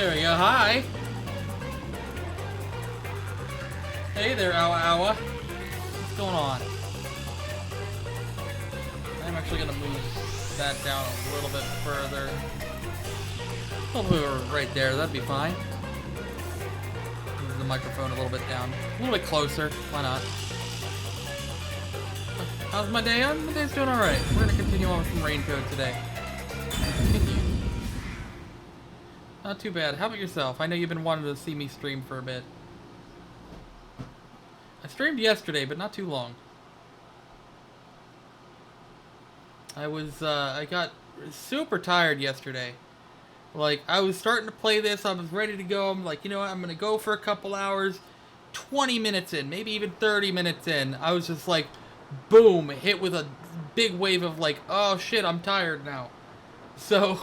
There we go. Hi. Hey there, Awa Awa. What's going on? I'm actually gonna move that down a little bit further. I'll move it right there. That'd be fine. Move the microphone a little bit down. A little bit closer. Why not? How's my day? My day's doing alright. We're gonna continue on with some rain code today. Continue. Not too bad. How about yourself? I know you've been wanting to see me stream for a bit. I streamed yesterday, but not too long. I got super tired yesterday. Like, I was starting to play this, I was ready to go, I'm like, you know what, I'm gonna go for a couple hours. 20 minutes in, maybe even 30 minutes in, I was just like, boom, hit with a big wave of like, oh shit, I'm tired now. So,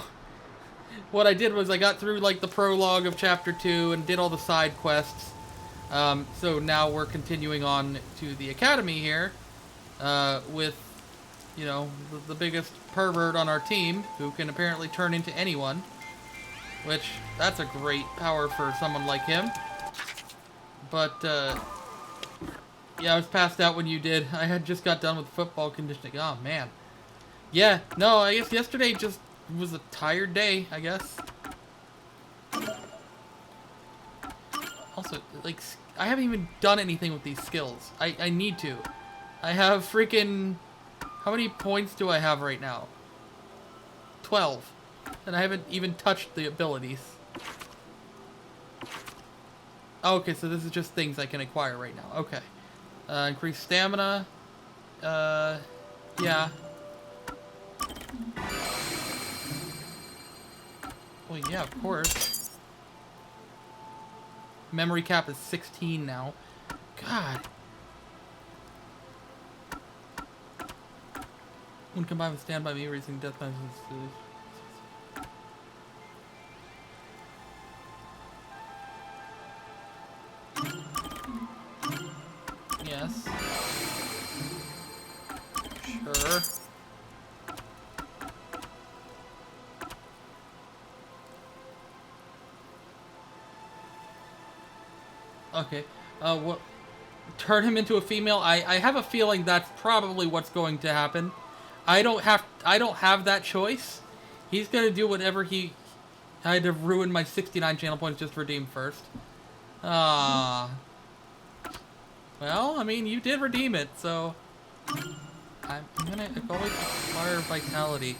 what I did was I got through like the prologue of chapter 2 and did all the side quests. So now we're continuing on to the academy here, with, you know, the biggest pervert on our team, who can apparently turn into anyone. Which, that's a great power for someone like him. But, yeah, I was passed out when you did. I had just got done with football conditioning. Oh, man. Yeah, no, I guess yesterday just was a tired day, I guess. Also, like, I haven't even done anything with these skills. I need to. I have freaking... How many points do I have right now? 12. And I haven't even touched the abilities. Oh, okay, so this is just things I can acquire right now. Okay. Increase stamina. Yeah. Well, yeah, of course. Memory cap is 16 now. God. When combined with Stand By Me, raising death matches. Yes. Sure. Okay. What? Turn him into a female? I have a feeling that's probably what's going to happen. I don't have that choice. He's gonna do whatever he... I had to ruin my 69 channel points just to redeem first. Ah. Well, I mean, you did redeem it, so... I'm gonna always acquire vitality.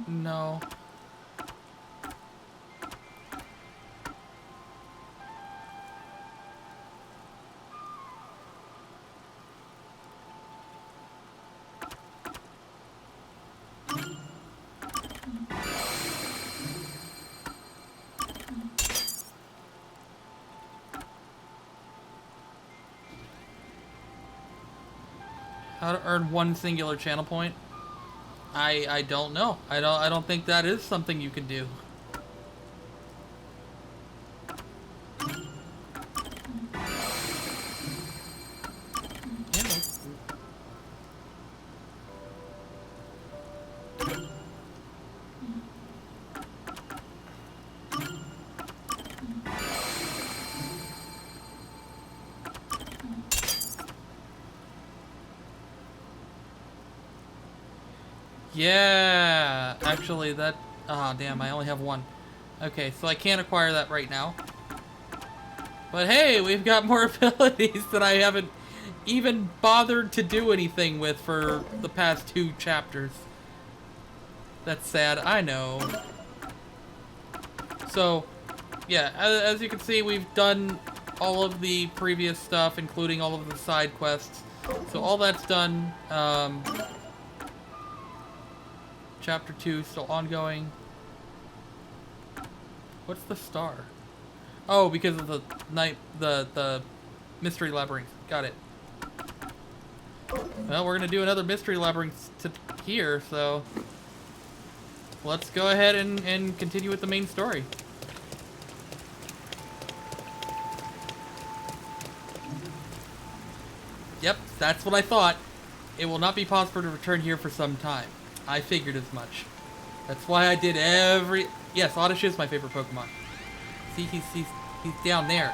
No. How to earn one singular channel point? I don't know. I don't think that is something you can do. Yeah, actually that... Oh, damn, I only have one. Okay, so I can't acquire that right now. But hey, we've got more abilities that I haven't even bothered to do anything with for the past 2 chapters. That's sad, I know. So, yeah, as you can see, we've done all of the previous stuff, including all of the side quests. So all that's done. Chapter 2 still ongoing. What's the star? Oh, because of the the mystery labyrinth. Got it. Well, we're gonna do another mystery labyrinth here, so let's go ahead and continue with the main story. Yep, that's what I thought. It will not be possible to return here for some time. I figured as much. That's why I did every... Yes, Oddish is my favorite Pokemon. See, he's down there.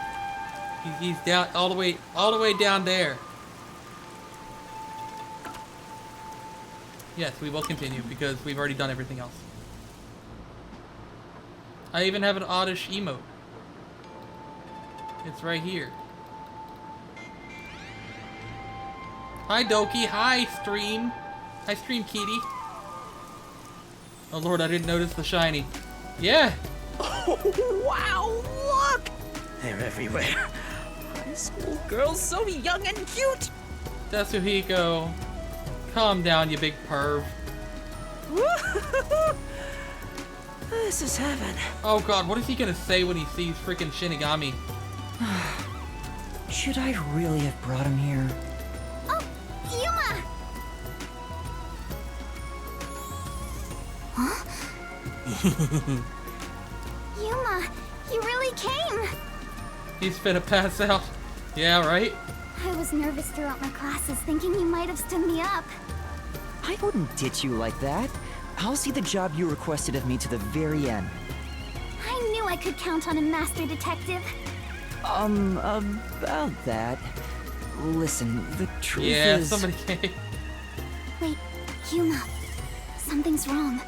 He's down all the way down there. Yes, we will continue because we've already done everything else. I even have an Oddish emote. It's right here. Hi Doki, hi Stream. Hi Stream Kitty. Oh lord, I didn't notice the shiny. Yeah! Oh, wow, look! They're everywhere. High school girls so young and cute! Tetsuhiko, calm down, you big perv. This is heaven. Oh god, what is he gonna say when he sees freaking Shinigami? Should I really have brought him here? Oh, Yuma! Huh? Yuma, you really came! He's finna pass out. Yeah, right? I was nervous throughout my classes, thinking you might have stood me up. I wouldn't ditch you like that. I'll see the job you requested of me to the very end. I knew I could count on a master detective. About that. Listen, the truth Yeah, is... somebody came. Wait, Yuma. Something's wrong.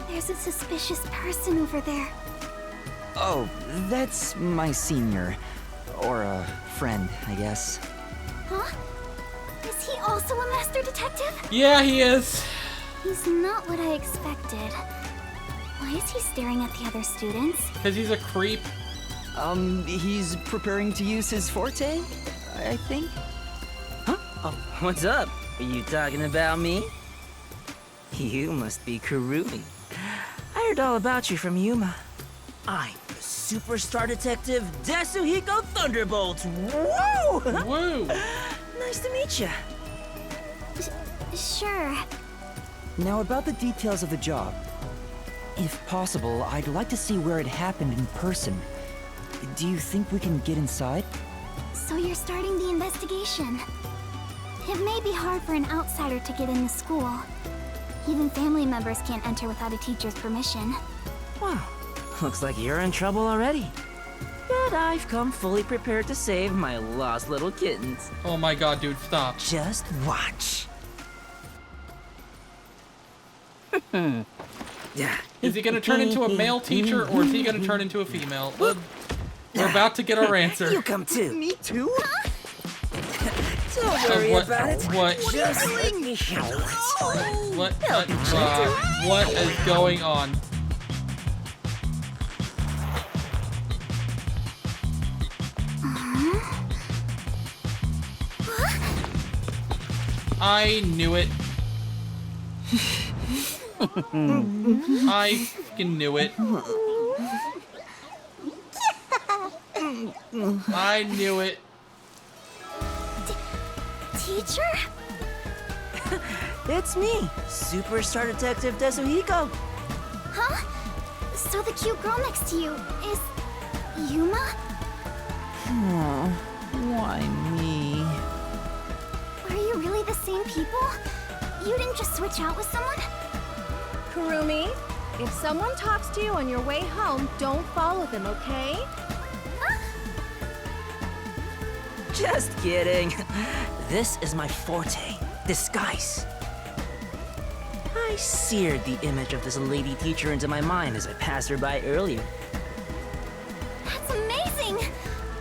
There's a suspicious person over there. Oh, that's my senior. Or a friend, I guess. Huh? Is he also a master detective? Yeah, he is. He's not what I expected. Why is he staring at the other students? Because he's a creep. He's preparing to use his forte, I think. Huh? Oh, what's up? Are you talking about me? You must be Kurumi. I heard all about you from Yuma. I'm the superstar detective Tetsuhiko Thunderbolt. Woo! Woo! Nice to meet you. Sure. Now about the details of the job. If possible, I'd like to see where it happened in person. Do you think we can get inside? So you're starting the investigation. It may be hard for an outsider to get in the school. Even family members can't enter without a teacher's permission. Wow, looks like you're in trouble already. But I've come fully prepared to save my lost little kittens. Oh my god, dude, stop. Just watch. Yeah. Is he gonna turn into a male teacher or is he gonna turn into a female? We're about to get our answer. You come too. Me too? Don't Uh, worry what- about it. what- Just let me handle it. What is going on? I knew it. I fucking knew it. I knew it. Teacher? It's me, Superstar Detective Tetsuhiko. Huh? So the cute girl next to you is Yuma? Oh, why me? Are you really the same people? You didn't just switch out with someone? Kurumi, if someone talks to you on your way home, don't follow them, okay? Just kidding. This is my forte, disguise. I seared the image of this lady teacher into my mind as I passed her by earlier. That's amazing!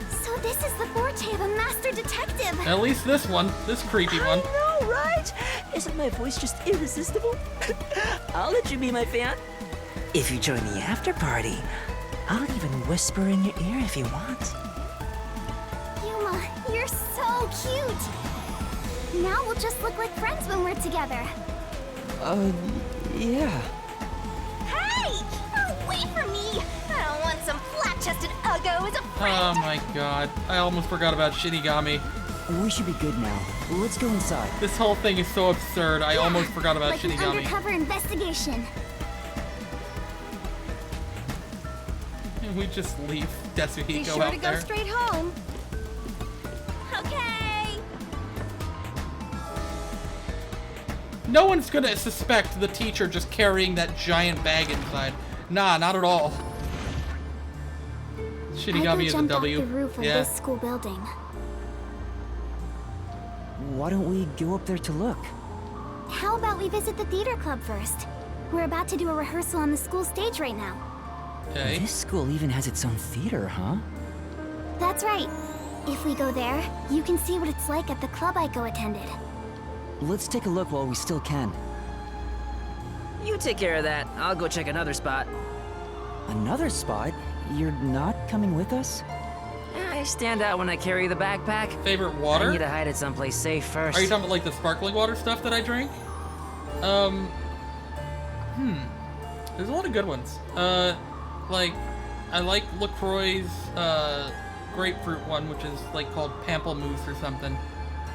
So this is the forte of a master detective. At least this one, this creepy one. I know, right? Isn't my voice just irresistible? I'll let you be my fan. If you join the after party, I'll even whisper in your ear if you want. Yuma, you're so cute. Now we'll just look like friends when we're together. Yeah. Hey! Away from me! I don't want some flat-chested uggo as a Oh friend! my god. I almost forgot about Shinigami. We should be good now. Let's go inside. This whole thing is so absurd. I almost forgot about like an Shinigami. undercover investigation. And we just leave Be Tetsuhiko sure out to go there. straight home. Okay. no one's gonna suspect the teacher just carrying that giant bag inside. Nah, not at all. Shinigami is a W. Off the roof of Yeah. this school building. Why don't we go up there to look? How about we visit the theater club first? We're about to do a rehearsal on the school stage right now. Okay. This school even has its own theater, huh? That's right. If we go there, you can see what it's like at the club Aiko attended. Let's take a look while we still can. You take care of that. I'll go check another spot. Another spot? You're not coming with us? I stand out when I carry the backpack. Favorite I water? need to hide it someplace safe first. Are you talking about like the sparkling water stuff that I drank? There's a lot of good ones. Like, I like LaCroix's, grapefruit one, which is like called Pamplemousse or something.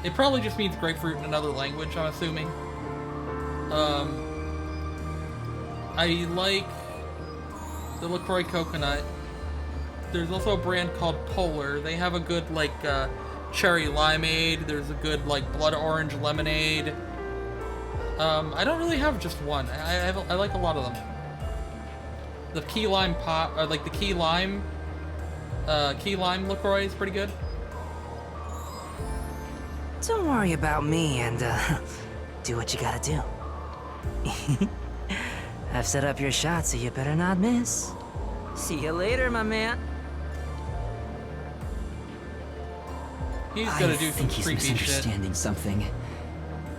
It probably just means grapefruit in another language, I'm assuming. I like the LaCroix coconut. There's also a brand called Polar. They have a good, like, cherry limeade. There's a good, like, blood orange lemonade. I don't really have just one. I like a lot of them. The key lime pop, or like the key lime LaCroix is pretty good. Don't worry about me and, do what you gotta do. I've set up your shot, so you better not miss. See you later, my man. He's gonna do I some think he's creepy shit. misunderstanding something.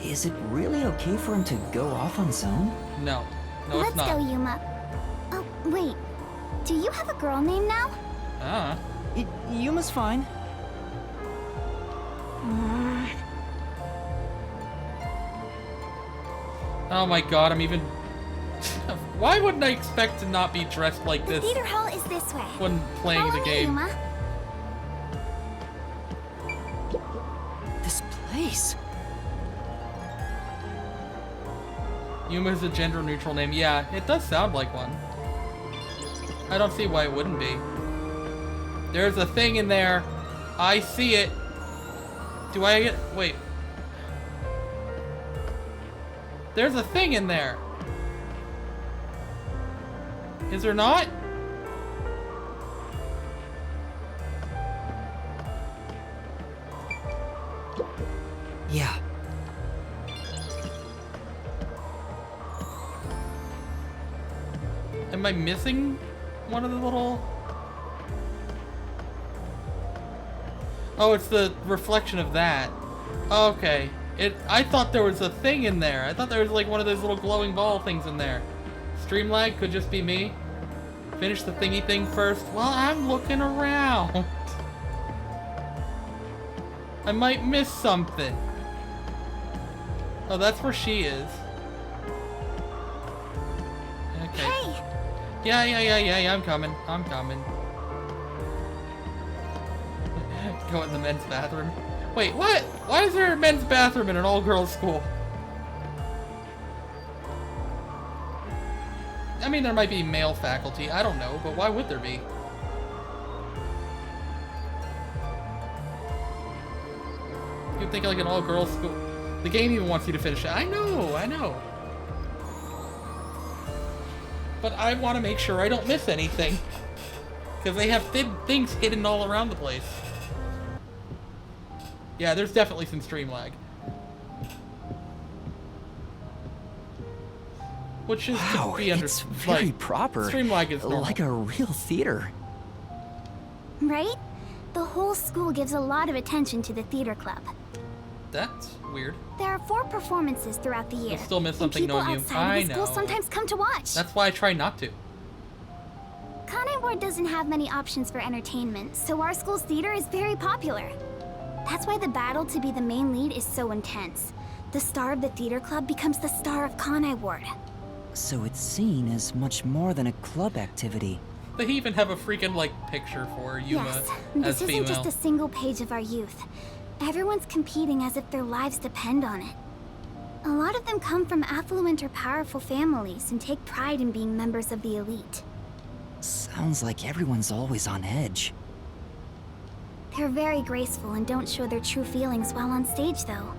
Is it really okay for him to go off on his own? No, Let's it's not. go, Yuma. Oh, wait. Do you have a girl name now? Ah. Yuma's fine. Oh my god, I'm even... Why wouldn't I expect to not be dressed like The this theater hall is this way. when playing Follow the me, game? Yuma. This place. Yuma is a gender-neutral name. Yeah, it does sound like one. I don't see why it wouldn't be. There's a thing in there. I see it. Do I get... Wait. There's a thing in there. Is there not? Yeah. Am I missing one of the little... Oh, it's the reflection of that. Okay. I thought there was a thing in there. I thought there was like one of those little glowing ball things in there. Stream lag could just be me. Finish the thingy thing first. Well, I'm looking around. I might miss something. Oh, that's where she is. Okay. Hey! Yeah, I'm coming. Go in the men's bathroom. Wait, what? Why is there a men's bathroom in an all-girls school? I mean, there might be male faculty. I don't know, but why would there be? You'd think like an all-girls school. The game even wants you to finish it. I know. But I want to make sure I don't miss anything. Because they have things hidden all around the place. Yeah, there's definitely some stream lag. Which is Wow, to be it's very like, proper. Stream lag is normal. Like a real theater. Right? The whole school gives a lot of attention to the theater club. That's weird. There are 4 performances throughout the year. still miss and something people knowing you. outside I of the school know. sometimes come to watch. That's why I try not to. Kanai Ward doesn't have many options for entertainment, so our school's theater is very popular. That's why the battle to be the main lead is so intense. The star of the theater club becomes the star of Kanai Ward. So it's seen as much more than a club activity. They even have a freaking, like, picture for Yuma Yes, as this female. isn't just a single page of our youth. Everyone's competing as if their lives depend on it. A lot of them come from affluent or powerful families and take pride in being members of the elite. Sounds like everyone's always on edge. They're very graceful and don't show their true feelings while on stage, though.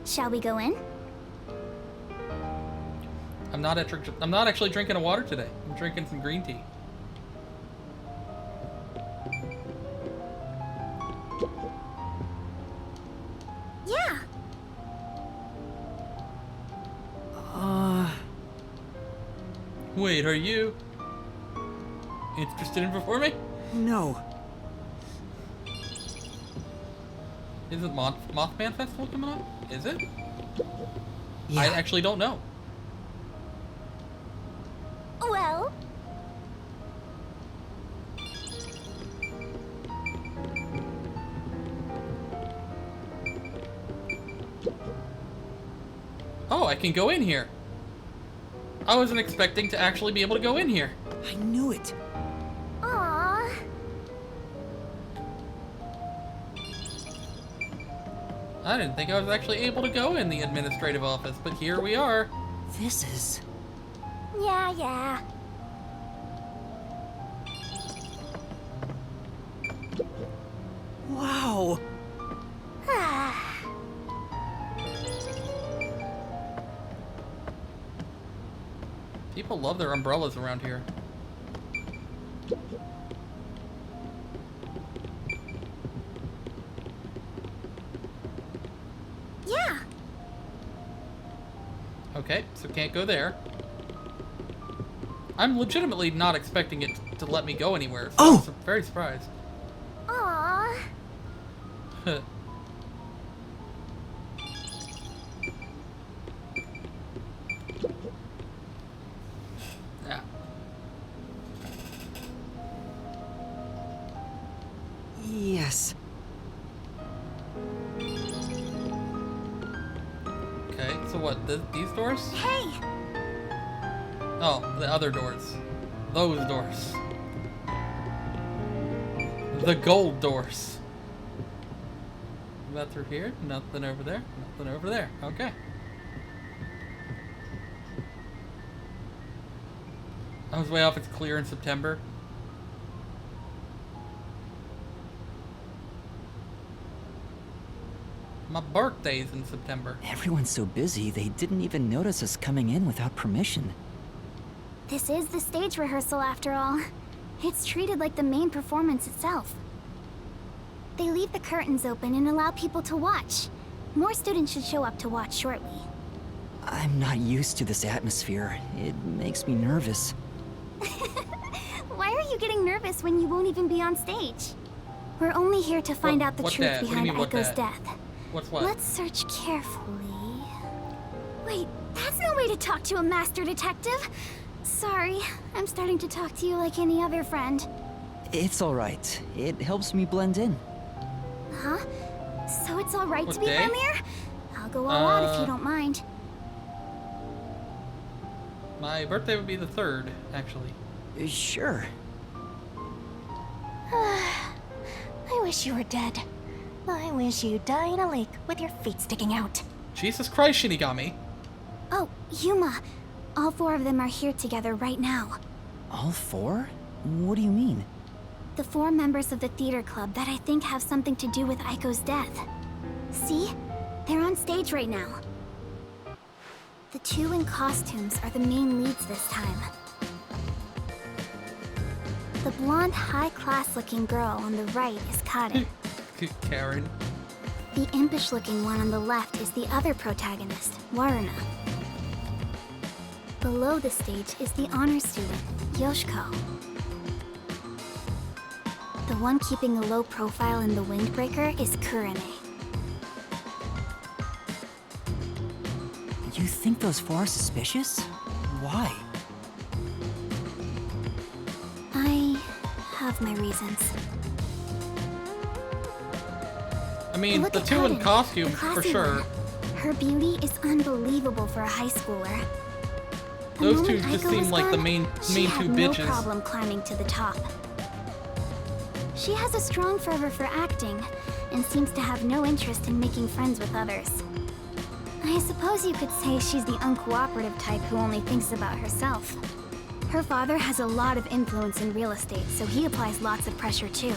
Shall we go in? I'm not actually drinking a water today. I'm drinking some green tea. Yeah. Wait, are you interested in performing? No. Isn't Mothman Festival coming up? Is it? Yeah. I actually don't know. Well, Oh, I can go in here. I wasn't expecting to actually be able to go in here. I knew it. aww. I didn't think I was actually able to go in the administrative office, but here we are. This is... Yeah. Wow. People love their umbrellas around here. Yeah. Okay, so can't go there. I'm legitimately not expecting it to let me go anywhere, so Oh! I'm very surprised. Aww. Yeah. Yes. Okay, so what, these doors? Hey. Oh, the other doors. Those doors. The gold doors. About through here? Nothing over there? Nothing over there. Okay. I was way off. It's clear in September. My birthday's in September. Everyone's so busy, they didn't even notice us coming in without permission. This is the stage rehearsal after all. It's treated like the main performance itself. They leave the curtains open and allow people to watch. More students should show up to watch shortly. I'm not used to this atmosphere. It makes me nervous. Why are you getting nervous when you won't even be on stage? We're only here to find out the what truth that? What do you behind mean, what Aiko's that? death. What's what? Let's search carefully. Wait, that's no way to talk to a master detective. Sorry, I'm starting to talk to you like any other friend. It's alright. It helps me blend in. Huh? So it's alright What to be day? friendlier? I'll go all out if you don't mind. My birthday would be the 3rd, actually. Sure. I wish you were dead. I wish you'd die in a lake with your feet sticking out. Jesus Christ, Shinigami. Oh, Yuma. All 4 of them are here together right now. All 4? What do you mean? The 4 members of the theater club that I think have something to do with Aiko's death. See? They're on stage right now. The 2 in costumes are the main leads this time. The blonde, high-class-looking girl on the right is Karen. Karen. The impish-looking one on the left is the other protagonist, Waruna. Below the stage is the honor student, Yoshiko. The one keeping a low profile in the windbreaker is Kurane. You think those 4 are suspicious? Why? I have my reasons. I mean, Look the at 2 in Karen, costume, the for classy sure. one. Her beauty is unbelievable for a high schooler. The Those 2 moment just Aiko seem was like the gone, main she 2 had bitches. no problem climbing to the top. She has a strong fervor for acting, and seems to have no interest in making friends with others. I suppose you could say she's the uncooperative type who only thinks about herself. Her father has a lot of influence in real estate, so he applies lots of pressure too.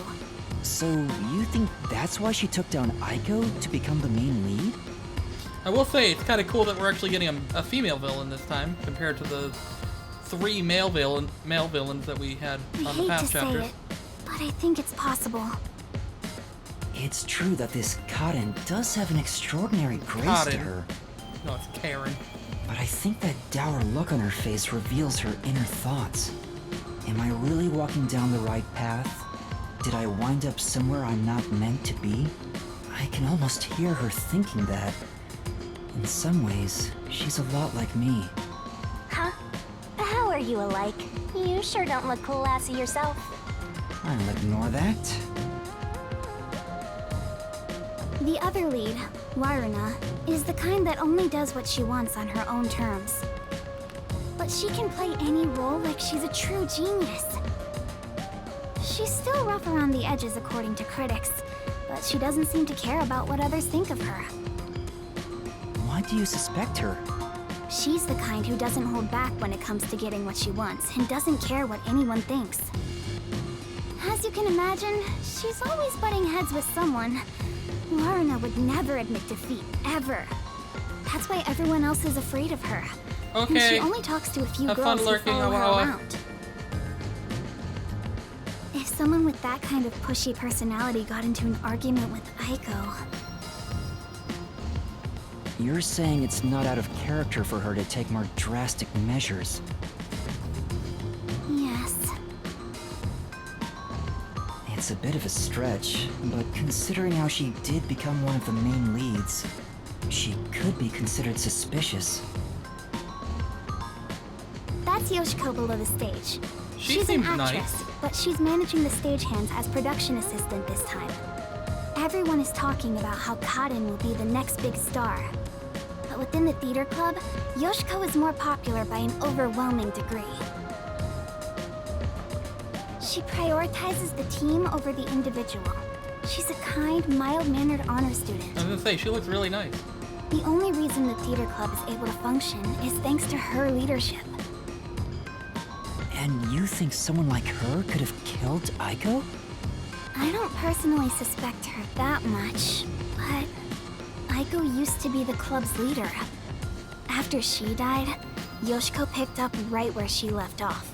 So, you think that's why she took down Aiko to become the main lead? I will say it's kind of cool that we're actually getting a female villain this time compared to the 3 male villains that we had I on the hate past to say chapters. it, but I think it's possible. It's true that this Karen does have an extraordinary grace to Karen. her. No, it's Karen. But I think that dour look on her face reveals her inner thoughts. Am I really walking down the right path? Did I wind up somewhere I'm not meant to be? I can almost hear her thinking that. In some ways, she's a lot like me. Huh? How are you alike? You sure don't look classy yourself. I'll ignore that. The other lead, Waruna, is the kind that only does what she wants on her own terms. But she can play any role like she's a true genius. She's still rough around the edges according to critics, but she doesn't seem to care about what others think of her. Why do you suspect her? She's the kind who doesn't hold back when it comes to getting what she wants and doesn't care what anyone thinks. As you can imagine, she's always butting heads with someone. Waruna would never admit defeat, ever. That's why everyone else is afraid of her. And she Okay. only talks to a few Have girls fun who lurking, follow her Awawa. around. If someone with that kind of pushy personality got into an argument with Aiko, You're saying it's not out of character for her to take more drastic measures. yes. It's a bit of a stretch, but considering how she did become one of the main leads, she could be considered suspicious. That's Yoshiko below the stage. She She's an seems actress, nice. but she's managing the stagehands as production assistant this time. Everyone is talking about how Kaden will be the next big star. But within the theater club, Yoshiko is more popular by an overwhelming degree. She prioritizes the team over the individual. She's a kind, mild-mannered honor student. I was gonna say, she looks really nice. The only reason the theater club is able to function is thanks to her leadership. And you think someone like her could have killed Aiko? I don't personally suspect her that much, but Aiko used to be the club's leader. After she died, Yoshiko picked up right where she left off.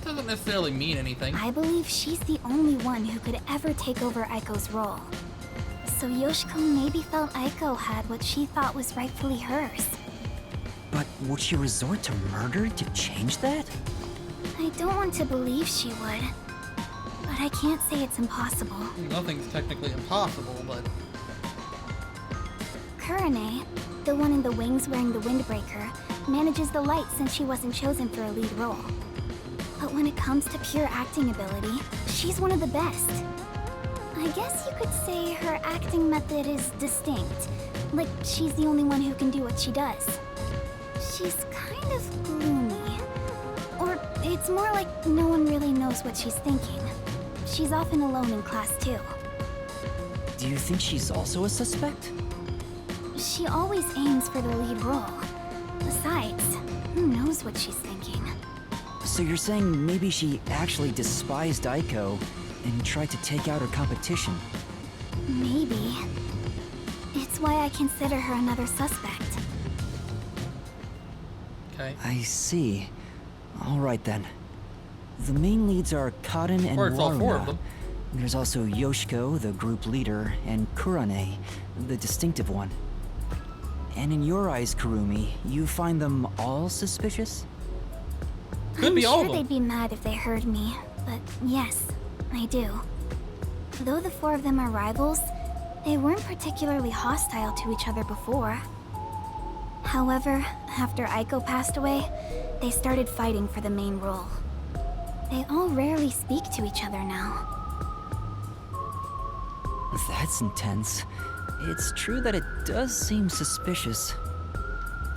Doesn't necessarily mean anything. I believe she's the only one who could ever take over Aiko's role. So Yoshiko maybe felt Aiko had what she thought was rightfully hers. But would she resort to murder to change that? I don't want to believe she would, but I can't say it's impossible. Nothing's technically impossible, but Kurane, the one in the wings wearing the windbreaker, manages the light since she wasn't chosen for a lead role. But when it comes to pure acting ability, she's one of the best. I guess you could say her acting method is distinct. Like, she's the only one who can do what she does. She's kind of gloomy. Or it's more like no one really knows what she's thinking. She's often alone in class too. Do you think she's also a suspect? She always aims for the lead role. Besides, who knows what she's thinking? So you're saying maybe she actually despised Aiko and tried to take out her competition? Maybe. It's why I consider her another suspect. okay. I see. All right then. The main leads are Kaden and Or it's all 4 of Waruna. them. There's also Yoshiko, the group leader, and Kurane, the distinctive one. And in your eyes, Kurumi, you find them all suspicious? Could be all I'm of sure them. they'd be mad if they heard me, but yes, I do. Though the 4 of them are rivals, they weren't particularly hostile to each other before. However, after Aiko passed away, they started fighting for the main role. They all rarely speak to each other now. That's intense. It's true that it does seem suspicious.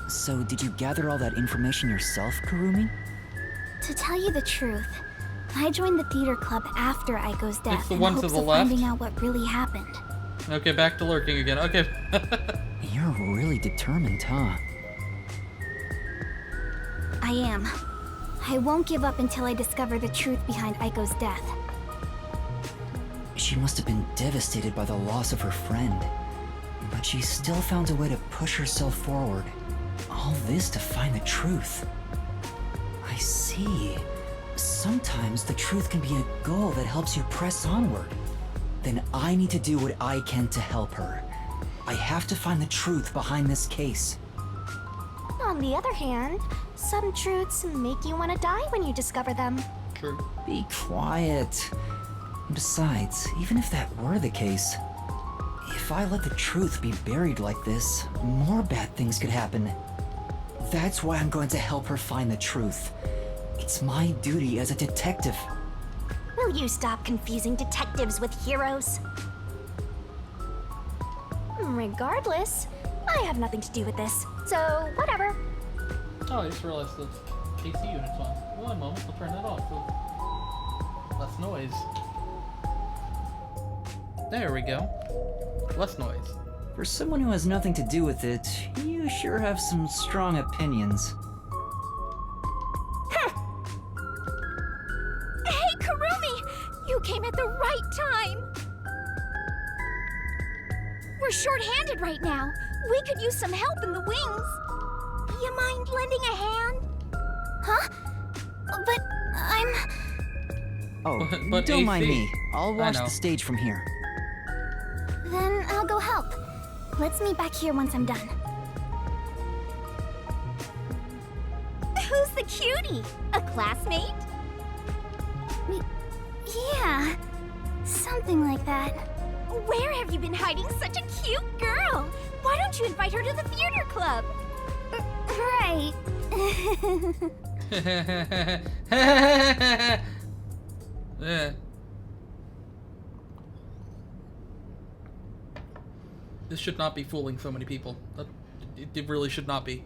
So did you gather all that information yourself, Kurumi? To tell you the truth, I joined the theater club after Aiko's death the in one to hopes the of left? finding out what really happened. Okay, back to lurking again. Okay. You're really determined, huh? I am. I won't give up until I discover the truth behind Aiko's death. She must have been devastated by the loss of her friend. But But she still found a way to push herself forward. All this to find the truth. I see. Sometimes the truth can be a goal that helps you press onward. Then I need to do what I can to help her. I have to find the truth behind this case. On the other hand, some truths make you want to die when you discover them. True. Be quiet. Besides, even if that were the case, if I let the truth be buried like this, more bad things could happen. That's why I'm going to help her find the truth. It's my duty as a detective. Will you stop confusing detectives with heroes? Regardless, I have nothing to do with this, so whatever. Oh, I just realized the AC unit's on. One moment, I'll turn that off. So less noise. There we go. Less noise. For someone who has nothing to do with it, you sure have some strong opinions. Hey, Kurumi! You came at the right time! We're short-handed right now. We could use some help in the wings. You mind lending a hand? Huh? But I'm... Oh, But don't mind AC. me. I'll watch know. the stage from here. Then I'll go help. Let's meet back here once I'm done. Who's the cutie? A classmate? Yeah, something like that. Where have you been hiding such a cute girl? Why don't you invite her to the theater club? Right. Yeah. This should not be fooling so many people. It really should not be.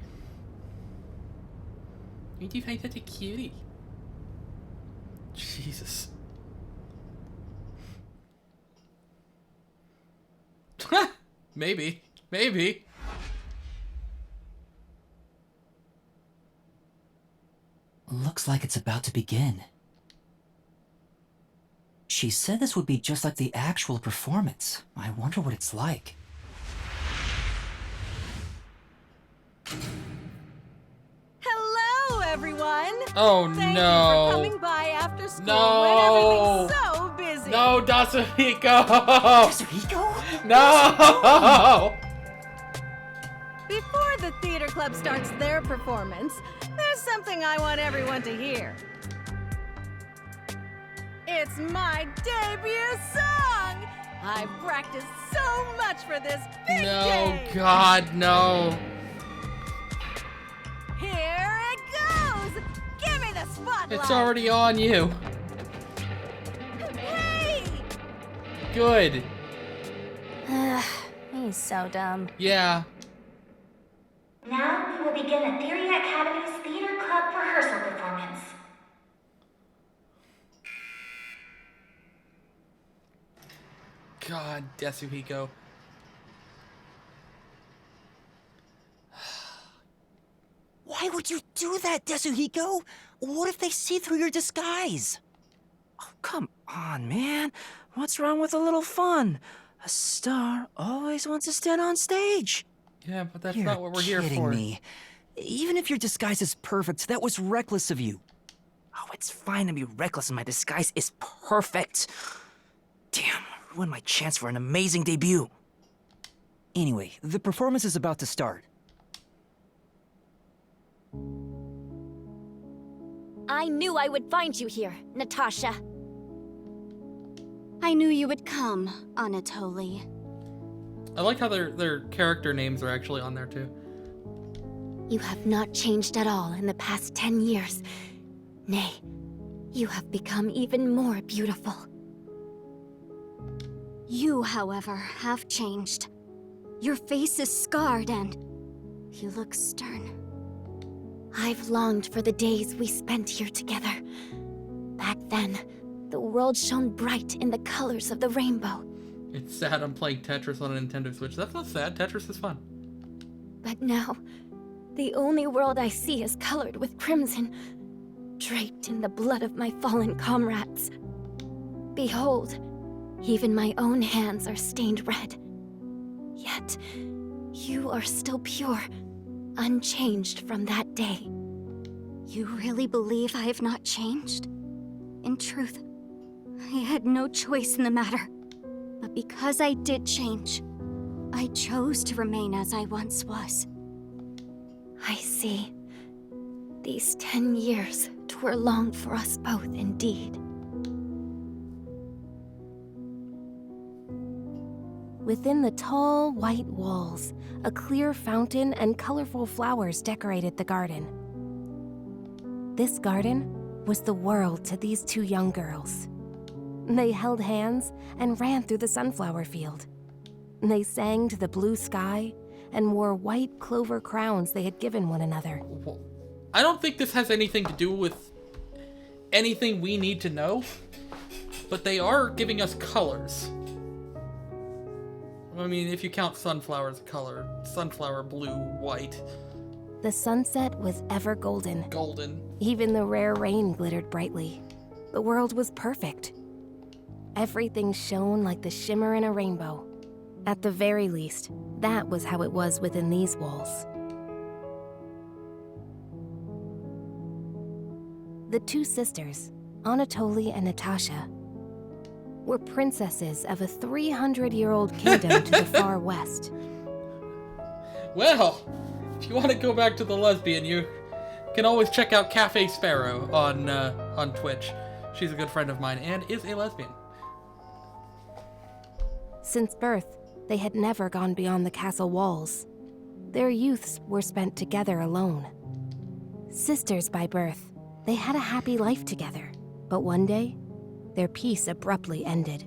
Why do you find such a cutie? Jesus. Maybe. Maybe. Looks like it's about to begin. She said this would be just like the actual performance. I wonder what it's like. Hello, everyone! Oh Thank no. you for coming by after school No. when everything's so busy. No, Dasuhiko! Yasuhiko? No! Before the theater club starts their performance, there's something I want everyone to hear. It's my debut song! I've practiced so much for this big No, day! God, no. Here it goes! Give me the spotlight! It's already on you. Hey! Good. He's so dumb. Yeah. Now we will begin the Theory Academy's Theater Club rehearsal performance. God, Dasuhiko. Why would you do that, Dasuhiko? What if they see through your disguise? Oh, come on, man. What's wrong with a little fun? A star always wants to stand on stage. Yeah, but that's You're not what we're here kidding for. me. Even if your disguise is perfect, that was reckless of you. Oh, it's fine to be reckless and my disguise is perfect. Damn, ruined my chance for an amazing debut. Anyway, the performance is about to start. I knew I would find you here, Natasha. I knew you would come, Anatoly. I like how their character names are actually on there too. You have not changed at all in the past 10 years. Nay, you have become even more beautiful. You, however, have changed. Your face is scarred and you look stern. I've longed for the days we spent here together. Back then, the world shone bright in the colors of the rainbow. It's sad I'm playing Tetris on a Nintendo Switch. That's not sad. Tetris is fun. But now, the only world I see is colored with crimson, draped in the blood of my fallen comrades. Behold, even my own hands are stained red. Yet, yet you are still pure, unchanged from that day. You really believe I have not changed? In truth, I had no choice in the matter. But because I did change, I chose to remain as I once was. I see. These 10 years were long for us both indeed. Within the tall, white walls, a clear fountain and colorful flowers decorated the garden. This garden was the world to these two young girls. They held hands and ran through the sunflower field. They sang to the blue sky and wore white clover crowns they had given one another. I don't think this has anything to do with anything we need to know, but they are giving us colors. I mean, if you count sunflower as a color, sunflower blue, white. The sunset was ever golden. Golden. Even the rare rain glittered brightly. The world was perfect. Everything shone like the shimmer in a rainbow. At the very least, that was how it was within these walls. The two sisters, Anatoly and Natasha, were princesses of a 300-year-old kingdom to the far west. Well, if you want to go back to the lesbian, you can always check out Cafe Sparrow on Twitch. She's a good friend of mine and is a lesbian. Since birth, they had never gone beyond the castle walls. Their youths were spent together alone. Sisters by birth, they had a happy life together, but one day, their peace abruptly ended.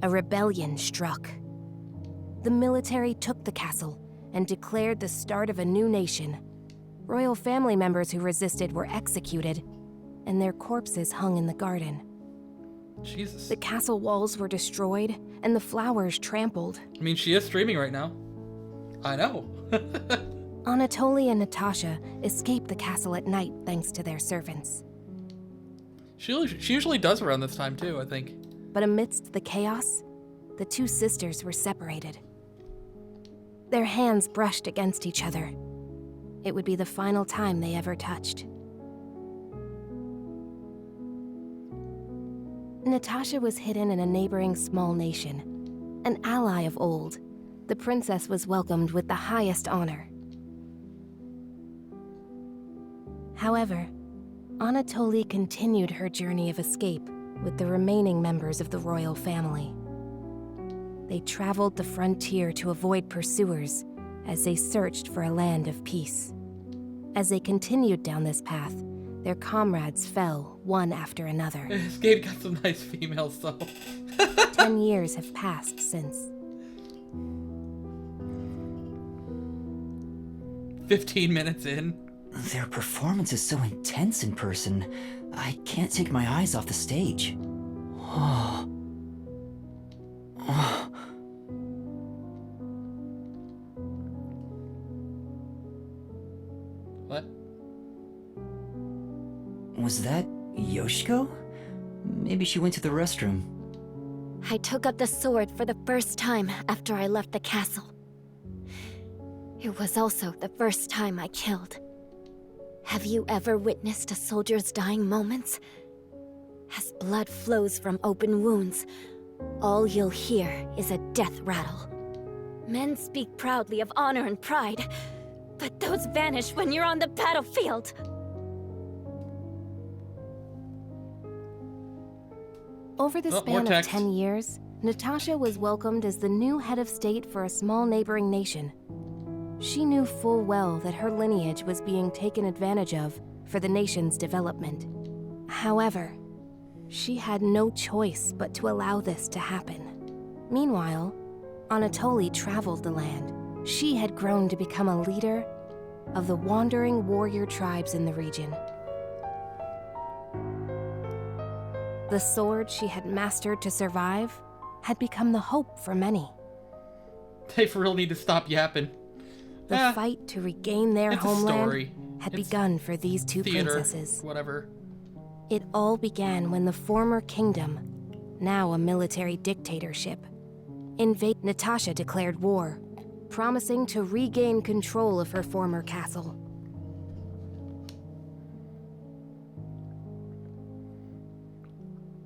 A rebellion struck. The military took the castle and declared the start of a new nation. Royal family members who resisted were executed, and their corpses hung in the garden. Jesus. The castle walls were destroyed, and the flowers trampled. I mean, she is streaming right now. I know. Anatoly and Natasha escaped the castle at night thanks to their servants. She usually does around this time too, I think. But amidst the chaos, the two sisters were separated. Their hands brushed against each other. It would be the final time they ever touched. Natasha was hidden in a neighboring small nation. An ally of old, the princess was welcomed with the highest honor. However, Anatoly continued her journey of escape with the remaining members of the royal family. They traveled the frontier to avoid pursuers as they searched for a land of peace. As they continued down this path, their comrades fell one after another. This game got some nice female soul. 10 years have passed since. 15 minutes in. Their performance is so intense in person, I can't take my eyes off the stage. Oh. Oh. What? Was that Yoshiko? Maybe she went to the restroom. I took up the sword for the first time after I left the castle. It was also the first time I killed. Have you ever witnessed a soldier's dying moments? As blood flows from open wounds, all you'll hear is a death rattle. Men speak proudly of honor and pride, but those vanish when you're on the battlefield. Over the more span of text. 10 years, Natasha was welcomed as the new head of state for a small neighboring nation. She knew full well that her lineage was being taken advantage of for the nation's development. However, she had no choice but to allow this to happen. Meanwhile, Anatoly traveled the land. She had grown to become a leader of the wandering warrior tribes in the region. The sword she had mastered to survive had become the hope for many. They for real need to stop yapping. The fight to regain their it's a homeland story. had It's begun for these two Theater, princesses. whatever. It all began when the former kingdom, now a military dictatorship. Natasha declared war, promising to regain control of her former castle.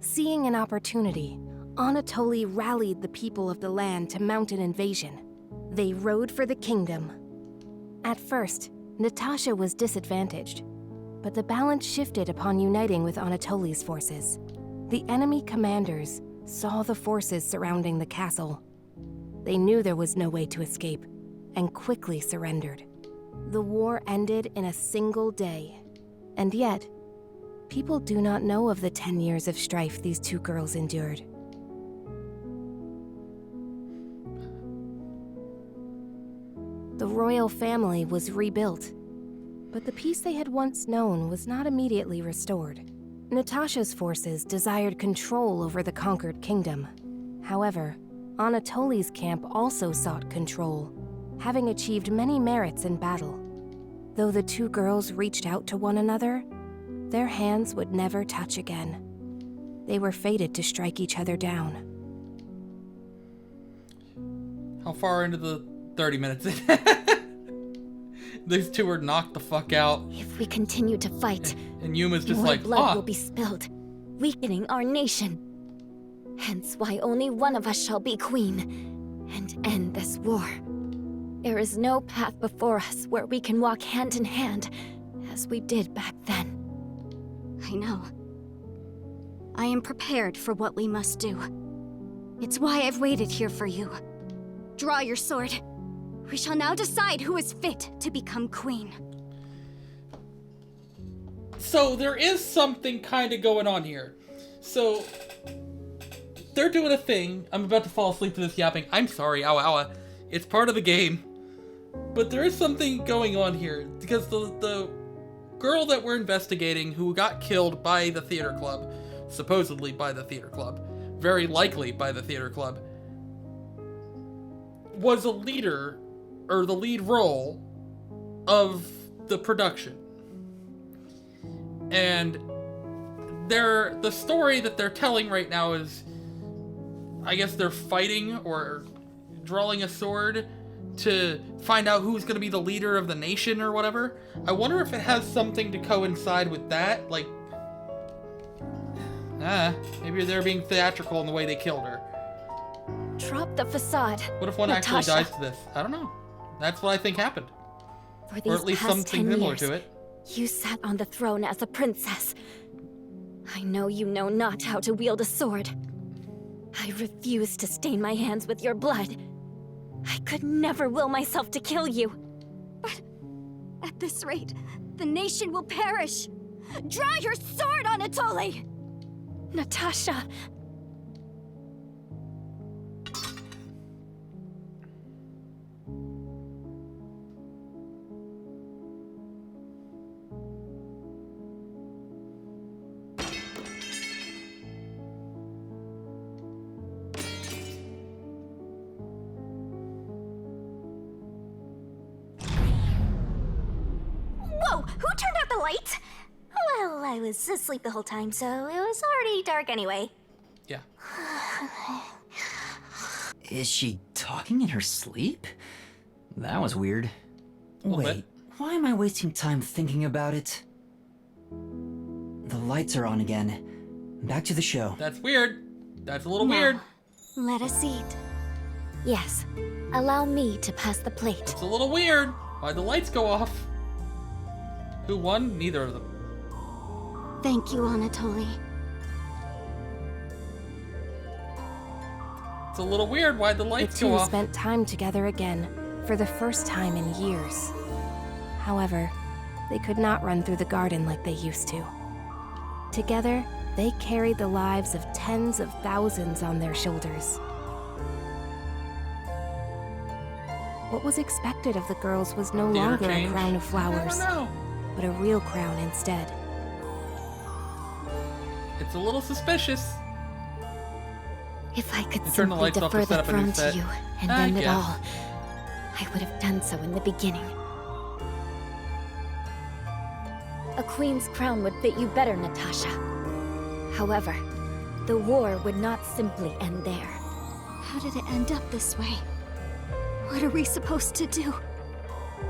Seeing an opportunity, Anatoly rallied the people of the land to mount an invasion. They rode for the kingdom. At first, Natasha was disadvantaged, but the balance shifted upon uniting with Anatoly's forces. The enemy commanders saw the forces surrounding the castle. They knew there was no way to escape, and quickly surrendered. The war ended in a single day, and yet, people do not know of the 10 years of strife these two girls endured. The royal family was rebuilt, but the peace they had once known was not immediately restored. Natasha's forces desired control over the conquered kingdom. However, Anatoly's camp also sought control, having achieved many merits in battle. Though the two girls reached out to one another, their hands would never touch again. They were fated to strike each other down. How far into the 30 minutes in? These two were knocked the fuck out. If we continue to fight, And Yuma's just more like, blood will be spilled, weakening our nation. Hence why only one of us shall be queen and end this war. There is no path before us where we can walk hand in hand as we did back then. I know. I am prepared for what we must do. It's why I've waited here for you. Draw your sword. We shall now decide who is fit to become queen. So there is something kind of going on here. So they're doing a thing. I'm about to fall asleep to this yapping. I'm sorry, owa owa. It's part of the game. But there is something going on here because the girl that we're investigating who got killed by the theater club, supposedly by the theater club, very likely by the theater club, was a leader, or the lead role, of the production. And the story that they're telling right now is, I guess they're fighting or drawing a sword to find out who's going to be the leader of the nation or whatever. I wonder if it has something to coincide with that, like, maybe they're being theatrical in the way they killed her. Drop the facade. What if one Natasha. actually dies to this? I don't know. That's what I think happened. For these Or at least past something 10 similar years, to it. you sat on the throne as a princess. I know you know not how to wield a sword. I refuse to stain my hands with your blood. I could never will myself to kill you. But at this rate, the nation will perish. Draw your sword, Anatoly! Natasha. Whoa! Who turned out the lights? Well, I was asleep the whole time, so it was already dark anyway. Yeah. Is she talking in her sleep? That was weird. Little Wait, bit. why am I wasting time thinking about it? The lights are on again. Back to the show. That's weird. That's a little Now, weird. let us eat. Yes. Allow me to pass the plate. It's a little weird. Why'd the lights go off? Who won? Neither of them. Thank you, Anatoly. It's a little weird. Why'd the The lights go two off? spent time together again, for the first time in years. However, they could not run through the garden like they used to. Together, they carried the lives of tens of thousands on their shoulders. What was expected of the girls was no Theater longer change? a crown of I flowers, don't know. but a real crown instead. It's a little suspicious. If I could You turn the simply lights off to defer set the up a new throne set. to you and I end it guess. all, I would have done so in the beginning. A queen's crown would fit you better, Natasha. However, the war would not simply end there. How did it end up this way? What are we supposed to do?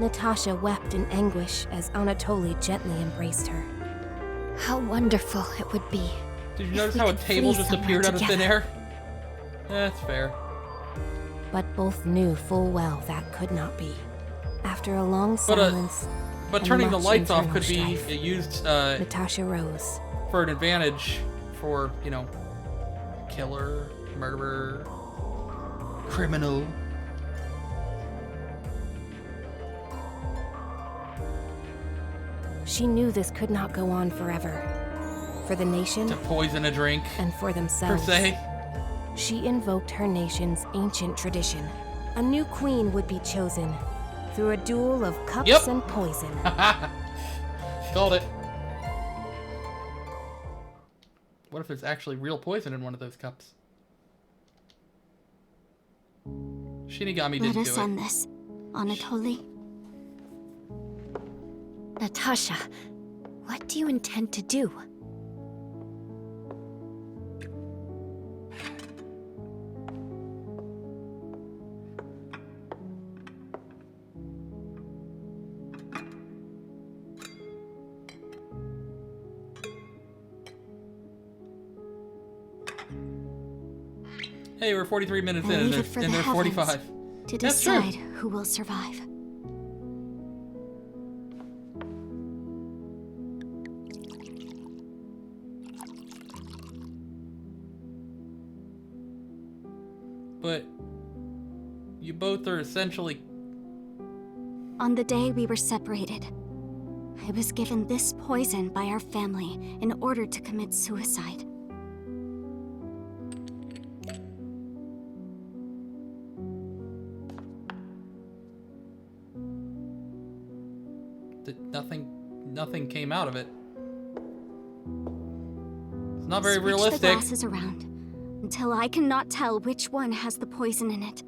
Natasha wept in anguish as Anatoly gently embraced her. How wonderful it would be. Did you if notice we how a could table flee just somewhere appeared out of thin together. air? That's fair. But both knew full well that could not be. After a long silence, But and turning the much lights off internal could be strife, used Natasha rose. for an advantage for, you know, killer, murderer, criminal. She knew this could not go on forever. For the nation To poison a drink, and for per themselves. se. She invoked her nation's ancient tradition. A new queen would be chosen through a duel of cups Yep. and poison. Called it. What if there's actually real poison in one of those cups? Shinigami Let didn't us do it. end this, Anatoly. Natasha, what do you intend to do? Hey, we're 43 minutes I in, and leave it for they're the 45. heavens to That's true. decide who will survive. But you both are essentially... On the day we were separated, I was given this poison by our family in order to commit suicide. Nothing came out of it. It's not very Switch realistic. the glasses around until I cannot tell which one has the poison in it.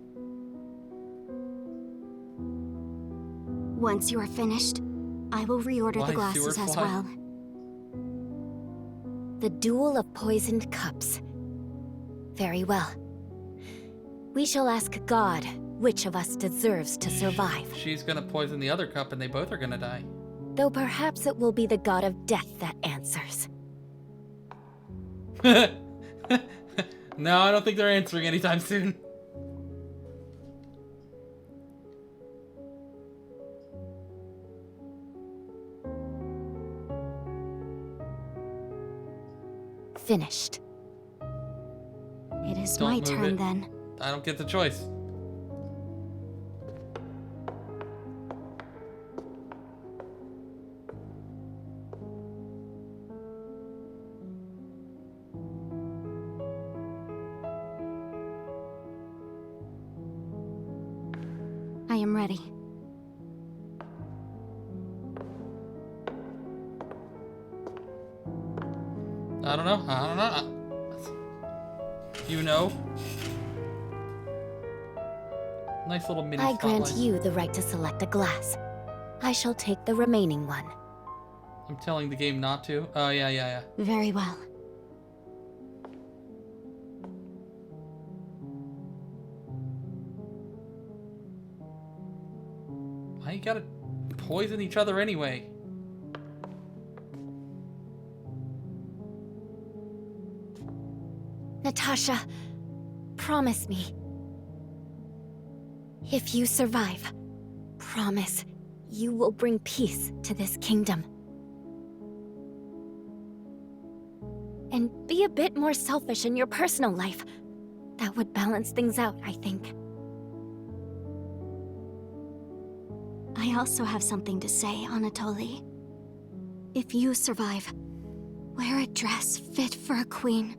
Once you are finished, I will reorder Why, the glasses sewer as fly? well. The duel of poisoned cups. Very well. We shall ask God which of us deserves to survive. She's gonna poison the other cup and they both are gonna die. Though perhaps it will be the god of death that answers. No, I don't think they're answering anytime soon. Finished. It is Don't my move turn it. then. I don't get the choice. I am ready. I don't know. You know? Nice little mini I grant spotlight. you the right to select a glass. I shall take the remaining one. I'm telling the game not to. Oh, yeah. Very well. Why you gotta poison each other anyway? Natasha, promise me. If you survive, promise you will bring peace to this kingdom. And be a bit more selfish in your personal life. That would balance things out, I think. I also have something to say, Anatoly. If you survive, wear a dress fit for a queen,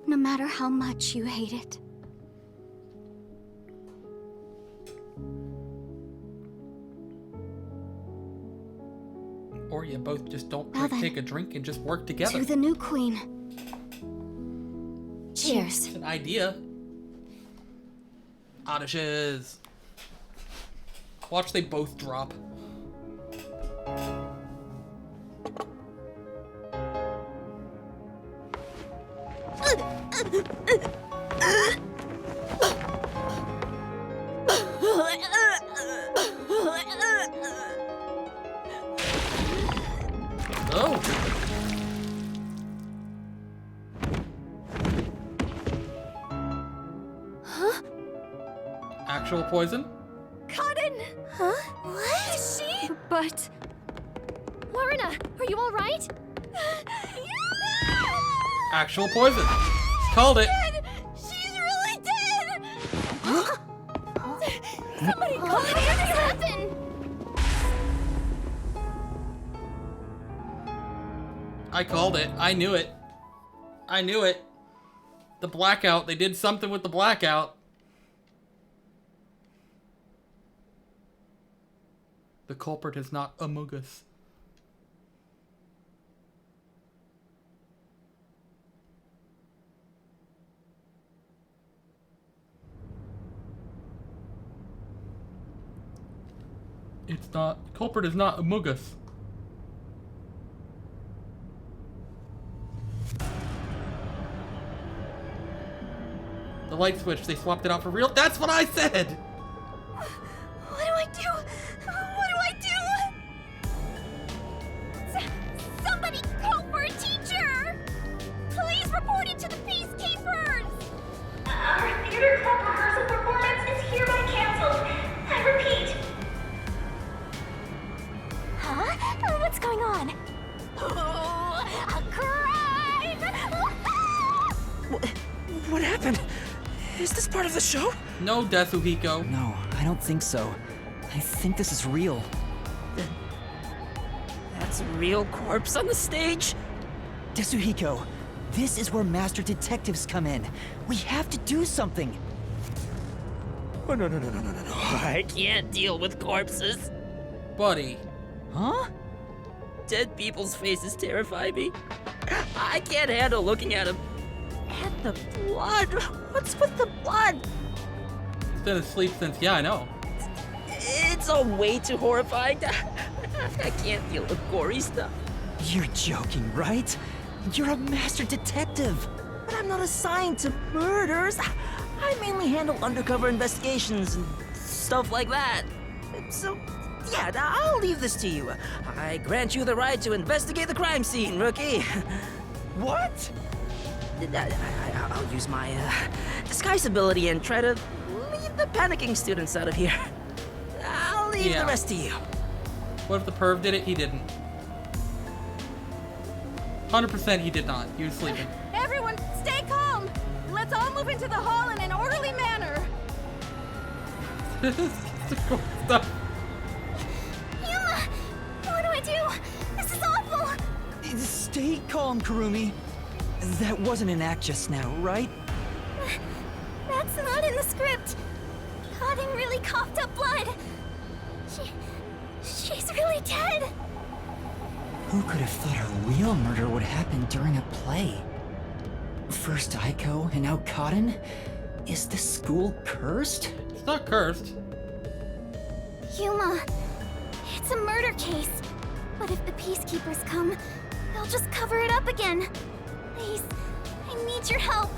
no matter how much you hate it. Or you both just don't Well then, take a drink and just work together. To the new queen. Cheers. It's an idea. Odyshes. Watch they both drop. Oh. Huh? Actual poison? Cotton! Huh? What? Is she? But... Lorna, are you alright? Actual poison. Called it. She's really dead! Somebody call What happened? I called it. I knew it. I knew it. The blackout. They did something with the blackout. The culprit is not among us. It's not. Culprit is not among us. The light switch, they swapped it out for real? That's what I said! What do I do? What do I do? Somebody call for a teacher! Please report it to the Peacekeepers! Our theater club rehearsal performance is hereby canceled. I repeat. Huh? What's going on? Oh, a crime! What happened? Is this part of the show? No, Desuhiko. No, I don't think so. I think this is real. That's a real corpse on the stage? Desuhiko, this is where master detectives come in. We have to do something. Oh, no. I can't deal with corpses. Buddy. Huh? Dead people's faces terrify me. I can't handle looking at them. And the blood. What's with the blood? He's been asleep since, yeah, I know. It's all way too horrifying. I can't deal with gory stuff. You're joking, right? You're a master detective. But I'm not assigned to murders. I mainly handle undercover investigations and stuff like that. So, yeah, I'll leave this to you. I grant you the right to investigate the crime scene, rookie. What? I'll use my disguise ability and try to leave the panicking students out of here. I'll leave Yeah. the rest to you. What if the perv did it? He didn't. 100% he did not. He was sleeping. Everyone, stay calm! Let's all move into the hall in an orderly manner! This is cool stuff. Yuma! What do I do? This is awful! Stay calm, Kurumi. That wasn't an act just now, right? That's not in the script. Cotton really coughed up blood. She's really dead. Who could have thought a real murder would happen during a play? First Aiko and now Cotton? Is the school cursed? It's not cursed. Yuma, it's a murder case. But if the Peacekeepers come, they'll just cover it up again. Please, I need your help.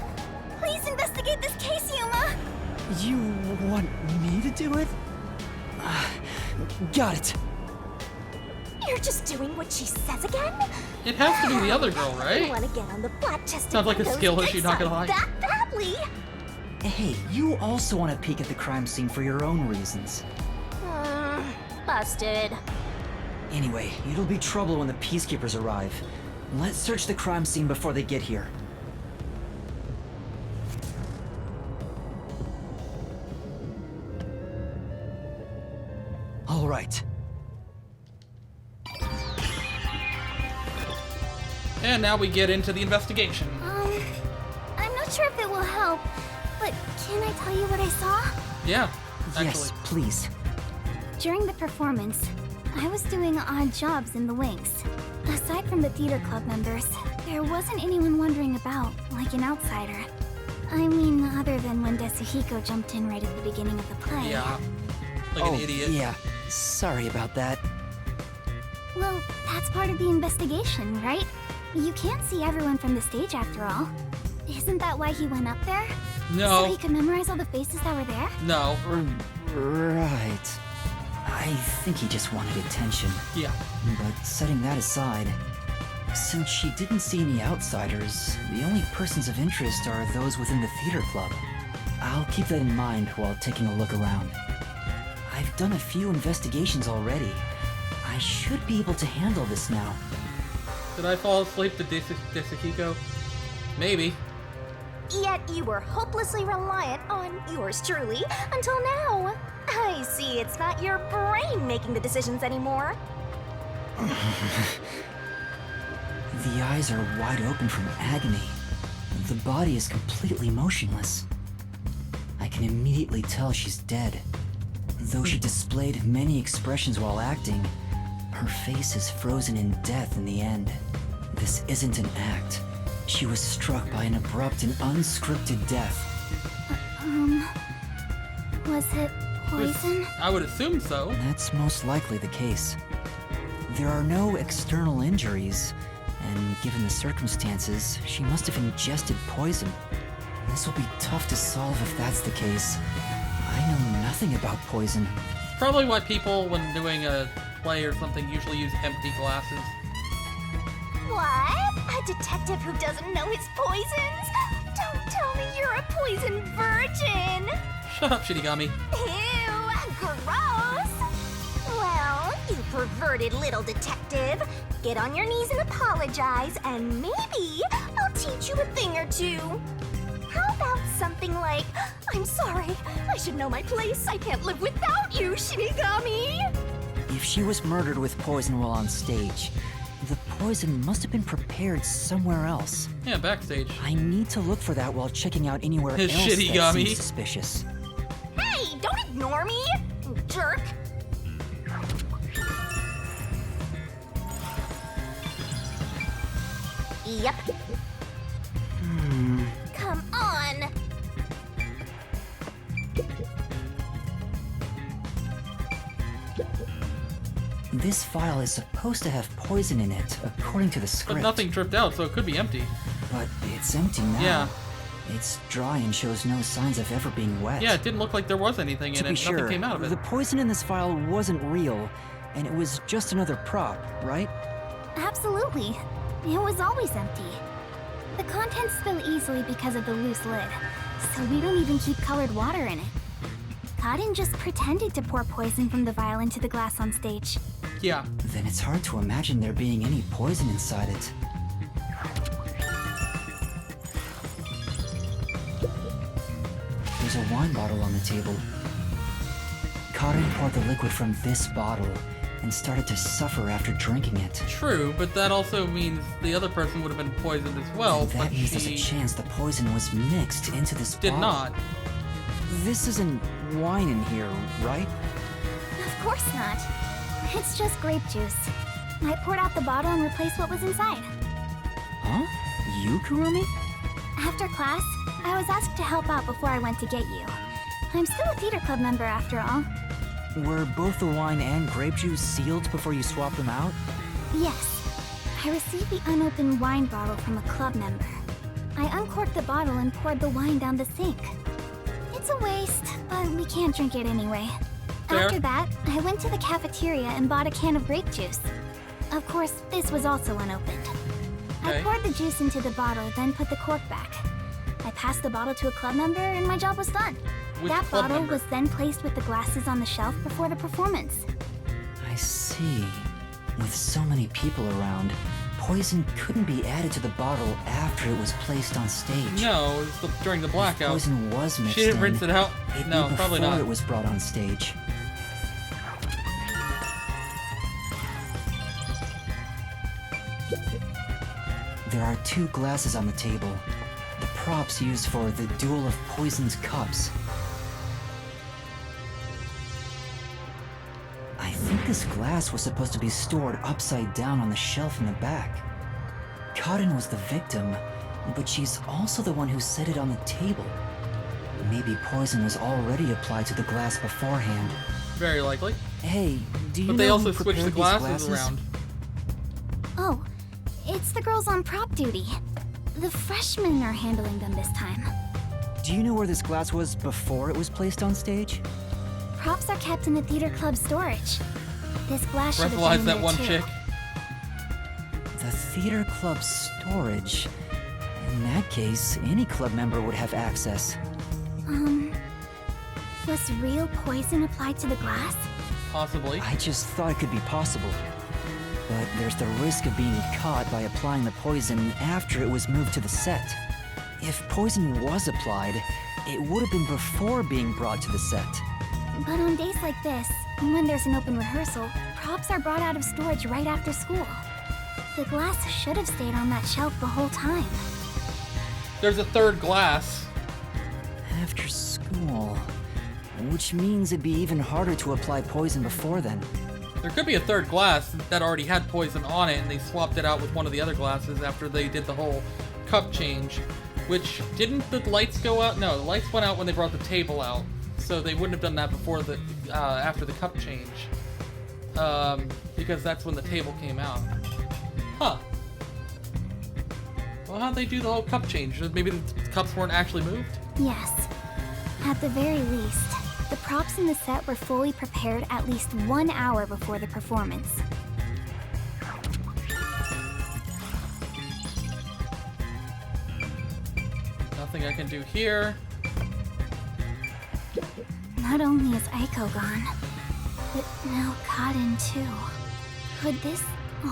Please investigate this case, Yuma. You want me to do it? Got it. You're just doing what she says again? It has to be the other girl, I right? want to get on the flat-chested Sounds like a windows skill and issue, get not gonna some lie. that badly. Hey, you also want to peek at the crime scene for your own reasons. Busted. Anyway, it'll be trouble when the Peacekeepers arrive. Let's search the crime scene before they get here. All right. And now we get into the investigation. I'm not sure if it will help, but can I tell you what I saw? Yeah, actually. Yes, please. During the performance, I was doing odd jobs in the wings. Aside from the theater club members, there wasn't anyone wandering about, like an outsider. I mean, other than when Desuhiko jumped in right at the beginning of the play. Yeah. Like an idiot. Yeah. Sorry about that. Well, that's part of the investigation, right? You can't see everyone from the stage after all. Is Isn't that why he went up there? No. So he could memorize all the faces that were there? No. Right. I think he just wanted attention. Yeah. But setting that aside, since she didn't see any outsiders, the only persons of interest are those within the theater club. I'll keep that in mind while taking a look around. I've done a few investigations already. I should be able to handle this now. Did I fall asleep to Desakiko? Maybe. Yet you were hopelessly reliant on yours truly until now. I see it's not your brain making the decisions anymore. The eyes are wide open from agony. The body is completely motionless. I can immediately tell she's dead. Though she displayed many expressions while acting, her face is frozen in death in the end. This isn't an act. She was struck by an abrupt and unscripted death. Was it poison? I would assume so. That's most likely the case. There are no external injuries, and given the circumstances, she must have ingested poison. This will be tough to solve if that's the case. I know nothing about poison. Probably why people, when doing a play or something, usually use empty glasses. What? A detective who doesn't know his poisons? Don't tell me you're a poison virgin! Shut up, Shinigami. Ew, gross! Well, you perverted little detective. Get on your knees and apologize, and maybe I'll teach you a thing or two. How about something like, I'm sorry, I should know my place. I can't live without you, Shinigami! If she was murdered with poison while on stage, the poison must have been prepared somewhere else. Yeah, backstage. I need to look for that while checking out anywhere else that Shinigami. seems suspicious. Hey, don't ignore me, jerk! Yep. Come on! This file is supposed to have poison in it, according to the But script. nothing dripped out, so it could be empty. But it's empty now. Yeah. It's dry and shows no signs of ever being wet. Yeah, it didn't look like there was anything in To it. be sure, Nothing came out of it. the poison in this file wasn't real, and it was just another prop, right? Absolutely. It was always empty. The contents spill easily because of the loose lid, so we don't even keep colored water in it. Cotton just pretended to pour poison from the vial into the glass on stage. Yeah. Then it's hard to imagine there being any poison inside it. There's a wine bottle on the table. Karin poured the liquid from this bottle and started to suffer after drinking it. True, but that also means the other person would have been poisoned as well. And that but means there's a she chance the poison was mixed into this did bottle. not. This isn't wine in here, right? Of course not. It's just grape juice. I poured out the bottle and replaced what was inside. Huh? You, Kurumi? After class, I was asked to help out before I went to get you. I'm still a theater club member after all. Were both the wine and grape juice sealed before you swapped them out? Yes. I received the unopened wine bottle from a club member. I uncorked the bottle and poured the wine down the sink. It's a waste, but we can't drink it anyway. Fair. After that, I went to the cafeteria and bought a can of grape juice. Of course, this was also unopened. Okay. I poured the juice into the bottle, then put the cork back. I passed the bottle to a club member and my job was done. Which That club bottle member? was then placed with the glasses on the shelf before the performance. I see. With so many people around, poison couldn't be added to the bottle after it was placed on stage. No, it was during the If blackout. poison was mixed She didn't in, rinse it out. it'd No, be probably before not. it was brought on stage. There are 2 glasses on the table. The props used for the Duel of Poison's cups. I think this glass was supposed to be stored upside down on the shelf in the back. Karin was the victim, but she's also the one who set it on the table. Maybe poison was already applied to the glass beforehand. Very likely. Hey, do you But know they who also switched the prepared these glasses around. Oh, it's the girls on prop duty. The freshmen are handling them this time. Do you know where this glass was before it was placed on stage? Props are kept in the theater club storage. This glass should have been Breathalyze in that there one too. chick. The theater club storage? In that case, any club member would have access. Was real poison applied to the glass? Possibly. I just thought it could be possible. But there's the risk of being caught by applying the poison after it was moved to the set. If poison was applied, it would have been before being brought to the set. But on days like this, when there's an open rehearsal, props are brought out of storage right after school. The glass should have stayed on that shelf the whole time. There's a third glass. After school. Which means it'd be even harder to apply poison before then. There could be a third glass that already had poison on it, and they swapped it out with one of the other glasses after they did the whole cup change. Which, didn't the lights go out? No, the lights went out when they brought the table out. So they wouldn't have done that before the, after the cup change. Because that's when the table came out. Huh. Well, how'd they do the whole cup change? Maybe the cups weren't actually moved? Yes. At the very least, the props in the set were fully prepared at least 1 hour before the performance. Nothing I can do here. Not only is Aiko gone, but now Kaden too. Could this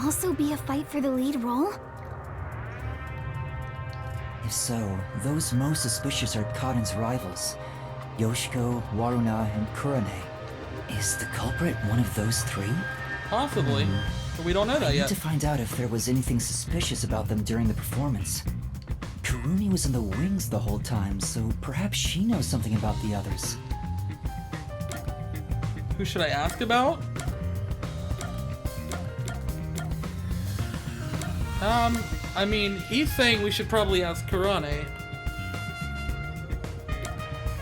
also be a fight for the lead role? If so, those most suspicious are Kaden's rivals. Yoshiko, Waruna, and Kurane. Is the culprit one of those three? Possibly. But we don't know I that need yet. to find out if there was anything suspicious about them during the performance. Kurumi was in the wings the whole time, so perhaps she knows something about the others. Who should I ask about? I mean, he's saying we should probably ask Kurane.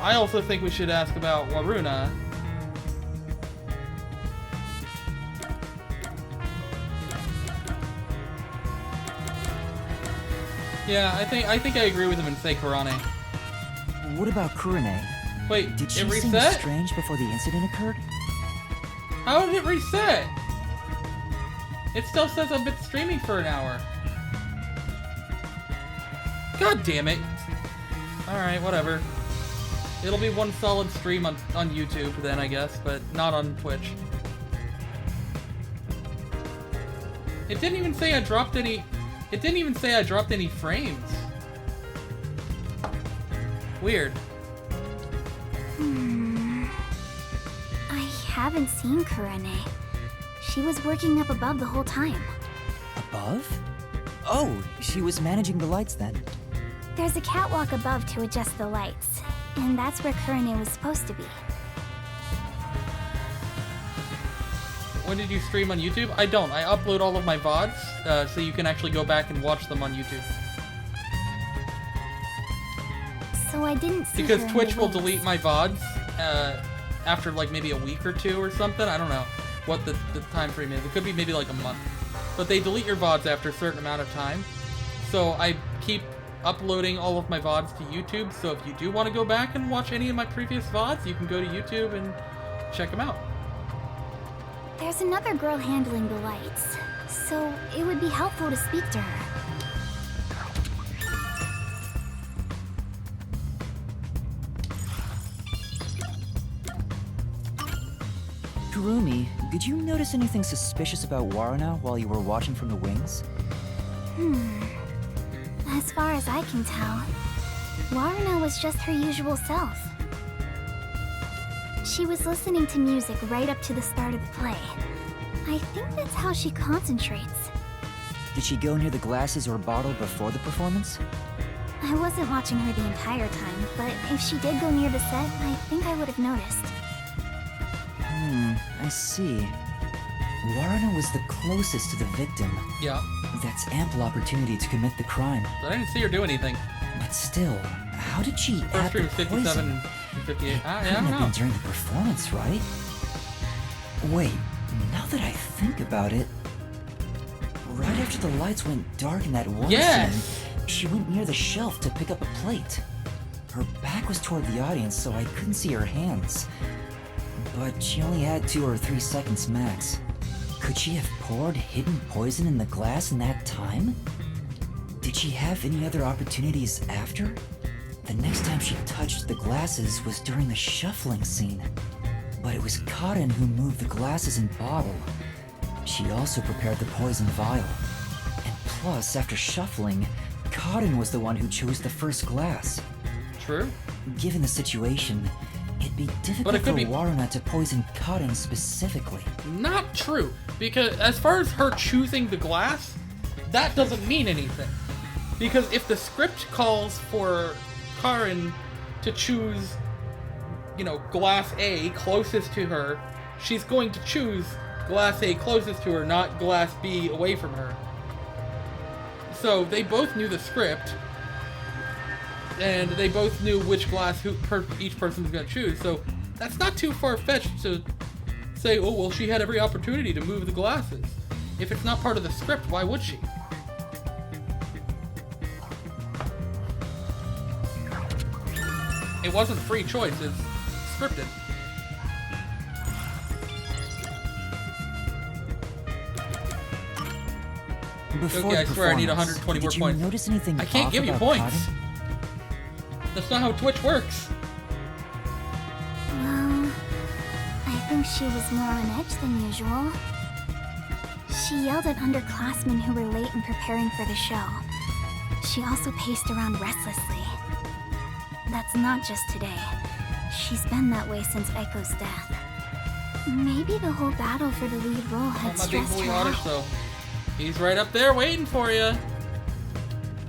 I also think we should ask about Waruna. Yeah, I think I agree with him and say Kurane. What about Kurane? Wait, Did she it seem reset? strange before the incident occurred? How did it reset? It still says I've been streaming for an hour. God damn it. Alright, whatever. It'll be one solid stream on YouTube then, I guess, but not on Twitch. It didn't even say I dropped any... It didn't even say I dropped any frames. Weird. I haven't seen Kurane. She was working up above the whole time. Above? Oh, she was managing the lights then. There's a catwalk above to adjust the lights, and that's where Kurane was supposed to be. When did you stream on YouTube? I don't. I upload all of my VODs, so you can actually go back and watch them on YouTube. So I didn't see Because her in Twitch the will wings. delete my VODs after like maybe a week or two or something. I don't know what the time frame is. It could be maybe like a month. But they delete your VODs after a certain amount of time. So I keep uploading all of my VODs to YouTube. So if you do want to go back and watch any of my previous VODs, you can go to YouTube and check them out. There's another girl handling the lights, so it would be helpful to speak to her. Kurumi, did you notice anything suspicious about Waruna while you were watching from the wings? As far as I can tell, Waruna was just her usual self. She was listening to music right up to the start of the play. I think that's how she concentrates. Did she go near the glasses or bottle before the performance? I wasn't watching her the entire time, but if she did go near the set, I think I would have noticed. I see. Waruna was the closest to the victim. Yeah. That's ample opportunity to commit the crime. But I didn't see her do anything. But still, how did she First add stream the 57 poison? and 58. I Couldn't don't have been know. during the performance, right? Wait, now that I think about it, right after the lights went dark in that one Yes! scene, She went near the shelf to pick up a plate. Her back was toward the audience, so I couldn't see her hands. But she only had 2 or 3 seconds max. Could she have poured hidden poison in the glass in that time? Did she have any other opportunities after? The next time she touched the glasses was during the shuffling scene. But it was Cotton who moved the glasses and bottle. She also prepared the poison vial. And plus, after shuffling, Cotton was the one who chose the first glass. True. Given the situation, it'd be difficult for Waruna to poison Cotton specifically. Not true, because as far as her choosing the glass, that doesn't mean anything. Because if the script calls for Karin to choose, glass A closest to her, she's going to choose glass A closest to her, not glass B away from her. So they both knew the script, and they both knew which glass each person was going to choose. So that's not too far-fetched to say, oh, well, she had every opportunity to move the glasses. If it's not part of the script, why would she? It wasn't free choice, it's scripted. Before okay, I swear I need 120 more did points. You notice anything I can't off give you about points. Cotton? That's not how Twitch works. Well, I think she was more on edge than usual. She yelled at underclassmen who were late in preparing for the show. She also paced around restlessly. That's not just today. She's been that way since Echo's death. Maybe the whole battle for the lead role had My big stressed boy her Otter, out. though. He's right up there waiting for you.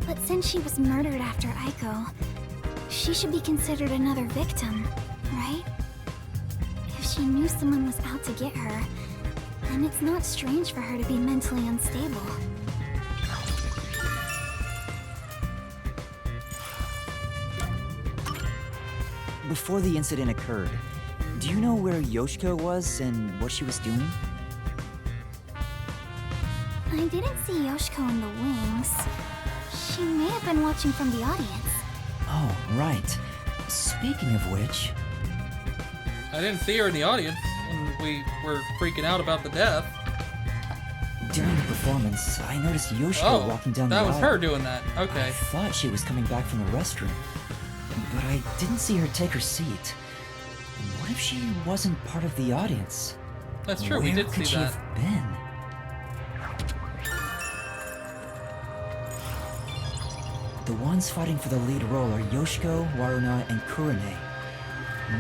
But since she was murdered after Aiko, she should be considered another victim, right? If she knew someone was out to get her, then it's not strange for her to be mentally unstable. Before the incident occurred, do you know where Yoshiko was and what she was doing? I didn't see Yoshiko in the wings. She may have been watching from the audience. Oh, right. Speaking of which... I didn't see her in the audience when we were freaking out about the death. During the performance, I noticed Yoshiko walking down the aisle. That was her doing that. Okay. I thought she was coming back from the restroom, but I didn't see her take her seat. What if she wasn't part of the audience? That's true, we did see that. Where could she have been? The ones fighting for the lead role are Yoshiko, Waruna, and Kurane.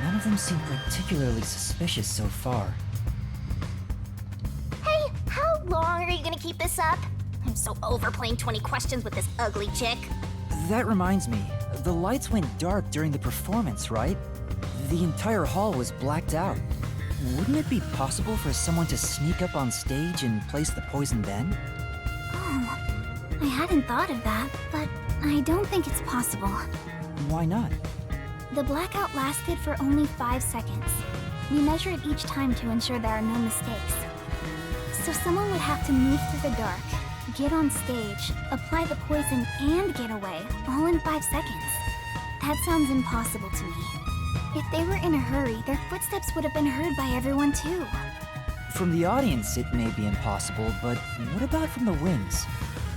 None of them seem particularly suspicious so far. Hey, how long are you gonna keep this up? I'm so over playing 20 questions with this ugly chick. That reminds me, the lights went dark during the performance, right? The entire hall was blacked out. Wouldn't it be possible for someone to sneak up on stage and place the poison then? Oh, I hadn't thought of that, but I don't think it's possible. Why not? The blackout lasted for only 5 seconds. We measure it each time to ensure there are no mistakes. So someone would have to move through the dark, get on stage, apply the poison, and get away, all in 5 seconds. That sounds impossible to me. If they were in a hurry, their footsteps would have been heard by everyone too. From the audience, it may be impossible, but what about from the wings?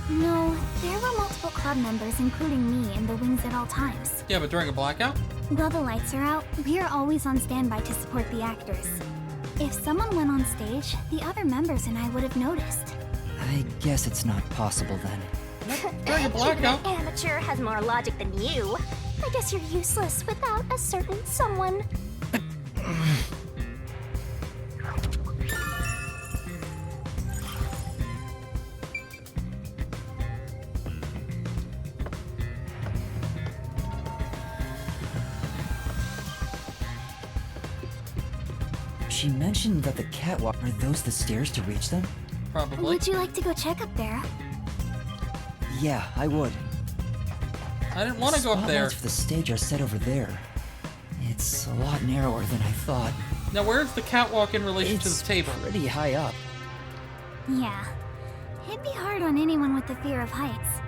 No, there were multiple club members, including me, in the wings at all times. Yeah, but during a blackout? While the lights are out, we are always on standby to support the actors. If someone went on stage, the other members and I would have noticed. I guess it's not possible then. During a blackout? Even an amateur has more logic than you. I guess you're useless without a certain someone. She mentioned that the catwalk, are those the stairs to reach them? Probably. Would you like to go check up there? Yeah, I would. I didn't want to go up there. Spotlights for the stage are set over there. It's a lot narrower than I thought. Now, where's the catwalk in relation to It's the table? pretty high up. Yeah. It'd be hard on anyone with the fear of heights.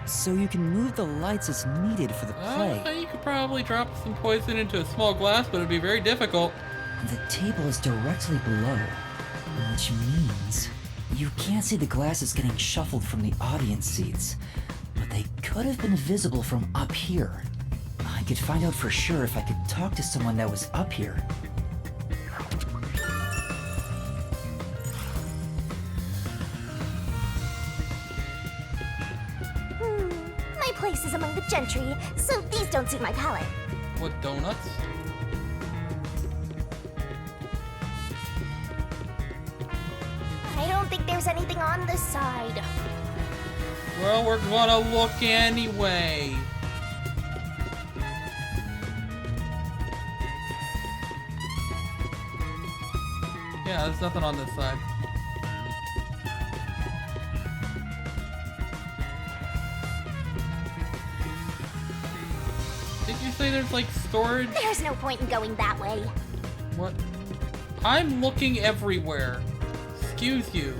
so you can move the lights as needed for the play. You could probably drop some poison into a small glass, but it'd be very difficult. The table is directly below, which means you can't see the glasses getting shuffled from the audience seats, but they could have been visible from up here. I could find out for sure if I could talk to someone that was up here. My place is among the gentry, so these don't suit my palate. What, donuts? I don't think there's anything on this side. Well, we're gonna look anyway. Yeah, there's nothing on this side. Did you say there's like storage? There's no point in going that way. What? I'm looking everywhere. Excuse you.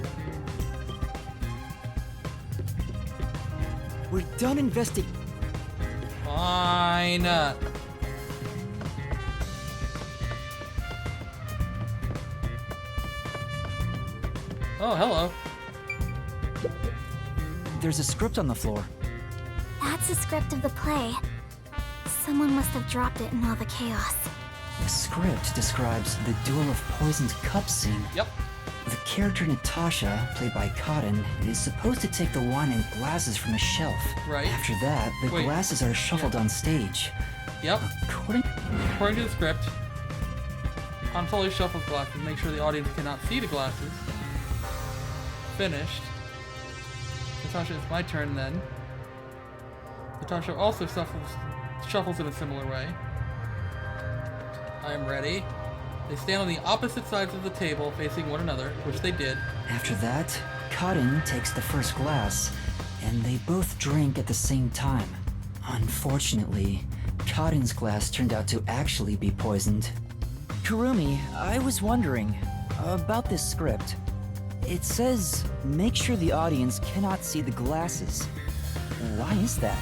We're done investigating. Fine. Oh, hello. There's a script on the floor. That's a script of the play. Someone must have dropped it in all the chaos. The script describes the Duel of Poisoned Cups scene. Yep. The character Natasha, played by Cotton, is supposed to take the wine and glasses from the shelf. Right. After that, the Wait. glasses are shuffled on stage. Yep. According According to the script, Han fully shuffles glasses, make sure the audience cannot see the glasses. Finished. Natasha, it's my turn then. Natasha also shuffles in a similar way. I am ready. They stand on the opposite sides of the table, facing one another, which they did. After that, Cotton takes the first glass, and they both drink at the same time. Unfortunately, Cotton's glass turned out to actually be poisoned. Kurumi, I was wondering about this script. It says, make sure the audience cannot see the glasses. Why is that?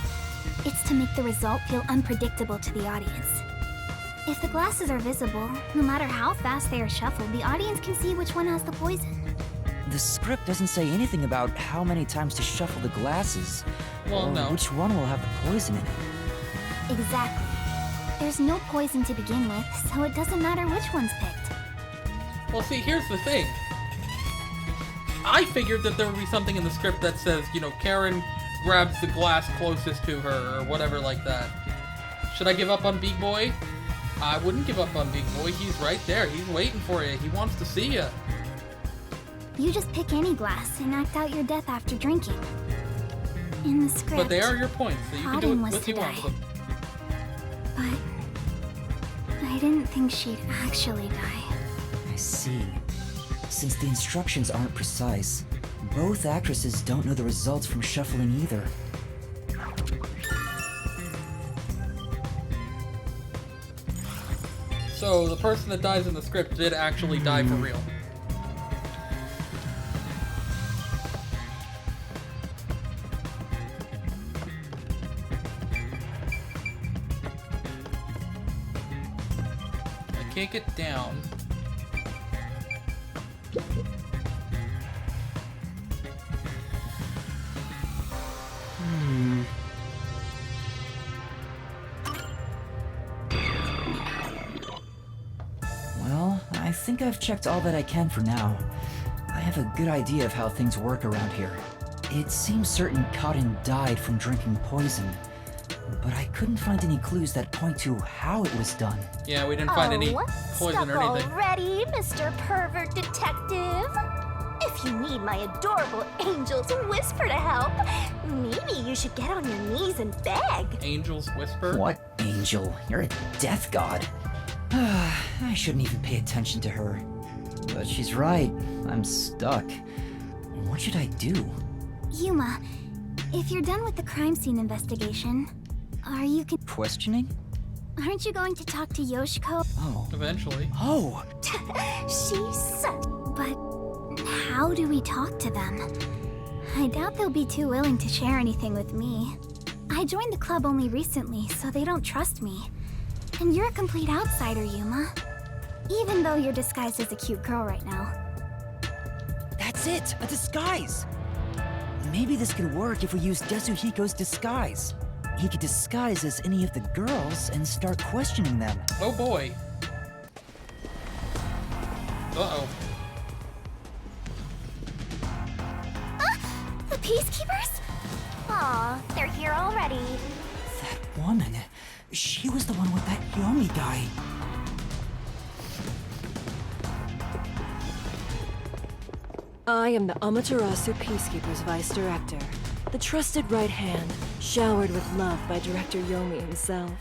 It's to make the result feel unpredictable to the audience. If the glasses are visible, no matter how fast they are shuffled, the audience can see which one has the poison. The script doesn't say anything about how many times to shuffle the glasses, Well, or no. which one will have the poison in it. Exactly. There's no poison to begin with, so it doesn't matter which one's picked. Well, see, here's the thing. I figured that there would be something in the script that says, you know, Karen grabs the glass closest to her, or whatever like that. Should I give up on Big Boy? I wouldn't give up on Big Boy. He's right there. He's waiting for you. He wants to see you. You just pick any glass and act out your death after drinking. In the script, But they are your points, so you can do Cotton it was what to you want die. with them. But I didn't think she'd actually die. I see. Since the instructions aren't precise, both actresses don't know the results from shuffling either. So the person that dies in the script did actually die for real. I can't get down. Well, I think I've checked all that I can for now. I have a good idea of how things work around here. It seems certain Cotton died from drinking poison, but I couldn't find any clues that point to how it was done. Yeah, we didn't find any poison stuck or anything. already, Mr. Pervert Detective? If you need my adorable angel's whisper to help, maybe you should get on your knees and beg. Angel's Whisper? What angel? You're a death god. I shouldn't even pay attention to her. But she's right. I'm stuck. What should I do? Yuma, if you're done with the crime scene investigation, are you Questioning? aren't you going to talk to Yoshiko? Oh. Eventually. Oh! She's such. But how do we talk to them? I doubt they'll be too willing to share anything with me. I joined the club only recently, so they don't trust me. And you're a complete outsider, Yuma. Even though you're disguised as a cute girl right now. That's it! A disguise! Maybe this could work if we use Desuhiko's disguise. He could disguise as any of the girls and start questioning them. Oh boy. Uh-oh. The Peacekeepers? Aw, they're here already. That woman, she was the one with that Yomi guy. I am the Amaterasu Peacekeepers Vice Director, the trusted right hand, showered with love by Director Yomi himself.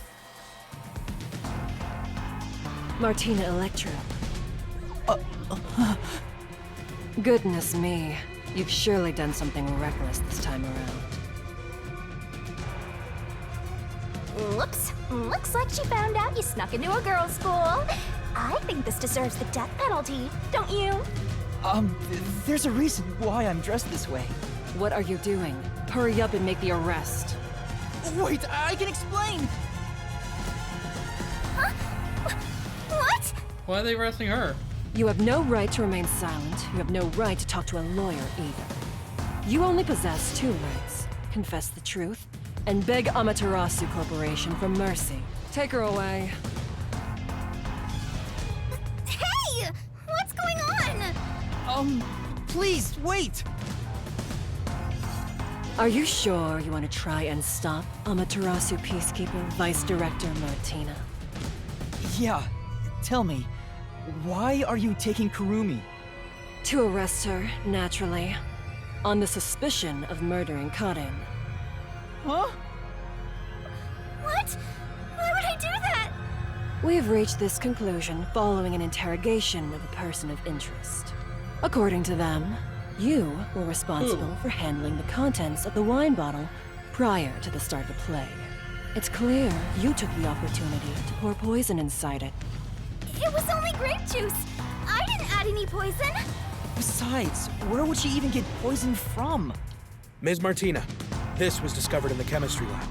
Martina Electra. Goodness me, you've surely done something reckless this time around. Whoops. Looks like she found out you snuck into a girls' school. I think this deserves the death penalty, don't you? There's a reason why I'm dressed this way. What are you doing? Hurry up and make the arrest. Wait, I can explain! Huh? What? Why are they arresting her? You have no right to remain silent. You have no right to talk to a lawyer either. You only possess two rights. Confess the truth, and beg Amaterasu Corporation for mercy. Take her away. Hey! What's going on? Please, wait! Are you sure you want to try and stop Amaterasu Peacekeeper Vice Director Martina? Yeah, tell me, why are you taking Kurumi? To arrest her, naturally. On the suspicion of murdering Karen. Huh? What? Why would I do that? We've reached this conclusion following an interrogation of a person of interest. According to them, you were responsible for handling the contents of the wine bottle prior to the start of the play. It's clear you took the opportunity to pour poison inside it. It was only grape juice. I didn't add any poison. Besides, where would she even get poison from? Ms. Martina, this was discovered in the chemistry lab.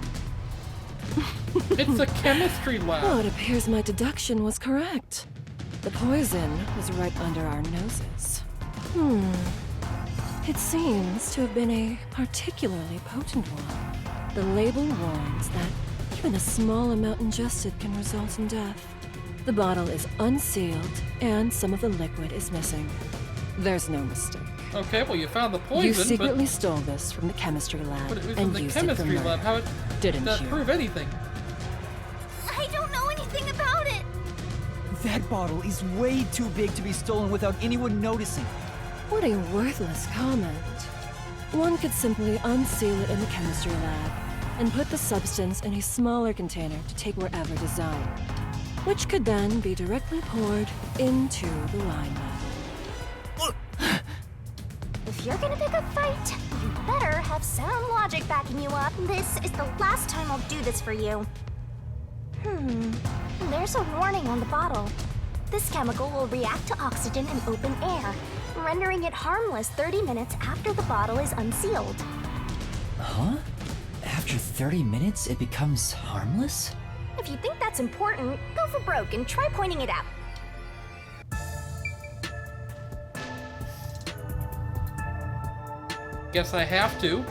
It's a chemistry lab. Well, it appears my deduction was correct. The poison was right under our noses. It seems to have been a particularly potent one. The label warns that even a small amount ingested can result in death. The bottle is unsealed, and some of the liquid is missing. There's no mistake. Okay, well you found the poison, You secretly stole this from the chemistry lab but it was and in the used it for chemistry murder. lab. How Didn't did that you? prove anything? I don't know anything about it. That bottle is way too big to be stolen without anyone noticing. What a worthless comment. One could simply unseal it in the chemistry lab and put the substance in a smaller container to take wherever desired, which could then be directly poured into the wine bottle. If you're gonna pick a fight, you better have sound logic backing you up. This is the last time I'll do this for you. There's a warning on the bottle. This chemical will react to oxygen in open air, rendering it harmless 30 minutes after the bottle is unsealed. Huh? After 30 minutes, it becomes harmless? If you think that's important, go for broke and try pointing it out. Guess I have to.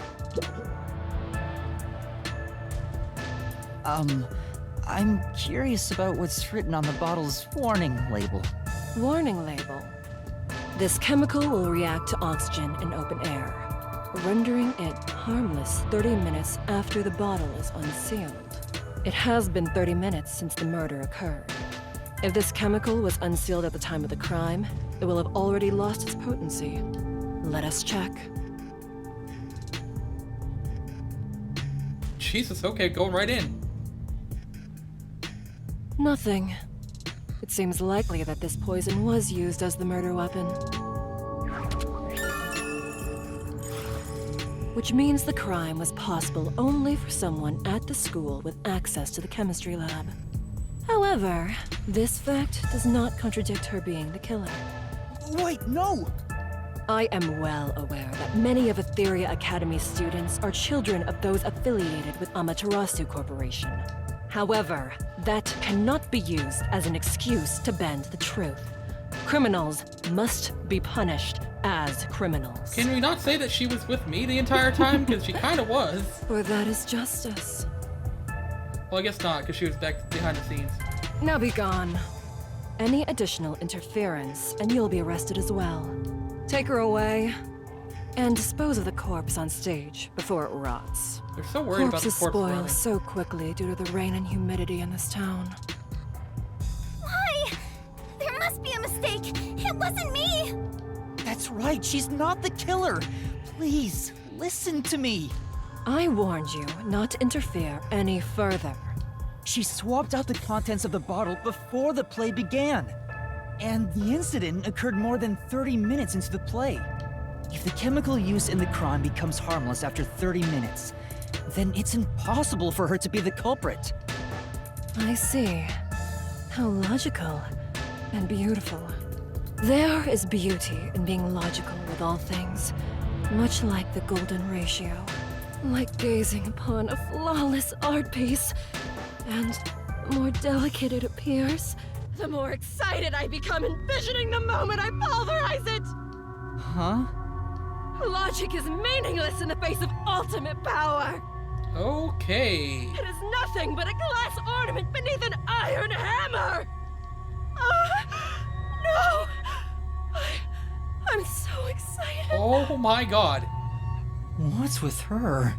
I'm curious about what's written on the bottle's warning label. Warning label. This chemical will react to oxygen in open air, rendering it harmless 30 minutes after the bottle is unsealed. It has been 30 minutes since the murder occurred. If this chemical was unsealed at the time of the crime, it will have already lost its potency. Let us check. Jesus, okay, going right in. Nothing. It seems likely that this poison was used as the murder weapon. Which means the crime was possible only for someone at the school with access to the chemistry lab. However, this fact does not contradict her being the killer. Wait, no! I am well aware that many of Etheria Academy's students are children of those affiliated with Amaterasu Corporation. However, that cannot be used as an excuse to bend the truth. Criminals must be punished as criminals. Can we not say that she was with me the entire time? Because she kind of was. For that is justice. Well, I guess not, because she was back behind the scenes. Now be gone. Any additional interference, and you'll be arrested as well. Take her away, and dispose of the corpse on stage before it rots. They're so worried about the Corpses corpse spoil rotting. so quickly due to the rain and humidity in this town. Why? There must be a mistake. It wasn't me. That's right, she's not the killer. Please, listen to me. I warned you not to interfere any further. She swapped out the contents of the bottle before the play began. And the incident occurred more than 30 minutes into the play. If the chemical used in the crime becomes harmless after 30 minutes, then it's impossible for her to be the culprit. I see. How logical and beautiful. There is beauty in being logical with all things, much like the golden ratio. Like gazing upon a flawless art piece. And the more delicate it appears, the more excited I become envisioning the moment I pulverize it! Huh? Logic is meaningless in the face of ultimate power! Okay. It is nothing but a glass ornament beneath an iron hammer! No! I'm so excited. Oh my god. What's with her?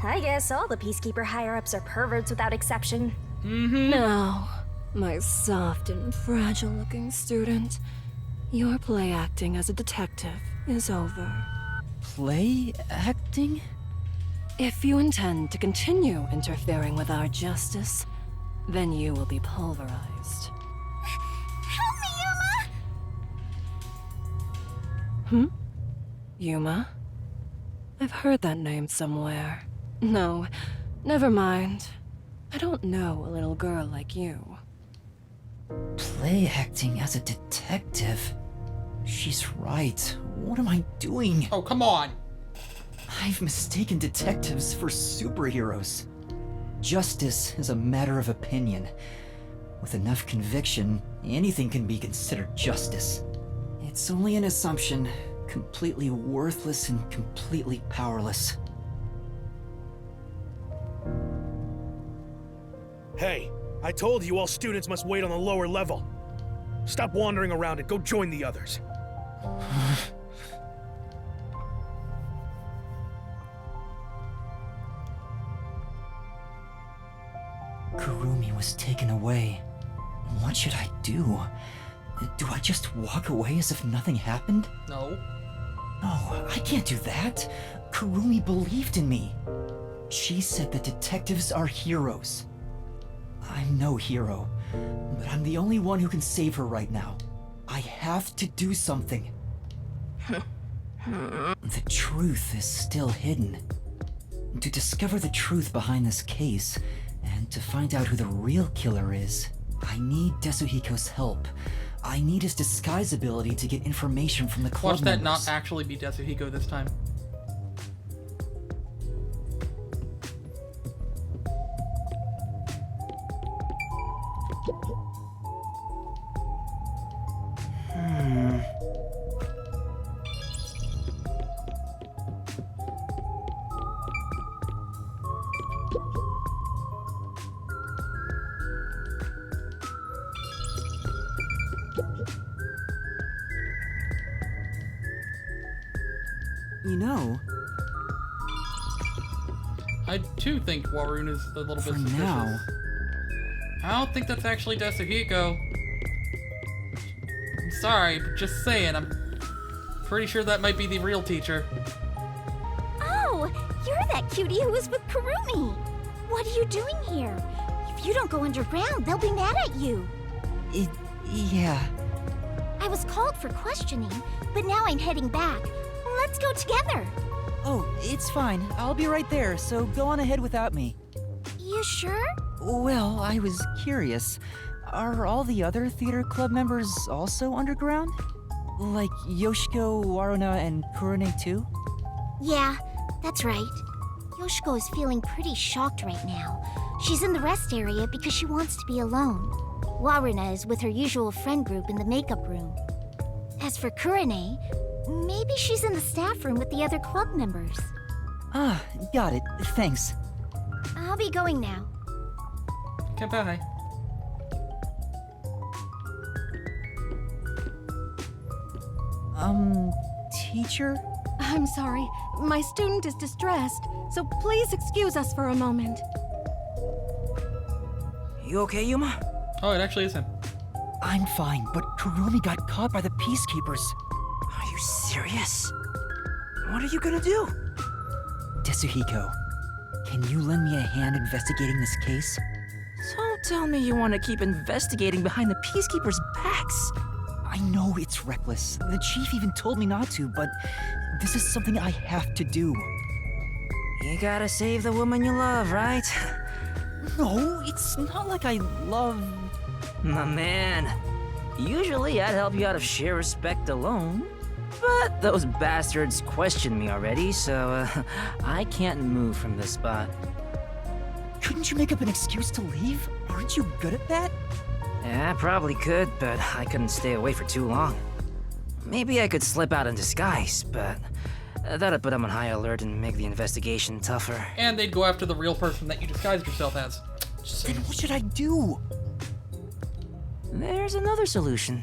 I guess all the Peacekeeper higher-ups are perverts without exception. Mm-hmm. Now, my soft and fragile-looking student, your play acting as a detective is over. Play acting? If you intend to continue interfering with our justice, then you will be pulverized. Help me, Yuma! Yuma? I've heard that name somewhere. No, never mind. I don't know a little girl like you. Play acting as a detective? She's right. What am I doing? Oh, come on. I've mistaken detectives for superheroes. Justice is a matter of opinion. With enough conviction, anything can be considered justice. It's only an assumption, completely worthless and completely powerless. Hey, I told you all students must wait on the lower level. Stop wandering around and go join the others. Kurumi was taken away. What should I do? Do I just walk away as if nothing happened? No. No, I can't do that. Kurumi believed in me. She said that detectives are heroes. I'm no hero, but I'm the only one who can save her right now. I have to do something. The truth is still hidden. To discover the truth behind this case, and to find out who the real killer is, I need Desuhiko's help. I need his disguise ability to get information from the club Watch that members. not actually be Desuhiko this time. You know, I too think Warun is a little bit for suspicious. now, I don't think that's actually Desuhiko. I'm sorry, but just saying, I'm pretty sure that might be the real teacher. Oh, you're that cutie who was with Kurumi. What are you doing here? If you don't go underground, they'll be mad at you. yeah. I was called for questioning, but now I'm heading back. Let's go together. Oh, it's fine. I'll be right there, so go on ahead without me. You sure? Well, I was curious. Are all the other theater club members also underground? Like Yoshiko, Waruna, and Kurone too? Yeah, that's right. Yoshiko is feeling pretty shocked right now. She's in the rest area because she wants to be alone. Waruna is with her usual friend group in the makeup room. As for Kurone, maybe she's in the staff room with the other club members. Ah, got it. Thanks. I'll be going now. Goodbye. Teacher? I'm sorry. My student is distressed, so please excuse us for a moment. You okay, Yuma? Oh, it actually is him. I'm fine, but Kurumi got caught by the Peacekeepers. Are you serious? What are you gonna do? Tetsuhiko, can you lend me a hand investigating this case? Don't tell me you want to keep investigating behind the Peacekeepers' backs. I know it's reckless. The chief even told me not to, but this is something I have to do. You gotta save the woman you love, right? No, it's not like I love... My man, usually I'd help you out of sheer respect alone. But those bastards questioned me already, so I can't move from this spot. Couldn't you make up an excuse to leave? Aren't you good at that? Yeah, I probably could, but I couldn't stay away for too long. Maybe I could slip out in disguise, but that'd put them on high alert and make the investigation tougher. And they'd go after the real person that you disguised yourself as. Then what should I do? There's another solution.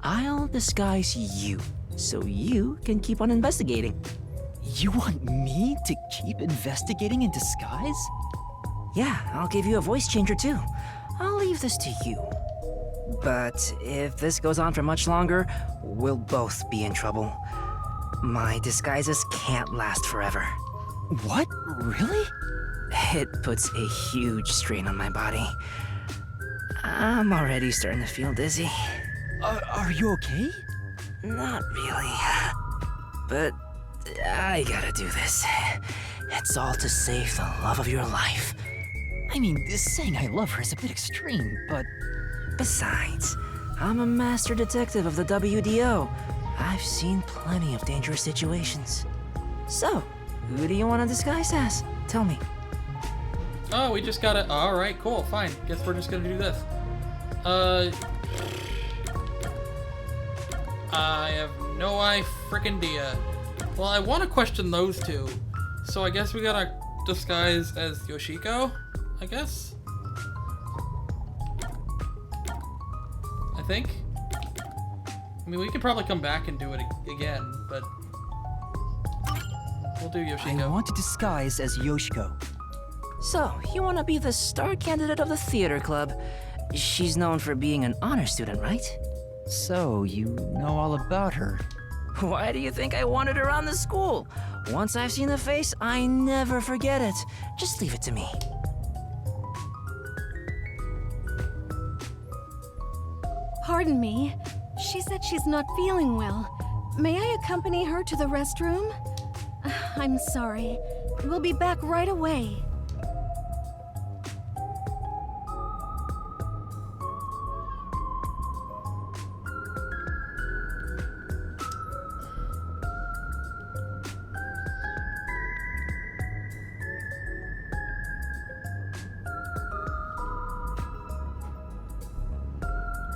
I'll disguise you, so you can keep on investigating. You want me to keep investigating in disguise? Yeah, I'll give you a voice changer too. I'll leave this to you. But if this goes on for much longer, we'll both be in trouble. My disguises can't last forever. What? Really? It puts a huge strain on my body. I'm already starting to feel dizzy. Are you okay? Not really. But I gotta do this. It's all to save the love of your life. I mean, saying I love her is a bit extreme, but... Besides, I'm a master detective of the WDO. I've seen plenty of dangerous situations. So, who do you want to disguise as? Tell me. Oh, we just gotta... Alright, cool, fine. Guess we're just gonna do this. I have no frickin' Well, I want to question those two. So I guess we gotta disguise as Yoshiko, I guess? I think? I mean, we could probably come back and do it again, but... We'll do Yoshiko. I want to disguise as Yoshiko. So, you want to be the star candidate of the theater club. She's known for being an honor student, right? So, you know all about her. Why do you think I wanted her on the school? Once I've seen the face, I never forget it. Just leave it to me. Pardon me. She said she's not feeling well. May I accompany her to the restroom? I'm sorry. We'll be back right away.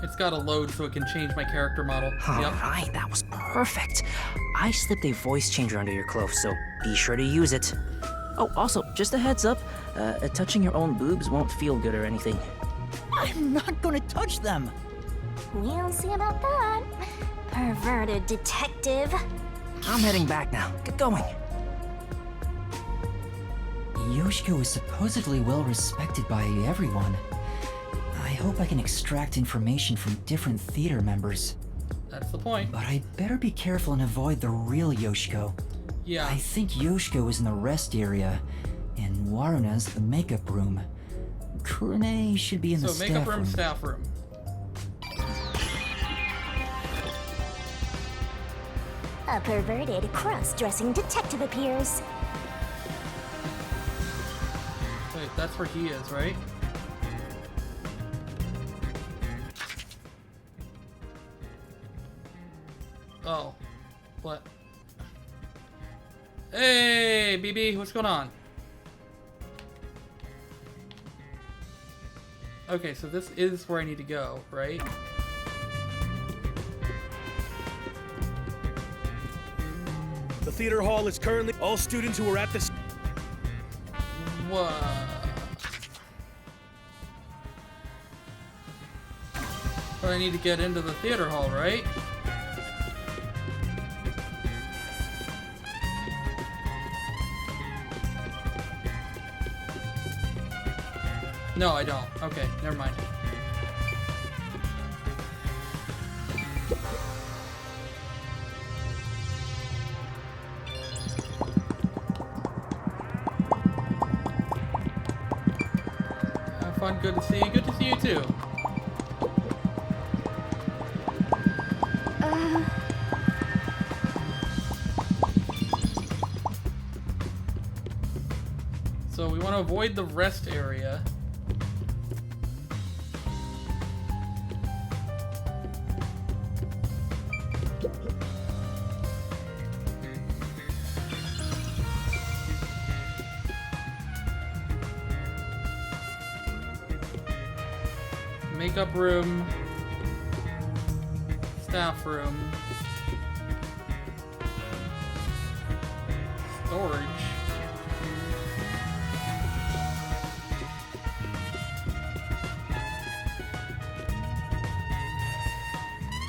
It's gotta load so it can change my character model. Alright, that was perfect. I slipped a voice changer under your clothes, so be sure to use it. Oh, also, just a heads up, touching your own boobs won't feel good or anything. I'm not gonna touch them! We'll see about that. Perverted detective. I'm heading back now. Get going. Yoshiko is supposedly well respected by everyone. I hope I can extract information from different theater members. That's the point. But I'd better be careful and avoid the real Yoshiko. Yeah. I think Yoshiko is in the rest area, and Waruna's the makeup room. Kurone should be in the staff room. So makeup room, staff room. A perverted, cross-dressing detective appears. Wait, that's where he is, right? Oh. What? Hey, BB, what's going on? Okay, so this is where I need to go, right? The theater hall is currently all students who are at this. What? But I need to get into the theater hall, right? No, I don't. Okay, never mind. Have fun. Good to see you. Good to see you too. So we want to avoid the rest area. Makeup room, staff room, storage.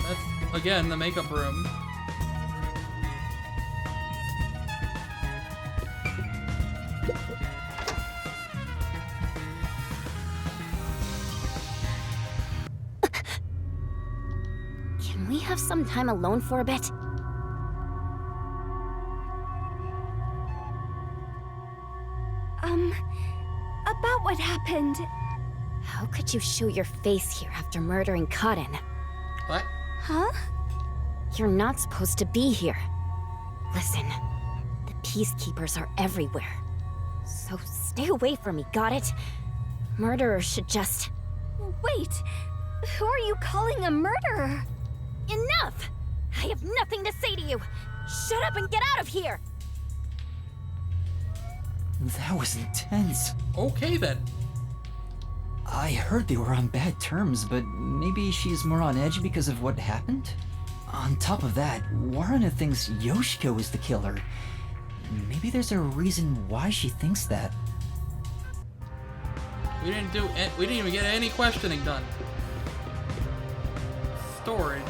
That's again the makeup room. Can we have some time alone for a bit? About what happened? How could you show your face here after murdering Cotton? What? Huh? You're not supposed to be here. Listen, the peacekeepers are everywhere. So stay away from me, got it? Murderers should just... Wait, who are you calling a murderer? Enough! I have nothing to say to you! Shut up and get out of here! That was intense. Okay then. I heard they were on bad terms, but maybe she's more on edge because of what happened? On top of that, Warrena thinks Yoshiko is the killer. Maybe there's a reason why she thinks that. We didn't even get any questioning done. Storage.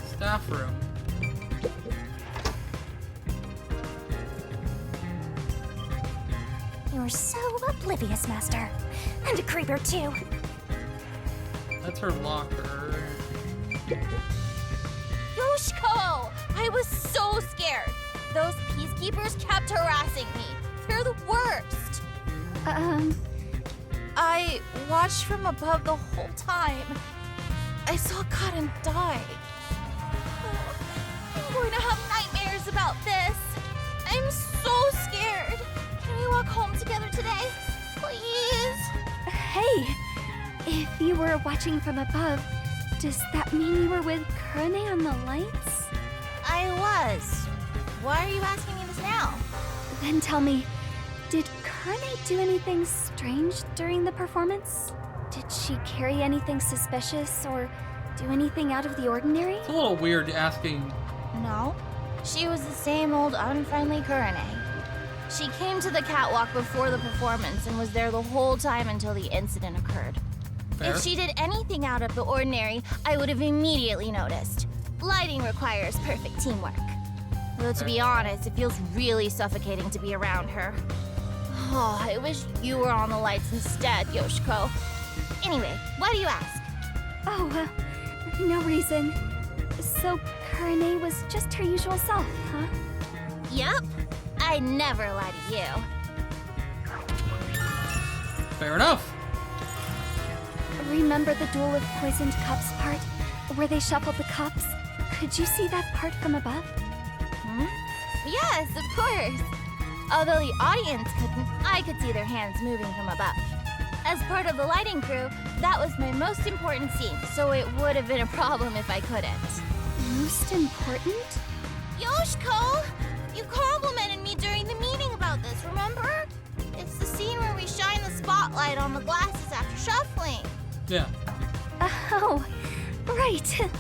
Staff room. You're so oblivious, Master. And a creeper, too. That's her locker. Yoshiko! I was so scared. Those peacekeepers kept harassing me. They're the worst. I watched from above the whole time. I saw Cotton die. Oh, I'm going to have nightmares about this. I'm so scared. Can we walk home together today? Please? Hey, if you were watching from above, does that mean you were with Kurone on the lights? I was. Why are you asking me this now? Then tell me, did Kurone do anything strange during the performance? Did she carry anything suspicious or do anything out of the ordinary? It's a little weird asking. No. She was the same old unfriendly Kurone. She came to the catwalk before the performance and was there the whole time until the incident occurred. Fair. If she did anything out of the ordinary, I would have immediately noticed. Lighting requires perfect teamwork. Though to be honest, it feels really suffocating to be around her. Oh, I wish you were on the lights instead, Yoshiko. Anyway, why do you ask? Oh, no reason. So Kurone was just her usual self, huh? Yup. I never lie to you. Fair enough. Remember the Duel of Poisoned Cups part, where they shuffled the cups? Could you see that part from above? Yes, of course. Although the audience couldn't, I could see their hands moving from above. As part of the lighting crew, that was my most important scene, so it would have been a problem if I couldn't. Most important? Yoshiko! You complimented me during the meeting about this, remember? It's the scene where we shine the spotlight on the glasses after shuffling. Yeah. Oh, right.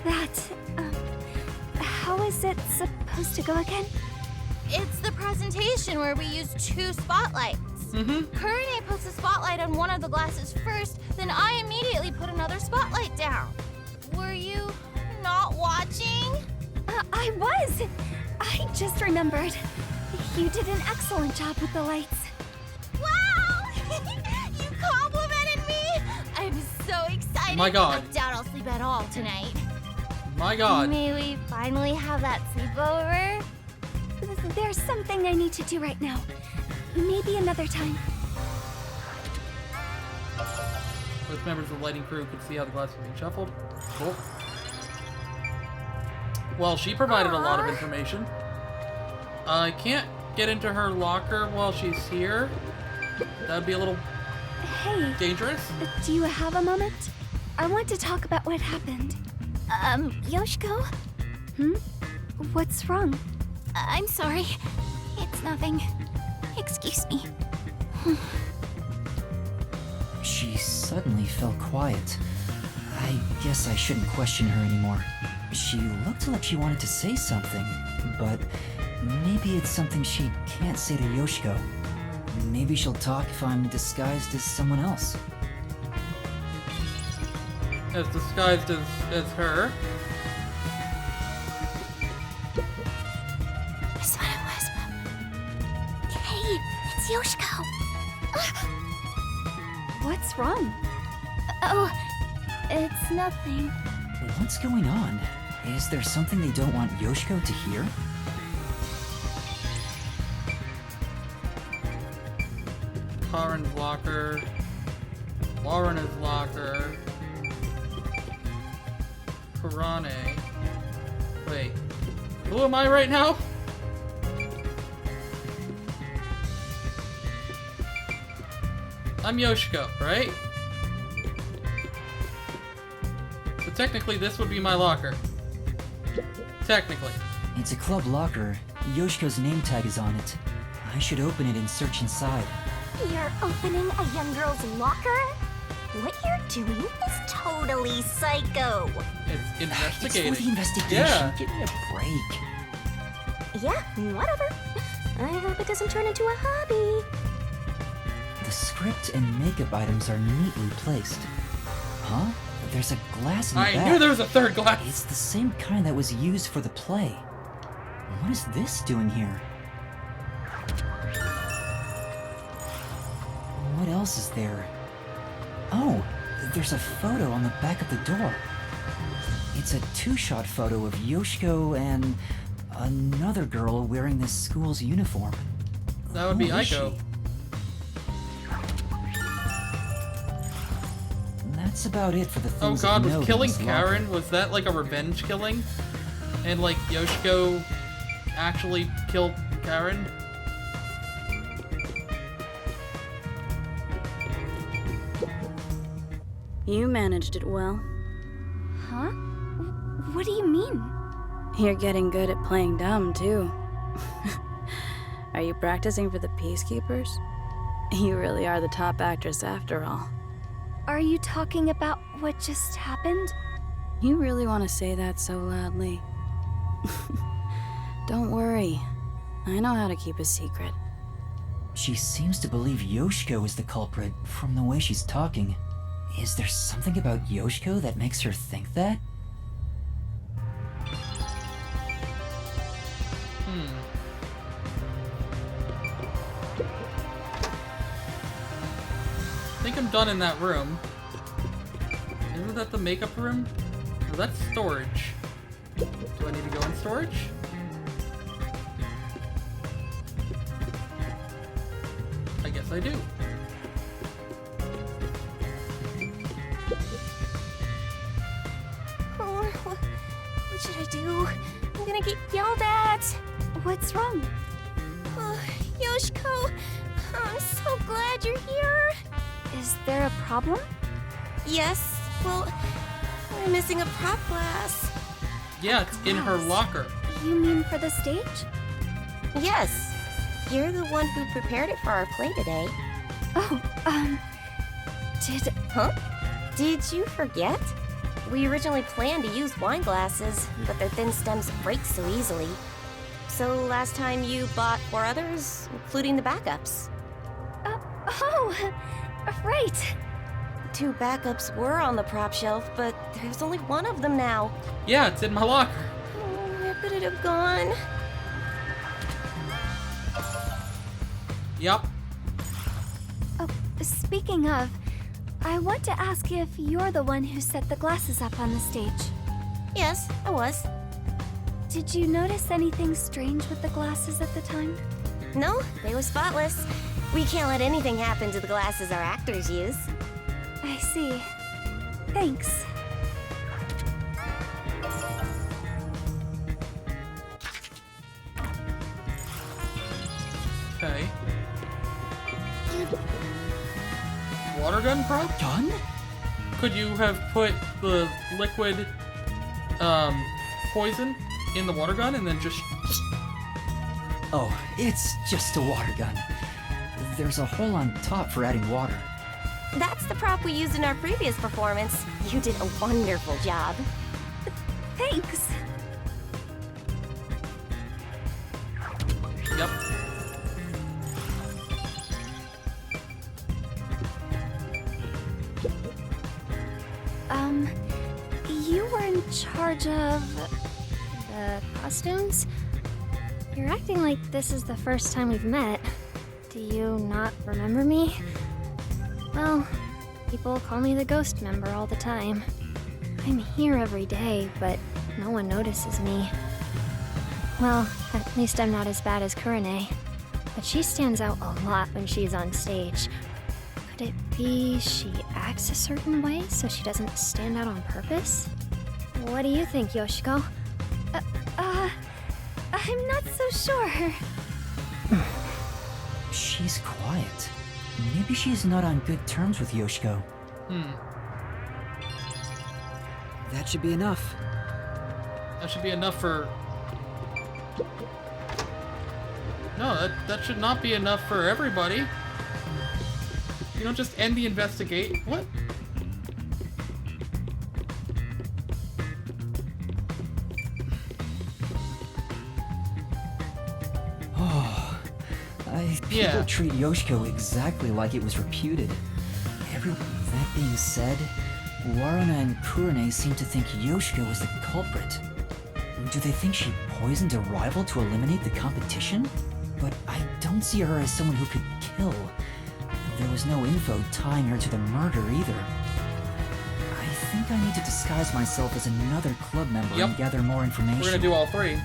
That, how is it supposed to go again? It's the presentation where we use 2 spotlights. Kurine puts the spotlight on one of the glasses first, then I immediately put another spotlight down. Were you not watching? I was! I just remembered. You did an excellent job with the lights. Wow! You complimented me! I'm so excited. My God. I doubt I'll sleep at all tonight. My God. May we finally have that sleepover? There's something I need to do right now. Maybe another time. Both members of the lighting crew could see how the glasses were being shuffled. Cool. Well, she provided a lot of information. I can't get into her locker while she's here. That would be a little dangerous. Do you have a moment? I want to talk about what happened. Yoshiko? What's wrong? I'm sorry. It's nothing. Excuse me. She suddenly fell quiet. I guess I shouldn't question her anymore. She looked like she wanted to say something, but maybe it's something she can't say to Yoshiko. Maybe she'll talk if I'm disguised as someone else. As disguised as her. Hey, it's Yoshiko. What's wrong? Oh, it's nothing. What's going on? Is there something they don't want Yoshiko to hear? Karen's locker. Laurena's locker. Kurane. Wait. Who am I right now? I'm Yoshiko, right? So technically this would be my locker. Technically. It's a club locker. Yoshiko's name tag is on it. I should open it and search inside. You're opening a young girl's locker? What you're doing is totally psycho. It's investigating. It's for the investigation. Yeah. Give me a break. Yeah, whatever. I hope it doesn't turn into a hobby. The script and makeup items are neatly placed. Huh? There's a glass in the back. I knew there was a third glass. It's the same kind that was used for the play. What is this doing here? What else is there? Oh, there's a photo on the back of the door. It's a 2-shot photo of Yoshiko and another girl wearing this school's uniform. That would be Who is Aiko. she? That's about it for the Oh things god, of was note killing in this locker. Karen, was that like a revenge killing? And like Yoshiko actually killed Karen? You managed it well. Huh? What do you mean? You're getting good at playing dumb, too. Are you practicing for the Peacekeepers? You really are the top actress after all. Are you talking about what just happened? You really want to say that so loudly? Don't worry. I know how to keep a secret. She seems to believe Yoshiko is the culprit from the way she's talking. Is there something about Yoshiko that makes her think that? I think I'm done in that room. Isn't that the makeup room? No, that's storage. Do I need to go in storage? I guess I do. Oh, what should I do? I'm gonna get yelled at. What's wrong? Oh, Yoshiko, I'm so glad you're here. Is there a problem? Yes, well, we're missing a prop glass. Yeah, it's in her locker. You mean for the stage? Yes, you're the one who prepared it for our play today. Oh, Huh? Did you forget? We originally planned to use wine glasses, but their thin stems break so easily. So last time you bought 4 others, including the backups. Right. 2 backups were on the prop shelf, but there's only 1 of them now. Yeah, it's in my locker. Oh, where could it have gone? Yup. Oh, speaking of, I want to ask if you're the one who set the glasses up on the stage. Yes, I was. Did you notice anything strange with the glasses at the time? No, they were spotless. We can't let anything happen to the glasses our actors use. I see. Thanks. Okay. Water gun prop? Gun? Could you have put the liquid poison in the water gun and then just... Oh, it's just a water gun. There's a hole on top for adding water. That's the prop we used in our previous performance. You did a wonderful job. Thanks. Yep. You were in charge of the costumes? You're acting like this is the first time we've met. Do you not remember me? Well, people call me the ghost member all the time. I'm here every day, but no one notices me. Well, at least I'm not as bad as Kurane. But she stands out a lot when she's on stage. Could it be she acts a certain way so she doesn't stand out on purpose? What do you think, Yoshiko? I'm not so sure. She's quiet. Maybe she's not on good terms with Yoshiko. That should be enough. That should be enough for... No, that should not be enough for everybody. You don't just end the investigate. What? People treat Yoshiko exactly like it was reputed. That being said, Waruna and Kurane seem to think Yoshiko is the culprit. Do they think she poisoned a rival to eliminate the competition? But I don't see her as someone who could kill. There was no info tying her to the murder either. I think I need to disguise myself as another club member and gather more information. We're gonna do all 3.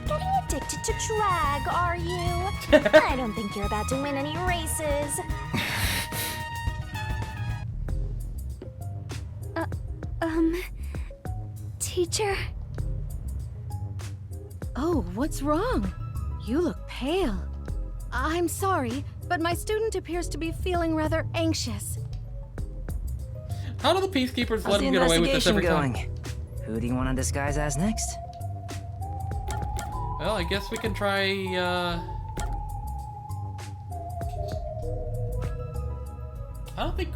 Getting addicted to drag, are you? I don't think you're about to win any races. Teacher? Oh, what's wrong? You look pale. I'm sorry, but my student appears to be feeling rather anxious. How do the Peacekeepers How's let the him get away with this every investigation time? going? Who do you want to disguise as next? Well, I guess we can try, I don't think...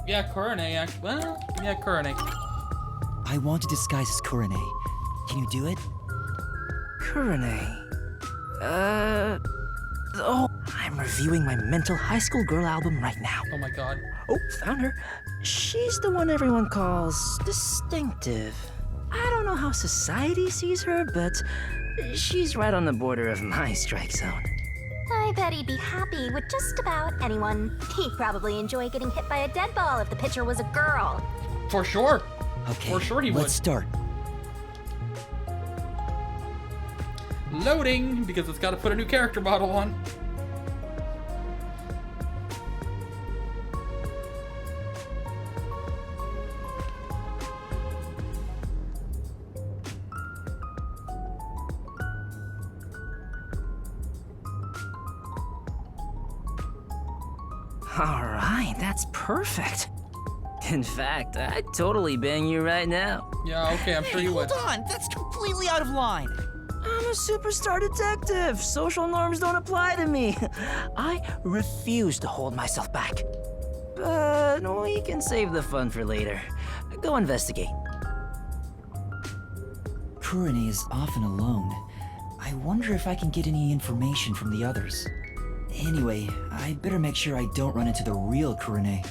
Yeah, Kurane, actually. Well, yeah, Kurane. I want to disguise as Kurane. Can you do it? Kurane. Oh, I'm reviewing my mental high school girl album right now. Oh my god. Oh, found her. She's the one everyone calls distinctive. I don't know how society sees her, but she's right on the border of my strike zone. I bet he'd be happy with just about anyone. He'd probably enjoy getting hit by a dead ball if the pitcher was a girl. For sure. Okay, For sure he would. let's start. Loading, because it's got to put a new character model on. Alright, that's perfect. In fact, I'd totally bang you right now. Yeah, okay, I'm sure you would. Hold on, that's completely out of line. I'm a superstar detective. Social norms don't apply to me. I refuse to hold myself back. But we can save the fun for later. Go investigate. Kurane is often alone. I wonder if I can get any information from the others. Anyway, I better make sure I don't run into the real Kurane.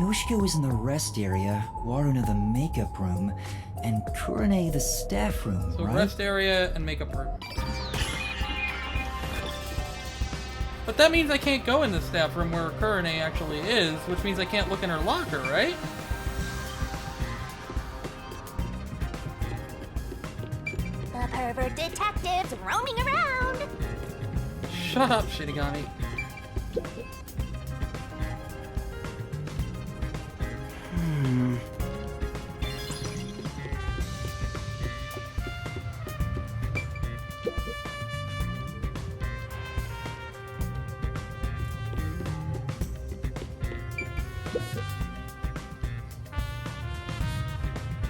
Yoshiko is in the rest area, Waruna the makeup room, and Kurane the staff room, So right? rest area and makeup room. But that means I can't go in the staff room where Kurane actually is, which means I can't look in her locker, right? The pervert detectives roaming around. Shut up, Shinigami.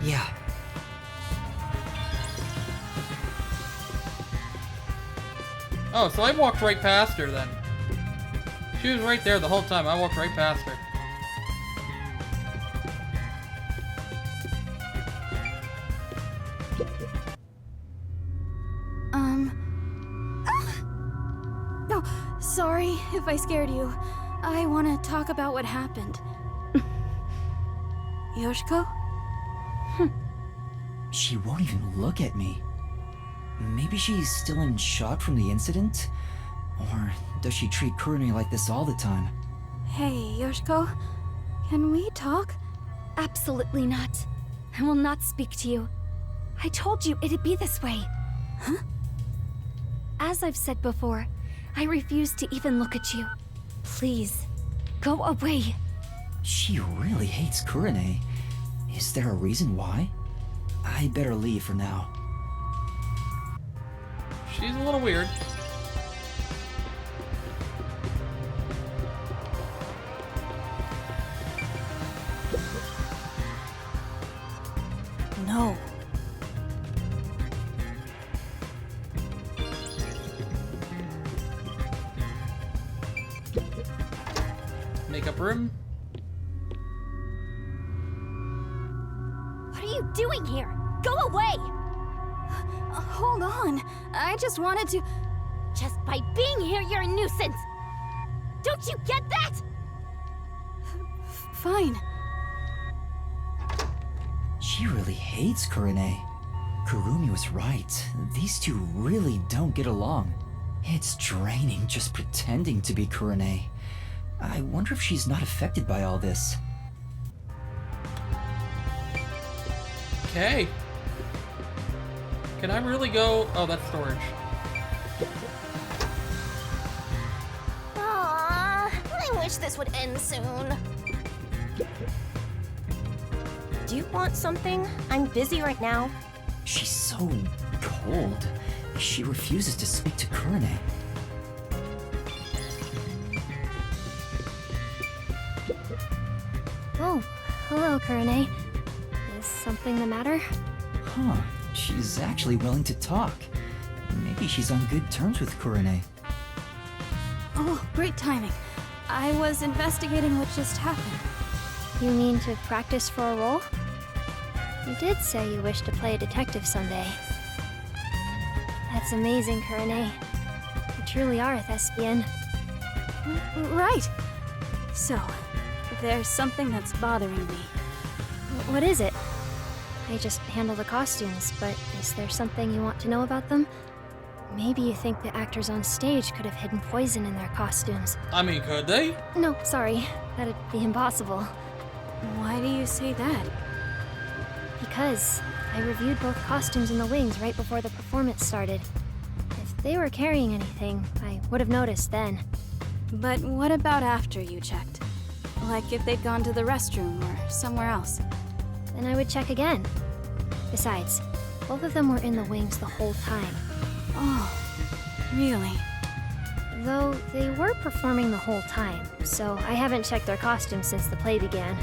Yeah. Oh, so I walked right past her then. She was right there the whole time. I walked right past her. No, sorry if I scared you. I want to talk about what happened. Yoshiko? She won't even look at me. Maybe she's still in shock from the incident? Or does she treat Kurane like this all the time? Hey, Yoshiko. Can we talk? Absolutely not. I will not speak to you. I told you it'd be this way. Huh? As I've said before, I refuse to even look at you. Please, go away. She really hates Kurane. Is there a reason why? I better leave for now. She's a little weird. No. Makeup room. What are you doing here? Go away! Hold on. I just wanted to... Just by being here, you're a nuisance! Don't you get that? Fine. She really hates Kurane. Kurumi was right. These two really don't get along. It's draining just pretending to be Kurane. I wonder if she's not affected by all this. Okay. Can I really go? Oh, that's storage. Aww, I wish this would end soon. Do you want something? I'm busy right now. She's so cold. She refuses to speak to Kurane. Oh, hello, Kurane. Is something the matter? Huh. She's actually willing to talk. Maybe she's on good terms with Kurane. Oh, great timing. I was investigating what just happened. You mean to practice for a role? You did say you wish to play a detective someday. That's amazing, Kurane. You truly are a thespian. Right. So, there's something that's bothering me. What is it? I just handle the costumes, but is there something you want to know about them? Maybe you think the actors on stage could have hidden poison in their costumes. I mean, could they? No, sorry. That'd be impossible. Why do you say that? Because I reviewed both costumes in the wings right before the performance started. If they were carrying anything, I would have noticed then. But what about after you checked? Like if they'd gone to the restroom or somewhere else? Then I would check again. Besides, both of them were in the wings the whole time. Oh, really? Though they were performing the whole time, so I haven't checked their costumes since the play began.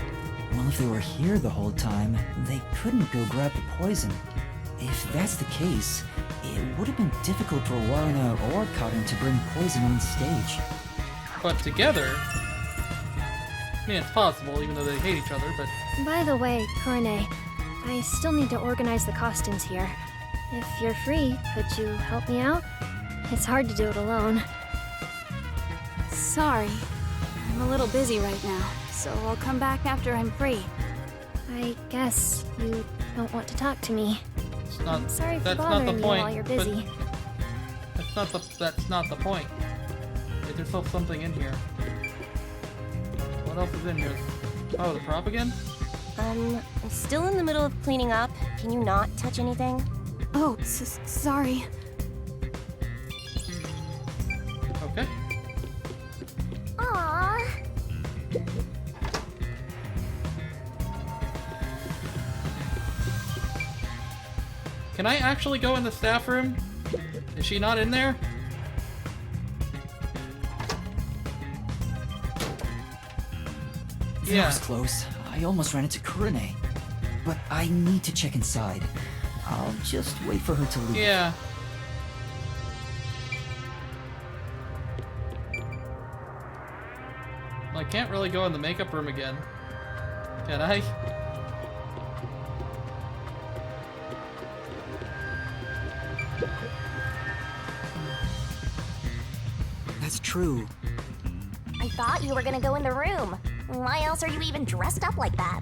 Well, if they were here the whole time, they couldn't go grab the poison. If that's the case, it would have been difficult for Warna or Cotton to bring poison on stage. But together... I mean, it's possible, even though they hate each other, but... By the way, Kurane, I still need to organize the costumes here. If you're free, could you help me out? It's hard to do it alone. Sorry. I'm a little busy right now, so I'll come back after I'm free. I guess you don't want to talk to me. It's not, I'm sorry for that's not bothering the you point. while you're busy. That's not the point. There's still something in here. What else is in here? Oh, the prop again? I'm still in the middle of cleaning up. Can you not touch anything? Oh, sorry. Okay. Aww. Can I actually go in the staff room? Is she not in there? That was close. I almost ran into Kurane. But I need to check inside. I'll just wait for her to leave. Yeah. I can't really go in the makeup room again. Can I? That's true. I thought you were gonna go in the room. Why else are you even dressed up like that?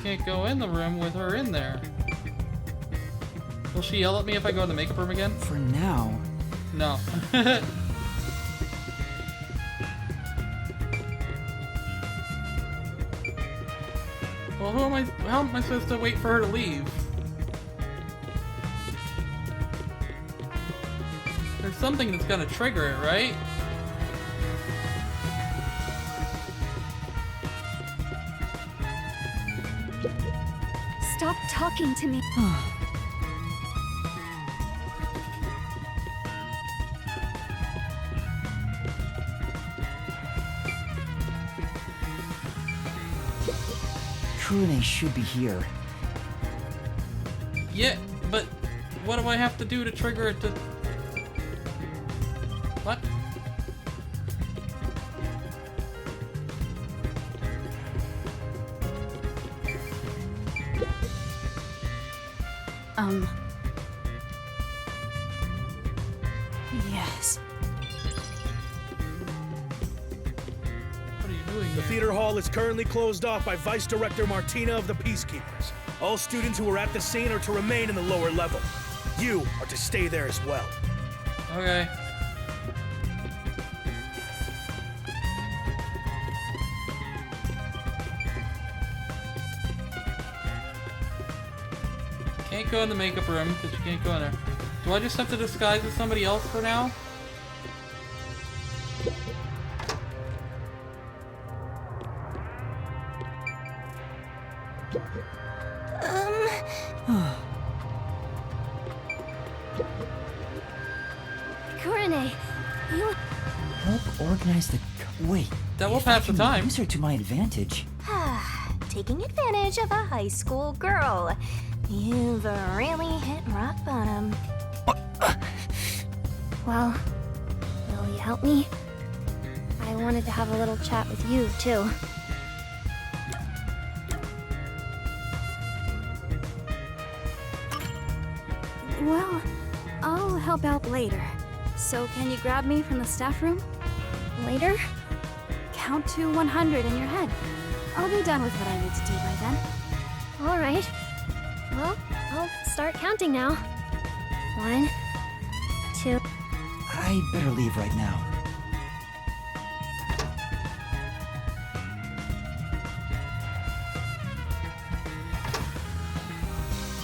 Can't go in the room with her in there. Will she yell at me if I go in the makeup room again? For now. No. Well, how am I supposed to wait for her to leave? There's something that's gonna trigger it, right? Stop talking to me. Kurane should be here. Yeah, but what do I have to do to trigger it to... What? Yes. What are you doing The here? theater hall is currently closed off by Vice Director Martina of the Peacekeepers. All students who are at the scene are to remain in the lower level. You are to stay there as well. Okay. Can't go in the makeup room because you can't go in there. Do I just have to disguise as somebody else for now? Kurane, you... Help organize the... Wait. That will if I pass the can time. Use her to my advantage. Taking advantage of a high school girl. You've really hit rock bottom. Well, will you help me? I wanted to have a little chat with you, too. Well, I'll help out later. So can you grab me from the staff room? Later? Count to 100 in your head. I'll be done with what I need to do by then. All right. Well, I'll start counting now. 1, 2... I better leave right now.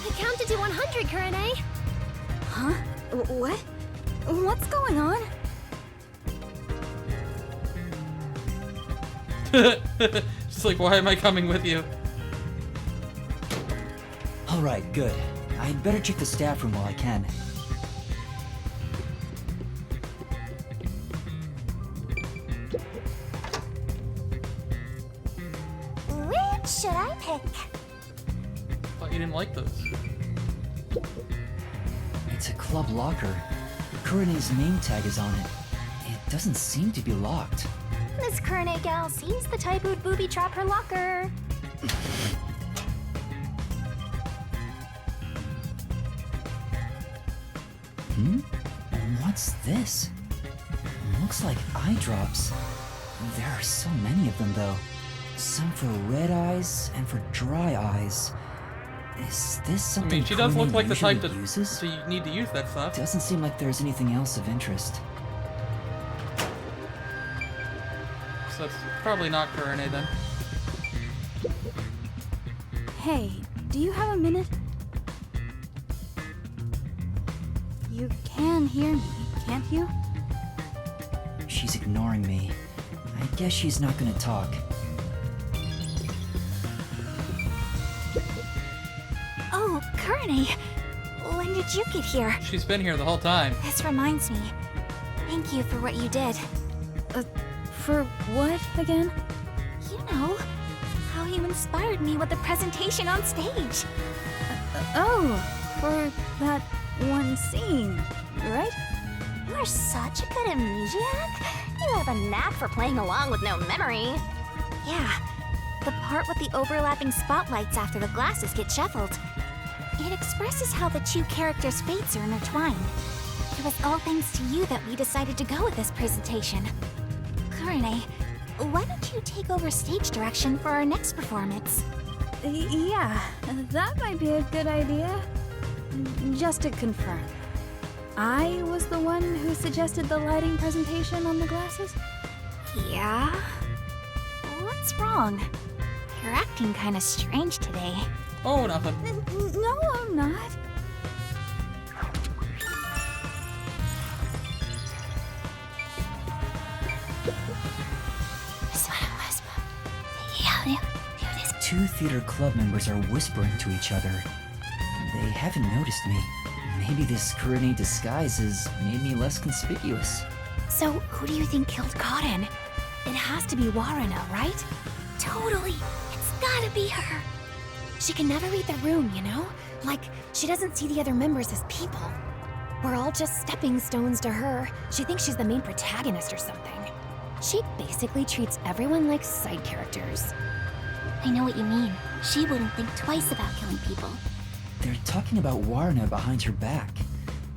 I counted to 100, Kurane! Huh? What? What's going on? Just like, why am I coming with you? Alright, good. I'd better check the staff room while I can. should I pick? Thought you didn't like those. It's a club locker. Kurene's name tag is on it. It doesn't seem to be locked. This Kurene gal seems the type who'd booby trap her locker. What's this? Looks like eye drops. There are so many of them, though. Some for red eyes and for dry eyes. Is this I something mean, she does look Kurene like the type usually that uses? so you need to use that stuff. Doesn't seem like there's anything else of interest. So it's probably not Kurene then. Hey, do you have a minute? You can hear me, can't you? She's ignoring me. I guess she's not gonna talk. Oh, Kurene, when did you get here? She's been here the whole time. This reminds me. Thank you for what you did. For what again? You know, how you inspired me with the presentation on stage. Oh, for that one scene, right? You're such a good amnesiac. You have a knack for playing along with no memory. Yeah, the part with the overlapping spotlights after the glasses get shuffled. It expresses how the two characters' fates are intertwined. It was all thanks to you that we decided to go with this presentation. Kurene, why don't you take over stage direction for our next performance? Yeah, that might be a good idea. Just to confirm, I was the one who suggested the lighting presentation on the glasses? Yeah? What's wrong? You're acting kind of strange today. Oh, nothing. No, I'm not. Two theater club members are whispering to each other. They haven't noticed me. Maybe this Kurene disguise has made me less conspicuous. So, who do you think killed Karin? It has to be Waruna, right? Totally! It's gotta be her! She can never read the room, you know? Like, she doesn't see the other members as people. We're all just stepping stones to her. She thinks she's the main protagonist or something. She basically treats everyone like side characters. I know what you mean. She wouldn't think twice about killing people. They're talking about Warna behind her back.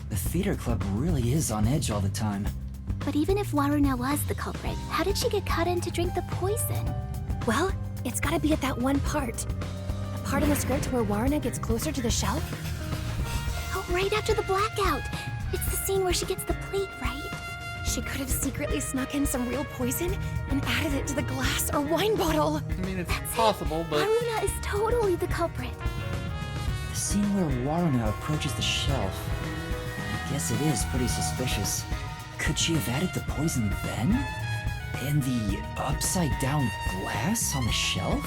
The theater club really is on edge all the time. But even if Waruna was the culprit, how did she get cut in to drink the poison? Well, it's gotta be at that one part. The part in the script where Waruna gets closer to the shelf? Oh, right after the blackout! It's the scene where she gets the plate, right? She could have secretly snuck in some real poison and added it to the glass or wine bottle. I mean, it's possible, but... Waruna is totally the culprit. The scene where Warna approaches the shelf. I guess it is pretty suspicious. Could she have added the poison then? In the upside-down glass on the shelf?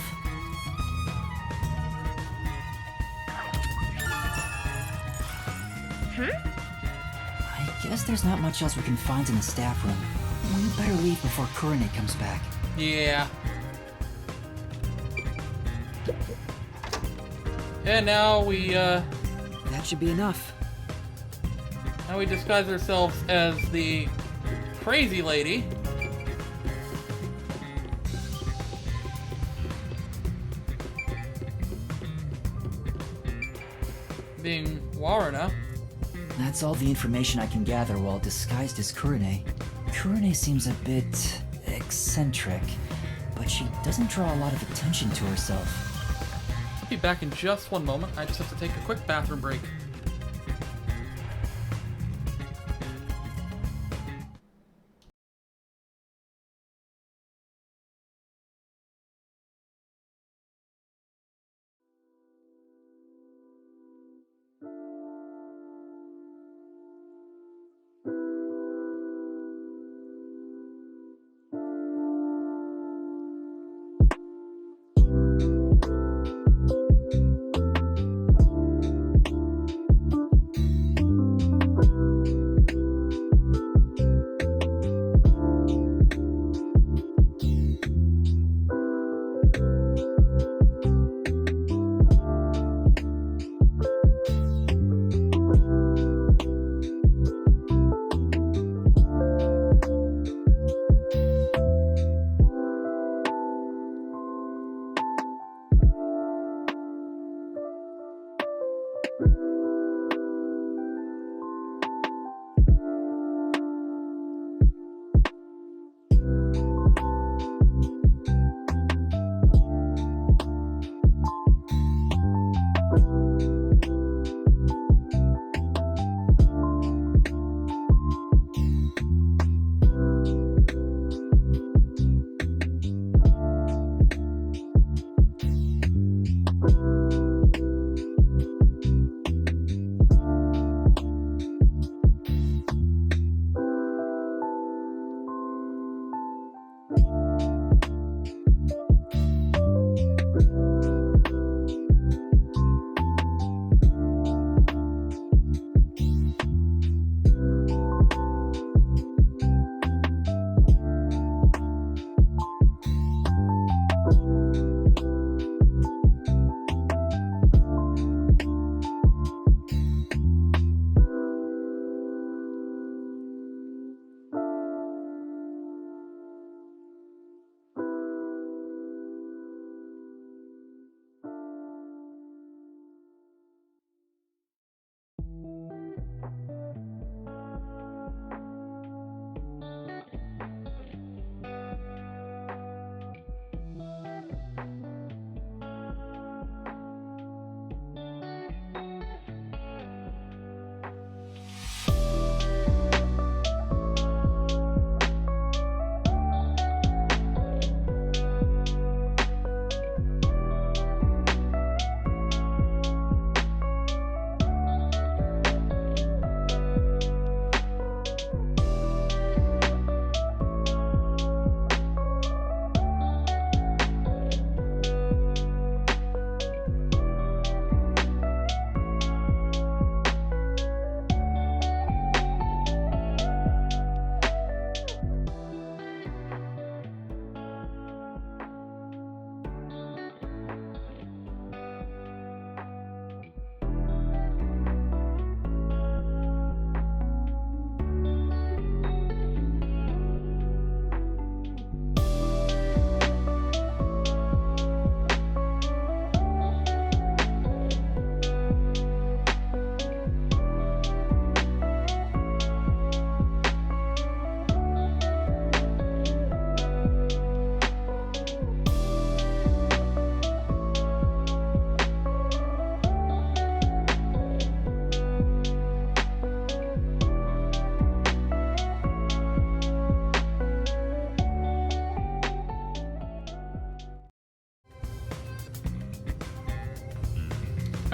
I guess there's not much else we can find in the staff room. We better leave before Kurene comes back. Yeah. And now we, That should be enough. Now we disguise ourselves as the crazy lady. Being Waruna. That's all the information I can gather while disguised as Kurene. Kurene seems a bit eccentric, but she doesn't draw a lot of attention to herself. I'll be back in just one moment. I just have to take a quick bathroom break.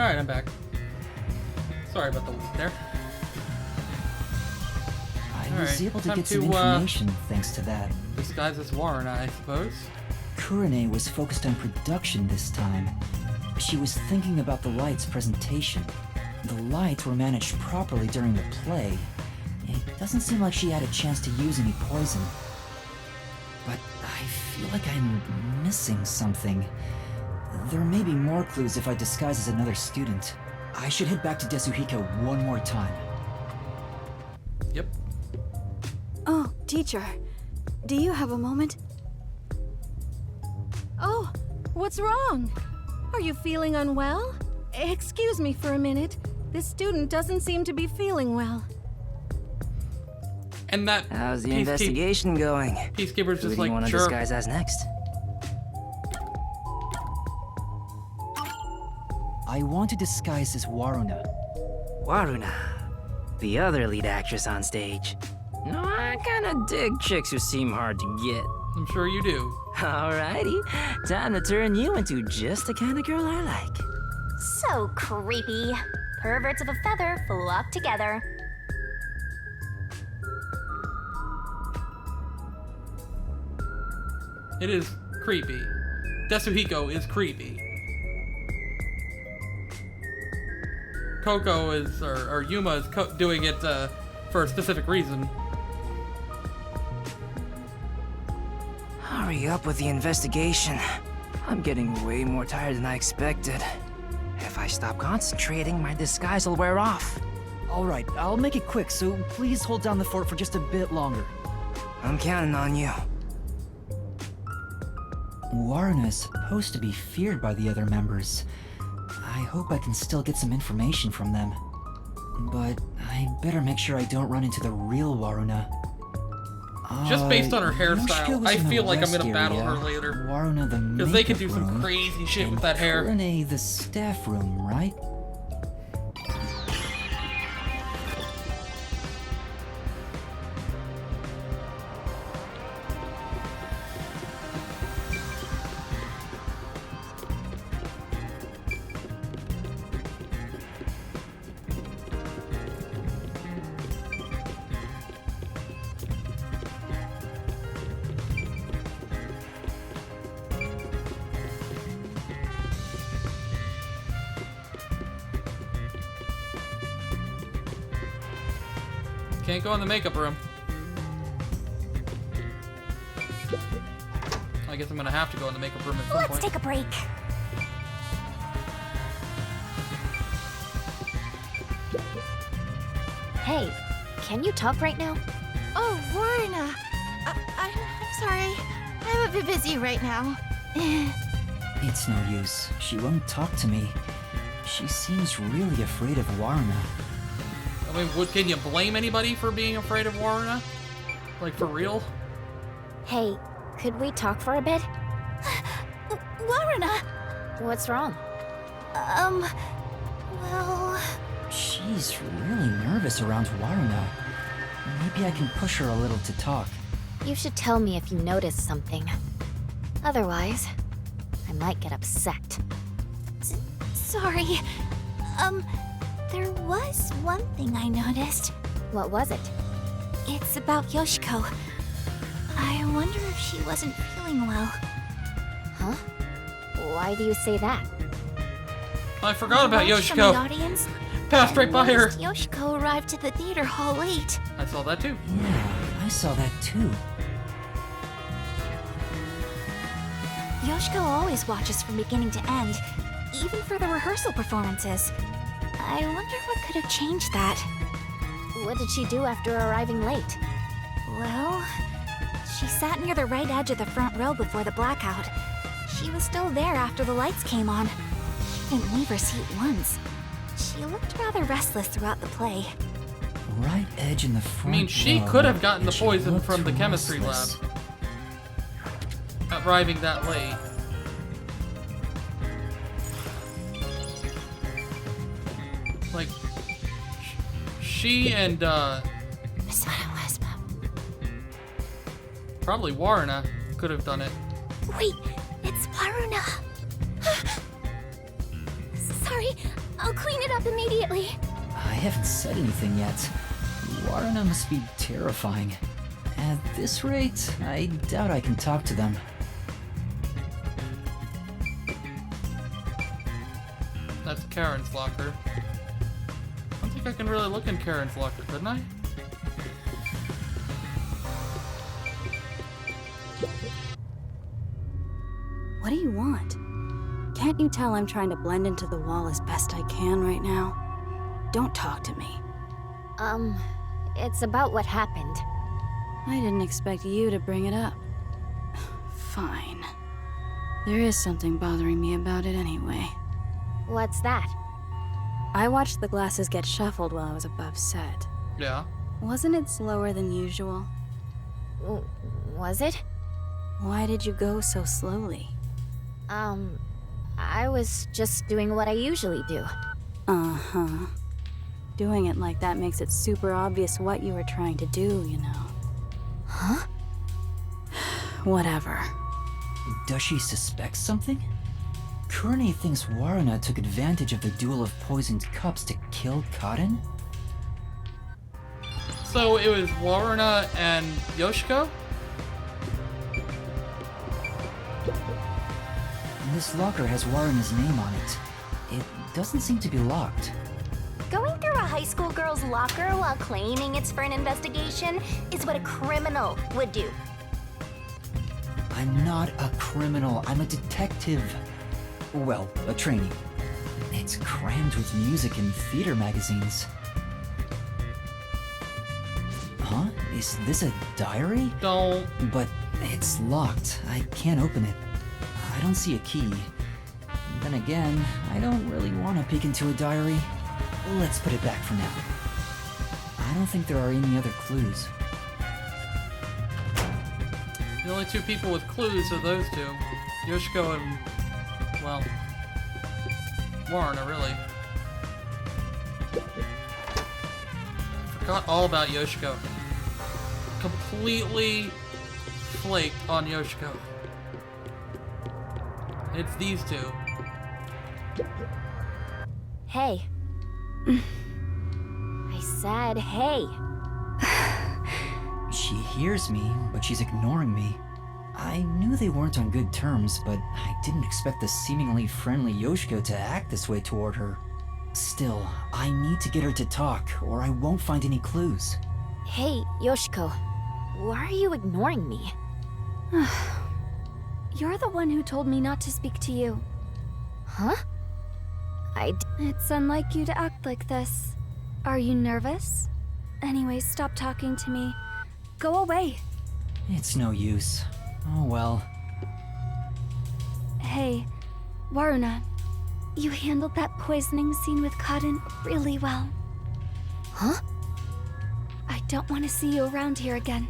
Alright, I'm back. Sorry about the leak there. I was able to get some information thanks to that. Disguise as Warren, I suppose. Kurine was focused on production this time. She was thinking about the lights presentation. The lights were managed properly during the play. It doesn't seem like she had a chance to use any poison. But I feel like I'm missing something. There may be more clues if I disguise as another student. I should head back to Desuhiko one more time. Yep. Oh, teacher. Do you have a moment? Oh, what's wrong? Are you feeling unwell? Excuse me for a minute. This student doesn't seem to be feeling well. And that How's the investigation going? Peacekeeper's Who just do you like, want to sure. disguise as next? I want to disguise as Waruna. Waruna, the other lead actress on stage. No, I kinda dig chicks who seem hard to get. I'm sure you do. Alrighty, time to turn you into just the kind of girl I like. So creepy. Perverts of a feather flock together. It is creepy. Desuhiko is creepy. Coco is, or Yuma is doing it for a specific reason. Hurry up with the investigation. I'm getting way more tired than I expected. If I stop concentrating, my disguise will wear off. Alright, I'll make it quick, so please hold down the fort for just a bit longer. I'm counting on you. Waruna is supposed to be feared by the other members. I hope I can still get some information from them. But I better make sure I don't run into the real Waruna. Just based on her hairstyle, I feel like I'm gonna battle her area. later. Waruna the Because they can do makeup some room, crazy shit and with that hair. Kurine the staff room, right? Can't go in the makeup room. I guess I'm gonna have to go in the makeup room at some Let's point. take a break. Hey, can you talk right now? Oh, Warna. I'm sorry. I'm a bit busy right now. It's no use. She won't talk to me. She seems really afraid of Waruna. I mean, can you blame anybody for being afraid of Waruna? Like, for real? Hey, could we talk for a bit? Waruna! What's wrong? Well... She's really nervous around Waruna. Maybe I can push her a little to talk. You should tell me if you notice something. Otherwise, I might get upset. Sorry. There was one thing I noticed. What was it? It's about Yoshiko. I wonder if she wasn't feeling well. Huh? Why do you say that? I forgot about Watch from the Yoshiko. audience. Passed right by her. Noticed Yoshiko arrived to the theater hall late. I saw that too. Yeah, I saw that too. Yoshiko always watches from beginning to end, even for the rehearsal performances. I wonder what could have changed that. What did she do after arriving late? Well, she sat near the right edge of the front row before the blackout. She was still there after the lights came on. She didn't leave her seat once. She looked rather restless throughout the play. Right edge in the front I mean, she row, could have gotten the and she poison looked from the chemistry restless. lab. Arriving that late. Like, she and, probably Waruna could have done it. Wait, it's Waruna. Sorry, I'll clean it up immediately. I haven't said anything yet. Warna must be terrifying. At this rate, I doubt I can talk to them. That's Karen's locker. I don't think I can really look in Karen's locker, couldn't I? What do you want? Can't you tell I'm trying to blend into the wall as best I can right now? Don't talk to me. It's about what happened. I didn't expect you to bring it up. Fine. There is something bothering me about it anyway. What's that? I watched the glasses get shuffled while I was above set. Yeah. Wasn't it slower than usual? Was it? Why did you go so slowly? I was just doing what I usually do. Uh-huh. Doing it like that makes it super obvious what you were trying to do, you know. Huh? Whatever. Does she suspect something? Kurne thinks Warna took advantage of the duel of poisoned cups to kill Kaden? So it was Warna and Yoshiko? This locker has Warna's name on it. It doesn't seem to be locked. Going through a high school girl's locker while claiming it's for an investigation is what a criminal would do. I'm not a criminal, I'm a detective. Well, a trainee. It's crammed with music and theater magazines. Huh? Is this a diary? Don't. But it's locked. I can't open it. I don't see a key. Then again, I don't really want to peek into a diary. Let's put it back for now. I don't think there are any other clues. The only two people with clues are those two. Yoshiko and, well, Warna, really. Forgot all about Yoshiko. Completely flaked on Yoshiko. It's these two. Hey. I said hey. She hears me, but she's ignoring me. I knew they weren't on good terms, but I didn't expect the seemingly friendly Yoshiko to act this way toward her. Still, I need to get her to talk, or I won't find any clues. Hey, Yoshiko. Why are you ignoring me? You're the one who told me not to speak to you. Huh? It's unlike you to act like this. Are you nervous? Anyway, stop talking to me. Go away. It's no use. Oh well. Hey, Waruna. You handled that poisoning scene with Kaden really well. Huh? I don't want to see you around here again.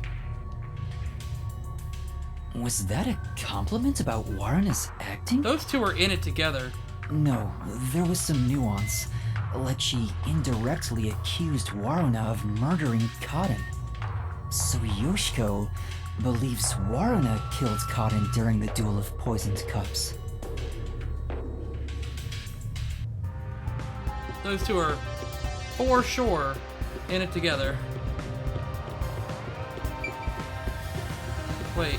Was that a compliment about Waruna's acting? Those two are in it together. No, there was some nuance. Like she indirectly accused Waruna of murdering Kaden. So Yoshiko believes Waruna killed Kaden during the duel of poisoned cups. Those two are, for sure, in it together. Wait.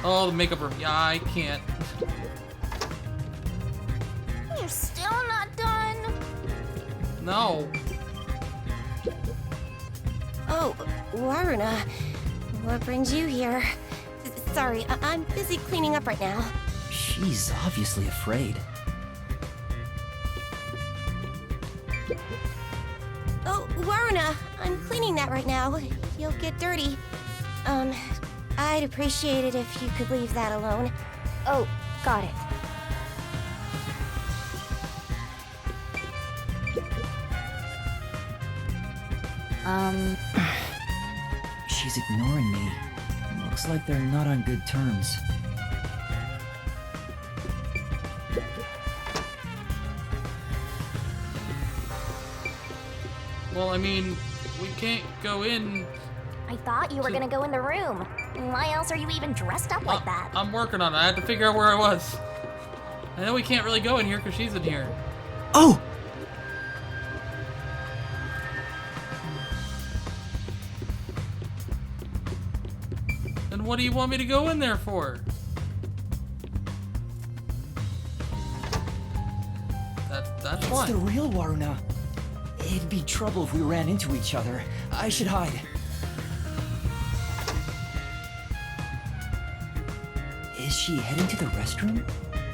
Oh, the makeup room. Yeah, I can't. You're still not done? No. Oh, Waruna. What brings you here? Sorry, I'm busy cleaning up right now. She's obviously afraid. Oh, Waruna, I'm cleaning that right now. You'll get dirty. I'd appreciate it if you could leave that alone. Oh, got it. She's ignoring me. Looks like they're not on good terms. Well, I mean, we can't go in. I thought you were gonna go in the room. Why else are you even dressed up like that? I'm working on it. I had to figure out where I was. I know we can't really go in here because she's in here. Oh! what do you want me to go in there for? That's It's fine. the real Waruna. It'd be trouble if we ran into each other. I should hide. Is she heading to the restroom?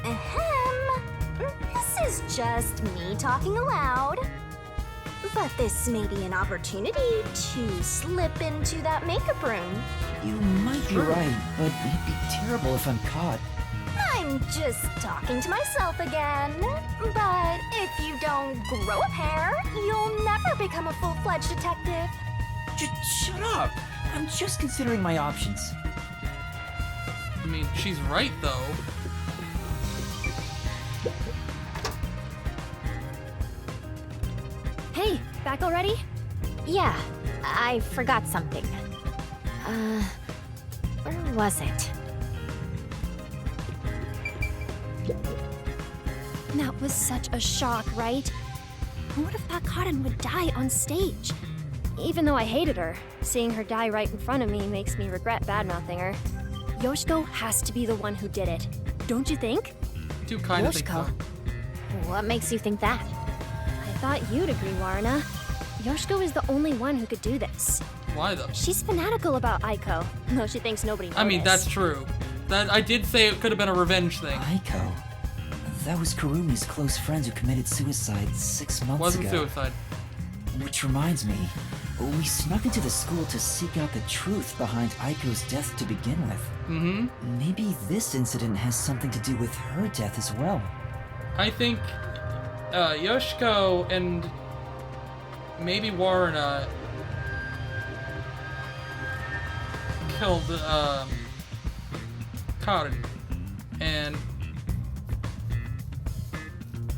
Ahem. This is just me talking aloud. But this may be an opportunity to slip into that makeup room. You might be right, but it'd be terrible if I'm caught. I'm just talking to myself again. But if you don't grow a pair, you'll never become a full-fledged detective. Shut up! I'm just considering my options. I mean, she's right, though. Hey, back already? Yeah, I forgot something. Where was it? That was such a shock, right? Who would have thought Karin would die on stage? Even though I hated her, seeing her die right in front of me makes me regret badmouthing her. Yoshiko has to be the one who did it. Don't you think? Do kind of think so. What makes you think that? I thought you'd agree, Waruna. Yoshiko is the only one who could do this. Why, though? She's fanatical about Aiko, though she thinks nobody noticed. I mean, that's true. That I did say it could have been a revenge thing. Aiko? That was Kurumi's close friend who committed suicide 6 months Wasn't ago. suicide. Which reminds me, we snuck into the school to seek out the truth behind Aiko's death to begin with. Mm-hmm. Maybe this incident has something to do with her death as well. I think Yoshiko and maybe Waruna killed Karin, and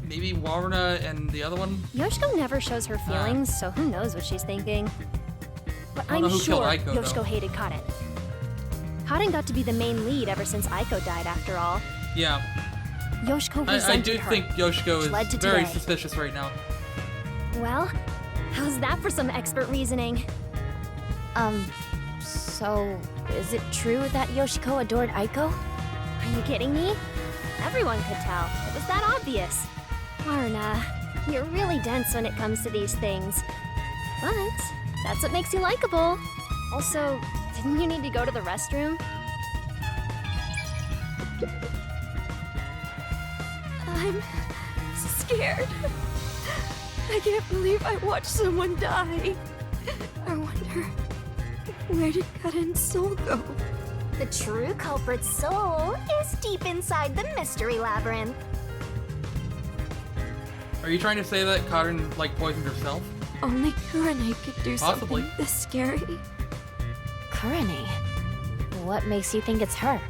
maybe Waruna and the other one. Yoshiko never shows her feelings, so who knows what she's thinking. But I don't know I'm who sure killed Aiko, Yoshiko though. hated Karin. Karin got to be the main lead ever since Aiko died, after all. Yeah. Yoshiko I resented do her. think Yoshiko which led is to very today. suspicious right now. Well, how's that for some expert reasoning? So is it true that Yoshiko adored Aiko? Are you kidding me? Everyone could tell. It was that obvious. Waruna, you're really dense when it comes to these things. But that's what makes you likable. Also, didn't you need to go to the restroom? I'm scared. I can't believe I watched someone die. I wonder, where did Karin's soul go? The true culprit's soul is deep inside the mystery labyrinth. Are you trying to say that Karin, like, poisoned herself? Only Kurane could do Possibly. something this scary. Kurane? What makes you think it's her?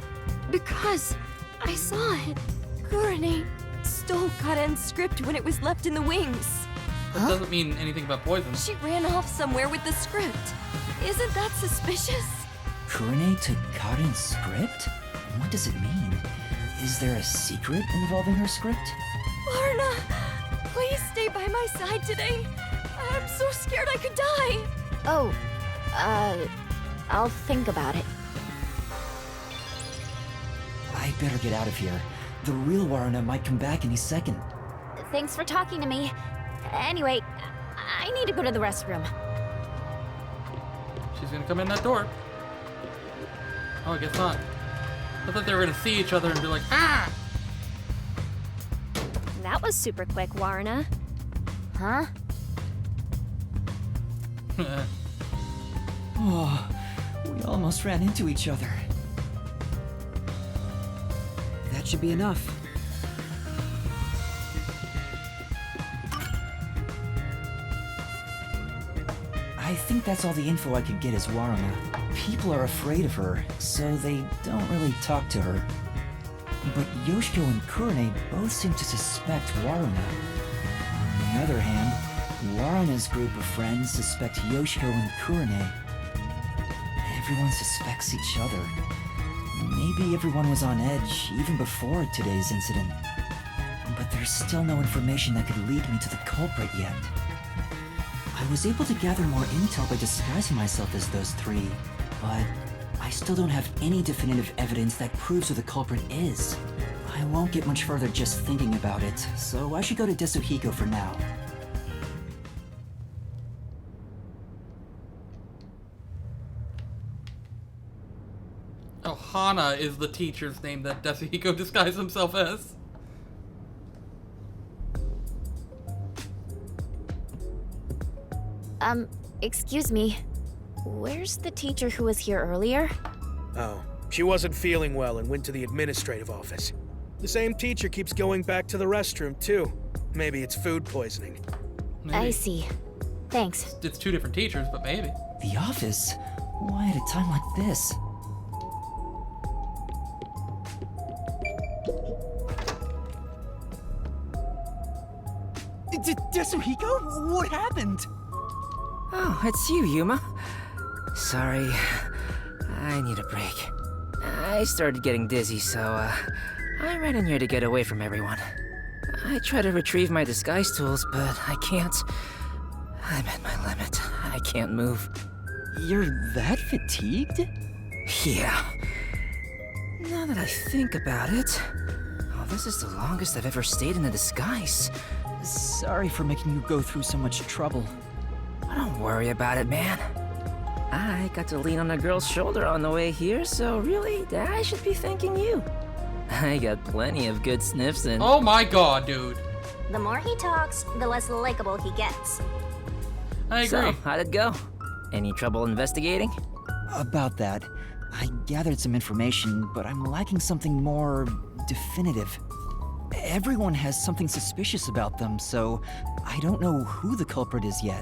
Because I saw it. Kurane stole Karen's script when it was left in the wings. That doesn't mean anything about poison. She ran off somewhere with the script. Isn't that suspicious? Kurane took Karin's script? What does it mean? Is there a secret involving her script? Lorna, please stay by my side today. I'm so scared I could die. Oh, I'll think about it. I better get out of here. The real Waruna might come back any second. Thanks for talking to me. Anyway, I need to go to the restroom. She's gonna come in that door. Oh, I guess not. I thought they were gonna see each other and be like, ah! That was super quick, Waruna. Huh? Oh, we almost ran into each other. That should be enough. I think that's all the info I could get as Waruna. People are afraid of her, so they don't really talk to her. But Yoshiko and Kurane both seem to suspect Waruna. On the other hand, Waruna's group of friends suspect Yoshiko and Kurane. Everyone suspects each other. Maybe everyone was on edge even before today's incident. But there's still no information that could lead me to the culprit yet. I was able to gather more intel by disguising myself as those three, but I still don't have any definitive evidence that proves who the culprit is. I won't get much further just thinking about it, so I should go to Desuhiko for now. Oh, Hana is the teacher's name that Desuhiko disguised himself as. Excuse me. Where's the teacher who was here earlier? Oh, she wasn't feeling well and went to the administrative office. The same teacher keeps going back to the restroom, too. Maybe it's food poisoning. Maybe. I see. Thanks. It's two different teachers, but maybe. The office? Why at a time like this? Desuhiko? What happened? Oh, it's you, Yuma. Sorry. I need a break. I started getting dizzy, so, I ran in here to get away from everyone. I try to retrieve my disguise tools, but I can't. I'm at my limit. I can't move. You're that fatigued? Yeah. Now that I think about it, well, this is the longest I've ever stayed in a disguise. Sorry for making you go through so much trouble. Don't worry about it, man. I got to lean on a girl's shoulder on the way here, so really, I should be thanking you. I got plenty of good sniffs in. Oh my god, dude. The more he talks, the less likable he gets. I agree. So, how'd it go? Any trouble investigating? About that, I gathered some information, but I'm lacking something more definitive. Everyone has something suspicious about them, so I don't know who the culprit is yet.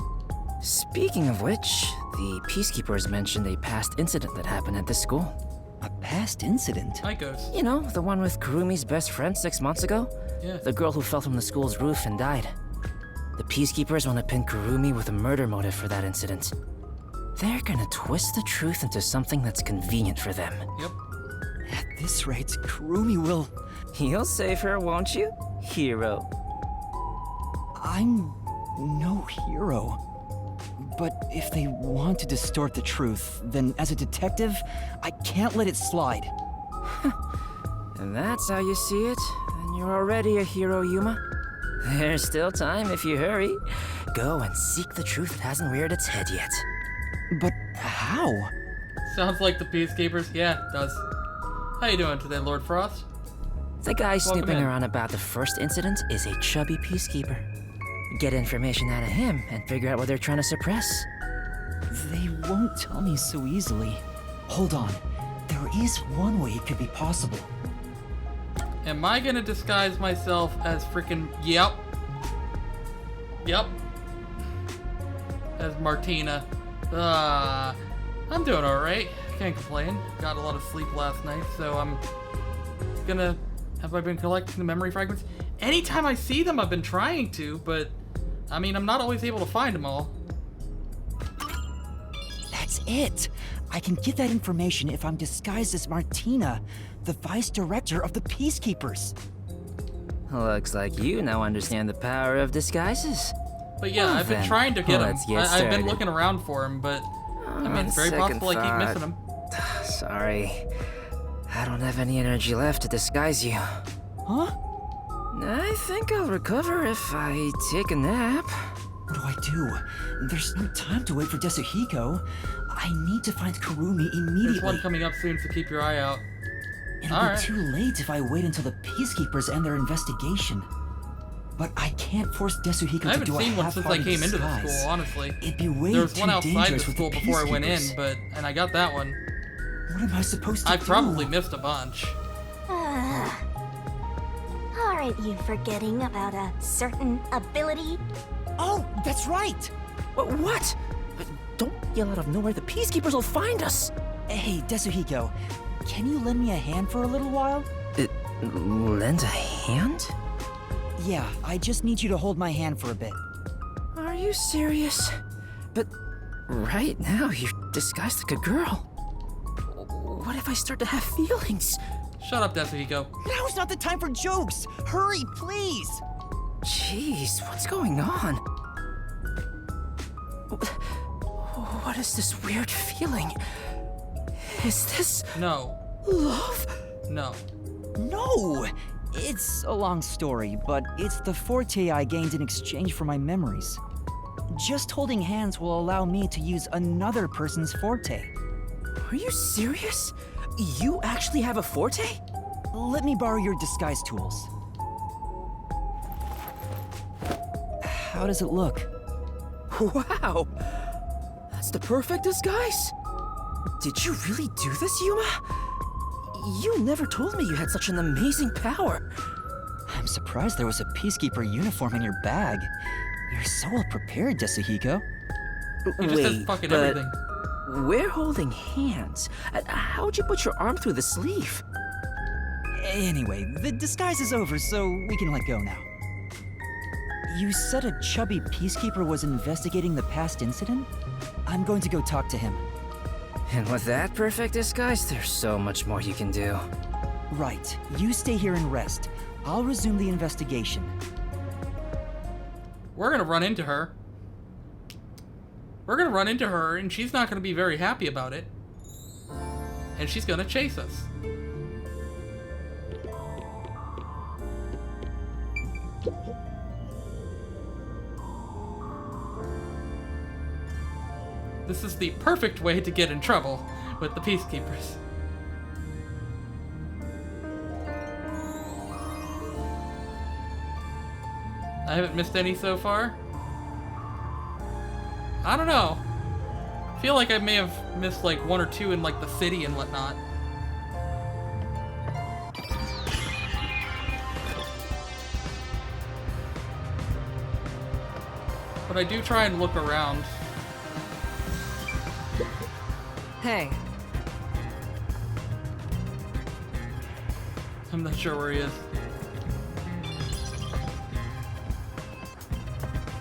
Speaking of which, the Peacekeepers mentioned a past incident that happened at this school. A past incident? Hi, Ghost. You know, the one with Kurumi's best friend 6 months ago? Yeah. The girl who fell from the school's roof and died. The Peacekeepers want to pin Kurumi with a murder motive for that incident. They're gonna twist the truth into something that's convenient for them. Yep. At this rate, Kurumi will... You'll save her, won't you, hero? I'm no hero. But if they want to distort the truth, then as a detective, I can't let it slide. And that's how you see it, then you're already a hero, Yuma. There's still time if you hurry. Go and seek the truth that hasn't reared its head yet. But how? Sounds like the Peacekeepers. Yeah, it does. How you doing today, Lord Frost? The guy Welcome snooping in. around about the first incident is a chubby Peacekeeper. Get information out of him and figure out what they're trying to suppress. They won't tell me so easily. Hold on. There is one way it could be possible. Am I gonna disguise myself as freaking... Yep. As Martina. I'm doing alright. Can't complain. Got a lot of sleep last night, so I'm gonna... Have I been collecting the memory fragments? Anytime I see them, I've been trying to, but... I mean, I'm not always able to find them all. That's it! I can get that information if I'm disguised as Martina, the vice director of the Peacekeepers. Looks like you now understand the power of disguises. But yeah, Well, I've been then, trying to get them. let's get I've been started. looking around for them, but... I mean, it's very second possible I keep missing thought- them. Sorry. I don't have any energy left to disguise you. Huh? I think I'll recover if I take a nap. What do I do? There's no time to wait for Desuhiko. I need to find Kurumi immediately. There's one coming up soon, so keep your eye out. It'll Alright. be too late if I wait until the Peacekeepers end their investigation. But I can't force Desuhiko I to haven't do a seen one since I half-hearted came into the disguise. school, honestly. It'd be way There was too one outside the dangerous with school the before I went in, Peacekeepers. and I got that one. What am I supposed to I've do? probably missed a bunch. Aren't you forgetting about a certain ability? Oh, that's right! What? Don't yell out of nowhere. The Peacekeepers will find us. Hey, Desuhiko, can you lend me a hand for a little while? Lend a hand? Yeah, I just need you to hold my hand for a bit. Are you serious? But right now, you're disguised like a girl. What if I start to have feelings? Shut up, Desuhiko. Now's not the time for jokes! Hurry, please! Jeez, what's going on? What is this weird feeling? Is this... No. love? No. No! It's a long story, but it's the forte I gained in exchange for my memories. Just holding hands will allow me to use another person's forte. Are you serious? You actually have a forte? Let me borrow your disguise tools. How does it look? Wow! That's the perfect disguise! Did you really do this, Yuma? You never told me you had such an amazing power. I'm surprised there was a Peacekeeper uniform in your bag. You're so well prepared, Yasuhiko. He just says fucking everything. We're holding hands. How'd you put your arm through the sleeve? Anyway, the disguise is over, so we can let go now. You said a chubby Peacekeeper was investigating the past incident? I'm going to go talk to him. And with that perfect disguise, there's so much more you can do. Right. You stay here and rest. I'll resume the investigation. We're gonna run into her. We're gonna run into her, and she's not gonna be very happy about it. And she's gonna chase us. This is the perfect way to get in trouble with the Peacekeepers. I haven't missed any so far. I don't know. I feel like I may have missed like one or two in like the city and whatnot. But I do try and look around. Hey. I'm not sure where he is.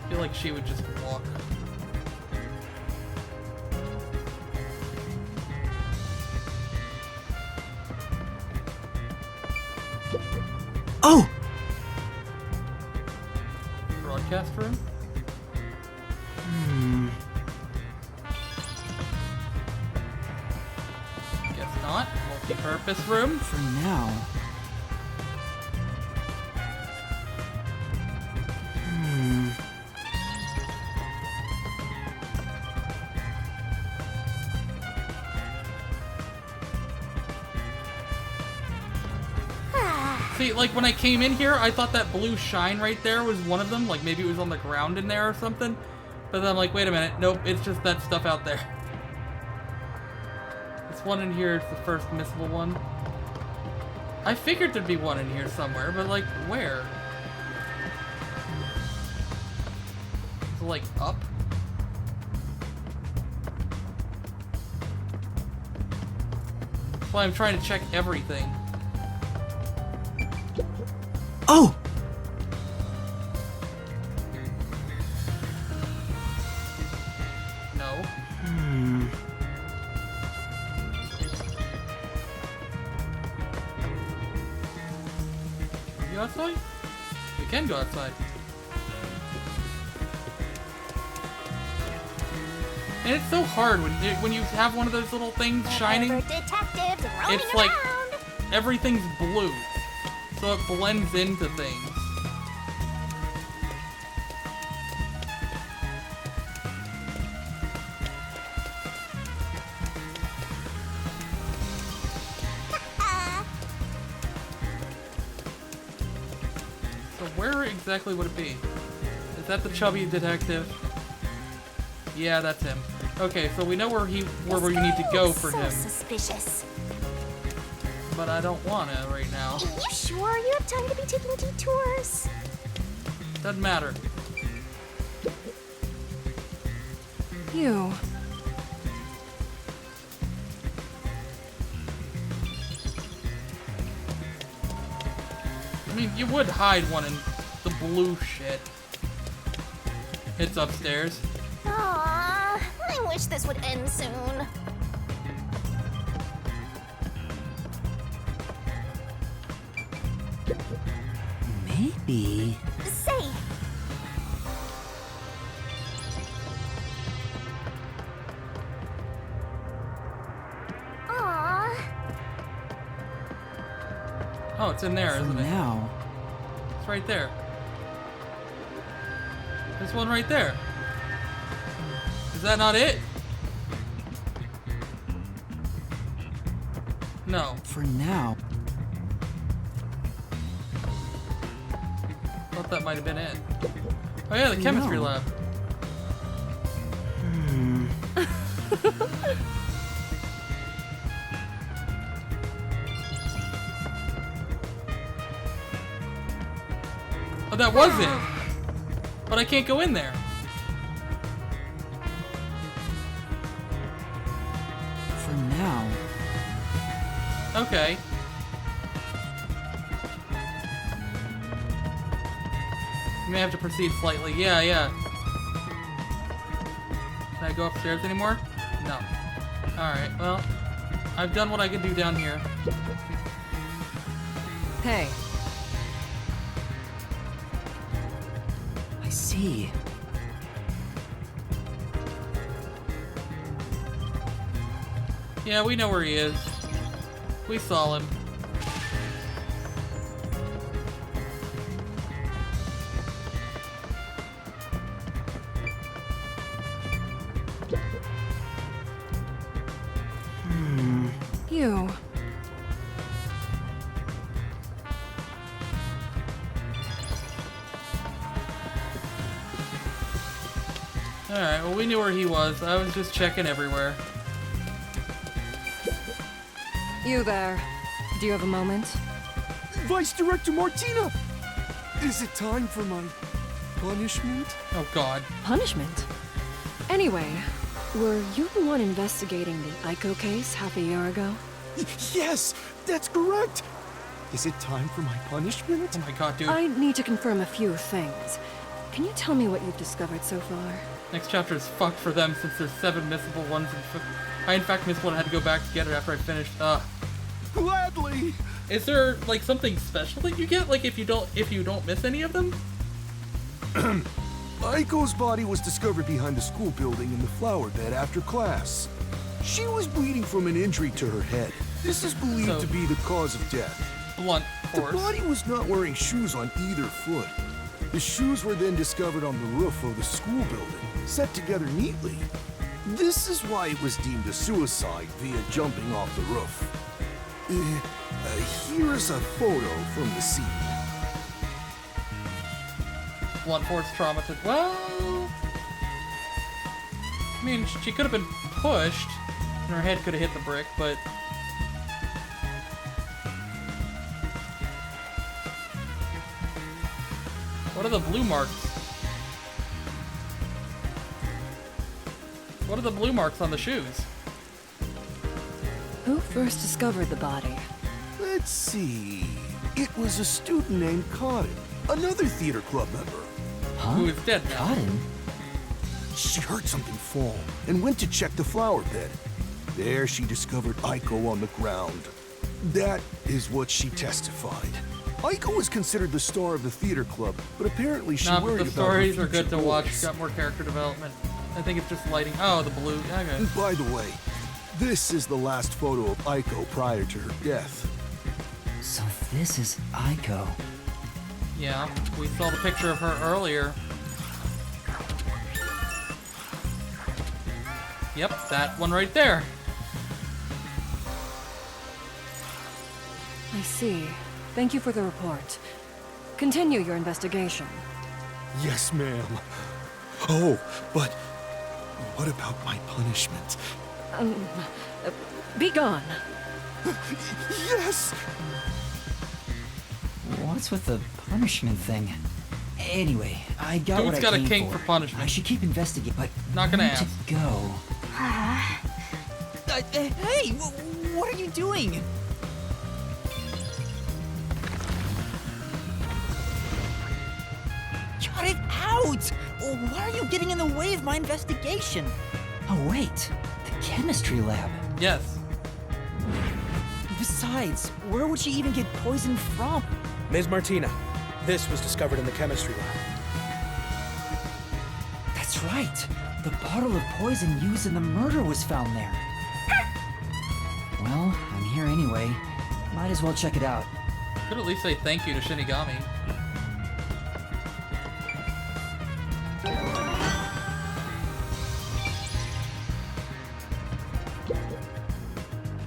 I feel like she would just walk. Oh! Broadcast room? Guess not. Multi-purpose room? For now. See, like when I came in here, I thought that blue shine right there was one of them. Like maybe it was on the ground in there or something. But then I'm like, wait a minute. Nope, it's just that stuff out there. This one in here is the first missable one. I figured there'd be one in here somewhere, but like, where? Is it like up? That's why I'm trying to check everything. Oh! No. Are you outside? We can go outside. And it's so hard when you have one of those little things shining. It's like everything's blue. So it blends into things. So where exactly would it be? Is that the chubby detective? Yeah, that's him. Okay, so we know where we need to go for him. Suspicious. But I don't wanna right now. Are you sure you have time to be taking detours? Doesn't matter. You. I mean, you would hide one in the blue shit. It's upstairs. Aww, I wish this would end soon. Maybe. Say. Aww, Oh, it's in there, For isn't it? now, It's right there. There's one right there. Is that not it? No. for now. Thought that might have been it. Oh yeah, the chemistry No. lab. Oh, that was it. But I can't go in there. For now. Okay. You may have to proceed slightly. Yeah, yeah. Can I go upstairs anymore? No. Alright, well, I've done what I could do down here. Hey, I see. Yeah, we know where he is. We saw him. you. Alright, well, we knew where he was. I was just checking everywhere. You there. Do you have a moment? Vice Director Martina! Is it time for my punishment? Oh, God. Punishment? Anyway, were you the one investigating the Aiko case half a year ago? Yes, that's correct! Is it time for my punishment? Oh my god, dude. I need to confirm a few things. Can you tell me what you've discovered so far? Next chapter is fucked for them since there's 7 missable ones. I, in fact, missed one and had to go back to get it after I finished. Gladly! Is there, like, something special that you get? Like, if you don't miss any of them? Aiko's body was discovered behind the school building in the flower bed after class. She was bleeding from an injury to her head. This is believed to be the cause of death. Blunt force. The body was not wearing shoes on either foot. The shoes were then discovered on the roof of the school building, set together neatly. This is why it was deemed a suicide via jumping off the roof. Here is a photo from the scene. Blunt force traumatized. Well, I mean, she could have been pushed, and her head could have hit the brick, but. What are the blue marks? What are the blue marks on the shoes? Who first discovered the body? Let's see. It was a student named Cotton, another theater club member. Huh? Who is dead now. Cotton? She heard something fall and went to check the flower bed. There she discovered Aiko on the ground. That is what she testified. Aiko was considered the star of the theater club, but apparently she Nah, but worried the about stories her are good future to watch. goals. Got more character development. I think it's just lighting. Oh, the blue. Okay. And by the way, this is the last photo of Aiko prior to her death. So this is Aiko. Yeah, we saw the picture of her earlier. Yep, that one right there. I see. Thank you for the report. Continue your investigation. Yes, ma'am. Oh, but what about my punishment? Be gone. Yes! What's with the punishment thing? Anyway, I got Dude's what got I a came kink for. for punishment. I should keep investigating, but Not gonna where ask. to go? Hey, what are you doing? Cut it out! Why are you getting in the way of my investigation? Oh wait, the chemistry lab. Yes. Besides, where would she even get poison from? Ms. Martina, this was discovered in the chemistry lab. That's right. The bottle of poison used in the murder was found there. Well, I'm here anyway. Might as well check it out. Could at least say thank you to Shinigami.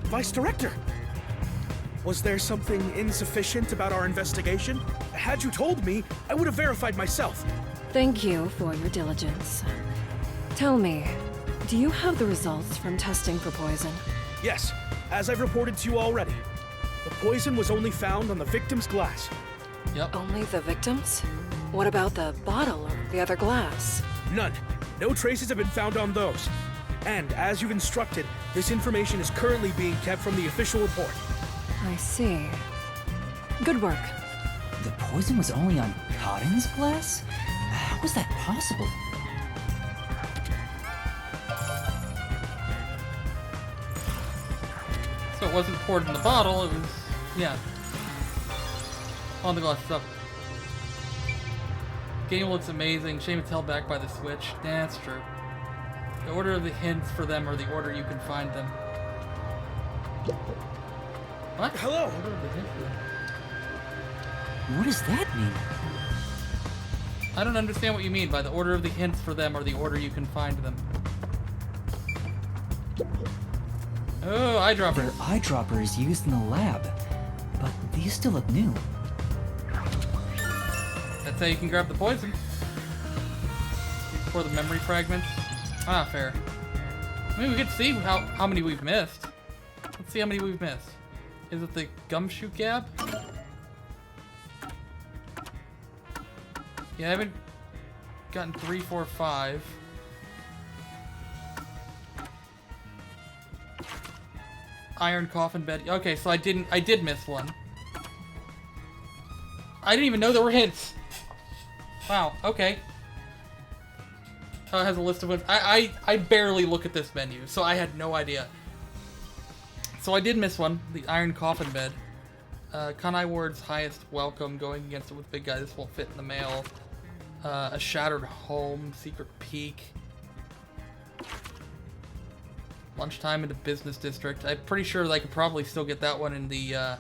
Vice Director! Was there something insufficient about our investigation? Had you told me, I would have verified myself. Thank you for your diligence. Tell me, do you have the results from testing for poison? Yes, as I've reported to you already. The poison was only found on the victim's glass. Yep. Only the victims? What about the bottle or the other glass? None. No traces have been found on those. And as you've instructed, this information is currently being kept from the official report. I see. Good work. The poison was only on Cotton's glass? How was that possible? So it wasn't poured in the bottle, it was, yeah, on the glass itself. Game looks amazing. Shame it's held back by the Switch. Nah, that's true. The order of the hints for them or the order you can find them. What? Hello? Order of the hints for them. What does that mean? I don't understand what you mean by the order of the hints for them or the order you can find them. Oh, eyedropper. Their eyedropper is used in the lab, but these still look new. That's how you can grab the poison. For the memory fragments. Ah, fair. I mean, we could see how many we've missed. Let's see how many we've missed. Is it the gumshoe gap? Yeah, I haven't gotten 3, 4, 5. Iron coffin bed. Okay, so I did miss one. I didn't even know there were hints. Wow, okay. Oh, it has a list of ones. I barely look at this menu, so I had no idea. So I did miss one. The iron coffin bed. Kanai Ward's highest welcome, going against it with big guy. This won't fit in the mail. A shattered home, secret peek. Lunchtime in the business district. I'm pretty sure that I could probably still get that one in the,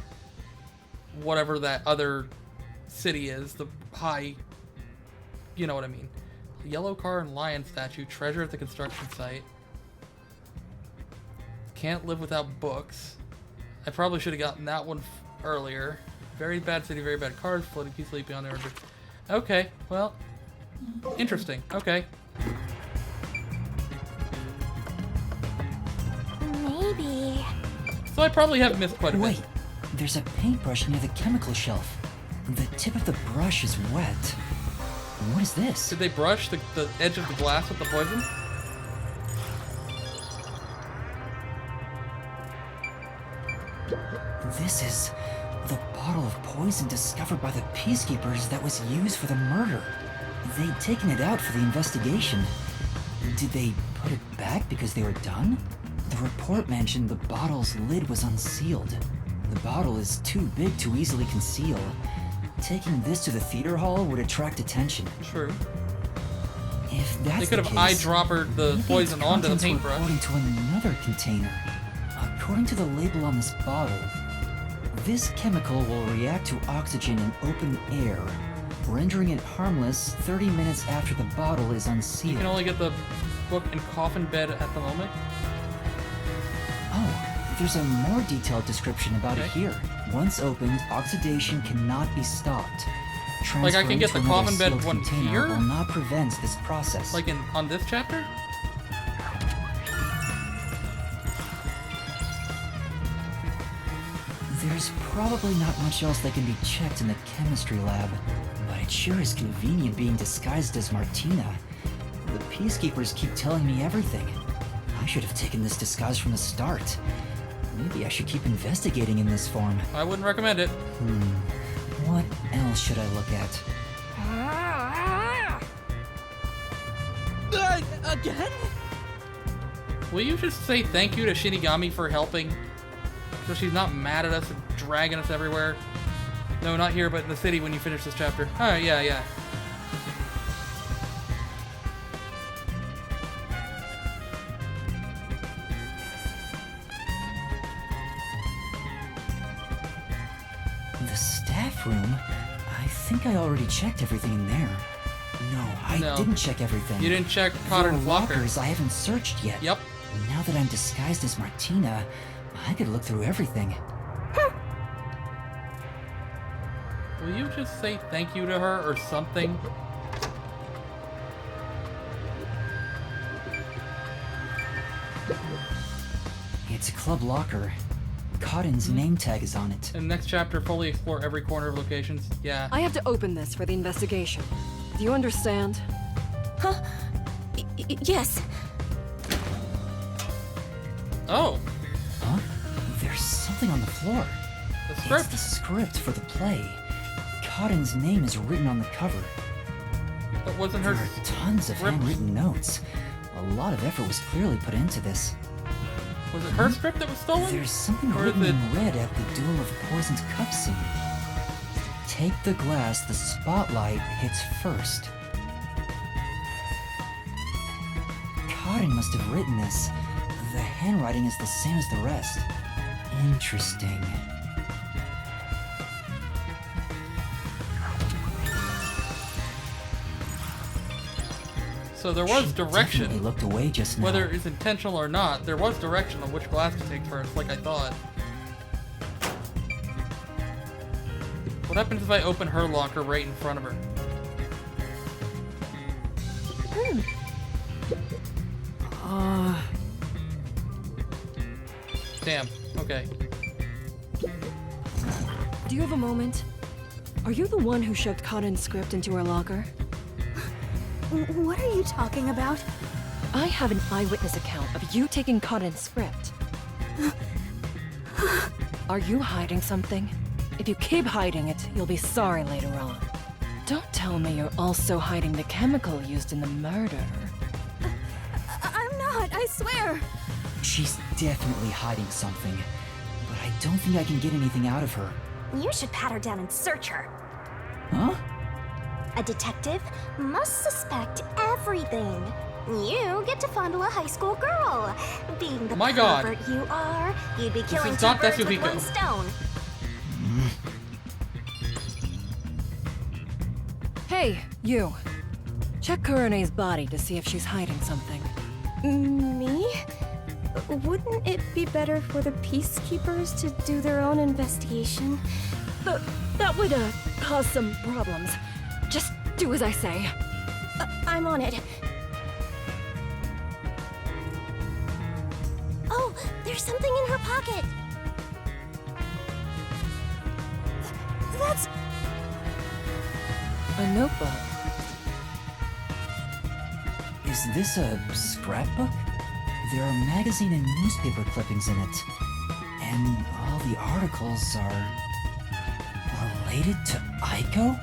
whatever that other city is. The high, you know what I mean. Yellow car and lion statue. Treasure at the construction site. Can't live without books. I probably should have gotten that one earlier. Very bad city, very bad cars. Floating peacefully beyond their order. Okay, well, interesting. Okay. Maybe. So I probably have missed quite a bit. Wait, there's a paintbrush near the chemical shelf. The tip of the brush is wet. What is this? Did they brush the edge of the glass with the poison? This is the bottle of poison discovered by the peacekeepers that was used for the murder. They'd taken it out for the investigation. Did they put it back because they were done? The report mentioned the bottle's lid was unsealed. The bottle is too big to easily conceal. Taking this to the theater hall would attract attention. True. If that's they could the have case, eyedroppered the maybe poison its onto the contents were paintbrush. poured into another container. According to the label on this bottle, this chemical will react to oxygen in open air, rendering it harmless 30 minutes after the bottle is unsealed. You can only get the book and coffin bed at the moment. Oh, there's a more detailed description about it here. Once opened, oxidation cannot be stopped. Like I can get the coffin bed one here? Will not prevent this process. Like on this chapter? There's probably not much else that can be checked in the chemistry lab, but it sure is convenient being disguised as Martina. The peacekeepers keep telling me everything. I should have taken this disguise from the start. Maybe I should keep investigating in this form. I wouldn't recommend it. What else should I look at? Again? Will you just say thank you to Shinigami for helping? So she's not mad at us and dragging us everywhere? No, not here, but in the city when you finish this chapter. Alright, yeah. The safe room. I think I already checked everything in there. No, I didn't check everything. You didn't check Cotton's locker. Lockers I haven't searched yet. Yep. Now that I'm disguised as Martina, I could look through everything. Will you just say thank you to her or something? It's a club locker. Cotton's name tag is on it. In the next chapter, fully explore every corner of locations. Yeah. I have to open this for the investigation. Do you understand? Huh? Yes. Oh. Huh? There's something on the floor. The script. It's the script for the play. Cotton's name is written on the cover. But wasn't her There are tons of handwritten notes. A lot of effort was clearly put into this. Was it her script that was stolen? There's something Or written is it... in red at the Duel of Poisoned Cup scene. Take the glass the spotlight hits first. Cotton must have written this. The handwriting is the same as the rest. Interesting. So there was direction. Definitely looked away just now. Whether it's intentional or not, there was direction on which glass to take first, like I thought. What happens if I open her locker right in front of her? Damn. Okay. Do you have a moment? Are you the one who shoved Cotton's script into her locker? What are you talking about? I have an eyewitness account of you taking Cotton's script. Are you hiding something? If you keep hiding it, you'll be sorry later on. Don't tell me you're also hiding the chemical used in the murder. I'm not, I swear. She's definitely hiding something. But I don't think I can get anything out of her. You should pat her down and search her. Huh? A detective must suspect everything. You get to fondle a high school girl. Being the My God. pervert you are, you'd be This killing is two not birds with Tetsuhiko. one stone. Hey, you. Check Kurene's body to see if she's hiding something. Me? Wouldn't it be better for the peacekeepers to do their own investigation? That would, cause some problems. Just do as I say. I'm on it. Oh, there's something in her pocket. That's... A notebook. Is this a scrapbook? There are magazine and newspaper clippings in it. And all the articles are... related to Aiko?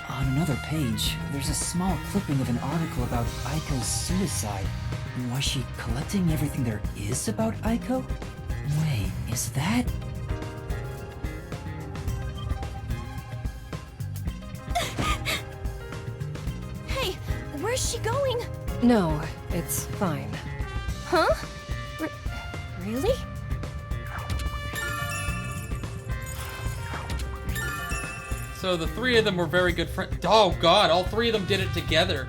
On another page, there's a small clipping of an article about Aiko's suicide. Was she collecting everything there is about Aiko? Wait, is that... Hey, where's she going? No, it's fine. Huh? Really? So the three of them were very good friends. Oh God, all three of them did it together.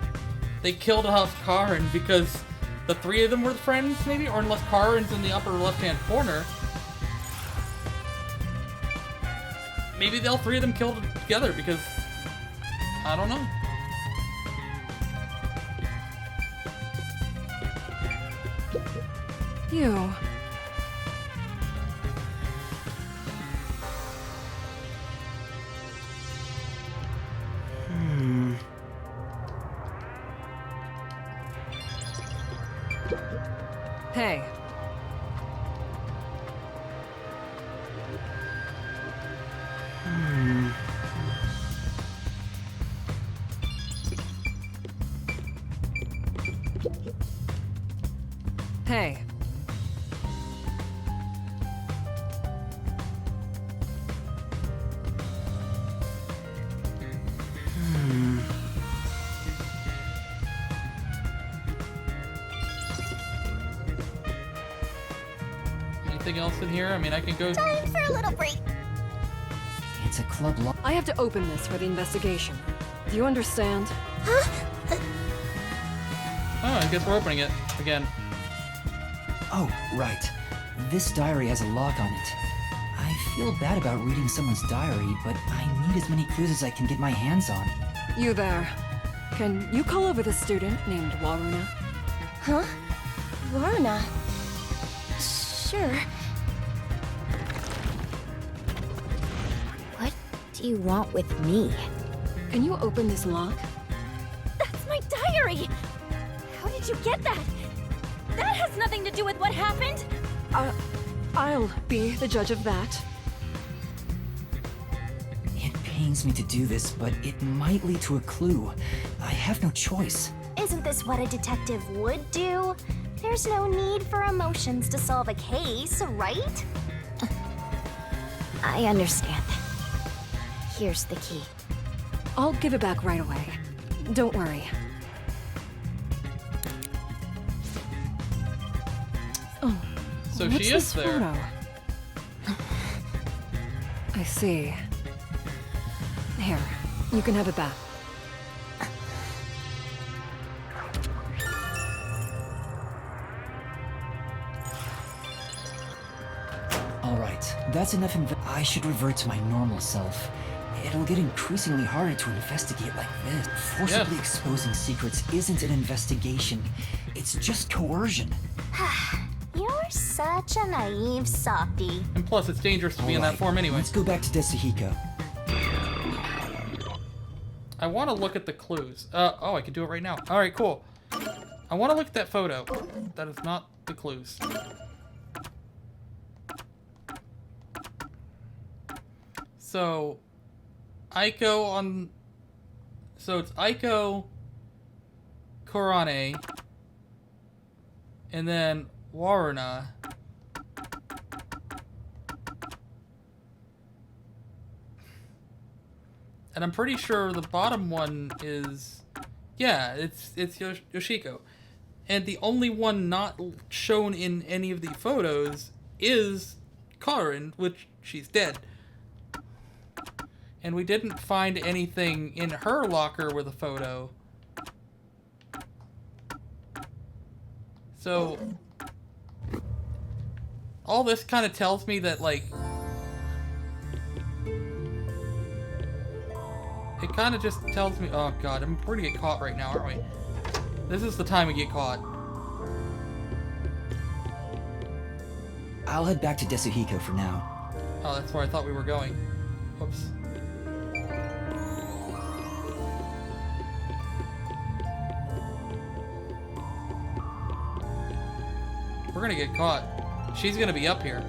They killed off Karin because the three of them were friends, maybe? Or unless Karin's in the upper left-hand corner. Maybe all three of them killed together because... I don't know. You. Hey. Hey. Anything else in here? I mean, I can go... Time for a little break. It's a club lock. I have to open this for the investigation. Do you understand? Oh, I guess we're opening it again. Oh, right. This diary has a lock on it. I feel bad about reading someone's diary, but I need as many clues as I can get my hands on. You there. Can you call over the student named Waruna? Huh? Waruna? Sure. What do you want with me? Can you open this lock? That's my diary! How did you get that? That has nothing to do with what happened! I'll be the judge of that. It pains me to do this, but it might lead to a clue. I have no choice. Isn't this what a detective would do? There's no need for emotions to solve a case, right? I understand. Here's the key. I'll give it back right away. Don't worry. Oh, So what's she is this there. photo? I see. Here, you can have it back. Alright, that's enough I should revert to my normal self. It'll get increasingly harder to investigate like this. Forcibly exposing secrets isn't an investigation. It's just coercion. You're such a naive softie. And plus, it's dangerous to be in that form anyway. Let's go back to Desahiko. I want to look at the clues. Oh, I can do it right now. All right, cool. I want to look at that photo. That is not the clues. So, Aiko on... So it's Aiko, Korane, and then Waruna. And I'm pretty sure the bottom one is... Yeah, it's Yoshiko. And the only one not shown in any of the photos is Karin, which she's dead. And we didn't find anything in her locker with a photo. So... all this kind of tells me that, like... it kind of just tells me... Oh, God, we're gonna get caught right now, aren't we? This is the time we get caught. I'll head back to Desahiko for now. Oh, that's where I thought we were going. Whoops. We're gonna get caught. She's gonna be up here.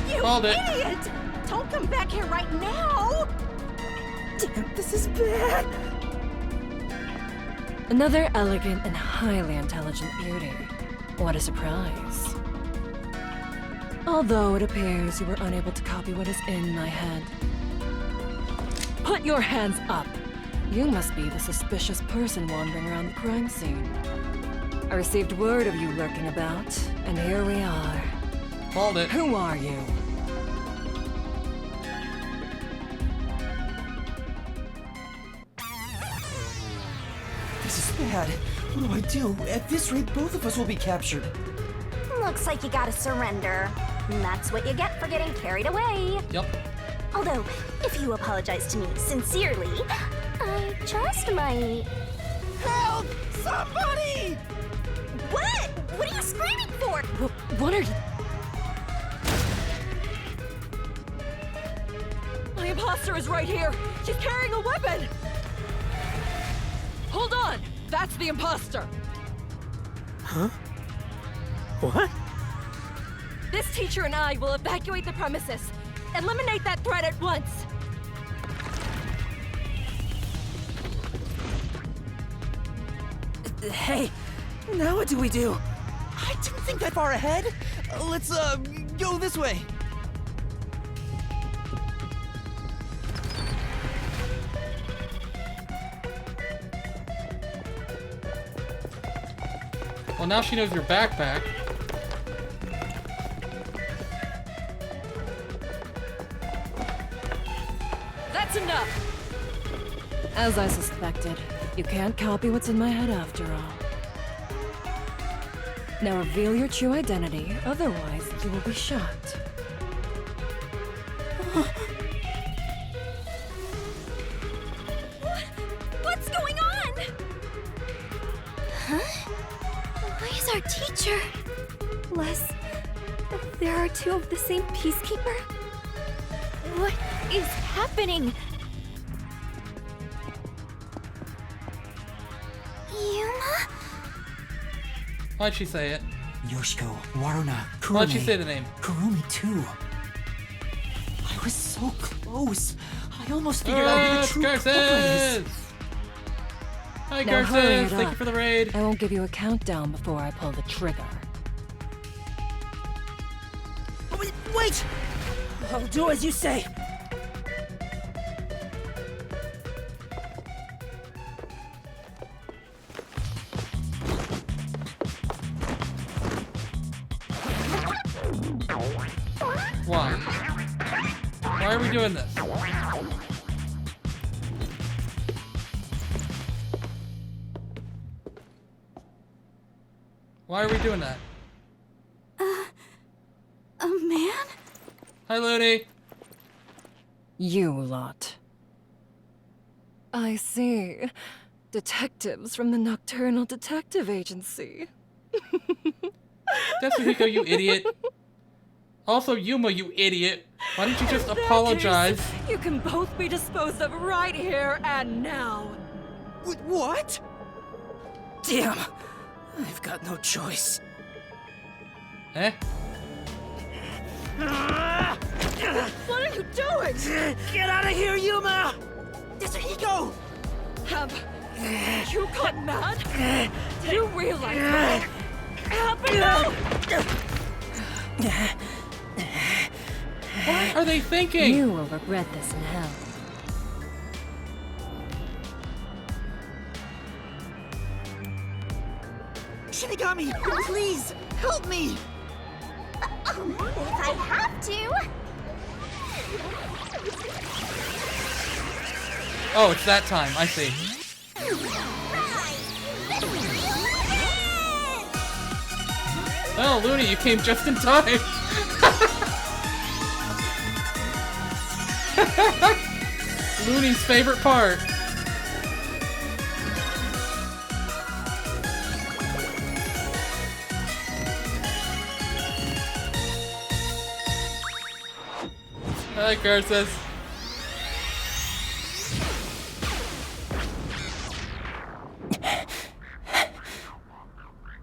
You idiot! Don't come back here right now! Damn, this is bad! Another elegant and highly intelligent beauty. What a surprise. Although it appears you were unable to copy what is in my head. Put your hands up! You must be the suspicious person wandering around the crime scene. I received word of you lurking about, and here we are. Called it. Who are you? This is bad. What do I do? At this rate, both of us will be captured. Looks like you gotta surrender. And that's what you get for getting carried away. Yep. Although, if you apologize to me sincerely, I just might... Help! Somebody! What? What are you screaming for? What are you... My imposter is right here! She's carrying a weapon! Hold on! That's the imposter! Huh? What? This teacher and I will evacuate the premises. Eliminate that threat at once. Hey, now what do we do? I didn't think that far ahead. Let's, go this way. Well, now she knows your backpack. That's enough. As I suspected, you can't copy what's in my head after all. Now reveal your true identity, otherwise you will be shot. What's going on? Huh? Why is our teacher? Les, there are two of the same peacekeeper? What is happening? Yuma? Why'd she say it? Yoshiko, Waruna, Kurume. Why'd she say the name? Kurumi too. I was so close. I almost figured out who the true culprit is. Hi, Now hurry Garces. it Thank up. you for the raid. I won't give you a countdown before I pull the trigger. Wait! I'll do as you say. Why? Why are we doing this? Why are we doing that? A man? Hi, Looney. You lot. I see. Detectives from the Nocturnal Detective Agency. That's Hiko, you idiot. Also, Yuma, you idiot. Why didn't you just apologize? You can both be disposed of right here and now. What? Damn. I've got no choice. Eh? What are you doing? Get out of here, Yuma! Hiko! Have you got mad? Do you realize what happened now? What are they thinking? You will regret this in hell. Shinigami, please, help me! If I have to. Oh, it's that time. I see. Oh, Looney, you came just in time. Looney's favorite part. Hi, Curses.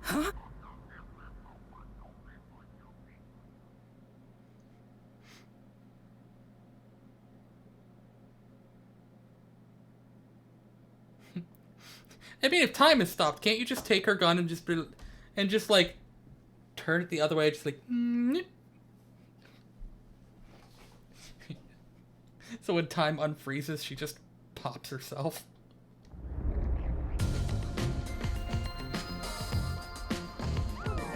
Huh? I mean, if time has stopped, can't you just take her gun and just like turn it the other way, just like. So when time unfreezes, she just pops herself.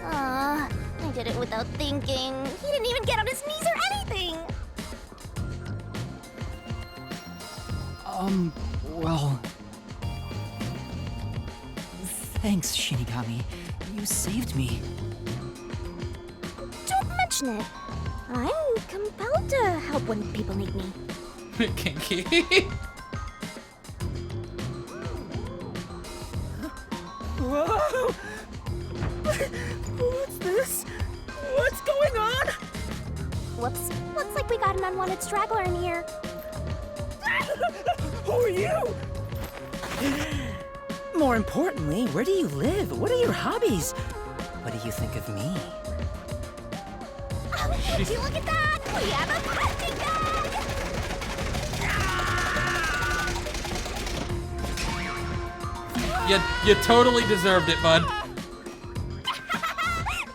I did it without thinking. He didn't even get on his knees or anything. Well... Thanks, Shinigami. You saved me. Don't mention it. I'm compelled to help when people need me. Kinky. Whoa! What's this? What's going on? Whoops. Looks like we got an unwanted straggler in here. Who are you? More importantly, where do you live? What are your hobbies? What do you think of me? Would you look at that? We have a punching bag! You totally deserved it, bud.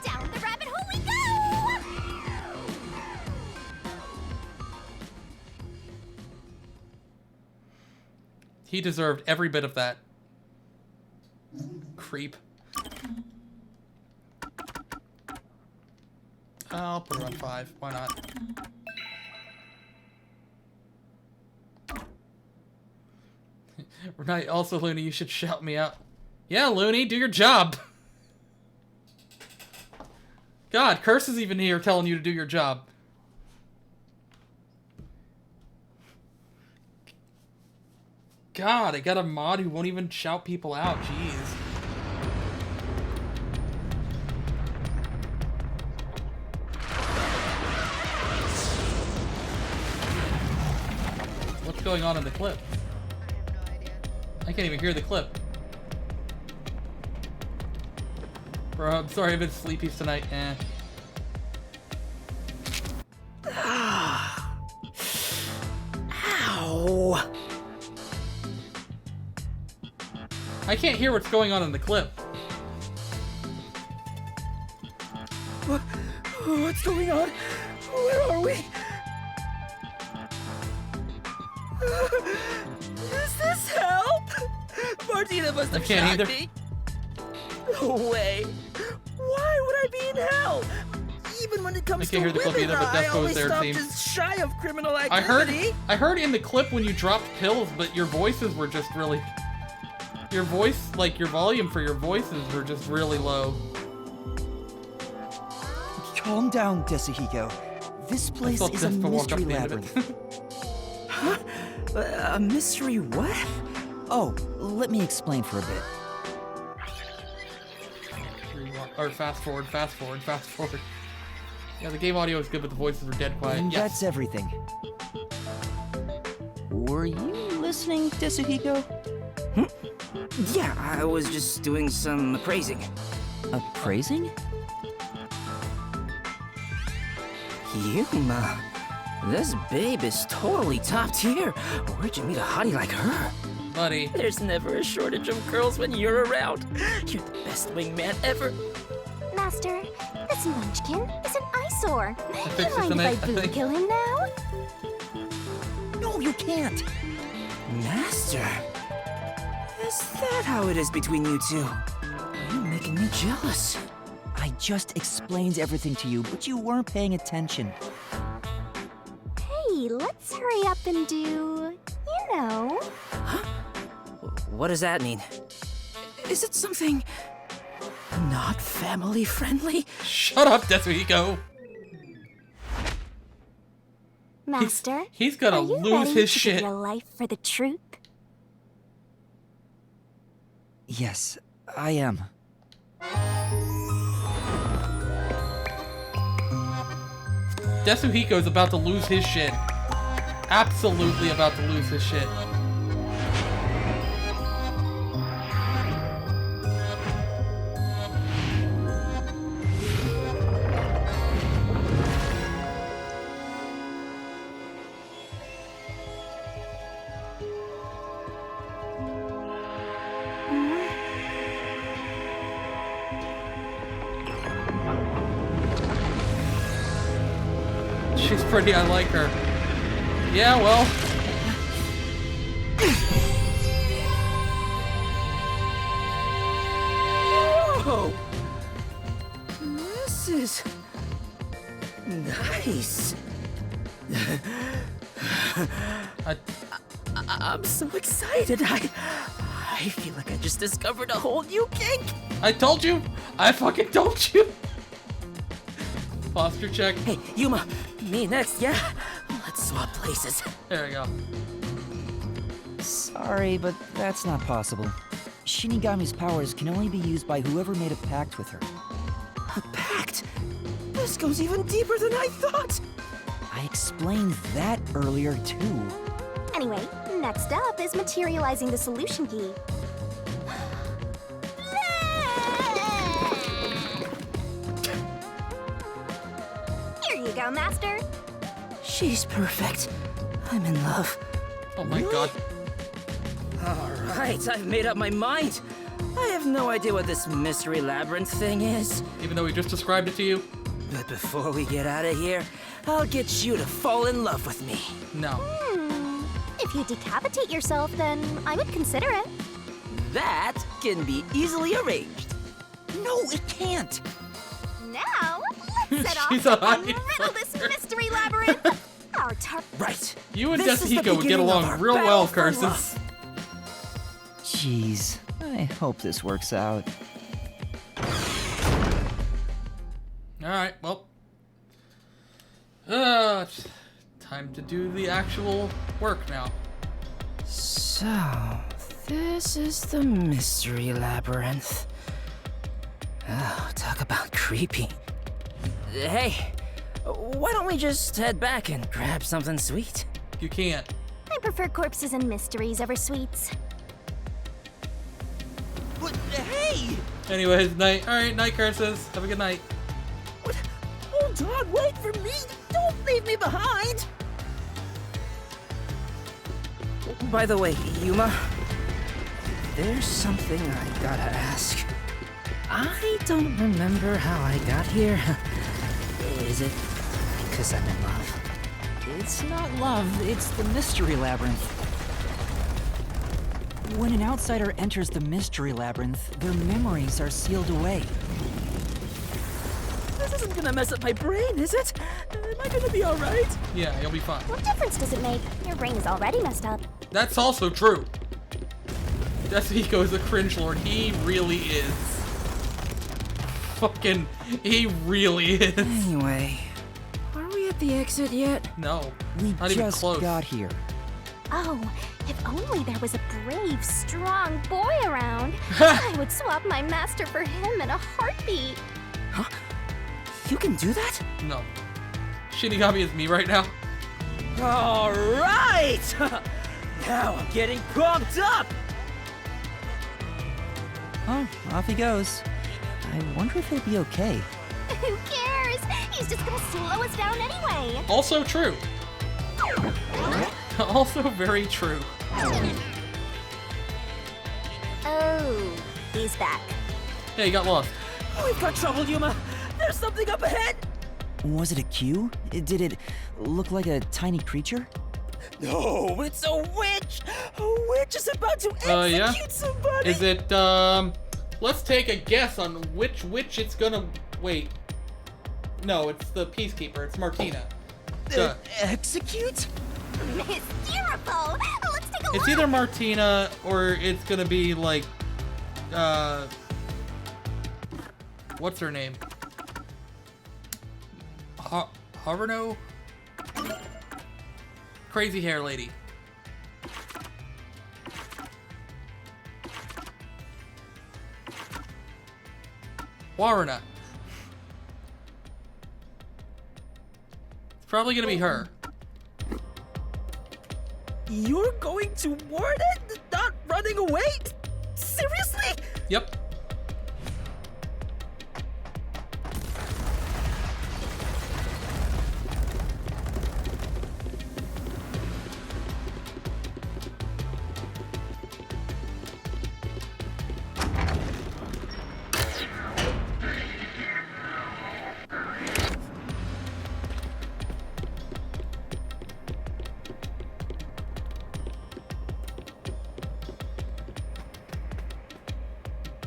Down the rabbit hole we go! He deserved every bit of that. Creep. I'll put her on 5. Why not? Right, also, Looney, you should shout me out. Yeah, Looney, do your job. God, Curse is even here telling you to do your job. God, I got a mod who won't even shout people out. Jeez. What's going on in the clip? I can't even hear the clip. Bro, I'm sorry I've been sleepy tonight. Ow! I can't hear what's going on in the clip. What's going on? Where are we? Is this help? Martina must have shot me. No way. Why would I be in hell? Even when it comes to women, I always stop just shy of criminal activity. I heard in the clip when you dropped pills, but your voices were just really... Your voice, like your volume for your voices were just really low. Calm down, Desuhiko. This place is a mystery labyrinth. Huh? A mystery what? Oh, let me explain for a bit. Or fast forward, fast forward, fast forward. Yeah, the game audio is good, but the voices were dead quiet. And yes. That's everything. Were you listening, Desuhiko? Yeah, I was just doing some appraising. Appraising? Yuma, this babe is totally top tier. Where'd you meet a hottie like her? Buddy. There's never a shortage of girls when you're around. You're the best wingman ever. Master, this munchkin is an eyesore. You mind if I boo kill him now? No, you can't. Master, is that how it is between you two? You're making me jealous. I just explained everything to you, but you weren't paying attention. Hey, let's hurry up and do, you know. Huh? What does that mean? Is it something not family friendly? Shut up, Desuhiko. Master, he's gonna are you lose ready his to shit. Give your life for the truth? Yes, I am. Desuhiko's about to lose his shit. Absolutely about to lose his shit. She's pretty, I like her. Yeah, well. Whoa! This is nice. I'm so excited. I feel like I just discovered a whole new kink. I told you. I fucking told you. Posture check. Hey, Yuma, me next, yeah? Let's swap places. There we go. Sorry, but that's not possible. Shinigami's powers can only be used by whoever made a pact with her. A pact? This goes even deeper than I thought. I explained that earlier, too. Anyway, next up is materializing the solution key. Here you go. Scoutmaster? She's perfect. I'm in love. Oh my god. Alright, I've made up my mind. I have no idea what this mystery labyrinth thing is. Even though we just described it to you? But before we get out of here, I'll get you to fall in love with me. No. If you decapitate yourself, then I would consider it. That can be easily arranged. No, it can't. Now, let's set off She's and a hot unriddle this mystery labyrinth. Our Right. You and This is the Desico would get beginning of along our real battle well, for Curses. love. Jeez, I hope this works out. Alright, well. It's time to do the actual work now. So, this is the mystery labyrinth. Oh, talk about creepy. Hey, why don't we just head back and grab something sweet? You can't. I prefer corpses and mysteries over sweets. But hey! Anyways, night. Alright, night, Curses. Have a good night. Hold on, wait for me! Don't leave me behind! By the way, Yuma, there's something I gotta ask. I don't remember how I got here. Is it because I'm in love? It's not love, it's the mystery labyrinth. When an outsider enters the mystery labyrinth, their memories are sealed away. This isn't gonna mess up my brain, is it? Am I gonna be alright? Yeah, you'll be fine. What difference does it make? Your brain is already messed up. That's also true. Desico is a cringe lord. He really is. Fucking, he really is. Anyway, are we at the exit yet? No, We not even just close. got here. Oh, if only there was a brave, strong boy around. I would swap my master for him in a heartbeat. Huh? You can do that? No. Shinigami is me right now. Alright! Now I'm getting pumped up! Oh, off he goes. I wonder if he'll be okay. Who cares? He's just gonna slow us down anyway. Also true. Also very true. Oh, he's back. Hey, you got lost. We've got trouble, Yuma! There's something up ahead! Was it a cue? Did it look like a tiny creature? No, it's a witch! A witch is about to execute Yeah? somebody! Is it, let's take a guess on which witch it's gonna... Wait. No, it's the Peacekeeper. It's Martina. Duh. Execute? Hysterical! Let's take a look! It's either Martina or it's gonna be like, what's her name? Haruno? Crazy hair lady. Waruna. It's probably gonna be her. You're going to ward it? Not running away? Seriously? Yep.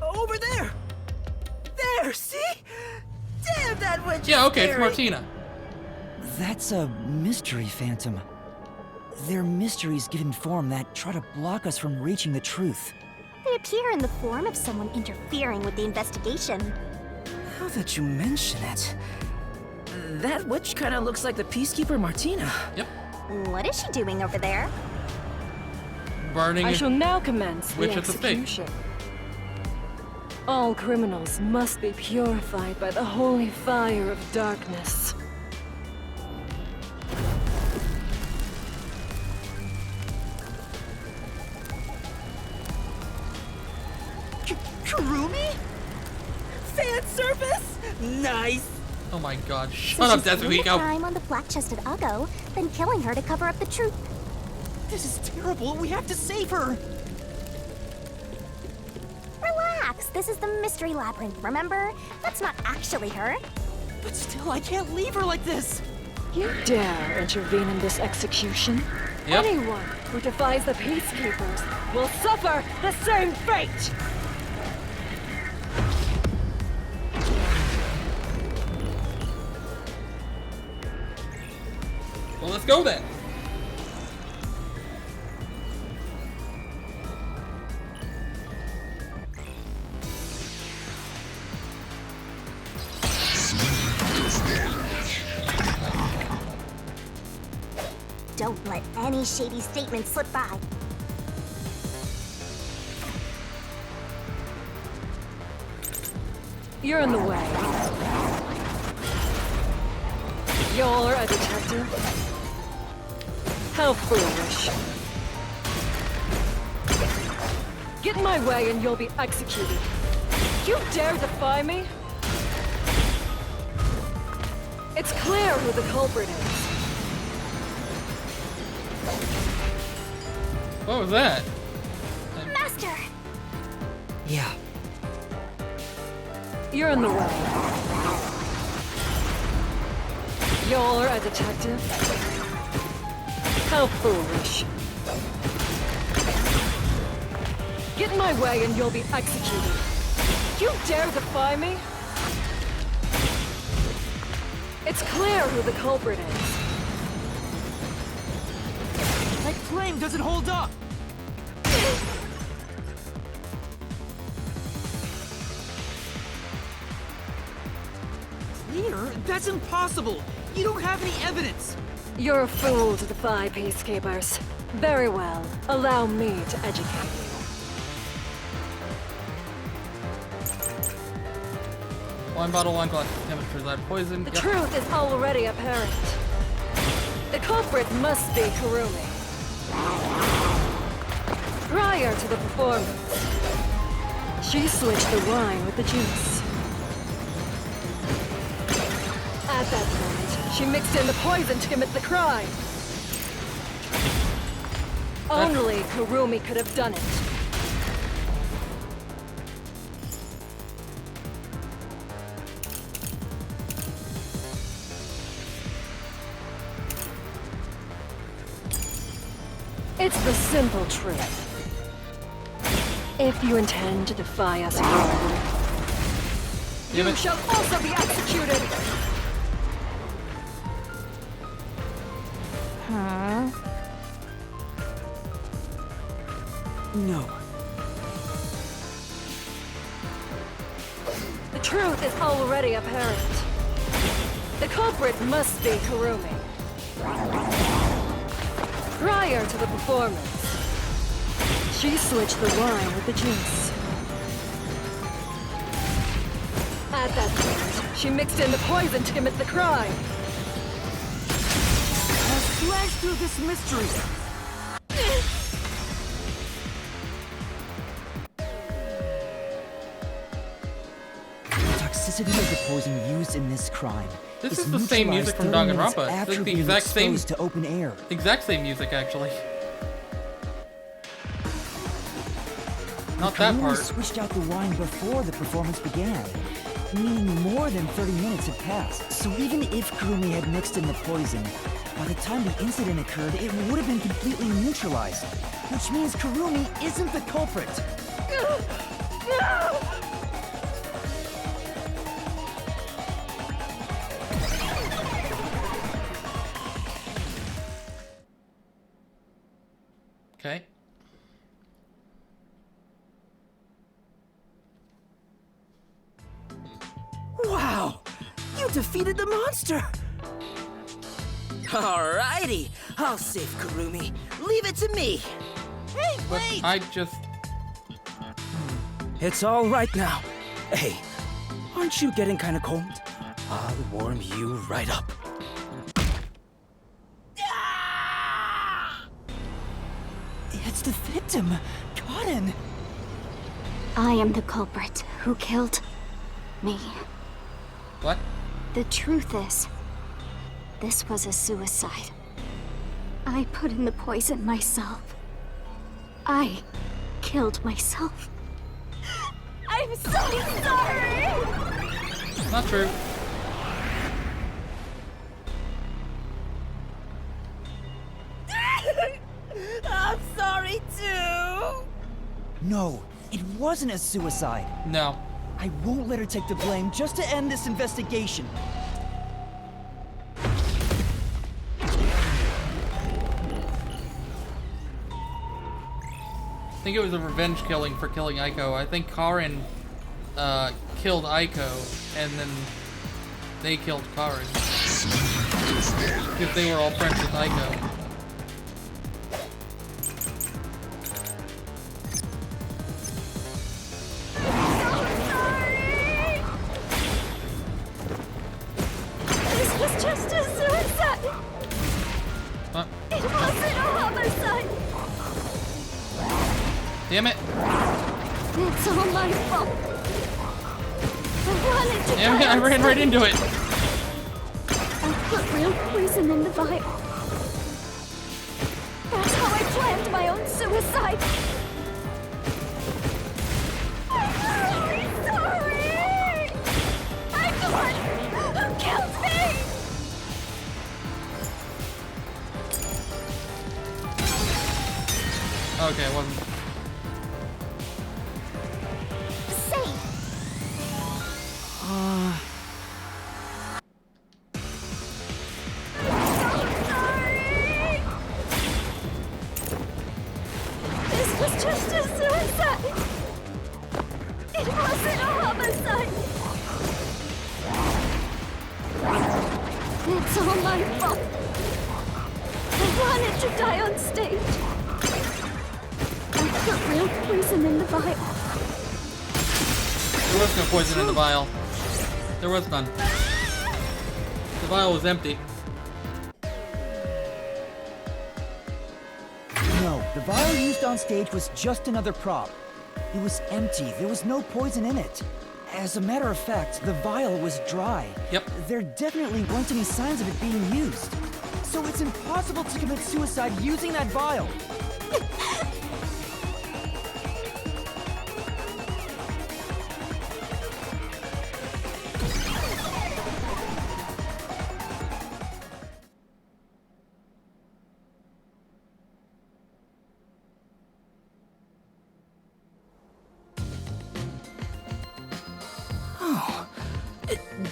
Over there! There, see? Damn, that witch Yeah, is okay, it's scary. Martina. That's a mystery phantom. They're mysteries given form that try to block us from reaching the truth. They appear in the form of someone interfering with the investigation. Now that you mention it, that witch kind of looks like the Peacekeeper Martina. Yep. What is she doing over there? Burning I shall now commence the witch at the stake. execution. All criminals must be purified by the holy fire of darkness. Kurumi? Fan service? Nice! Oh my god, shut So up, she's hiding the Desmond. crime on the black-chested Uggo, then killing her to cover up the truth. This is terrible. We have to save her. Relax. This is the mystery labyrinth, remember? That's not actually her. But still, I can't leave her like this. You dare intervene in this execution? Yep. Anyone who defies the peacekeepers will suffer the same fate! Well, let's go then. Don't let any shady statements slip by. You're in the way. You're a detective? How foolish. Get in my way and you'll be executed. You dare defy me? It's clear who the culprit is. What was that? Master! Yeah. You're in the way. You're a detective? How foolish. Get in my way and you'll be executed. You dare defy me? It's clear who the culprit is. My claim doesn't hold up. Clear? That's impossible. You don't have any evidence. You're a fool to defy peacekeepers. Very well. Allow me to educate you. Wine bottle, wine glass, chemistry lab, poison. The Yep. truth is already apparent. The culprit must be Kurumi. Prior to the performance, she switched the wine with the juice. At that moment, she mixed in the poison to commit the crime. Only Kurumi could have done it. It's the simple truth. If you intend to defy us again, you shall also be executed! Huh? No. The truth is already apparent. The culprit must be Kurumi. Prior to the performance, she switched the wine with the juice. At that point, she mixed in the poison to commit the crime. I'll slash through this mystery. The toxicity of the poison used in this crime. This is the same music from Danganronpa. After It's the being exact same exposed to open air. Exact same music, actually. Not that Kurumi part. switched out the wine before the performance began, meaning more than 30 minutes had passed. So even if Kurumi had mixed in the poison, by the time the incident occurred, it would have been completely neutralized. Which means Kurumi isn't the culprit. Okay. Wow! You defeated the monster! Alrighty, I'll save Kurumi. Leave it to me. Hey, But wait! I just... It's all right now. Hey, aren't you getting kind of cold? I'll warm you right up. It's the victim, Kaden. I am the culprit who killed me. What? The truth is, this was a suicide. I put in the poison myself. I killed myself. I'm so sorry! Not true. I'm sorry too! No, it wasn't a suicide. No. I won't let her take the blame just to end this investigation. I think it was a revenge killing for killing Aiko. I think Karin killed Aiko, and then they killed Karin. Because they were all friends with Aiko. This was just a suicide! What? It wasn't a homicide! Damn it! It's all my fault. I wanted to Damn it, I ran right into it! I put real poison in the vial. That's how I planned my own suicide. I'm really sorry! I'm the one who killed me! Okay, it wasn't. This was just a suicide. It wasn't a homicide. It's all my fault. I wanted to die on stage. I put real poison in the vial. There was no poison in the vial. There was none. The vial was empty. No, the vial used on stage was just another prop. It was empty. There was no poison in it. As a matter of fact, the vial was dry. Yep. There definitely weren't any signs of it being used. So it's impossible to commit suicide using that vial.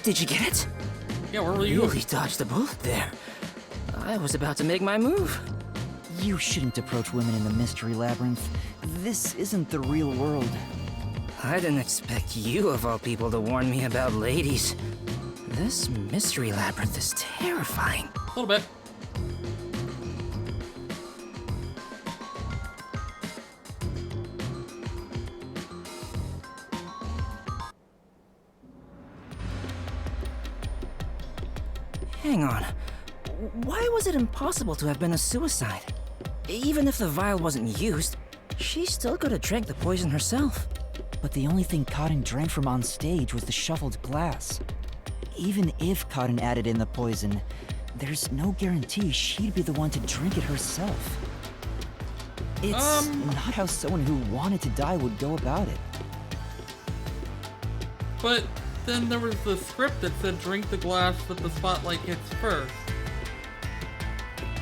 Did you get it? Yeah, where were you? Really dodged the bullet there. I was about to make my move. You shouldn't approach women in the mystery labyrinth. This isn't the real world. I didn't expect you, of all people, to warn me about ladies. This mystery labyrinth is terrifying. A little bit. Hang on. Why was it impossible to have been a suicide? Even if the vial wasn't used, she still could have drank the poison herself. But the only thing Cotton drank from on stage was the shuffled glass. Even if Cotton added in the poison, there's no guarantee she'd be the one to drink it herself. It's not how someone who wanted to die would go about it. But then there was the script that said drink the glass that the spotlight hits first.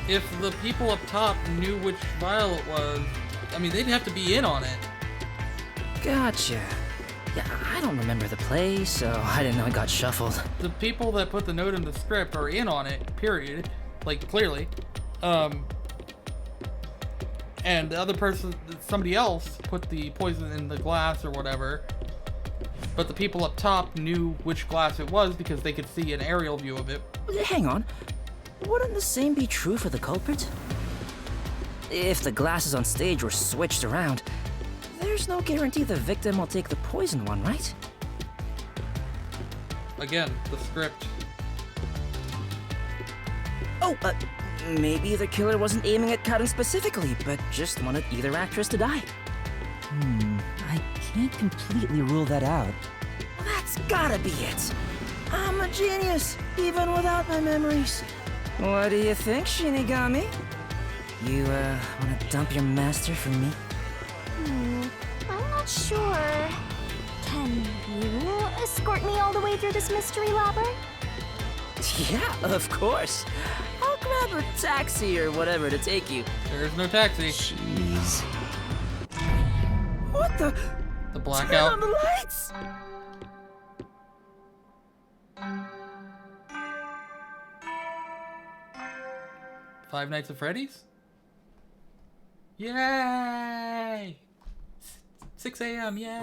If the people up top knew which vial it was, I mean, they'd have to be in on it. Gotcha. Yeah, I don't remember the play, so I didn't know it got shuffled. The people that put the note in the script are in on it, period. Like, clearly. And the other person, somebody else, put the poison in the glass or whatever. But the people up top knew which glass it was because they could see an aerial view of it. Hang on. Wouldn't the same be true for the culprit? If the glasses on stage were switched around, there's no guarantee the victim will take the poison one, right? Again, the script. Oh, maybe the killer wasn't aiming at Cotton specifically, but just wanted either actress to die. I can't completely rule that out. That's gotta be it. I'm a genius, even without my memories. What do you think, Shinigami? You, wanna dump your master for me? I'm not sure. Can you escort me all the way through this mystery labyrinth? Yeah, of course. I'll grab a taxi or whatever to take you. There's no taxi. Jeez. What the? The Turn blackout. on the lights! Five Nights at Freddy's? Yay! 6 a.m. Yay!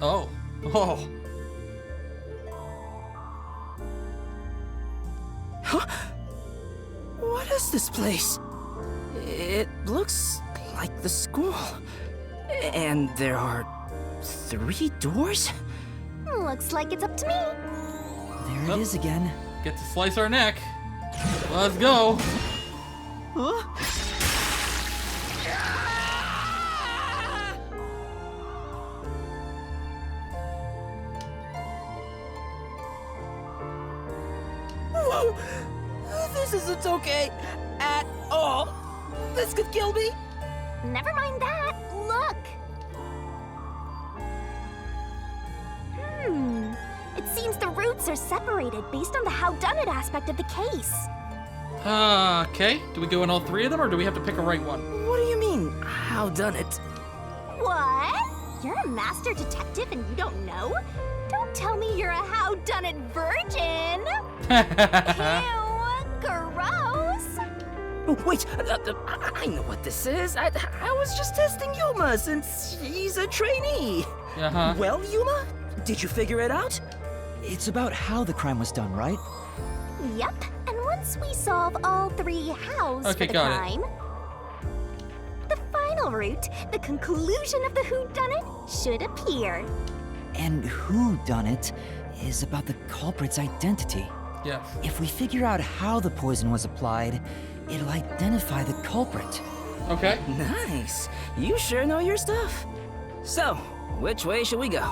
Oh. Oh. Huh? What is this place? It looks like the school. And there are 3 doors? Looks like it's up to me. There it is again. Get to slice our neck. Let's go. Huh? Whoa! This isn't okay at all. This could kill me. Never mind that. Look. It seems the roots are separated based on the howdunit aspect of the case. Okay. Do we go in all 3 of them, or do we have to pick a right one? What do you mean, how done it? What? You're a master detective and you don't know? Don't tell me you're a howdunit virgin. Ew, gross. Wait, I know what this is. I was just testing Yuma since she's a trainee. Uh-huh. Well, Yuma, did you figure it out? It's about how the crime was done, right? Yep, and once we solve all 3 hows Okay, for the got it. crime, the final route, the conclusion of the whodunit, should appear. And who done it is about the culprit's identity. Yes. If we figure out how the poison was applied, it'll identify the culprit. Okay. Nice. You sure know your stuff. So, which way should we go?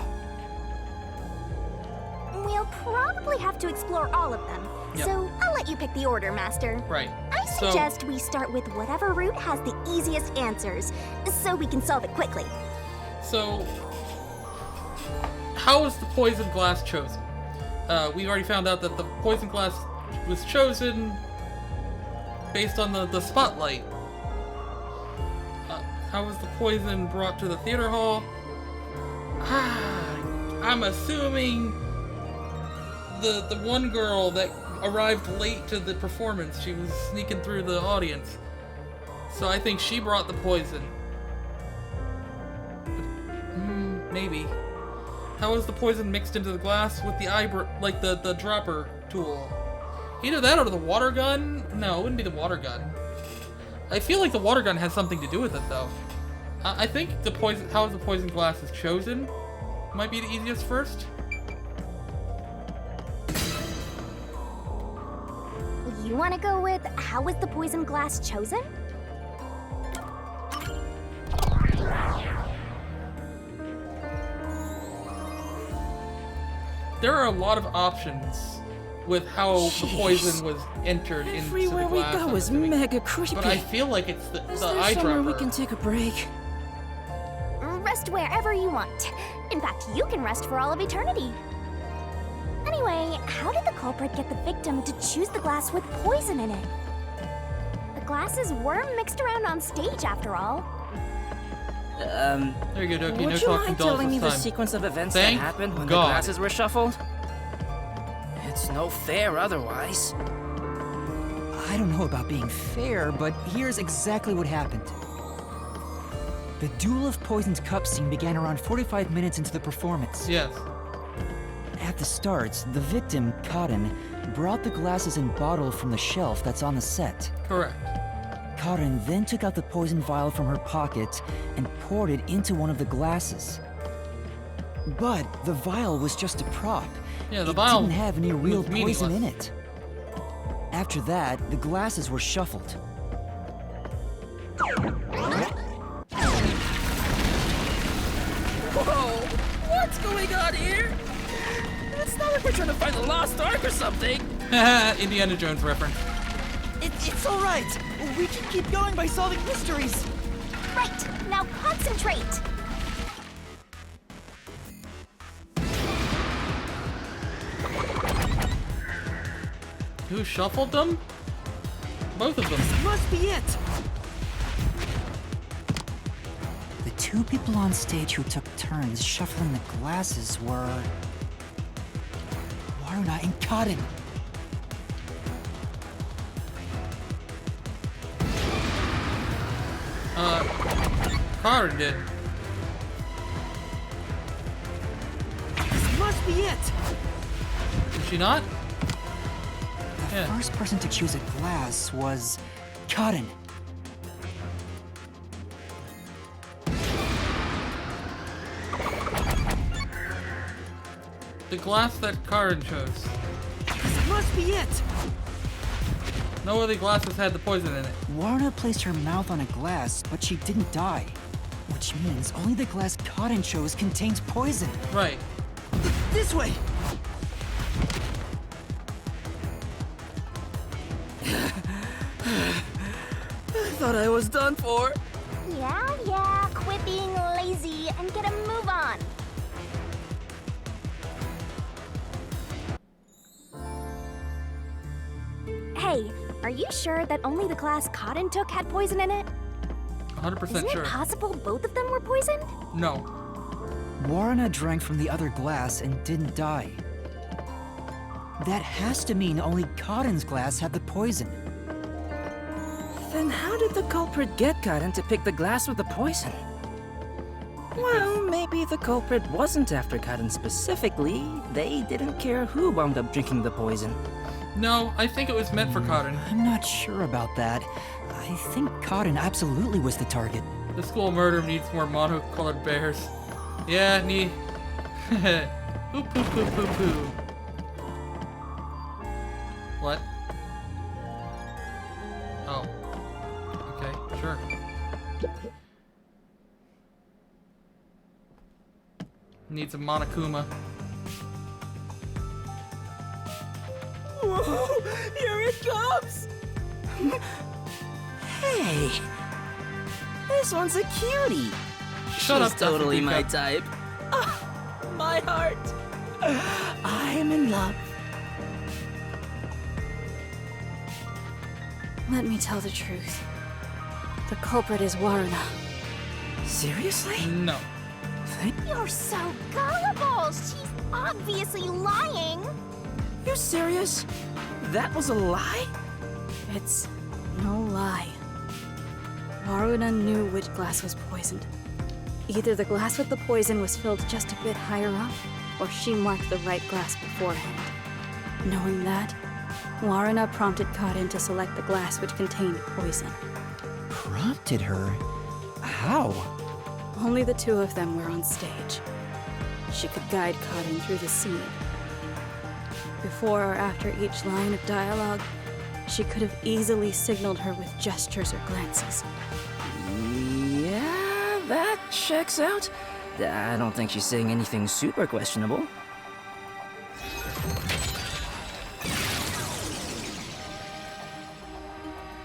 We'll probably have to explore all of them. Yep. So I'll let you pick the order, Master. Right. I suggest we start with whatever route has the easiest answers, so we can solve it quickly. So, how was the poison glass chosen? We already found out that the poison glass was chosen based on the spotlight. How was the poison brought to the theater hall? I'm assuming the one girl that arrived late to the performance, she was sneaking through the audience. So I think she brought the poison. Maybe. How was the poison mixed into the glass with the like the dropper tool? Either that or the water gun? No, it wouldn't be the water gun. I feel like the water gun has something to do with it, though. I think the poison, how the poison glass is chosen, might be the easiest first. You want to go with how was the poison glass chosen? There are a lot of options with how the poison was entered into the Everywhere we glass. go I'm is assuming. mega creepy. But I feel like it's the Is there eye somewhere dropper. we can take a break? Rest wherever you want. In fact, you can rest for all of eternity. Anyway, how did the culprit get the victim to choose the glass with poison in it? The glasses were mixed around on stage, after all. There you go, Doki. No Would you talking mind dolls telling me this the time. sequence of events Thank that happened when God. the glasses were shuffled? It's no fair otherwise. I don't know about being fair, but here's exactly what happened. The Duel of Poisoned Cup scene began around 45 minutes into the performance. Yes. At the start, the victim, Karen, brought the glasses and bottle from the shelf that's on the set. Correct. Karen then took out the poison vial from her pocket and poured it into one of the glasses. But the vial was just a prop. Yeah, the it vial didn't have any real was poison in meaningless. it. After that, the glasses were shuffled. Whoa! What's going on here? It's not like we're trying to find the lost ark or something. Indiana Jones reference. It's all right. We can keep going by solving mysteries. Right, now concentrate. Who shuffled them? Both of them. Must be it. The two people on stage who took turns shuffling the glasses were Waruna and Karin. Karin did. This must be it. Did she not? The first person to choose a glass was Karin. The glass that Karin chose. This must be it. No other glasses had the poison in it. Waruna placed her mouth on a glass, but she didn't die. Which means only the glass Karin chose contains poison. Right. This way. I thought I was done for. Yeah, quit being lazy and get a move on. Hey, are you sure that only the glass Cotton took had poison in it? 100% Isn't sure. it possible both of them were poisoned? No. Waruna drank from the other glass and didn't die. That has to mean only Karin's glass had the poison. Then how did the culprit get Karin to pick the glass with the poison? Well, maybe the culprit wasn't after Karin specifically. They didn't care who wound up drinking the poison. No, I think it was meant for Karin. I'm not sure about that. I think Karin absolutely was the target. The school murder needs more mono-colored bears. Yeah, need. Ooh, poo, poo, poo, poo. What? Oh. Okay, sure. Needs a Monokuma. Whoa! Here it comes! Hey! This one's a cutie! Shut up, She's totally my Daffy type. Ah, my heart! I am in love. Let me tell the truth. The culprit is Waruna. Seriously? No. You're so gullible. She's obviously lying. You serious? That was a lie? It's no lie. Waruna knew which glass was poisoned. Either the glass with the poison was filled just a bit higher up, or she marked the right glass beforehand. Knowing that, Waruna prompted Karin to select the glass which contained poison. Prompted her? How? Only the two of them were on stage. She could guide Karin through the scene. Before or after each line of dialogue, she could have easily signaled her with gestures or glances. Yeah, that checks out. I don't think she's saying anything super questionable.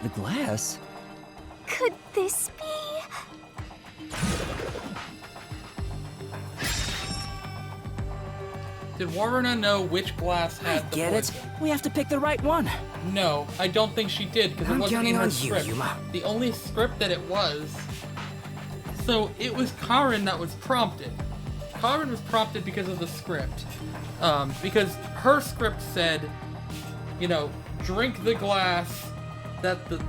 The glass? Could this be? Did Waruna know which glass had the Get poison? it? We have to pick the right one. No, I don't think she did because it I'm wasn't counting in her on you, script. Yuma. The only script that it was. So it was Karin that was prompted. Karin was prompted because of the script. Because her script said, you know, drink the glass that the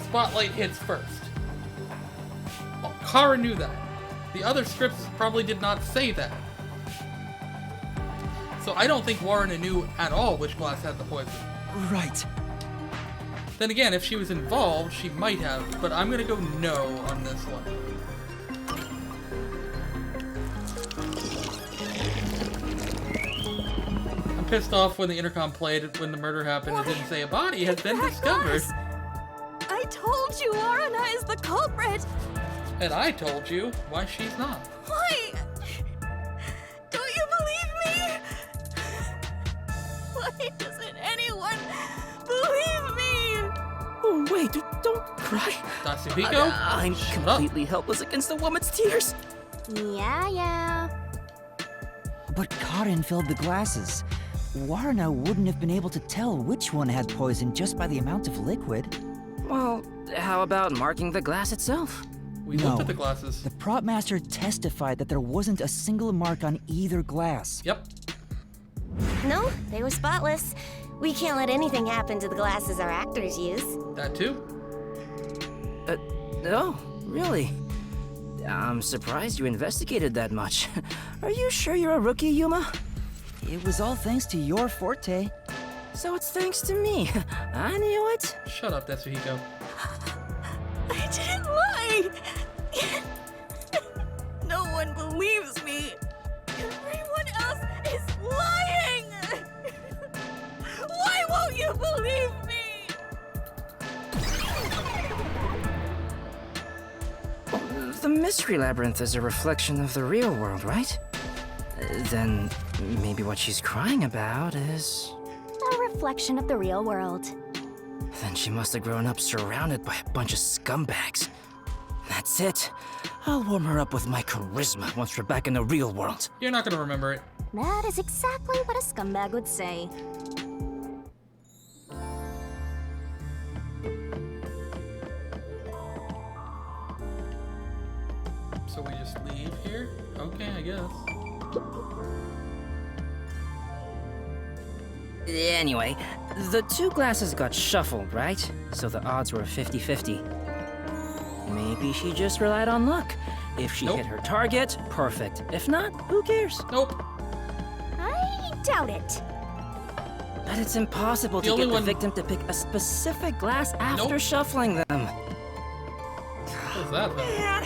spotlight hits first. Well, Karin knew that. The other scripts probably did not say that. So I don't think Waruna knew at all which glass had the poison. Right. Then again, if she was involved, she might have, but I'm gonna go no on this one. I'm pissed off when the intercom played when the murder happened. It didn't say a body has been discovered. I told you Waruna is the culprit! And I told you why she's not. Why? Don't you believe me? okay. Don't cry. Tatsuhiko? I'm completely helpless against the woman's tears. Yeah. But Karin filled the glasses. Warna wouldn't have been able to tell which one had poison just by the amount of liquid. Well, how about marking the glass itself? We looked at the glasses. The prop master testified that there wasn't a single mark on either glass. Yep. No, they were spotless. We can't let anything happen to the glasses our actors use. That too? No, really? I'm surprised you investigated that much. Are you sure you're a rookie, Yuma? It was all thanks to your forte. So it's thanks to me. I knew it. Shut up, Tatsuhiko. I didn't lie! No one believes me! Everyone else is lying! Why won't you believe me? The Mystery Labyrinth is a reflection of the real world, right? Then maybe what she's crying about is... A reflection of the real world. Then she must have grown up surrounded by a bunch of scumbags. That's it. I'll warm her up with my charisma once we're back in the real world. You're not gonna remember it. That is exactly what a scumbag would say. So we just leave here? Okay, I guess. Anyway, the two glasses got shuffled, right? So the odds were 50-50. Maybe she just relied on luck. If she hit her target, perfect. If not, who cares? Nope. I doubt it. But it's impossible to get the victim to pick a specific glass after shuffling them. What's that, though? Man,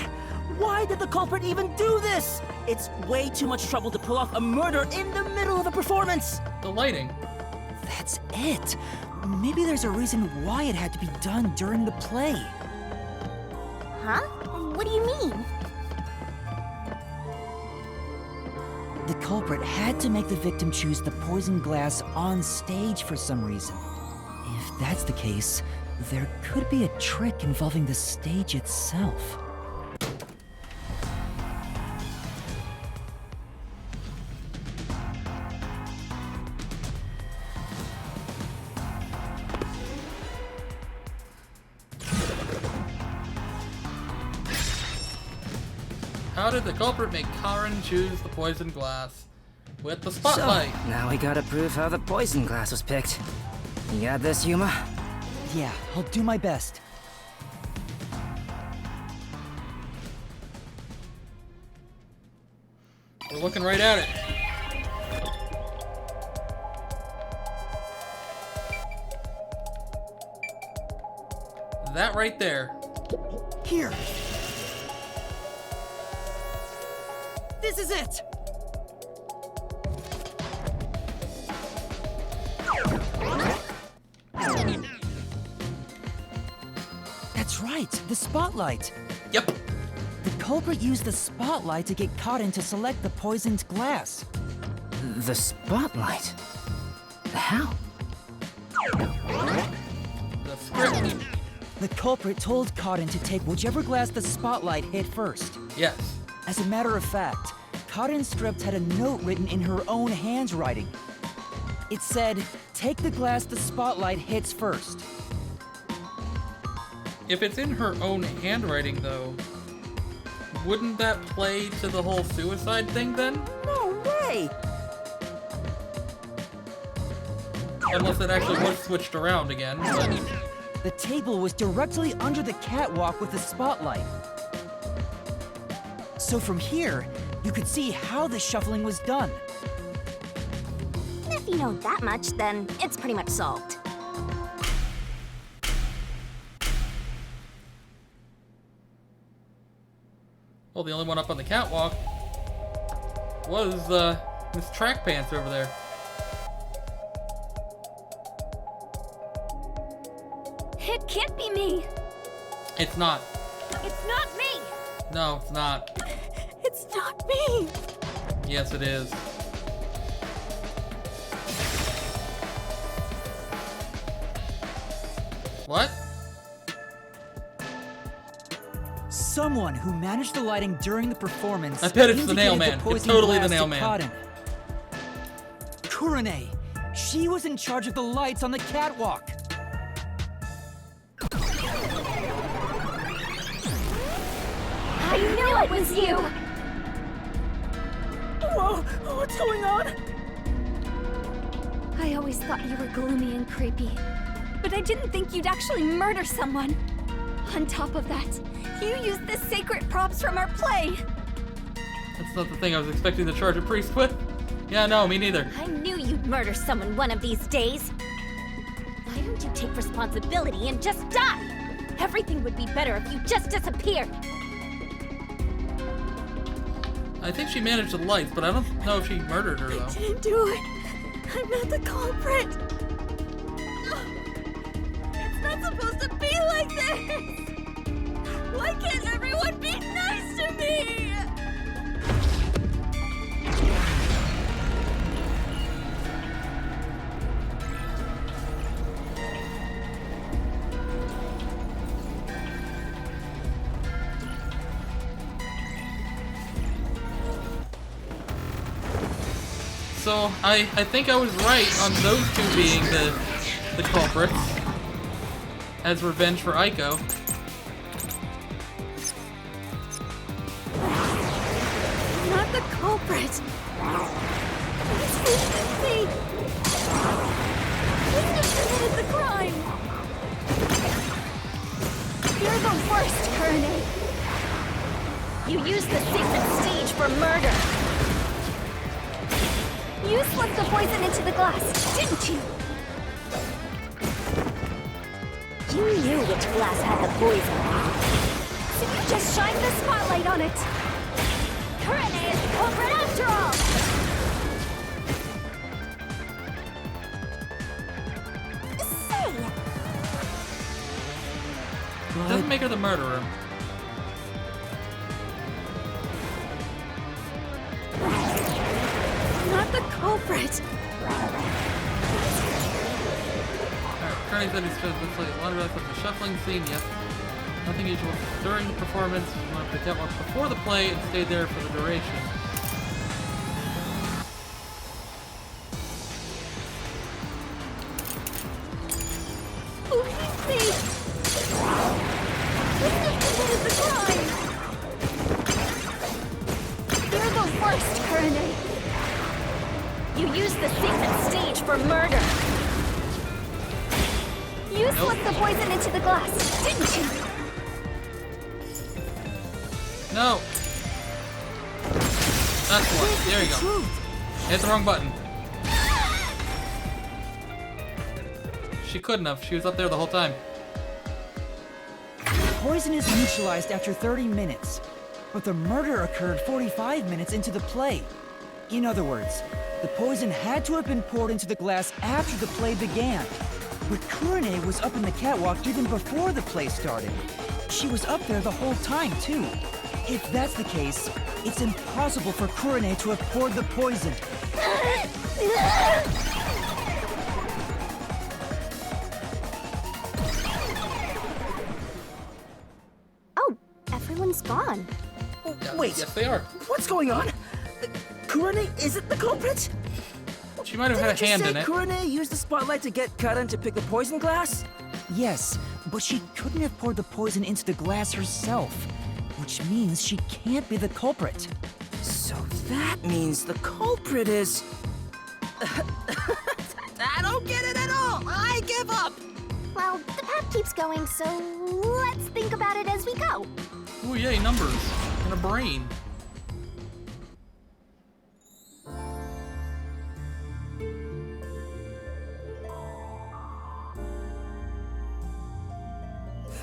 why did the culprit even do this? It's way too much trouble to pull off a murder in the middle of a performance. The lighting. That's it. Maybe there's a reason why it had to be done during the play. Huh? What do you mean? The culprit had to make the victim choose the poison glass on stage for some reason. If that's the case, there could be a trick involving the stage itself. How did the culprit make Karin choose the poison glass? With the spotlight. So, now we gotta prove how the poison glass was picked. You got this, Yuma? Yeah, I'll do my best. We're looking right at it. That right there. Here. This is it! That's right, the spotlight. Yep. The culprit used the spotlight to get Karin to select the poisoned glass. The spotlight? How? The script. The culprit told Karin to take whichever glass the spotlight hit first. Yes. As a matter of fact, Karin's script had a note written in her own handwriting. It said, take the glass the spotlight hits first. If it's in her own handwriting, though, wouldn't that play to the whole suicide thing then? No way! Unless it actually was switched around again, but... The table was directly under the catwalk with the spotlight. So from here, you could see how the shuffling was done. If you know that much, then it's pretty much solved. Well, the only one up on the catwalk was, Miss Track Pants over there. It can't be me! It's not. It's not me! No, it's not. It's not me! Yes, it is. What? someone who managed the lighting during the performance. I bet it's the indicated Nailman. It's poison totally the glass to Nailman. Cotton. Kurane. She was in charge of the lights on the catwalk. I knew it was you! Whoa, what's going on? I always thought you were gloomy and creepy, but I didn't think you'd actually murder someone. On top of that, you used the sacred props from our play. That's not the thing I was expecting to charge a priest with. Yeah, no, me neither. I knew you'd murder someone one of these days. Why don't you take responsibility and just die? Everything would be better if you just disappeared. I think she managed the lights, but I don't know if she murdered her, though. I didn't do it. I'm not the culprit. It's not supposed to be like this! Why can't everyone be nice to me? So, I think I was right on those two being the culprits. As revenge for Aiko. Not the culprit. It's me. Who committed the crime? You're the worst, Kurane. You used the sacred stage for murder. You slipped the poison into the glass, didn't you? You knew which glass had the poison. So you just shined the spotlight on it. Kurane is the culprit after all! Say! Doesn't make her the murderer. Not the culprit. Alright, said he's supposed to play a lot of the shuffling scene, yes. Nothing usual. During the performance, you went up the catwalk before the play and stayed there for the duration. Believe me! Who committed the crime? You're the worst, Kurane. You used the sacred stage for murder. You slipped the poison into the glass, didn't you? No! That's the one. There you go. Hit the wrong button. She couldn't have. She was up there the whole time. Poison is neutralized after 30 minutes, but the murder occurred 45 minutes into the play. In other words, the poison had to have been poured into the glass after the play began. But Kurane was up in the catwalk even before the play started. She was up there the whole time, too. If that's the case, it's impossible for Kurane to have poured the poison. Oh, everyone's gone. Wait. Yes, they are. What's going on? Kurane isn't the culprit? She might have had a hand in it. Kurane used the spotlight to get Karen to pick the poison glass? Yes, but she couldn't have poured the poison into the glass herself, which means she can't be the culprit. So that means the culprit is... I don't get it at all! I give up! Well, the path keeps going, so let's think about it as we go. Ooh, yay, numbers. And a brain.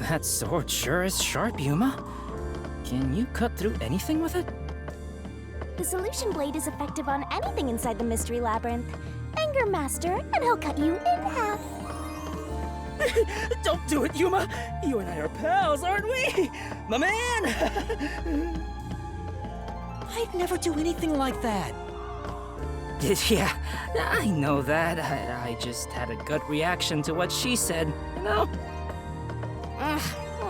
That sword sure is sharp, Yuma. Can you cut through anything with it? The solution blade is effective on anything inside the mystery labyrinth. Anger Master, and he'll cut you in half. Don't do it, Yuma! You and I are pals, aren't we? My man! I'd never do anything like that. Yeah, I know that. I just had a gut reaction to what she said, you know?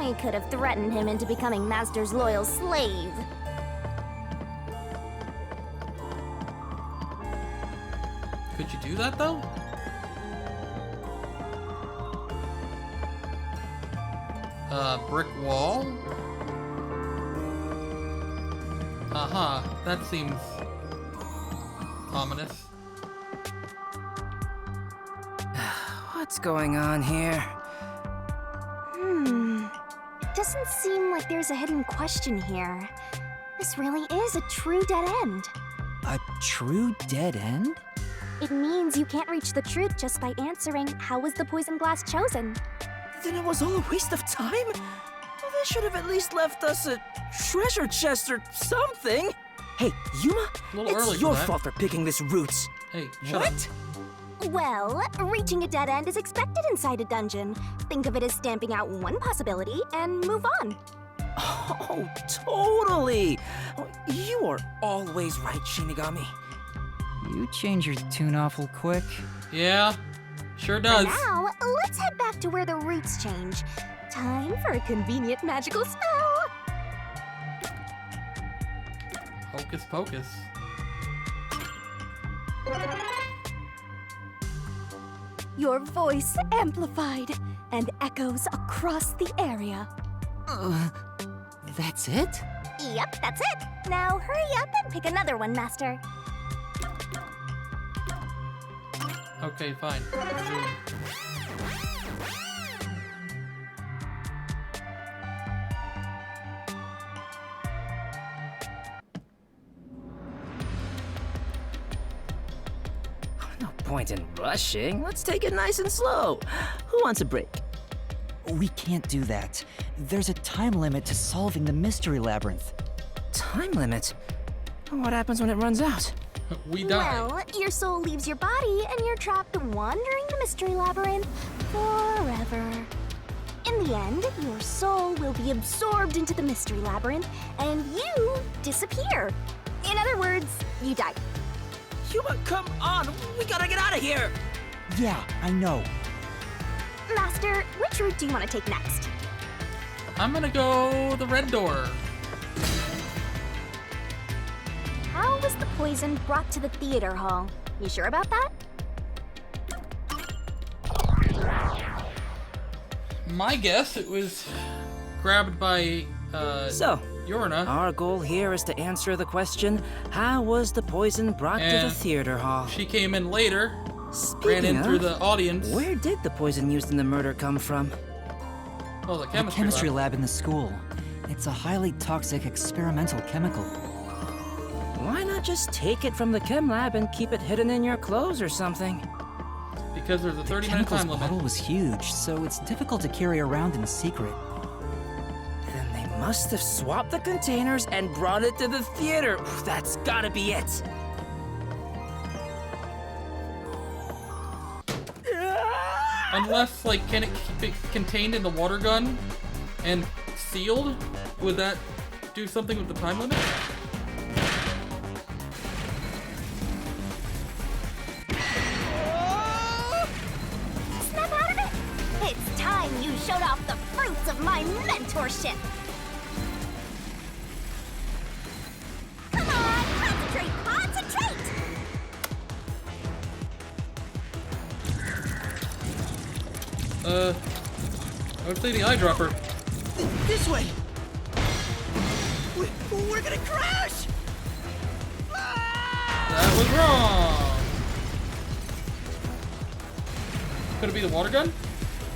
We could have threatened him into becoming Master's loyal slave. Could you do that, though? Brick wall? Uh-huh. That seems ominous. What's going on here? It doesn't seem like there's a hidden question here. This really is a true dead end. A true dead end? It means you can't reach the truth just by answering, how was the poison glass chosen? Then it was all a waste of time? Well, they should have at least left us a treasure chest or something. Hey, Yuma, A little early it's for your that. fault for picking this route. Hey, shut up. Well, reaching a dead end is expected inside a dungeon. Think of it as stamping out one possibility and move on. Oh, totally. You are always right, Shinigami. You change your tune awful quick. Yeah, sure does. Now, let's head back to where the roots change. Time for a convenient magical spell. Hocus pocus. Your voice amplified and echoes across the area. That's it? Yep, that's it. Now hurry up and pick another one, Master. Okay, fine. Zoom. No point in rushing. Let's take it nice and slow. Who wants a break? We can't do that. There's a time limit to solving the mystery labyrinth. Time limit? What happens when it runs out? We die. Well, your soul leaves your body and you're trapped wandering the mystery labyrinth forever. In the end, your soul will be absorbed into the mystery labyrinth and you disappear. In other words, you die. Yuma, come on! We gotta get out of here! Yeah, I know. Master, which route do you want to take next? I'm gonna go the red door. How was the poison brought to the theater hall? You sure about that? My guess, it was grabbed by, So, Yorna. our goal here is to answer the question, how was the poison brought to the And theater hall? She came in later, ran Speaking in of, through the audience. Where did the poison used in the murder come from? Oh, the The chemistry, chemistry lab. lab in the school. It's a highly toxic experimental chemical. Why not just take it from the chem lab and keep it hidden in your clothes or something? Because there's a The 30-minute chemicals time limit. bottle was huge, so it's difficult to carry around in secret. Then they must have swapped the containers and brought it to the theater. That's gotta be it. Unless, like, can it keep it contained in the water gun and sealed? Would that do something with the time limit? Snap out of it! It's time you showed off the fruits of my mentorship! Come on, concentrate, concentrate! I would say the eyedropper. This way! We're gonna crash! That was wrong! Could it be the water gun?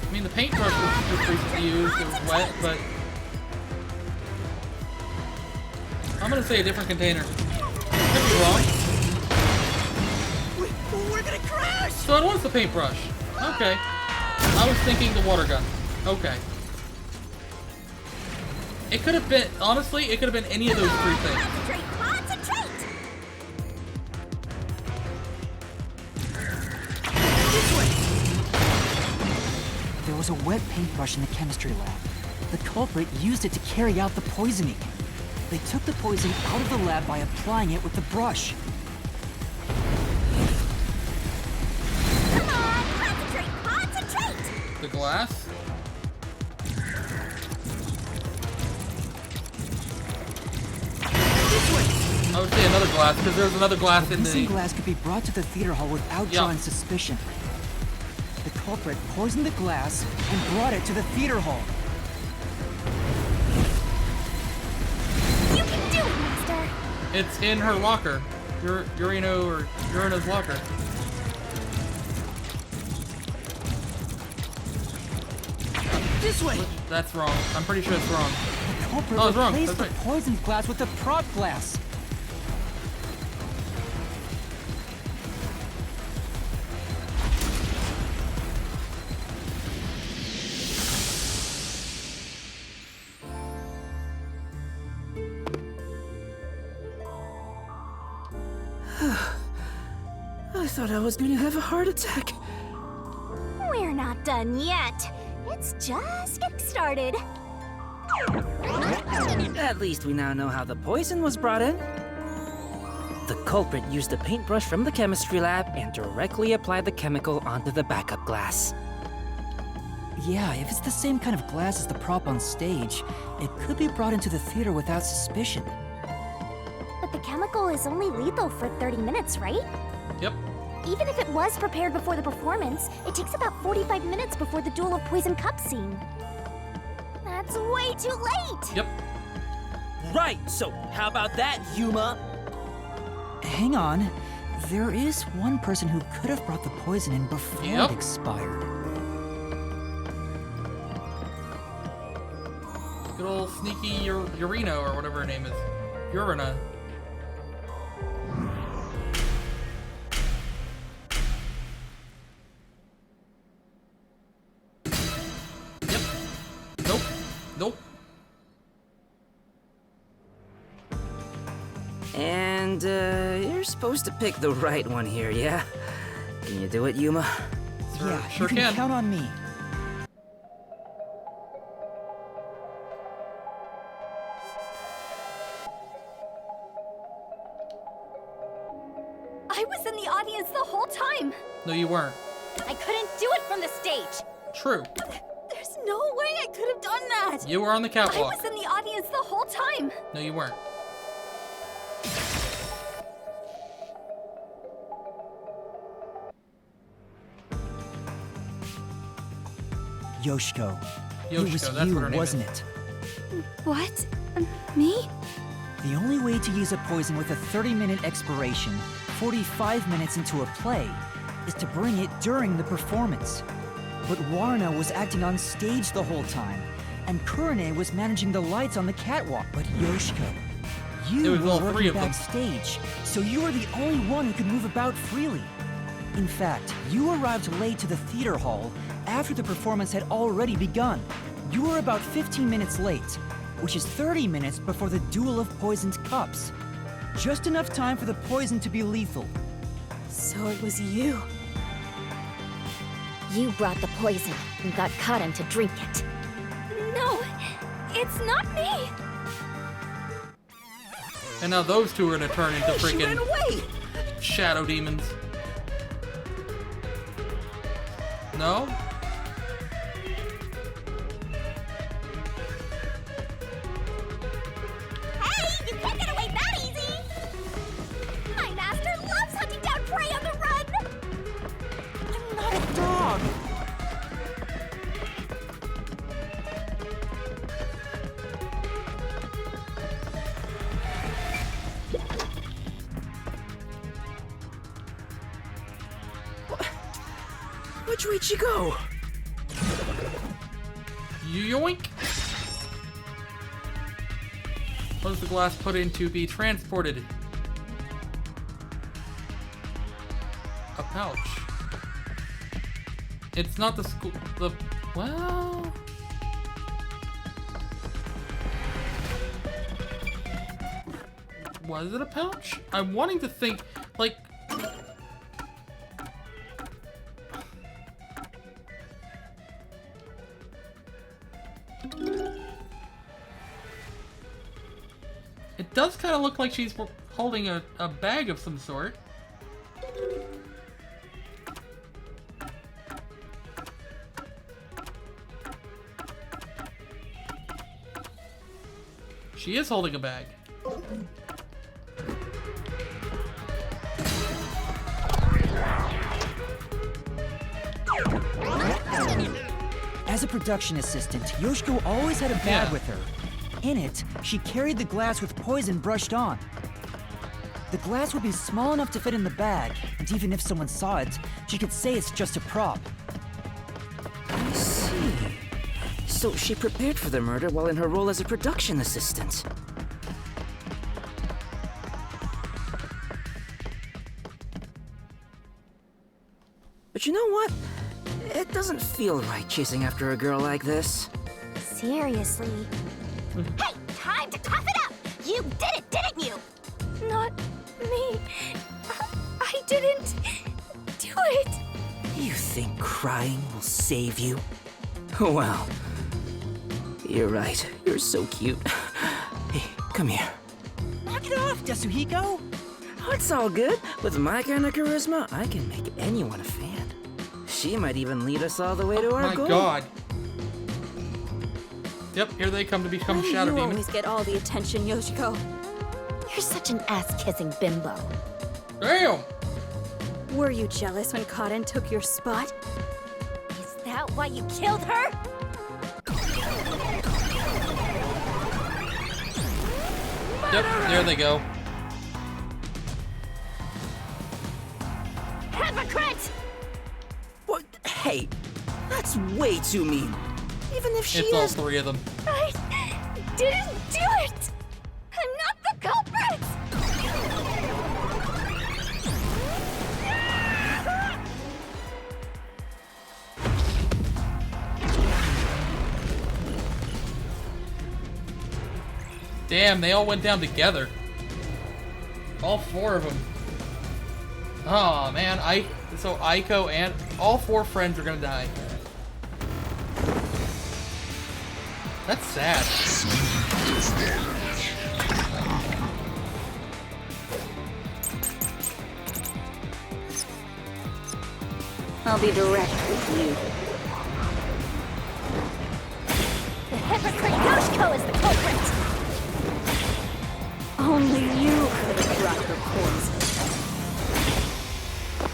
I mean, the paintbrush was just recently used, it was wet, but... I'm gonna say a different container. Could be wrong. We're gonna crash! So it was the paintbrush. Okay. I was thinking the water gun. Okay. It could have been, honestly, it could have been any of those three things. Concentrate, concentrate! There was a wet paintbrush in the chemistry lab. The culprit used it to carry out the poisoning. They took the poison out of the lab by applying it with the brush. Come on, concentrate, concentrate! The glass? would say another glass, because there's another glass in Missing the... glass could be brought to the theater hall without drawing suspicion. The culprit poisoned the glass and brought it to the theater hall. You can do it, Master! It's in her locker. Urina's locker. This way! That's wrong. I'm pretty sure it's wrong. The culprit Oh, it's wrong. replaced That's the right. poisoned glass with the prop glass. I thought I was gonna have a heart attack. We're not done yet. It's just getting started. At least we now know how the poison was brought in. The culprit used a paintbrush from the chemistry lab and directly applied the chemical onto the backup glass. Yeah, if it's the same kind of glass as the prop on stage, it could be brought into the theater without suspicion. But the chemical is only lethal for 30 minutes, right? Yep. Even if it was prepared before the performance, it takes about 45 minutes before the Duel of Poison Cup scene. That's way too late! Yep. Right, so how about that, Yuma? Hang on. There is one person who could have brought the poison in before Yep. it expired. Good old sneaky Urino, or whatever her name is. Urina. Yep. Nope. Nope. And, you're supposed to pick the right one here, yeah? Can you do it, Yuma? Yeah, sure you can can. count on me. I was in the audience the whole time. No, you weren't. I couldn't do it from the stage. True. There's no way I could have done that. You were on the I catwalk. was in the audience the whole time. No, you weren't. Yoshiko. It Yoshiko, was that's you, what her name wasn't is. it? What? Me? The only way to use a poison with a 30-minute expiration, 45 minutes into a play, is to bring it during the performance. But Warna was acting on stage the whole time, and Kurane was managing the lights on the catwalk. But Yoshiko, you It was all were three working of them. backstage, so you were the only one who could move about freely. In fact, you arrived late to the theater hall after the performance had already begun. You were about 15 minutes late, which is 30 minutes before the Duel of Poisoned Cups. Just enough time for the poison to be lethal. So it was you. You brought the poison and got Kaden to drink it. No, it's not me. And now those two are gonna turn into She ran freaking away! shadow demons. No? Hey, you can't get away that easy! My master loves hunting down prey on the run! I'm not a dog! Which way'd she go? Yoink! What is the glass put in to be transported? A pouch. It's not the school. Well. Was it a pouch? I'm wanting to think, like. It does kind of look like she's holding a bag of some sort. She is holding a bag. As a production assistant, Yoshiko always had a bag with her. In it, she carried the glass with poison brushed on. The glass would be small enough to fit in the bag, and even if someone saw it, she could say it's just a prop. I see. So she prepared for the murder while in her role as a production assistant. But you know what? It doesn't feel right chasing after a girl like this. Seriously. Hey, time to cough it up! You did it, didn't you? Not me. I didn't do it. You think crying will save you? Well, you're right. You're so cute. Hey, come here. Knock it off, Yasuhiko! Oh, it's all good. With my kind of charisma, I can make anyone a fan. She might even lead us all the way to our goal. My God. Yep, here they come to become Shadow You Demon. always get all the attention, Yoshiko. You're such an ass-kissing bimbo. Damn! Were you jealous when Karen took your spot? Is that why you killed her? Yep, there they go. Hypocrite! What? Hey, that's way too mean. Even if she It's all is... three of them. I didn't do it. I'm not the culprit. Damn, they all went down together. All four of them. Oh man, so Aiko and all four friends are gonna die. That's sad. I'll be direct with you. The hypocrite Yoshiko is the culprit! Only you could have brought her poison.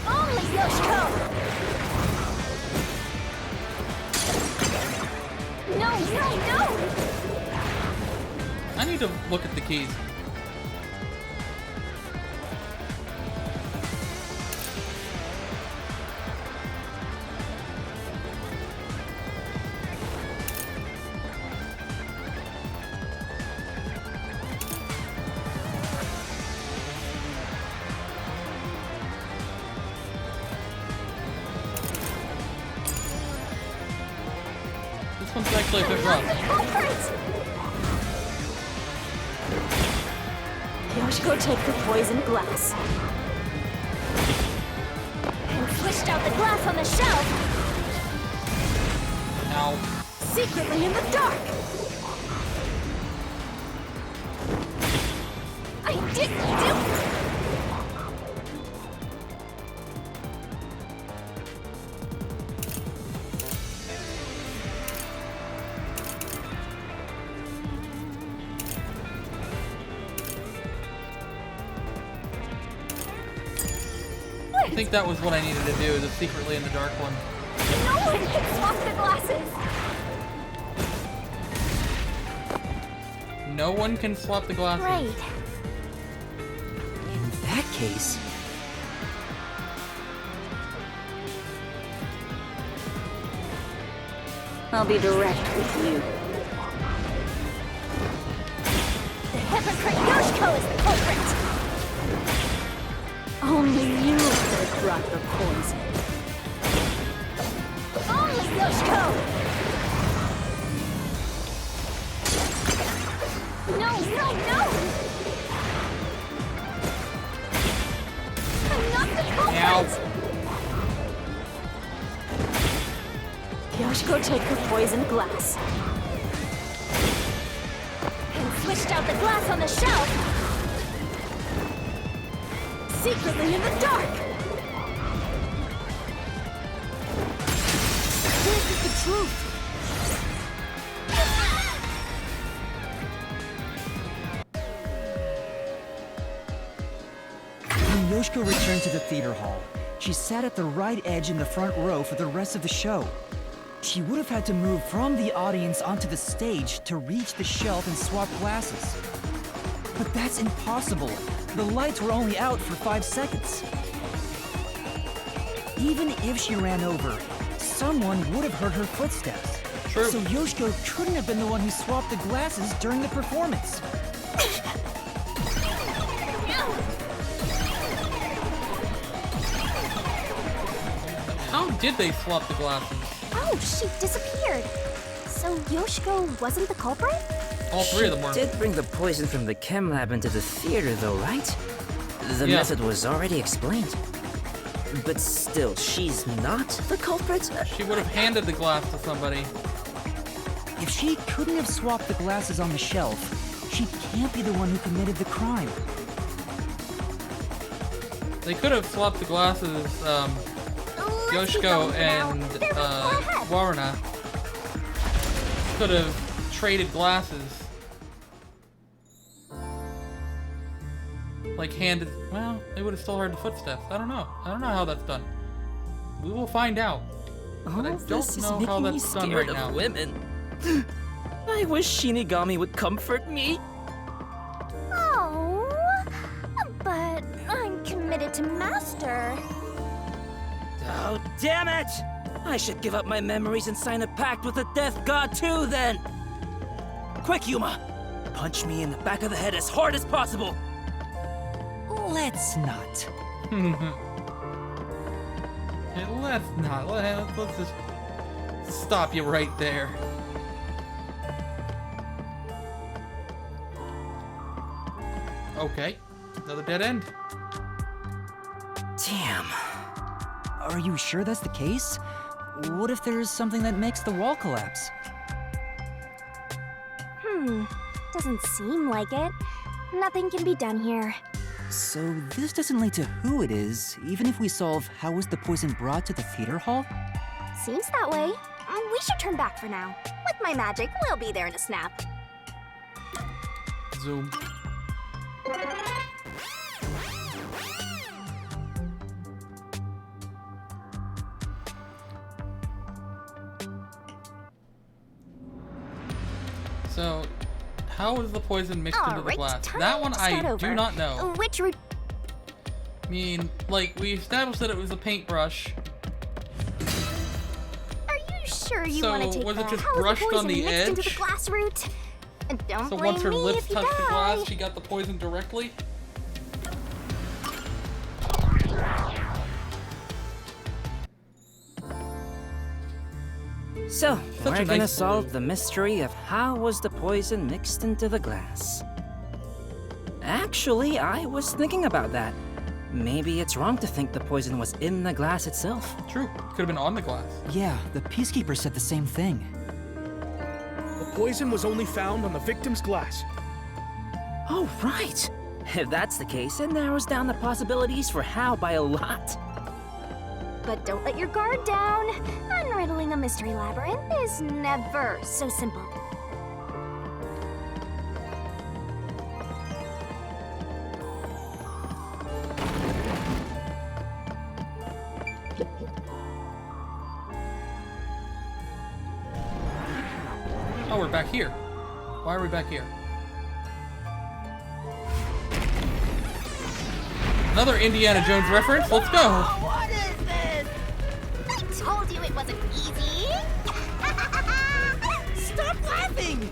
Only Yoshiko! No, no, no! I need to look at the keys. This one's actually a bit rough. Yoshiko, take the poisoned glass. And switched out the glass on the shelf! Ow. Secretly in the dark! I didn't do it! I think that was what I needed to do, the secretly in the dark one. No one can swap the glasses! No one can swap the glasses. Right. In that case... I'll be direct with you. The hypocrite Yoshiko is the culprit! Only you could have brought the poison. Only Yoshiko! No, no, no! I'm not the culprit! Yoshiko, take the poisoned glass. And switched out the glass on the shelf! Secretly in the dark! This is the truth! When Yoshiko returned to the theater hall, she sat at the right edge in the front row for the rest of the show. She would have had to move from the audience onto the stage to reach the shelf and swap glasses. But that's impossible. The lights were only out for 5 seconds. Even if she ran over, someone would have heard her footsteps. True. So Yoshiko couldn't have been the one who swapped the glasses during the performance. How did they swap the glasses? Oh, she disappeared. So Yoshiko wasn't the culprit? All three of them were. She did bring the poison from the chem lab into the theater, though, right? The method was already explained. But still, she's not the culprit? She would have handed the glass to somebody. If she couldn't have swapped the glasses on the shelf, she can't be the one who committed the crime. They could have swapped the glasses, Yoshiko and Waruna could have traded glasses. Like handed, well, they would have still heard the footsteps. I don't know how that's done. We will find out. But I don't know how that's done right now. Women. I wish Shinigami would comfort me. Oh, but I'm committed to Master. Oh, damn it! I should give up my memories and sign a pact with the Death God too, then! Quick, Yuma! Punch me in the back of the head as hard as possible! Let's not. Let's not. Let's just stop you right there. Okay. Another dead end. Damn. Are you sure that's the case? What if there's something that makes the wall collapse? Doesn't seem like it. Nothing can be done here. So this doesn't lead to who it is, even if we solve how was the poison brought to the theater hall? Seems that way. We should turn back for now. With my magic, we'll be there in a snap. Zoom. So, how is the poison mixed into the glass? That one I do not know. Which route? I mean, like, we established that it was a paintbrush. Are you sure you So, want to take was it that? just How is brushed the on the poison mixed into edge? the glass route? And don't So blame once her me lips if you touched the die. glass, she got the poison directly? So, Such we're a gonna nice solve the mystery of how was the poison mixed into the glass. Actually, I was thinking about that. Maybe it's wrong to think the poison was in the glass itself. True. Could have been on the glass. Yeah, the Peacekeeper said the same thing. The poison was only found on the victim's glass. Oh, right. If that's the case, it narrows down the possibilities for how by a lot. But don't let your guard down. Unriddling a mystery labyrinth is never so simple. Oh, we're back here. Why are we back here? Another Indiana Jones reference. Let's go. What is this? I told you it wasn't easy. Stop laughing!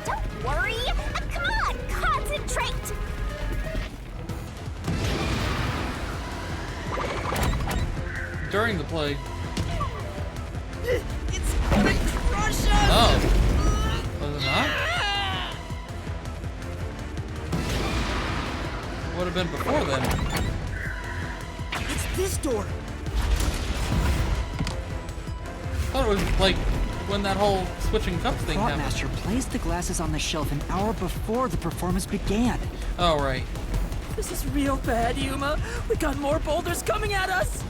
Don't worry. Come on, concentrate. During the play. It's gonna crush us! Oh. Was it not? Would have been before then. It's this door! I thought it was like when that whole switching cups thing happened. Master placed the glasses on the shelf an hour before the performance began. Oh, right. This is real bad, Yuma. We got more boulders coming at us.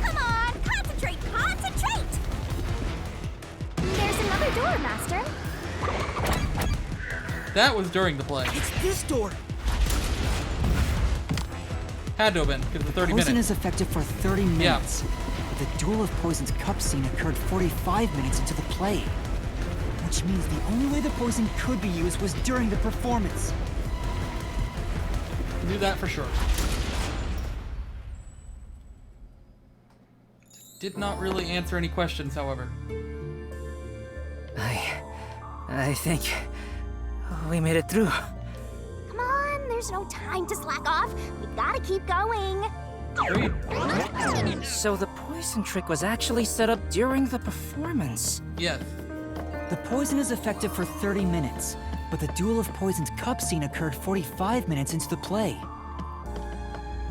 Come on, concentrate, concentrate! There's another door, Master. That was during the play. It's this door! Had to have been, because of 30 Poison minutes. is effective for 30 minutes. but the Duel of Poison's cup scene occurred 45 minutes into the play. Which means the only way the poison could be used was during the performance. Knew that for sure. Did not really answer any questions, however. I think we made it through. Come on, there's no time to slack off. We gotta keep going. So the poison trick was actually set up during the performance. Yes. The poison is effective for 30 minutes, but the Duel of Poison's cup scene occurred 45 minutes into the play.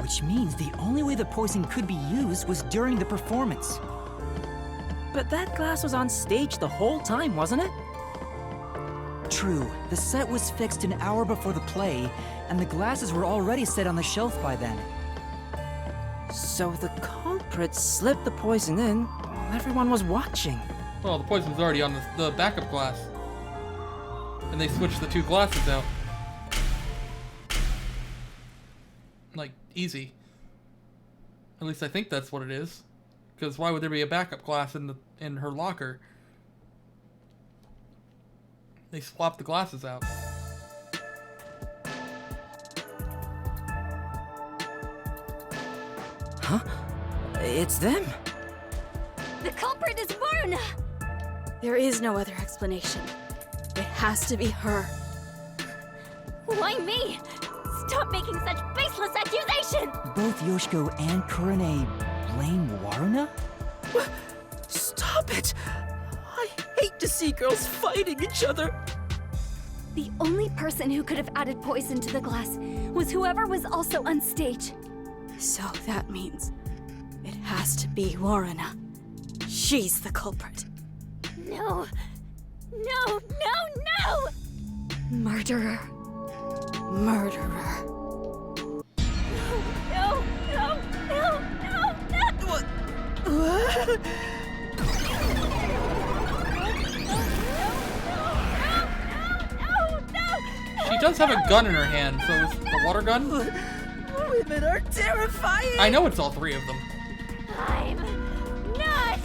Which means the only way the poison could be used was during the performance. But that glass was on stage the whole time, wasn't it? True, the set was fixed an hour before the play, and the glasses were already set on the shelf by then. So the culprit slipped the poison in while everyone was watching. Well, the poison was already on the backup glass. And they switched the two glasses out. Like, easy. At least I think that's what it is. Because why would there be a backup glass in her locker? They swapped the glasses out. Huh? It's them. The culprit is Varna! There is no other explanation. It has to be her. Why me? Stop making such baseless accusations! Both Yoshiko and Kurane blame Waruna? Stop it! I hate to see girls fighting each other. The only person who could have added poison to the glass was whoever was also on stage. So that means it has to be Waruna. She's the culprit. No. No, no, no! Murderer. Murderer. No, no, no, no, no! What? She does have a gun in her hand, so is the water gun? Women are terrifying! I know it's all three of them. I'm not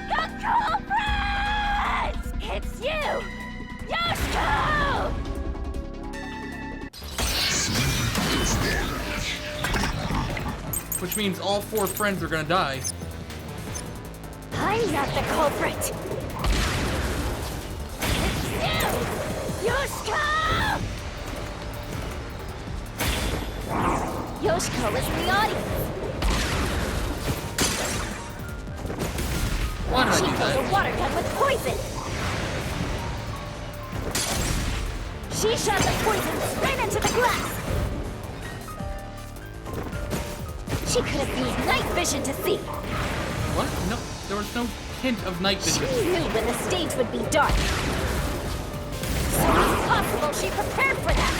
the culprit! It's you! Yoshiko! Which means all four friends are gonna die. I'm not the culprit! It's you! Yoshiko! Yoshiko is in the audience. Why did I She do filled that? a water gun with poison. She shot the poison straight into the glass. She could have used night vision to see. What? No, there was no hint of night She vision. knew when the stage would be dark. So it's possible she prepared for that.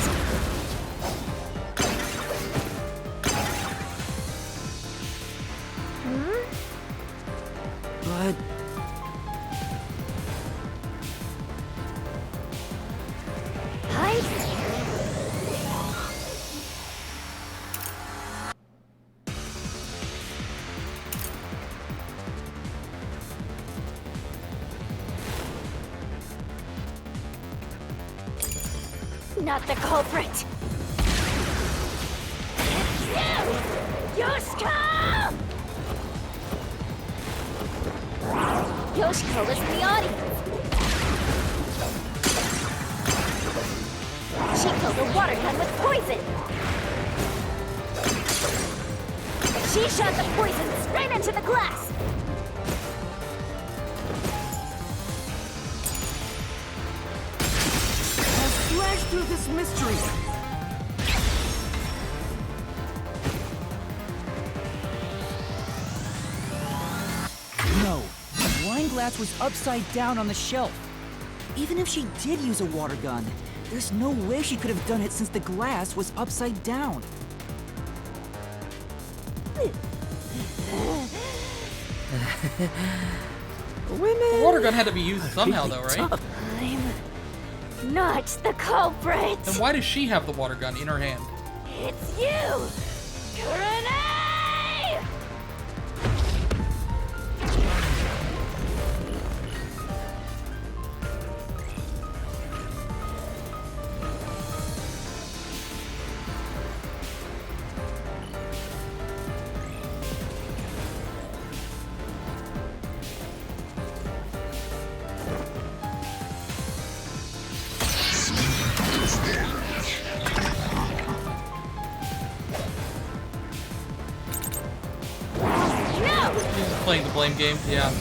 But Not the culprit. It's you! Yoshiko! Yoshiko is in the audience. She filled a water gun with poison. She shot the poison straight into the glass. Slash through this mystery! No, the wine glass was upside down on the shelf. Even if she did use a water gun, there's no way she could have done it since the glass was upside down. The water gun had to be used somehow, though, right? I'm not the culprit. And why does she have the water gun in her hand? It's you, Kurane! Playing the blame game, yeah.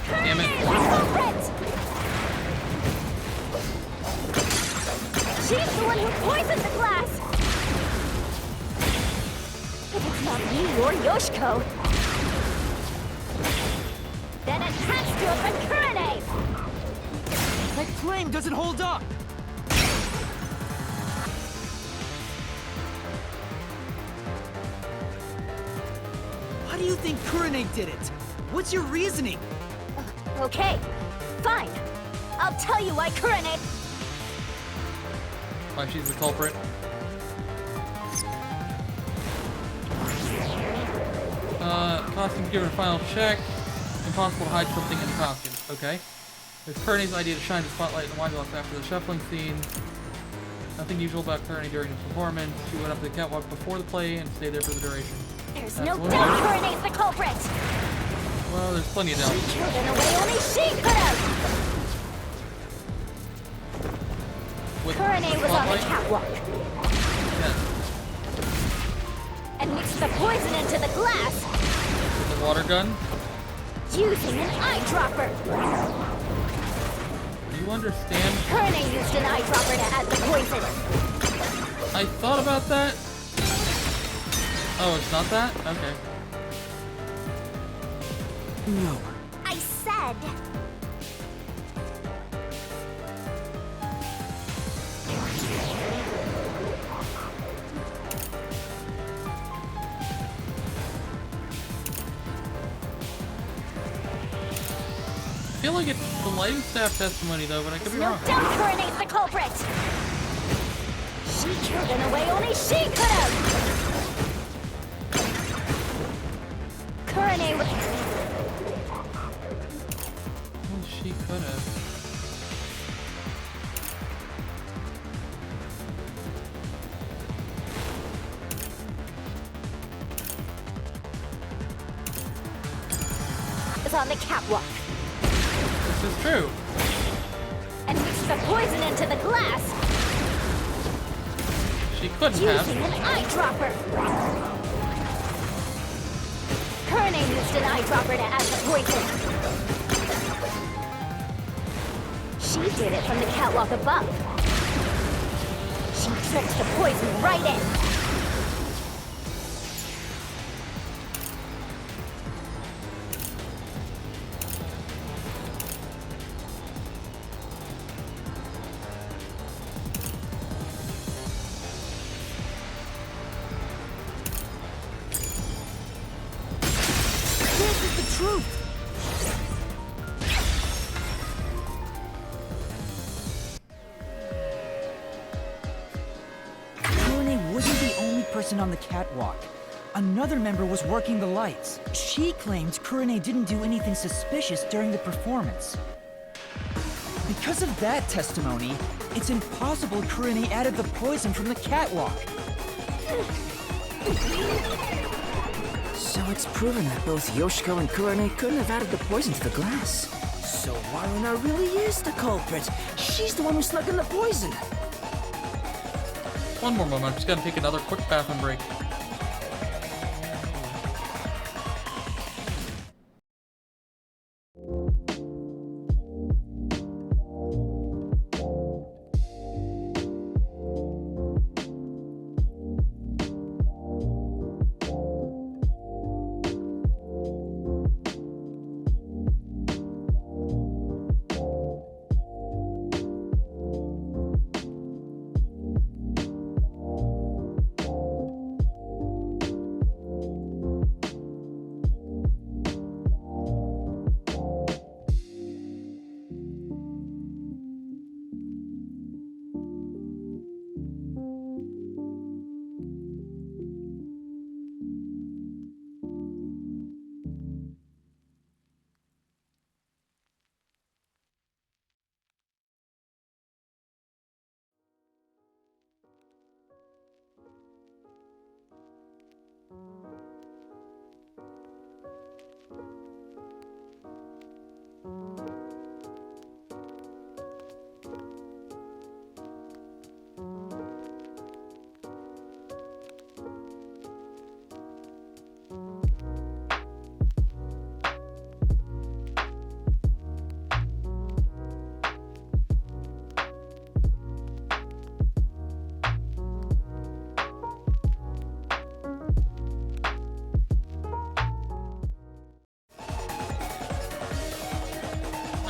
Damn it. She's the one who poisoned the glass! If it's not me or Yoshiko, then it has to have been Kurane! That flame doesn't hold up! Why do you think Kurane did it? What's your reasoning? Okay, fine. I'll tell you why Kurane... Why she's the culprit. Costumes given a final check. Impossible to hide something in the costume. Okay. It's Kurane's idea to shine the spotlight in the wine glass after the shuffling scene. Nothing usual about Kurane during the performance. She went up to the catwalk before the play and stayed there for the duration. There's That's no one doubt more. Kurane's the culprit! Well, there's plenty of doubt. She killed in a way only she could have! With Kurane was on the spotlight? catwalk Yes. and mixed the poison into the glass With the water gun? using an eyedropper. Do you understand? Kurane used an eyedropper to add the poison. I thought about that. Oh, it's not that? Okay. No. I said... I feel like it's the lighting staff testimony though, but I could be No wrong. doubt Kurane's the culprit! She killed in a way only she could have! Kurane was... Well, she could have. was on the catwalk This is true. and mixed the poison into the glass She couldn't have. using an eyedropper. Kurane used an eyedropper to add the poison. She did it from the catwalk above. She tricked the poison right in. This is the truth! Kurane wasn't the only person on the catwalk. Another member was working the lights. She claimed Kurane didn't do anything suspicious during the performance. Because of that testimony, it's impossible Kurane added the poison from the catwalk. So it's proven that both Yoshiko and Kurane couldn't have added the poison to the glass. So Waruna really is the culprit. She's the one who snuck in the poison. One more moment. I'm just gonna take another quick bathroom break.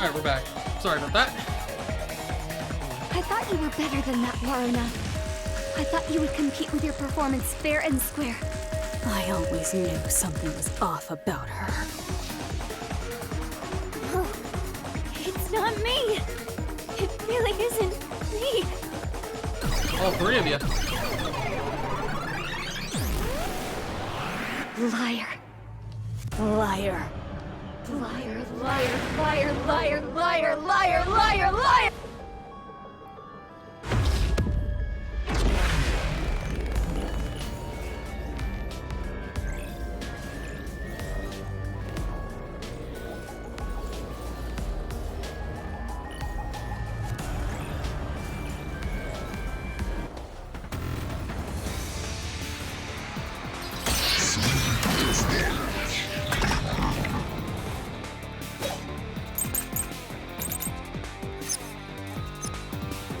Alright, we're back. Sorry about that. I thought you were better than that, Waruna. I thought you would compete with your performance fair and square. I always knew something was off about her. Oh, it's not me. It really isn't me. All three of you. Liar. Liar. Liar, liar, liar, liar, liar, liar, liar, liar!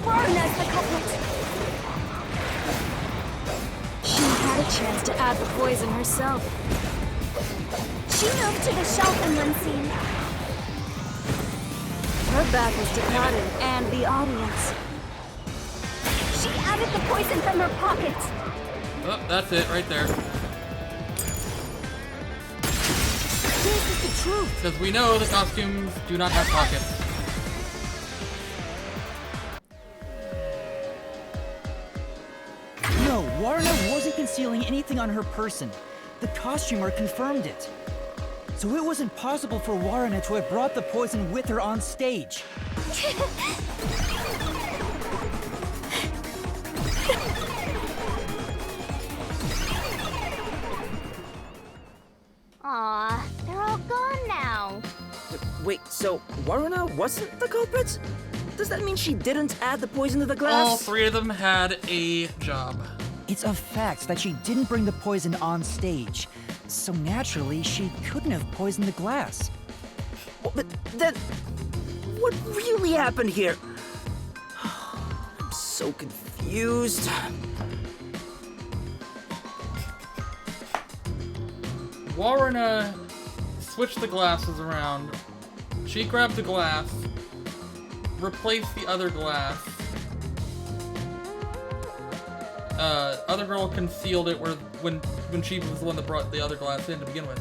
Waruna's the culprit. She had a chance to add the poison herself. She moved to the shelf in one scene. Her back was to Cotton and the audience. She added the poison from her pocket. Oh, that's it right there. This is the truth. Because we know the costumes do not have pockets. No, Waruna wasn't concealing anything on her person. The costumer confirmed it. So it wasn't possible for Waruna to have brought the poison with her on stage. Aw, they're all gone now. Wait, so Waruna wasn't the culprit? Does that mean she didn't add the poison to the glass? All three of them had a job. It's a fact that she didn't bring the poison on stage. So naturally, she couldn't have poisoned the glass. Well, but then, what really happened here? I'm so confused. Waruna switched the glasses around. She grabbed the glass, replaced the other glass. Other girl concealed it when she was the one that brought the other glass in to begin with.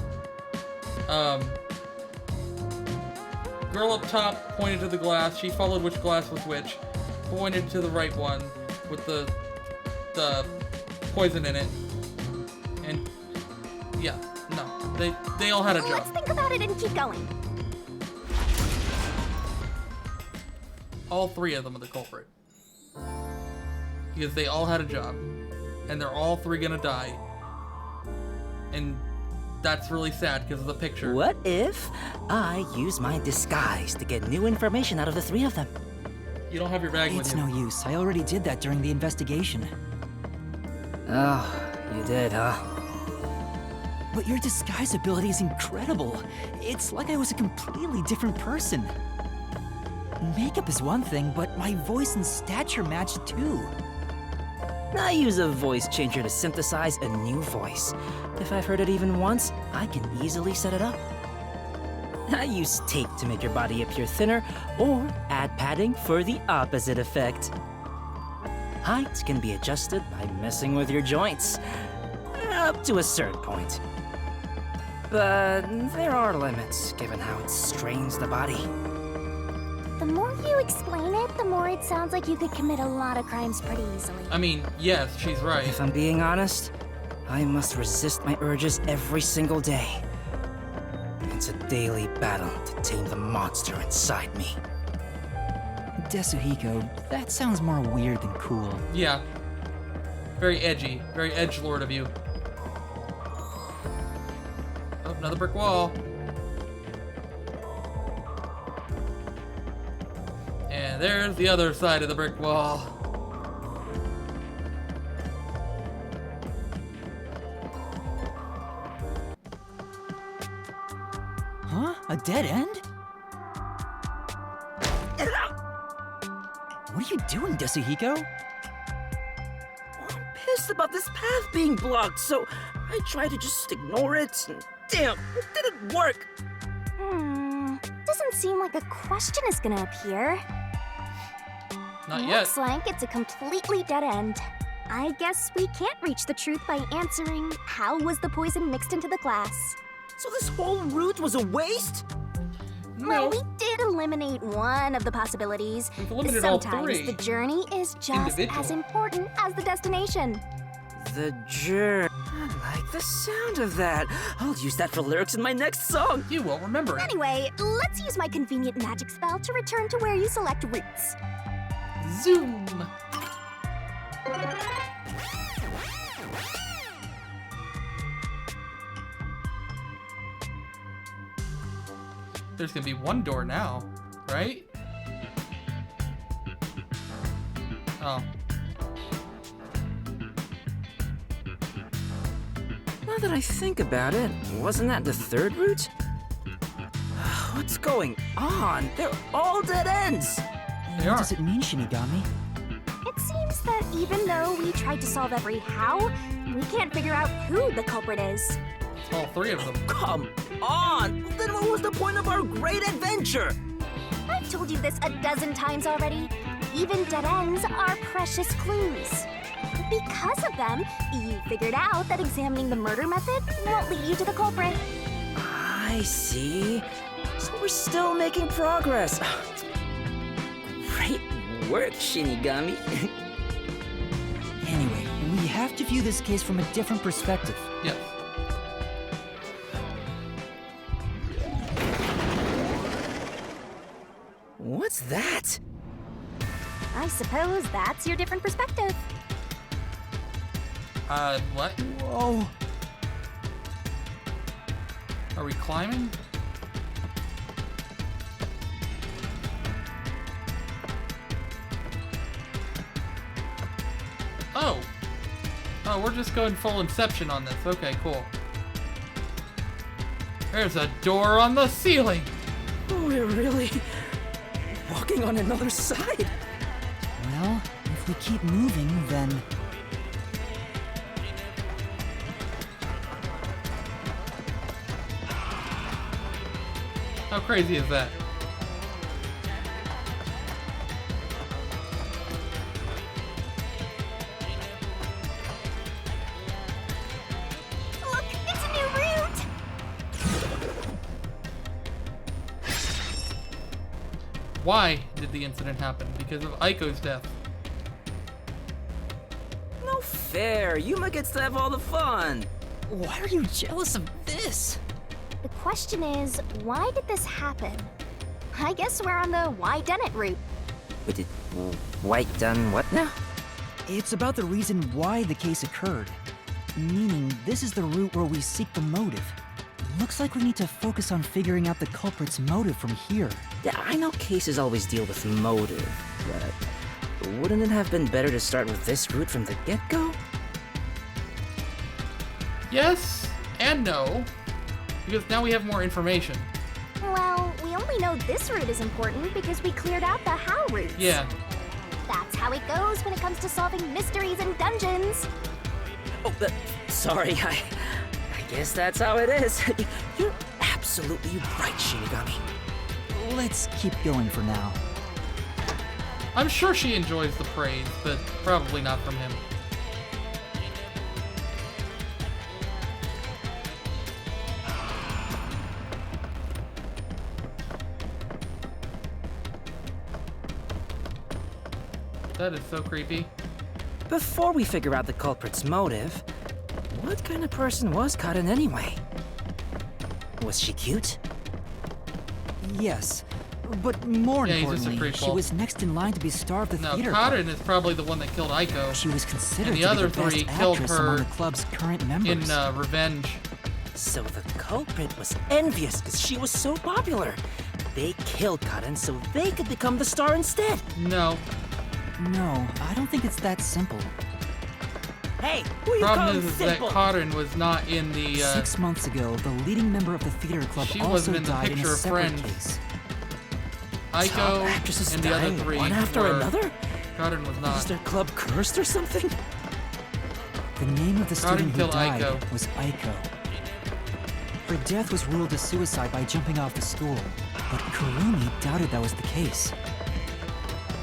Girl up top pointed to the glass. She followed which glass was which. Pointed to the right one with the poison in it. And yeah, no, they all had a job. Let's think about it and keep going. All three of them are the culprit. Because they all had a job. And they're all three gonna die. And that's really sad because of the picture. What if I use my disguise to get new information out of the three of them? You don't have your bag with It's you. no use. I already did that during the investigation. Oh, you did, huh? But your disguise ability is incredible. It's like I was a completely different person. Makeup is one thing, but my voice and stature match too. I use a voice changer to synthesize a new voice. If I've heard it even once, I can easily set it up. I use tape to make your body appear thinner, or add padding for the opposite effect. Height can be adjusted by messing with your joints, up to a certain point. But there are limits, given how it strains the body. The more you explain it, the more it sounds like you could commit a lot of crimes pretty easily. I mean, yes, she's right. If I'm being honest, I must resist my urges every single day. It's a daily battle to tame the monster inside me. Desuhiko, that sounds more weird than cool. Yeah. Very edgy. Very edgelord of you. Oh, another brick wall. And there's the other side of the brick wall. Huh? A dead end? What are you doing, Desuhiko? I'm pissed about this path being blocked, so I tried to just ignore it. And damn, it didn't work. Does doesn't seem like a question is gonna appear. Not yet. Looks like it's a completely dead end. I guess we can't reach the truth by answering, how was the poison mixed into the glass? So this whole route was a waste? Well, we did eliminate one of the possibilities. We've eliminated all Sometimes three. the journey is just Individual. as important as the destination. The journey. I like the sound of that. I'll use that for lyrics in my next song. You won't remember it. Anyway, let's use my convenient magic spell to return to where you select routes. Zoom. There's gonna be one door now, right? Oh. Now that I think about it, wasn't that the third route? What's going on? They're all dead ends! What does it mean, Shinigami? It seems that even though we tried to solve every how, we can't figure out who the culprit is. All three of them. Come on! Then what was the point of our great adventure? I've told you this a dozen times already. Even dead ends are precious clues. Because of them, you figured out that examining the murder method won't lead you to the culprit. I see. So we're still making progress. Great work, Shinigami. Anyway, we have to view this case from a different perspective. Yes. What's that? I suppose that's your different perspective. What? Whoa. Are we climbing? Oh. Oh, we're just going full Inception on this. Okay, cool. There's a door on the ceiling. We're really walking on another side. Well, if we keep moving, then... How crazy is that? Look, it's a new route! Why did the incident happen? Because of Aiko's death. No fair. Yuma gets to have all the fun. Why are you jealous of this? The question is, why did this happen? I guess we're on the why done it route. Wait, did White done what now? It's about the reason why the case occurred. Meaning, this is the route where we seek the motive. Looks like we need to focus on figuring out the culprit's motive from here. Yeah, I know cases always deal with motive, but wouldn't it have been better to start with this route from the get-go? Yes and no. Because now we have more information. Well, we only know this route is important because we cleared out the how routes. Yeah. That's how it goes when it comes to solving mysteries and dungeons. Oh, sorry, I guess that's how it is. You're absolutely right, Shinigami. Let's keep going for now. I'm sure she enjoys the praise, but probably not from him. That is so creepy. Before we figure out the culprit's motive, what kind of person was Karin anyway? Was she cute? Yes, but more Yeah, he's just a importantly, she creepball. was next in line to be star of the No, theater Karin club. is probably the one that killed Aiko. She was considered and the to other be the three best killed actress among her the club's current members. in Revenge. So the culprit was envious because she was so popular. They killed Karin so they could become the star instead. No. No, I don't think it's that simple. Hey, who you Problem calling is that simple? Karin was not in the. 6 months ago, the leading member of the theater club She also wasn't in the died in a picture of separate Friends. case. Top Aiko actresses and the other dying three. one after were- another? Karin was Is not. their club cursed or something? The name of the Karin student who killed died Aiko. was Aiko. Her death was ruled a suicide by jumping off the school. but Kurumi doubted that was the case.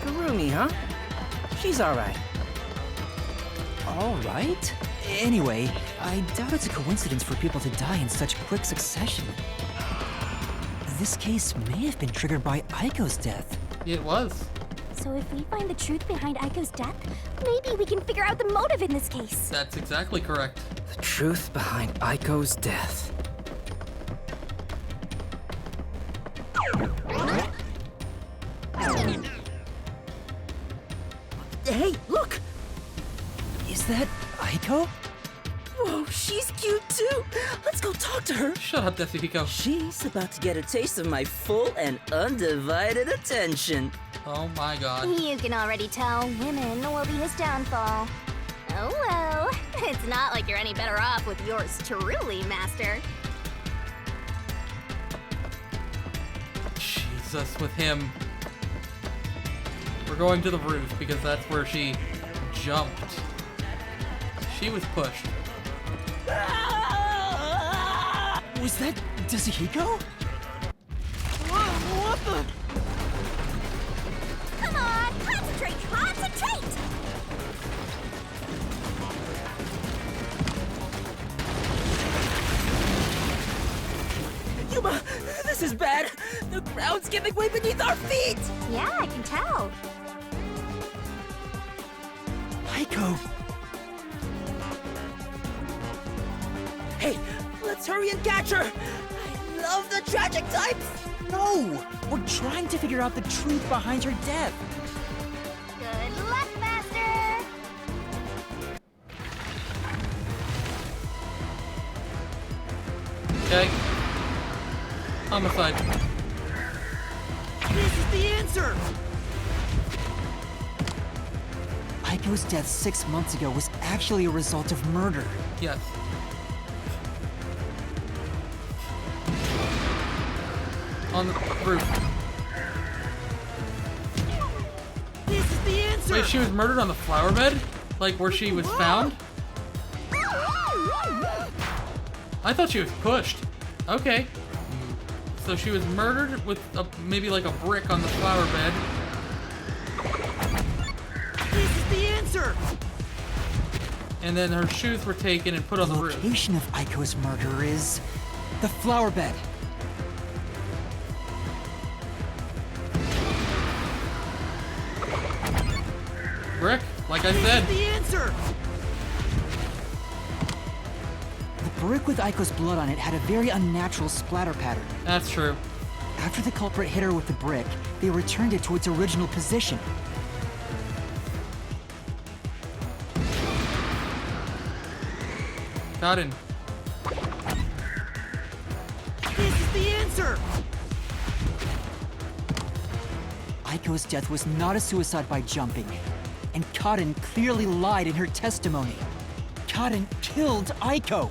Kurumi, huh? She's alright. Alright? Anyway, I doubt it's a coincidence for people to die in such quick succession. This case may have been triggered by Aiko's death. It was. So if we find the truth behind Aiko's death, maybe we can figure out the motive in this case. That's exactly correct. The truth behind Aiko's death. Hey, look! Is that Aiko? Whoa, she's cute too! Let's go talk to her! Shut up, Desihiko. She's about to get a taste of my full and undivided attention. Oh my god. You can already tell women will be his downfall. Oh well, it's not like you're any better off with yours truly, Master. Jesus, with him. We're going to the roof because that's where she jumped. She was pushed. Was that Desihiko? What the? Come on, concentrate, concentrate! Yuma, this is bad! The ground's giving way beneath our feet! Yeah, I can tell. Aiko! Hey, let's hurry and catch her! I love the tragic types! No! We're trying to figure out the truth behind her death. Good luck, Master! Okay. Homicide. This is the answer! Aiko's death 6 months ago was actually a result of murder. Yes. On the roof. This is the answer! Wait, she was murdered on the flower bed? Like where she was found? I thought she was pushed. Okay. So she was murdered with maybe like a brick on the flower bed. This is the answer! And then her shoes were taken and put on the roof. The location of Aiko's murder is the flower bed. Brick, like I said. The answer! The brick with Aiko's blood on it had a very unnatural splatter pattern. That's true. After the culprit hit her with the brick, they returned it to its original position. Got in. This is the answer! Aiko's death was not a suicide by jumping, and Kaden clearly lied in her testimony. Kaden killed Aiko!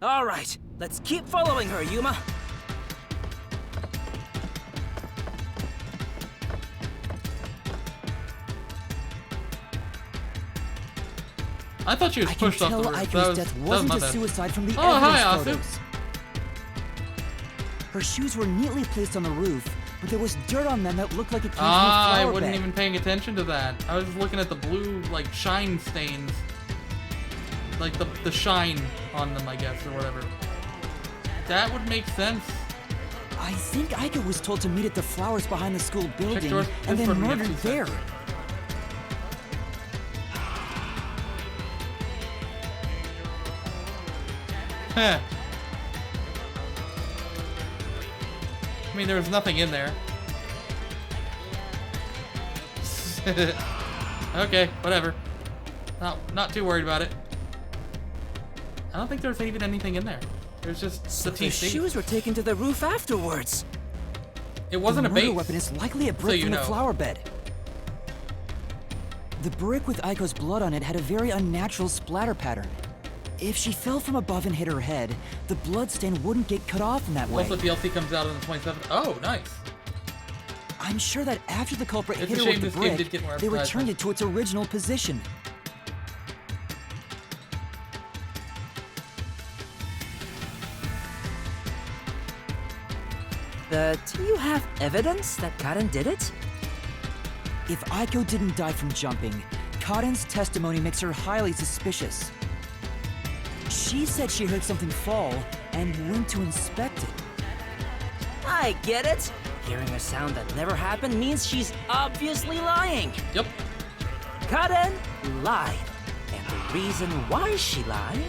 All right, let's keep following her, Yuma. I thought she was pushed off the roof. Aiko's death wasn't my a bad. suicide from the Oh, evidence hi, Asu. photos. Her shoes were neatly placed on the roof, but there was dirt on them that looked like it came from the I flower wasn't bed. even paying attention to that. I was just looking at the blue, like, shine stains. Like, the shine on them, I guess, or whatever. That would make sense. I think Aiko was told to meet at the flowers behind the school building George, and this then one murdered makes there. sense. Heh. I mean, there was nothing in there. Okay, whatever. Not too worried about it. I don't think there's even anything in there. There's just So the the TC. shoes were taken to the roof afterwards. It wasn't the a murder bait. weapon is likely a So brick you from know. the flower bed. The brick with Aiko's blood on it had a very unnatural splatter pattern. If she fell from above and hit her head, the blood stain wouldn't get cut off in that way. Also, DLC comes out on the 27th. Oh, nice. I'm sure that after the culprit It's hit a her shame with the this game brick, did get more they advertisement. returned it to its original position. But do you have evidence that Karen did it? If Aiko didn't die from jumping, Karen's testimony makes her highly suspicious. She said she heard something fall and went to inspect it. I get it. Hearing a sound that never happened means she's obviously lying. Yep. Karen lied. And the reason why she lied?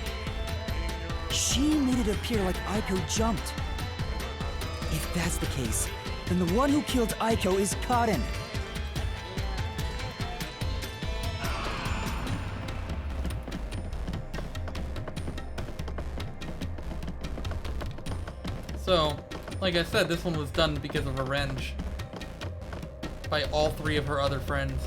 She made it appear like Aiko jumped. If that's the case, then the one who killed Aiko is Karen. So, like I said, this one was done because of revenge. By all three of her other friends.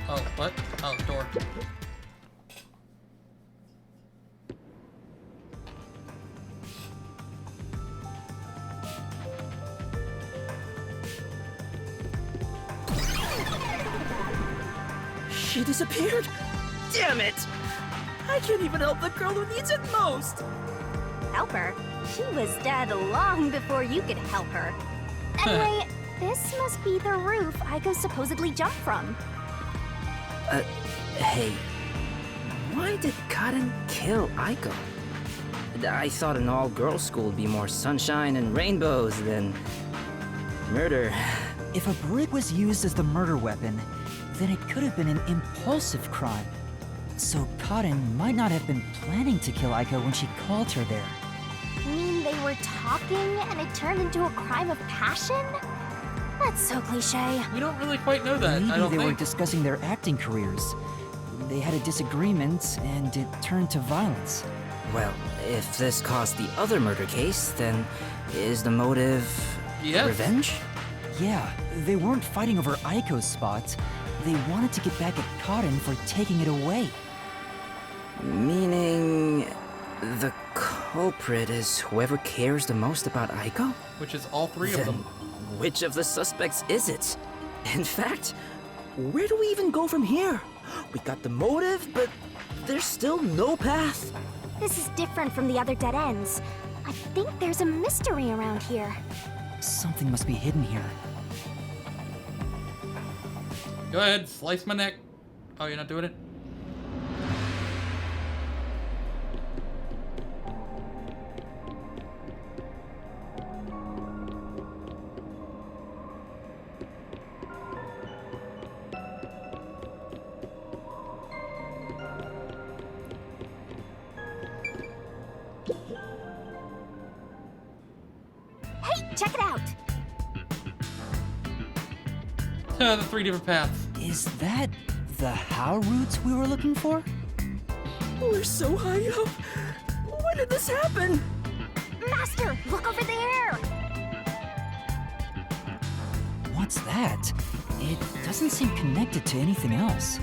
Oh, what? Oh, door. She disappeared? Damn it! I can't even help the girl who needs it most! Help her? She was dead long before you could help her. Anyway, this must be the roof Aiko supposedly jumped from. Hey. Why did Karen kill Aiko? I thought an all-girls school would be more sunshine and rainbows than murder. If a brick was used as the murder weapon, then it could have been an impulsive crime. So Karen might not have been planning to kill Aiko when she called her there. You mean they were talking and it turned into a crime of passion? That's so cliche. We don't really quite know that, Maybe I don't they think. were discussing their acting careers. They had a disagreement, and it turned to violence. Well, if this caused the other murder case, then is the motive revenge? Yeah, they weren't fighting over Aiko's spot. They wanted to get back at Karen for taking it away. Meaning the culprit is whoever cares the most about Aiko? Which is all three of them. Which of the suspects is it? In fact, where do we even go from here? We got the motive, but there's still no path. This is different from the other dead ends. I think there's a mystery around here. Something must be hidden here. Go ahead, slice my neck. Oh, you're not doing it? Hey, check it out! The three different paths. Is that the how route we were looking for? We're so high up. When did this happen? Master, look over there! What's that? It doesn't seem connected to anything else.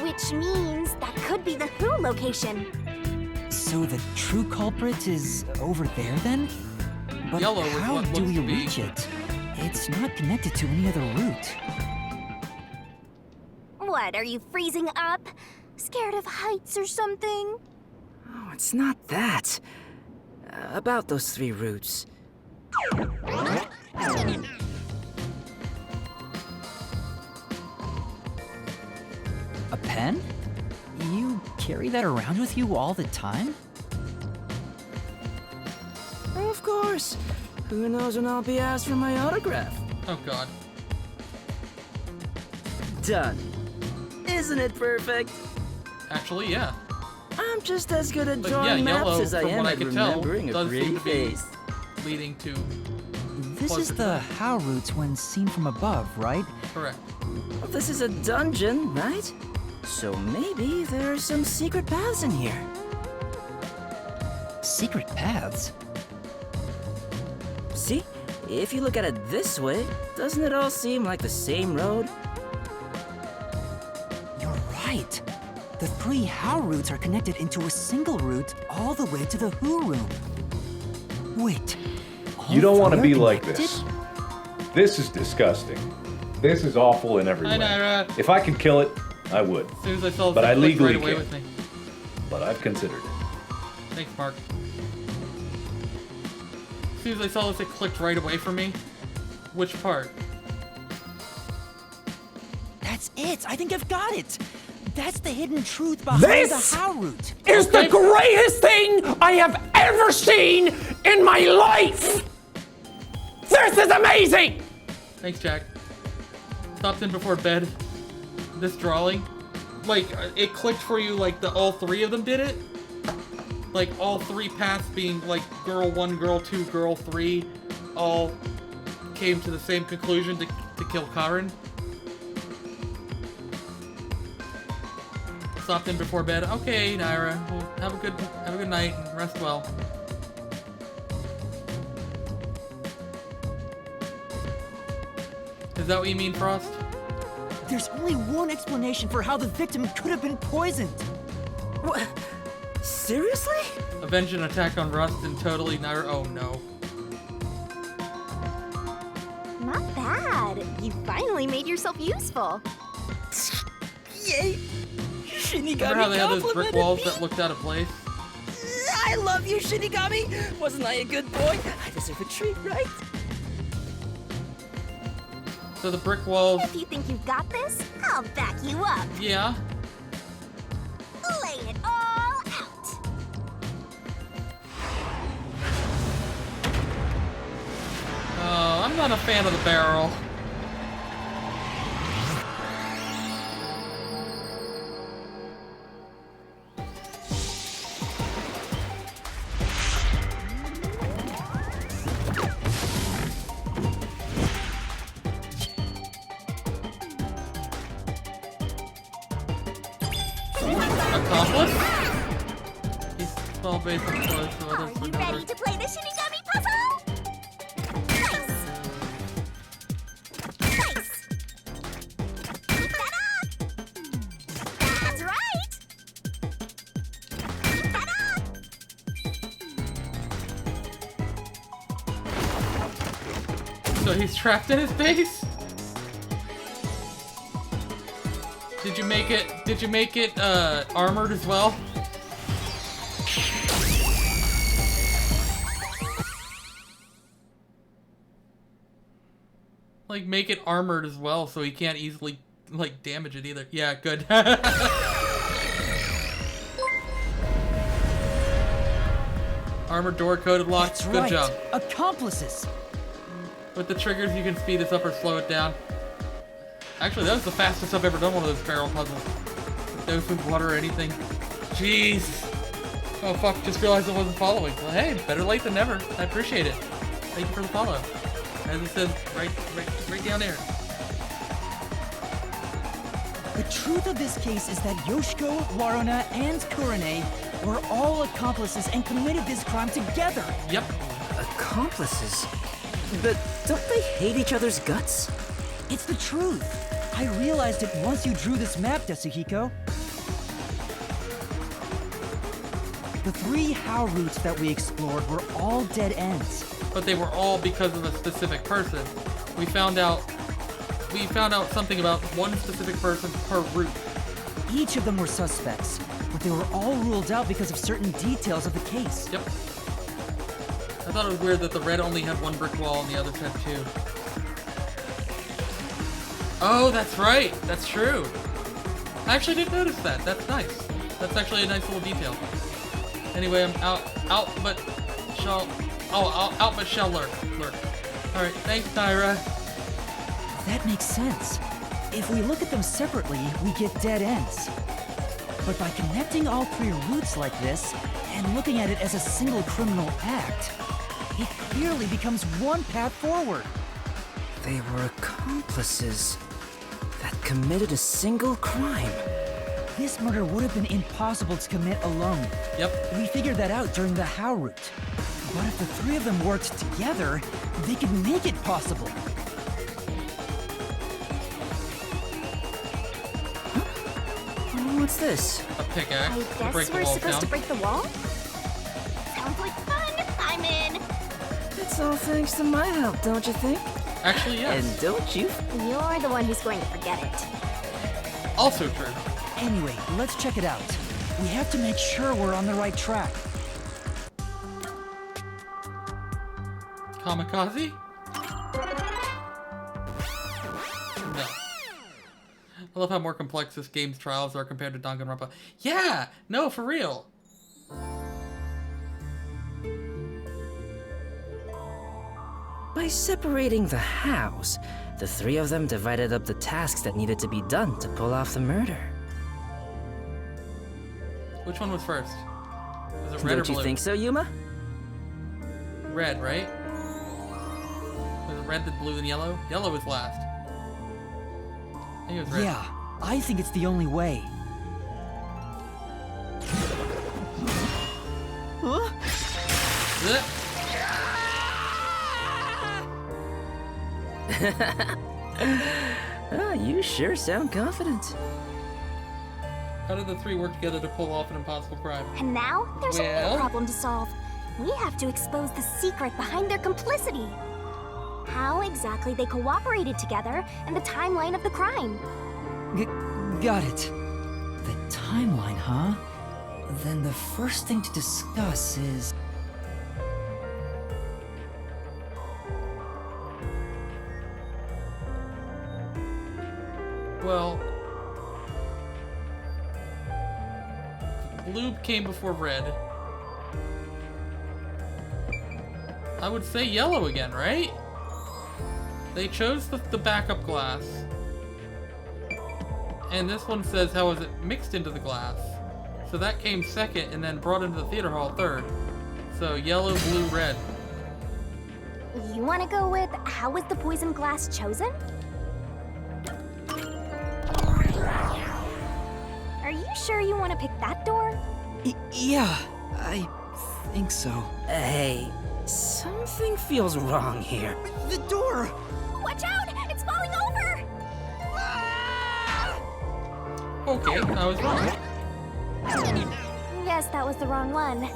Which means that could be the Who location. So the true culprit is over there then? But Yellow is how what do looks we to be. reach it? It's not connected to any other route. What, are you freezing up? Scared of heights or something? Oh, it's not that. About those three routes. A pen? You carry that around with you all the time? Of course. Who knows when I'll be asked for my autograph? Oh god. Done. Isn't it perfect? Actually, yeah. I'm just as good at But drawing yeah, maps yellow, as I from am what I at could tell, remembering a does pretty seem to be face. leading to... This closer is to the that. how route when seen from above, right? Correct. Well, this is a dungeon, right? So maybe there are some secret paths in here. Secret paths? See? If you look at it this way, doesn't it all seem like the same road? right. The 3 how routes are connected into a single route all the way to the who room. Wait. You don't want to be like connected? this. This is disgusting. This is awful in every Hi, way. Naira. If I could kill it, I would. As soon as I saw But I it click legally right away can't. with me. But I've considered it. Thanks, Mark. As soon as I saw this, it clicked right away for me. Which part? That's it. I think I've got it. That's the hidden truth behind This the how route. is the greatest thing I have ever seen in my life! This is amazing! Thanks, Jack. Stopped in before bed. This drawing. Like, it clicked for you like all 3 of them did it? Like, all 3 paths being, like, girl 1, girl 2, girl 3, all came to the same conclusion to kill Karen. Stopped in before bed. Okay, Naira. Well, have a good night and rest well. Is that what you mean, Frost? There's only one explanation for how the victim could have been poisoned. What? Seriously? Avenge an attack on Rust and totally Naira. Oh no. Not bad. You finally made yourself useful. Yay! Shinigami Remember how they had those brick complimented walls me? that looked out of place? I love you, Shinigami! Wasn't I a good boy? I deserve a treat, right? So the brick walls... If you think you've got this, I'll back you up. Yeah. Lay it all out. Oh, I'm not a fan of the barrel. Accomplice? He's all based on clothes, so others Are would you know ready to play the Shinigami puzzle? Nice. Nice. Keep that up. That's right. Keep that up. So he's trapped in his base? Did you make it armored as well? Like make it armored as well so he can't easily like damage it either. Yeah, good. Armored door, coded lock. That's Good right. job. Accomplices. With the triggers, you can speed this up or slow it down. Actually, that was the fastest I've ever done one of those barrel puzzles. No food, water, or anything. Jeez. Oh fuck, just realized I wasn't following. Well, hey, better late than never. I appreciate it. Thank you for the follow. As it says, right down there. The truth of this case is that Yoshiko, Waruna, and Kurane were all accomplices and committed this crime together. Yep. Accomplices? But don't they hate each other's guts? It's the truth. I realized it once you drew this map, Yasuhiko. The 3 how routes that we explored were all dead ends. But they were all because of a specific person. We found out something about one specific person per route. Each of them were suspects, but they were all ruled out because of certain details of the case. Yep. I thought it was weird that the red only had 1 brick wall and the others had 2. Oh, that's right. That's true. I actually didn't notice that. That's nice. That's actually a nice little detail. Anyway, I'm out but shall lurk. Alright, thanks, Naira. That makes sense. If we look at them separately, we get dead ends. But by connecting all 3 routes like this, and looking at it as a single criminal act, it clearly becomes one path forward. They were accomplices that committed a single crime. This murder would have been impossible to commit alone. Yep. We figured that out during the how route. But if the 3 of them worked together, they could make it possible. What's this? A pickaxe. I to guess break the we're walls supposed down. to break the wall? Sounds like fun. I'm in. It's all thanks to my help, don't you think? Actually, yes. And don't you? You're the one who's going to forget it. Also true. Anyway, let's check it out. We have to make sure we're on the right track. Kamikaze? No. I love how more complex this game's trials are compared to Danganronpa. Yeah! No, for real. By separating the house, the three of them divided up the tasks that needed to be done to pull off the murder. Which one was first? Was it red or Don't blue? you think so, Yuma? Red, right? Was it red, then blue, then yellow? Yellow was last. I think it was red. Yeah, I think it's the only way. Huh? You sure sound confident. How did the three work together to pull off an impossible crime? And now, there's a Well? new problem to solve. We have to expose the secret behind their complicity. How exactly they cooperated together and the timeline of the crime. Got it. The timeline, huh? Then the first thing to discuss is... Well, blue came before red. I would say yellow again, right? They chose the backup glass. And this one says how is it mixed into the glass. So that came second and then brought into the theater hall third. So yellow, blue, red. You want to go with how was the poison glass chosen? Are you sure you want to pick that door? Yeah, I think so. Hey, something feels wrong here. The door! Watch out! It's falling over! Okay, I was wrong. Yes, that was the wrong one.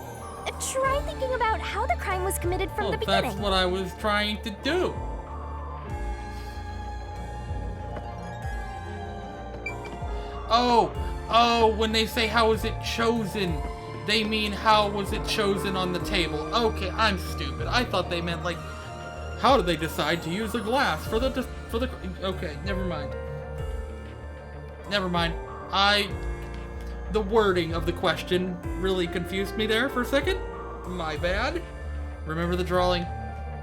Try thinking about how the crime was committed from the beginning. That's what I was trying to do. Oh, when they say how was it chosen, they mean how was it chosen on the table. Okay, I'm stupid. I thought they meant like, how did they decide to use the glass for the, okay, never mind. Never mind. The wording of the question really confused me there for a second. My bad. Remember the drawing?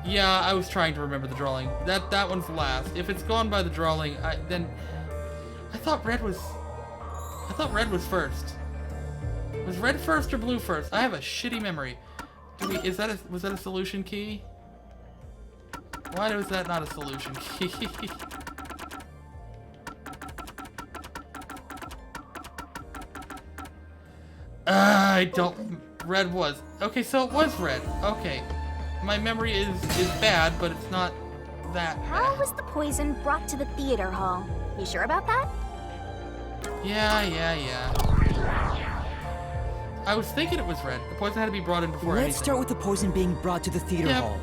Yeah, I was trying to remember the drawing. That one's last. If it's gone by the drawing, then I thought red was first. Was red first or blue first? I have a shitty memory. Was that a solution key? Why was that not a solution key? I don't. Red was. Okay, so it was red. Okay. My memory is bad, but it's not that How bad. was the poison brought to the theater hall? You sure about that? Yeah. I was thinking it was red. The poison had to be brought in before Let's anything. start with the poison being brought to the theater hall.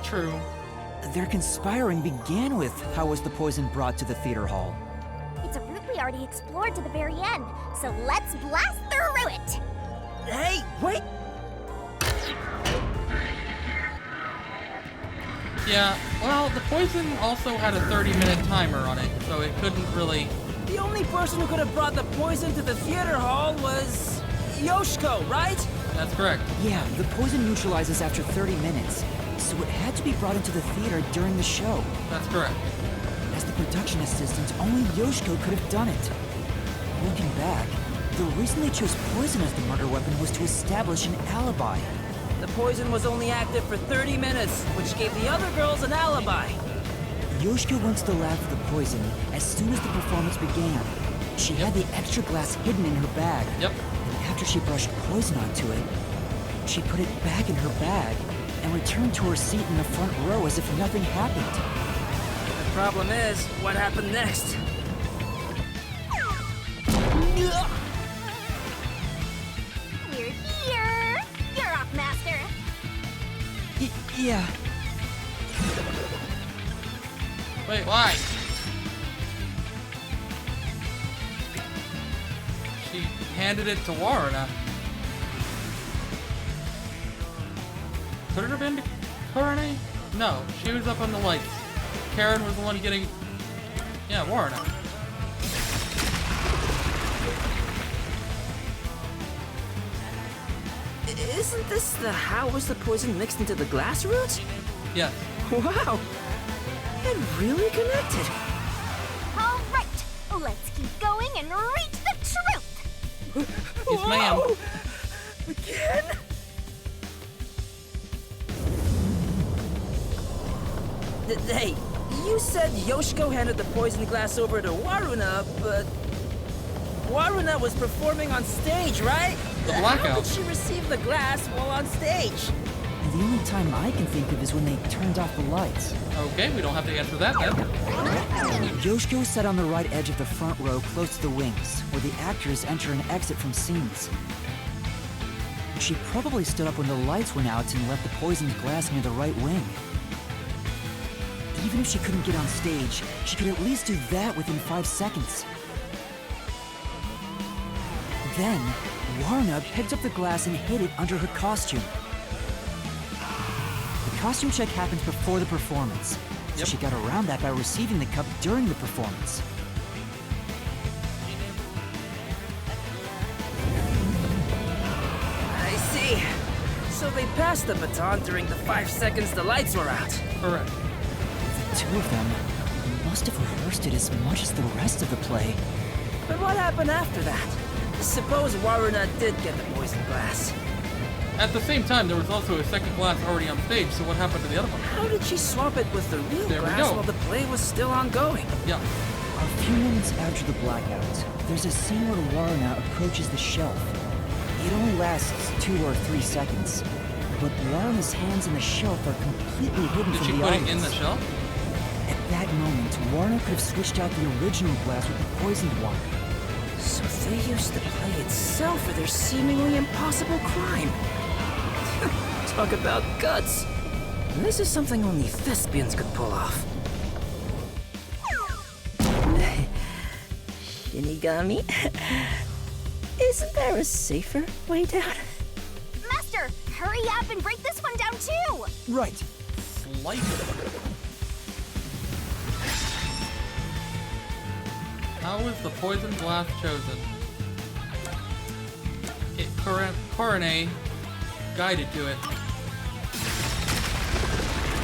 True. Their conspiring began with how was the poison brought to the theater hall. It's a route we already explored to the very end, so let's blast through it! Hey, wait! Yeah, well, the poison also had a 30-minute timer on it, so it couldn't really... The only person who could have brought the poison to the theater hall was Yoshiko, right? That's correct. Yeah, the poison neutralizes after 30 minutes, so it had to be brought into the theater during the show. That's correct. As the production assistant, only Yoshiko could have done it. Looking back, the reason they chose poison as the murder weapon was to establish an alibi. The poison was only active for 30 minutes, which gave the other girls an alibi. Yoshiko went to the lab for the poison as soon as the performance began. She had the extra glass hidden in her bag. Yep. And after she brushed poison onto it, she put it back in her bag and returned to her seat in the front row as if nothing happened. The problem is, what happened next? We're here! You're up, Master! Yeah. Wait, why? She handed it to Warren. Could it have been Kurane? No, she was up on the lights. Karen was the one getting... Yeah, Warren. Isn't this the how was the poison mixed into the glass root? Yes. Wow. It really connected. All right, let's keep going and reach the truth! Yes, ma'am. Again? Hey, you said Yoshiko handed the poison glass over to Waruna, but Waruna was performing on stage, right? The blackout. How did she receive the glass while on stage? The only time I can think of is when they turned off the lights. Okay, we don't have to answer that then. Yoshiko sat on the right edge of the front row close to the wings, where the actors enter and exit from scenes. She probably stood up when the lights went out and left the poisoned glass near the right wing. Even if she couldn't get on stage, she could at least do that within 5 seconds. Then, Warna picked up the glass and hid it under her costume. The costume check happens before the performance, so she got around that by receiving the cup during the performance. I see. So they passed the baton during the 5 seconds the lights were out. Correct. The two of them must have rehearsed it as much as the rest of the play. But what happened after that? Suppose Waruna did get the poison glass. At the same time, there was also a second glass already on stage, so what happened to the other one? How did she swap it with the real There we glass go. while the play was still ongoing? Yeah. A few minutes after the blackout, there's a scene where Warna approaches the shelf. It only lasts 2 or 3 seconds, but Warna's hands on the shelf are completely hidden Did from she the put audience. it in the shelf? At that moment, Warna could have switched out the original glass with the poisoned one. So they used the play itself for their seemingly impossible crime. Talk about guts. This is something only thespians could pull off. Shinigami? Isn't there a safer way down? Master, hurry up and break this one down too! Right. Slice. How was the poison glass chosen? Kurane guided to it.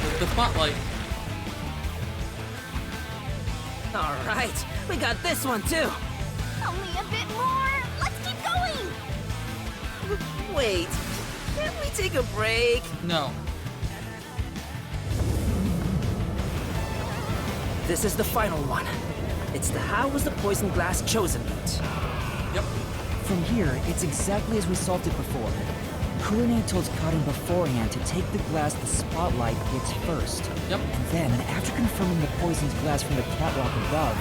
With the spotlight. All right, we got this one too. Only a bit more! Let's keep going! Wait, can't we take a break? No. This is the final one. It's the how was the poison glass chosen bit. Yep. From here, it's exactly as we solved it before. Kurane told Karin beforehand to take the glass the spotlight hits first. Yep. And then, after confirming the poisoned glass from the catwalk above,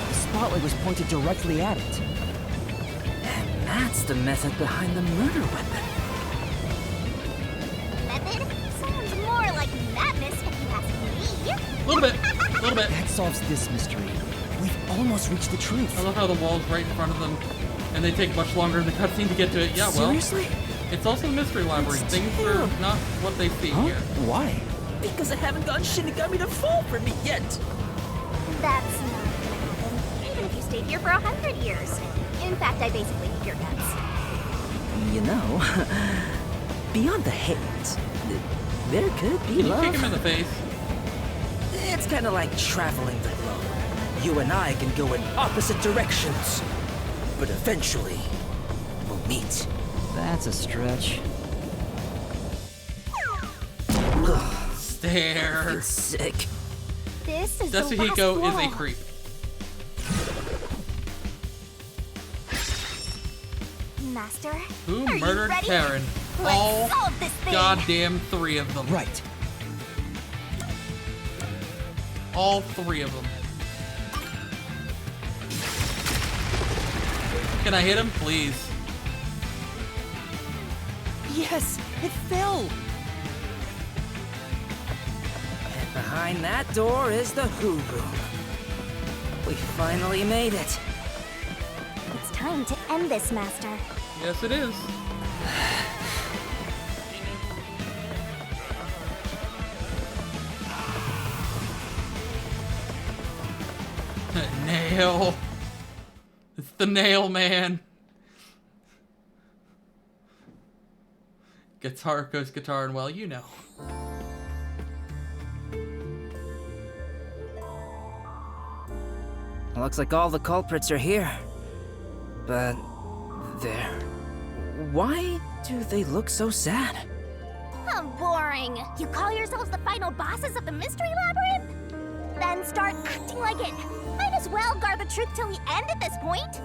the spotlight was pointed directly at it. And that's the method behind the murder weapon. Method? Sounds more like madness if you ask me. A little bit. A little bit. That solves this mystery. We've almost reached the truth. I love how the wall's right in front of them, and they take much longer in the cutscene to get to it. Yeah, well. Seriously? It's also a mystery library. Things are not what they seem here. Why? Because I haven't gotten Shinigami to fall for me yet. That's not gonna happen, even if you stayed here for 100 years. In fact, I basically hate your guts. You know, beyond the hate, there could be Can you love. kick him in the face? It's kind of like traveling the globe. You and I can go in opposite directions, but eventually, we'll meet. That's a stretch. Stare. Feel sick. This is Yasuhiko the is last a wall. creep. Master, Who are you murdered ready? Karen? Let's All solve this thing. goddamn 3 of them. Right. All 3 of them. Can I hit him, please? Yes, it fell! And behind that door is the Who Room. We finally made it. It's time to end this, Master. Yes, it is. Nail. It's the Nail Man. Guitar goes guitar, and well, you know. Looks like all the culprits are here. But there. Why do they look so sad? How boring. You call yourselves the final bosses of the Mystery Labyrinth? Then start acting like it. Might as well guard the truth till the end at this point.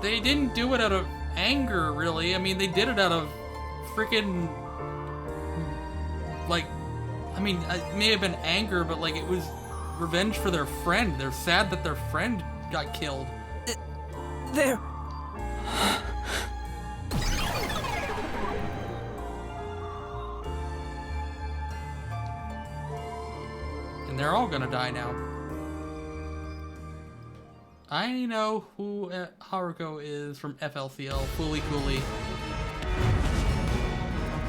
They didn't do it out of anger, really. I mean, they did it out of freaking... Like, I mean, it may have been anger, but like it was revenge for their friend. They're sad that their friend got killed. There. And they're all gonna die now. I know who Haruko is from FLCL. Fooly Cooly.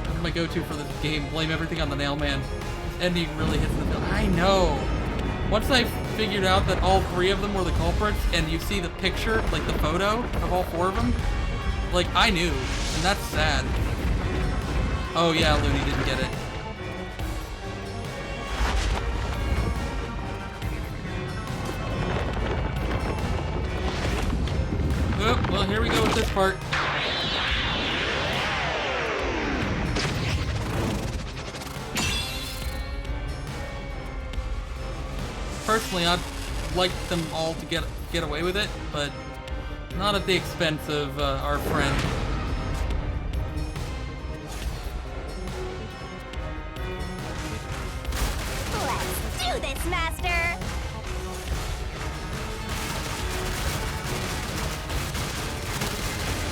That's my go-to for this game. Blame everything on the Nail Man. This ending really hits the bill. I know. Once I figured out that all three of them were the culprits, and you see the picture, like the photo of all four of them, like I knew, and that's sad. Oh yeah, Looney didn't get it. Oh, well, here we go with this part. Personally, I'd like them all to get away with it, but not at the expense of our friend. Let's do this, Master!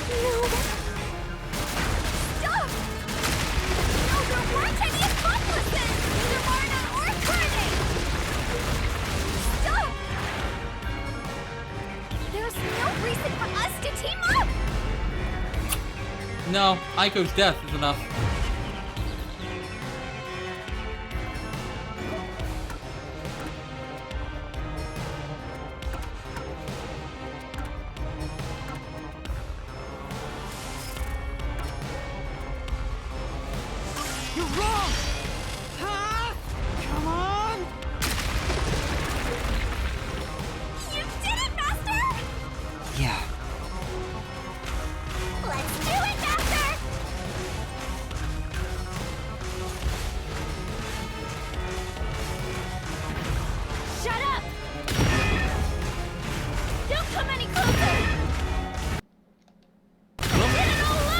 No! Stop! No, there weren't any accomplices! Neither Marna or Carne! Stop! There's no reason for us to team up! No, Aiko's death is enough. You're wrong! Huh? Come on! You did it, Master! Yeah. Let's do it, Master! Shut up! Don't come any closer!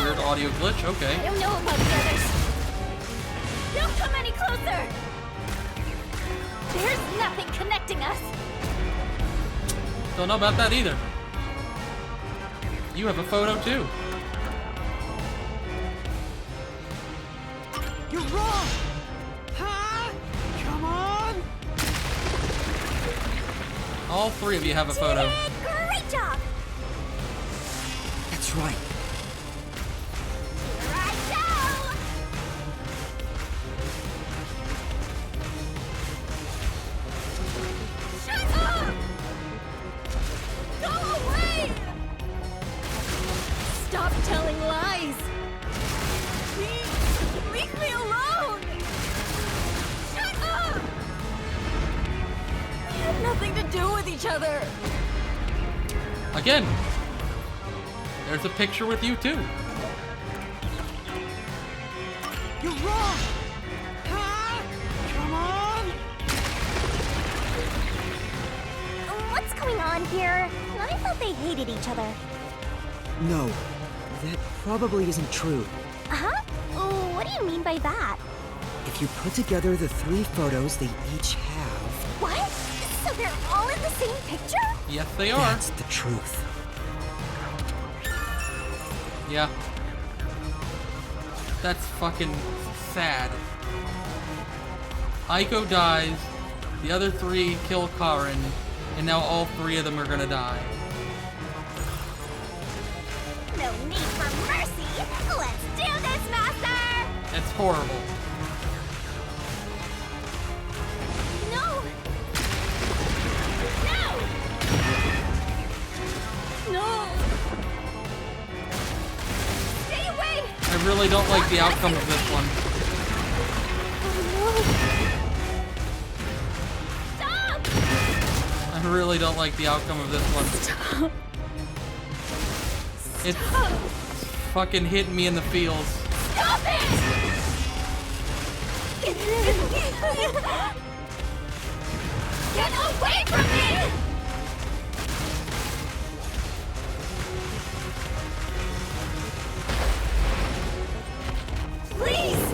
Weird audio glitch, okay. I don't know about the others. Don't come any closer! There's nothing connecting us! Don't know about that either. You have a photo too. You're wrong! Huh? Come on! All three of you have a photo. Great job! That's right. Here I go! Shut up! Go away! Stop telling lies! Please, leave me alone! Shut up! We have nothing to do with each other! Again, there's a picture with you too. You're wrong! Huh? Come on! What's going on here? I thought they hated each other. No, that probably isn't true. Huh? Oh, what do you mean by that? If you put together the 3 photos they each have... What? So they're all in the same picture? Yes, they are. That's the truth. Yeah. That's fucking sad. Aiko dies, the other 3 kill Karin, and now all 3 of them are gonna die. No need for mercy! Let's do this, Master! It's horrible. No! No! No! Stay away! I really don't like the outcome of this one. Stop! I really don't like the outcome of this one. Stop! It's fucking hitting me in the feels. Stop it! Get away from me! Please!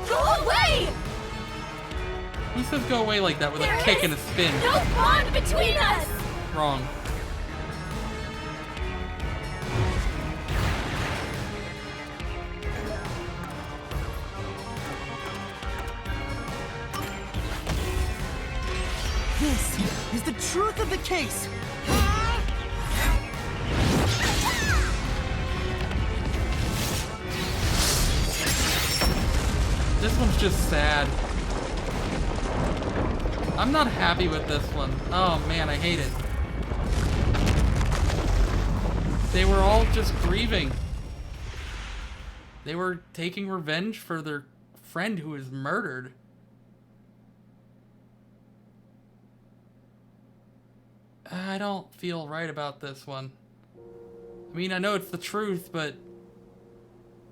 Go away! Who says go away like that with a kick and a spin? No bond between us! Wrong. This is the truth of the case! This one's just sad. I'm not happy with this one. Oh man, I hate it. They were all just grieving. They were taking revenge for their friend who was murdered. I don't feel right about this one. I mean, I know it's the truth, but...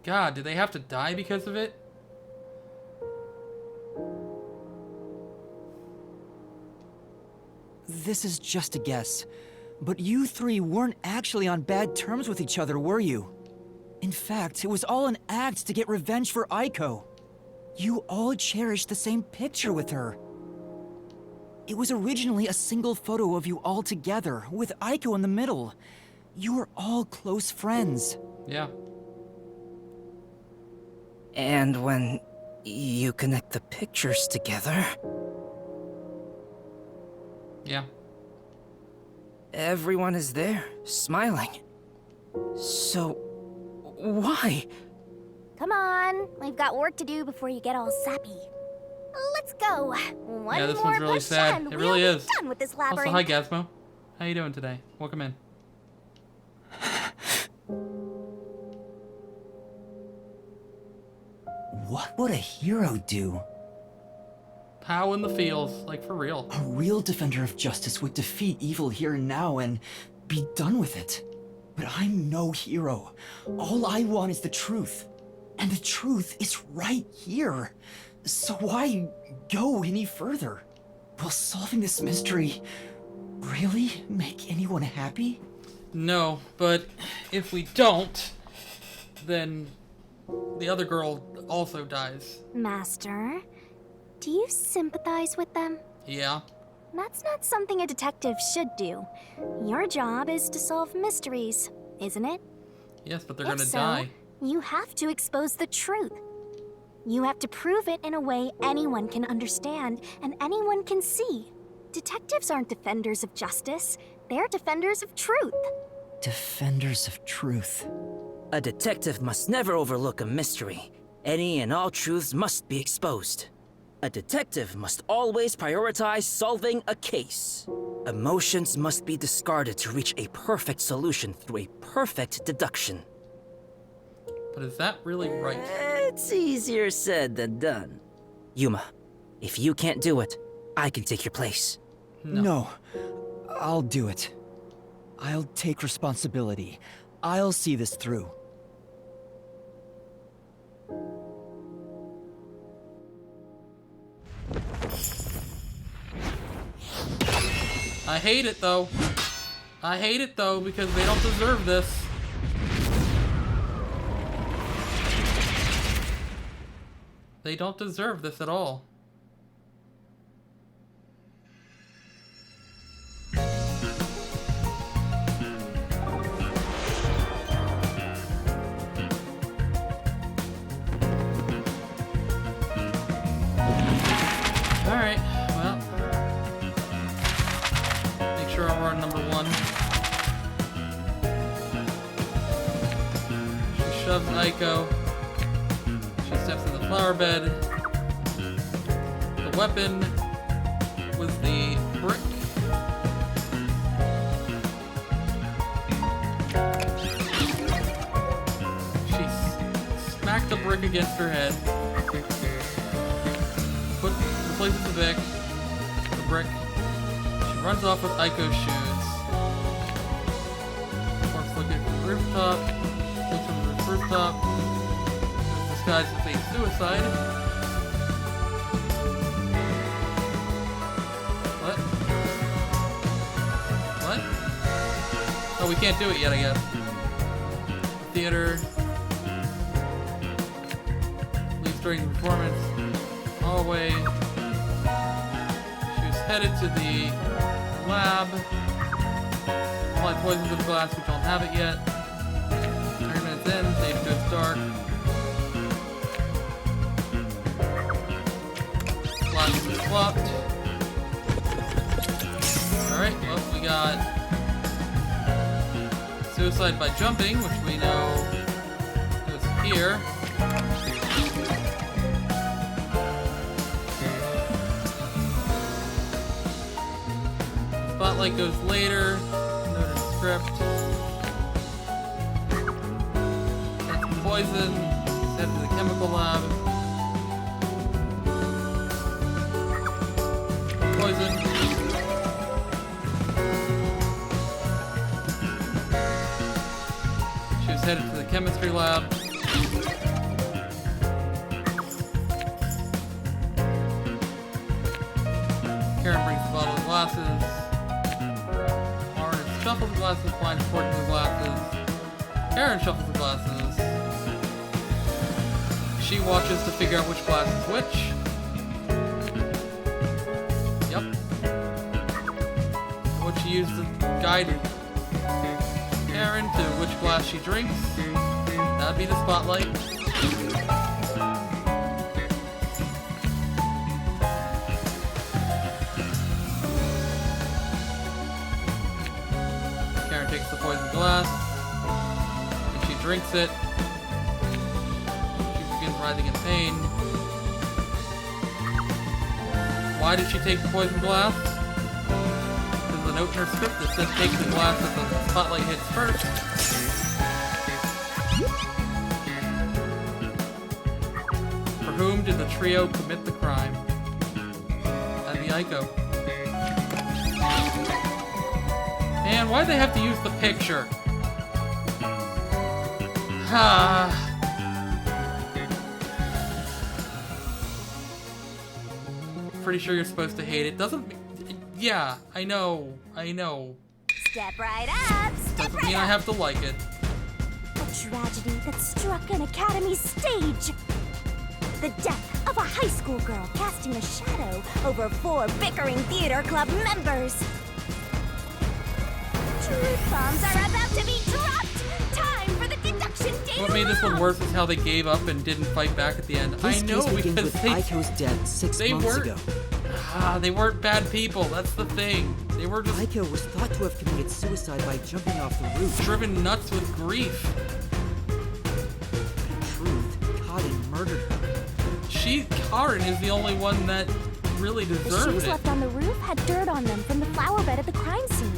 God, do they have to die because of it? This is just a guess, but you 3 weren't actually on bad terms with each other, were you? In fact, it was all an act to get revenge for Aiko. You all cherished the same picture with her. It was originally a single photo of you all together, with Aiko in the middle. You were all close friends. Yeah. And when you connect the pictures together... Yeah. Everyone is there, smiling. So, why? Come on, we've got work to do before you get all sappy. Let's go. One Yeah, this more one's really push sad. and It we'll really be is. done with this Also, labyrinth. hi Gazmo. How you doing today? Welcome in. What would a hero do? Pow in the feels, like for real. A real defender of justice would defeat evil here and now and be done with it. But I'm no hero. All I want is the truth. And the truth is right here. So why go any further? Will solving this mystery really make anyone happy? No, but if we don't, then the other girl also dies. Master, do you sympathize with them? Yeah. That's not something a detective should do. Your job is to solve mysteries, isn't it? Yes, but they're If gonna so, die. You have to expose the truth. You have to prove it in a way anyone can understand and anyone can see. Detectives aren't defenders of justice. They're defenders of truth. Defenders of truth. A detective must never overlook a mystery. Any and all truths must be exposed. A detective must always prioritize solving a case. Emotions must be discarded to reach a perfect solution through a perfect deduction. But is that really right? It's easier said than done. Yuma, if you can't do it, I can take your place. No, I'll do it. I'll take responsibility. I'll see this through. I hate it though. I hate it though because they don't deserve this. They don't deserve this at all. Alright, well. Make sure we're on number 1. She shoves Aiko. She steps in the flower bed. The weapon was the brick. She smacked the brick against her head. Replaces the brick. She runs off with Aiko's shoes. Corpse looking from the rooftop. Looks from the rooftop. Disguised as a suicide. What? What? Oh, we can't do it yet, I guess. Theater. Leaves during the performance. Hallway. She was headed to the lab. Applied poison to the glass. We don't have it yet. 30 minutes in. Stage goes dark. Glass is flopped. Alright, well, we got suicide by jumping, which we know goes here. Spotlight goes later. Noted script. That's poison. Sent to the chemical lab. Poison. She was headed to the chemistry lab. Karen brings the bottle of glasses. Shuffles the glasses, finds poison in the glasses. Karen shuffles the glasses. She watches to figure out which glass is which. Yep. What she used to guide Karen to which glass she drinks. That'd be the spotlight. Takes the poison glass, and she drinks it. She begins writhing in pain. Why did she take the poison glass? There's a note in her script that says take the glass that the spotlight hits first. For whom did the trio commit the crime? That'd be Aiko. Man, why'd they have to use the picture? Pretty sure you're supposed to hate it. Doesn't... Yeah, I know. Step right up! Doesn't mean I have to like it. A tragedy that struck an academy stage. The death of a high school girl casting a shadow over 4 bickering theater club members. Truth bombs are about to be dropped! Time for the deduction data. What made this one worse is how they gave up and didn't fight back at the end. This I know, case begins because with Aiko's death 6 months ago. They weren't bad people, that's the thing. They were just... Aiko was thought to have committed suicide by jumping off the roof. Driven nuts with grief. In truth, Karen murdered her. Karen is the only one that really deserved it. The shoes left on the roof had dirt on them from the flower bed at the crime scene.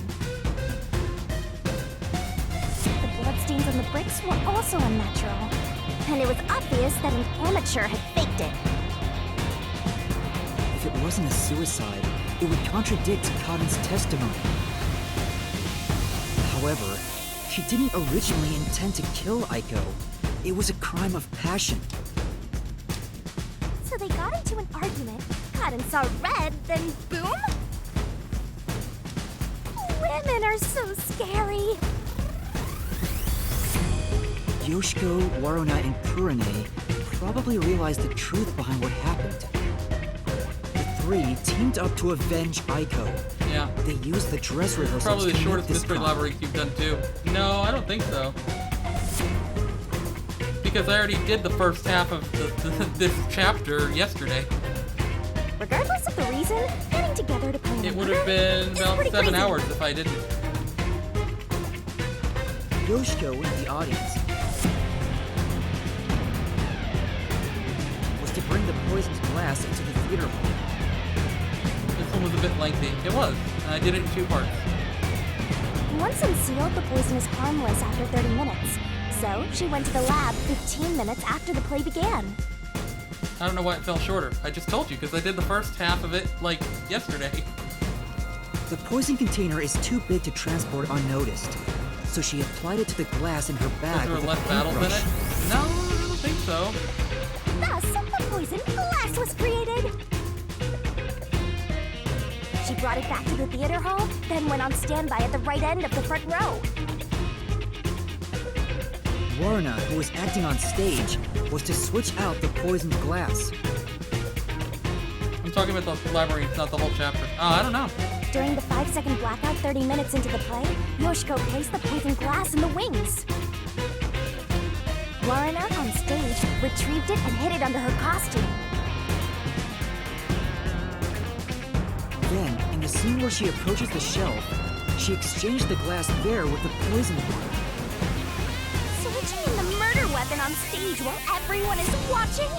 The bloodstains on the bricks were also unnatural. And it was obvious that an amateur had faked it. If it wasn't a suicide, it would contradict Karen's testimony. However, she didn't originally intend to kill Aiko. It was a crime of passion. So they got into an argument, Karen saw red, then boom? Women are so scary. Yoshiko, Waruna, and Kurane probably realized the truth behind what happened. The three teamed up to avenge Aiko. Yeah. They used the dress rehearsals Probably the to shortest commit this mystery crime. labyrinth you've done too. No, I don't think so. Because I already did the first half of this chapter yesterday. Regardless of the reason, getting together to play It would have been about 7 crazy. hours if I didn't. Yoshiko in the audience was to bring the poisoned glass into the theater hall. This one was a bit lengthy. It was. And I did it in 2 parts. Once unsealed, the poison is harmless after 30 minutes. So, she went to the lab 15 minutes after the play began. I don't know why it fell shorter. I just told you, because I did the first half of it, like, yesterday. The poison container is too big to transport unnoticed, so she applied it to the glass in her bag Was with there a less battles in paintbrush. it? No, I don't think so. Thus, the poison glass was created. She brought it back to the theater hall, then went on standby at the right end of the front row. Warna, who was acting on stage, was to switch out the poisoned glass. I'm talking about the labyrinth, not the whole chapter. Oh, I don't know. During the 5-second blackout 30 minutes into the play, Yoshiko placed the poisoned glass in the wings. Warna, on stage, retrieved it and hid it under her costume. Then, in the scene where she approaches the shelf, she exchanged the glass there with the poisoned one. Switching in the murder weapon on stage while everyone is watching?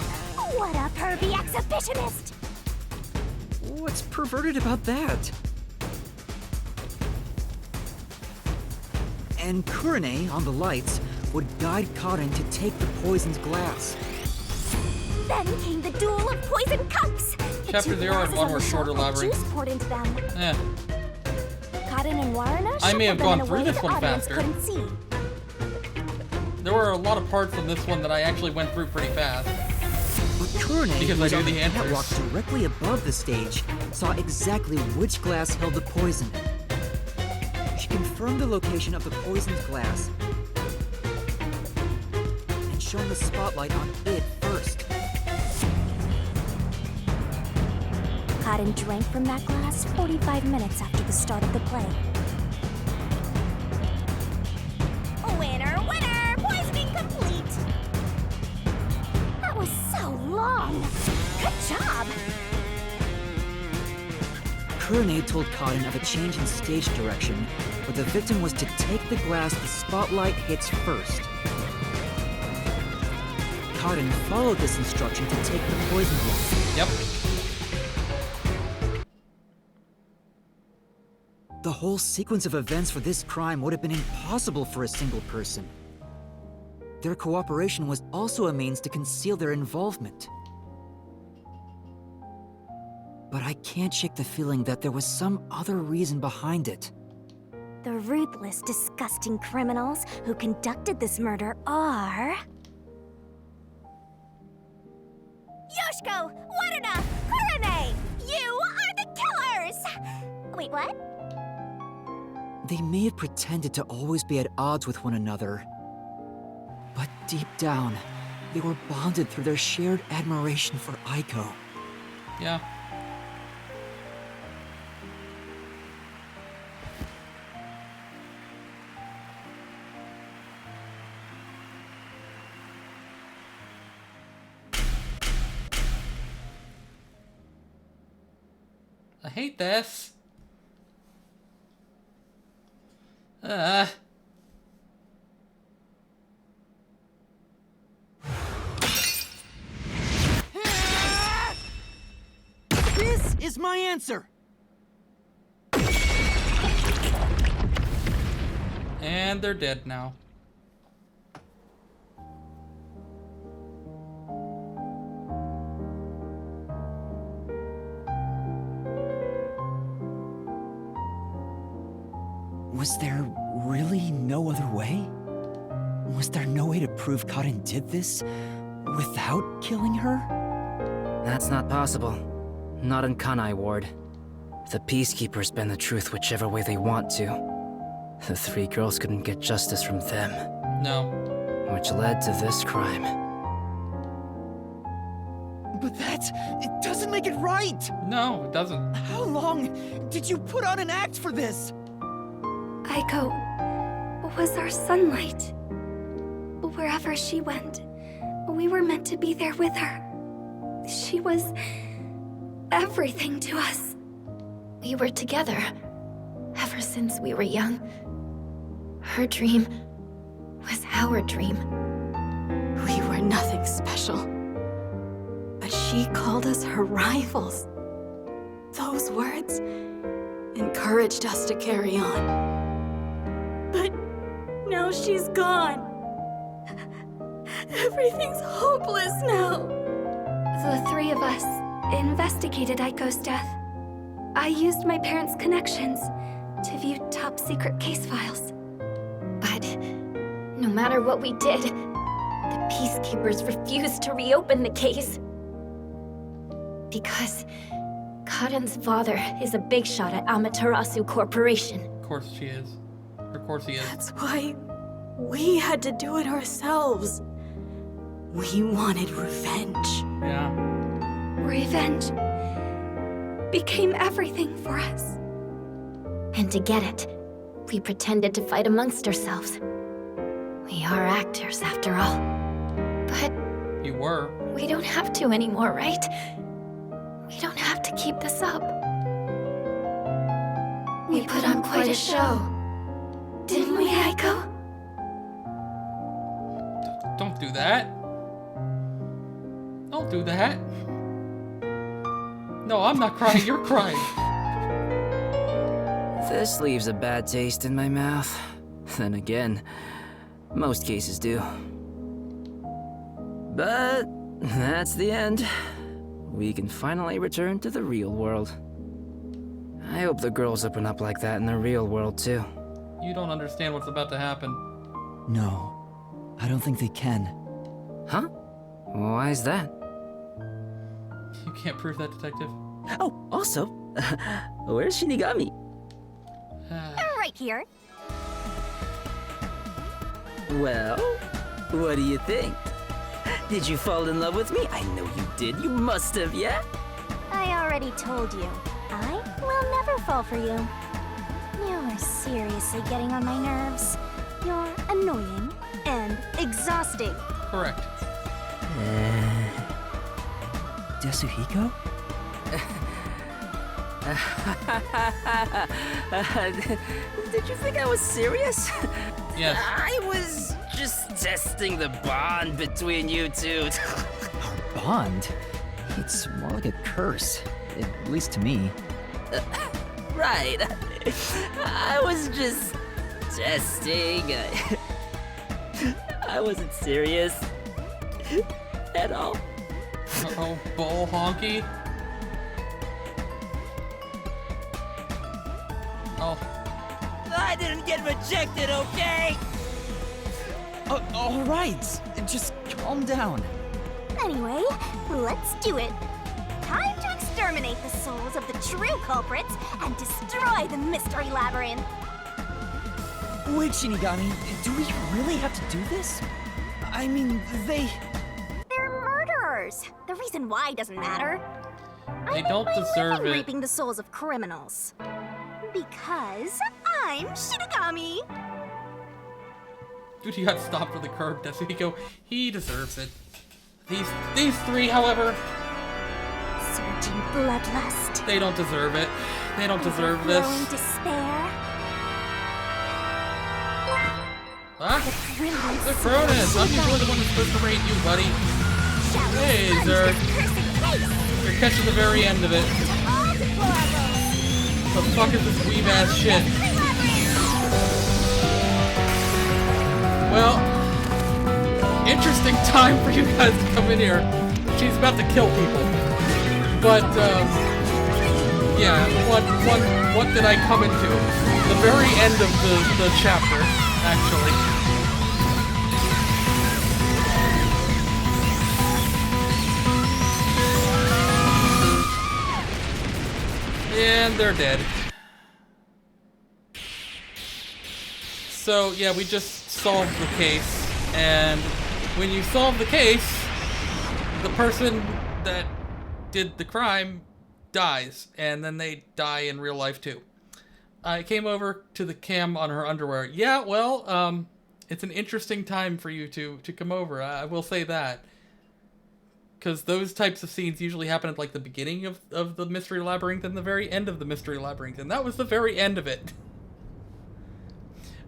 What a pervy exhibitionist! What's perverted about that? And Kurine, on the lights, would guide Karin to take the poisoned glass. Then came the duel of poison cups. The Chapter 2 0 and glasses 1 on were the shorter shelf had labyrinths. juice poured into them. Eh. Karin and Warna I may have shuffled them in gone a through way this the one audience faster. couldn't see. There were a lot of parts in this one that I actually went through pretty fast. But Kurine, Because who I was knew on the the answers. catwalk directly above the stage, saw exactly which glass held the poison. She confirmed the location of the poisoned glass and shone the spotlight on it first. Karin drank from that glass 45 minutes after the start of the play. Winner, winner! Poisoning complete! That was so long! Good job! Kurine told Karin of a change in stage direction, where the victim was to take the glass the spotlight hits first. Karin followed this instruction to take the poisoned one. Yep. The whole sequence of events for this crime would have been impossible for a single person. Their cooperation was also a means to conceal their involvement. But I can't shake the feeling that there was some other reason behind it. The ruthless, disgusting criminals who conducted this murder are... Yoshiko, Warna, Kurine! You are the killers! Wait, what? They may have pretended to always be at odds with one another, but deep down, they were bonded through their shared admiration for Aiko. Yeah. I hate this. This is my answer! And they're dead now. Was there really no other way? Was there no way to prove Karin did this without killing her? That's not possible. Not in Kanai Ward. The Peacekeepers bend the truth whichever way they want to. The three girls couldn't get justice from them. No. Which led to this crime. What? It doesn't make it right! No, it doesn't. How long did you put on an act for this? Aiko was our sunlight. Wherever she went, we were meant to be there with her. She was everything to us. We were together ever since we were young. Her dream was our dream. We were nothing special. But she called us her rivals. Those words encouraged us to carry on. But now she's gone. Everything's hopeless now. The three of us investigated Aiko's death. I used my parents' connections to view top-secret case files. But no matter what we did, the Peacekeepers refused to reopen the case. Because Karen's father is a big shot at Amaterasu Corporation. Of course she is. Of course he is. That's why we had to do it ourselves. We wanted revenge. Yeah. Revenge became everything for us. And to get it, we pretended to fight amongst ourselves. We are actors, after all. But you were. We don't have to anymore, right? We don't have to keep this up. We put on quite a show. Didn't we, Aiko? Don't do that. Don't do that. No, I'm not crying, you're crying. This leaves a bad taste in my mouth. Then again, most cases do. But that's the end. We can finally return to the real world. I hope the girls open up like that in the real world too. You don't understand what's about to happen. No, I don't think they can. Huh? Why is that? You can't prove that, Detective. Oh, also, where's Shinigami? Right here. Well, what do you think? Did you fall in love with me? I know you did. You must have, yeah? I already told you. I will never fall for you. You're seriously getting on my nerves. You're annoying and exhausting. Correct. Yasuhiko? Did you think I was serious? Yes. I was just testing the bond between you two. Our bond? It's more like a curse, at least to me. Right. I was just testing. I wasn't serious at all. Uh-oh, bull honky. Oh. I didn't get rejected, okay? All right, just calm down. Anyway, let's do it. Time to exterminate the souls of the true culprits and destroy the mystery labyrinth. Wait, Shinigami, do we really have to do this? I mean, They're murderers. The reason why doesn't matter. They don't deserve it. Reaping the souls of criminals. Because I'm Shinigami. Dude, he got stopped at the curb, Yasuhiko. He deserves it. These three, however, surging bloodlust. They don't deserve it. They don't deserve this. Growing despair. Huh? The Cronus! I'm usually the one that's supposed to rate you, buddy. Hey, Zerg. You're catching the very end of it. The fuck is this weeb-ass shit? Well, interesting time for you guys to come in here. She's about to kill people. But, yeah, what did I come into? The very end of the chapter, actually. And they're dead. So, yeah, we just solved the case. And when you solve the case, the person that did the crime dies, and then they die in real life too. I came over to the cam on her underwear. Yeah, well, it's an interesting time for you to come over. I will say that. Because those types of scenes usually happen at like the beginning of the Mystery Labyrinth and the very end of the Mystery Labyrinth. And that was the very end of it.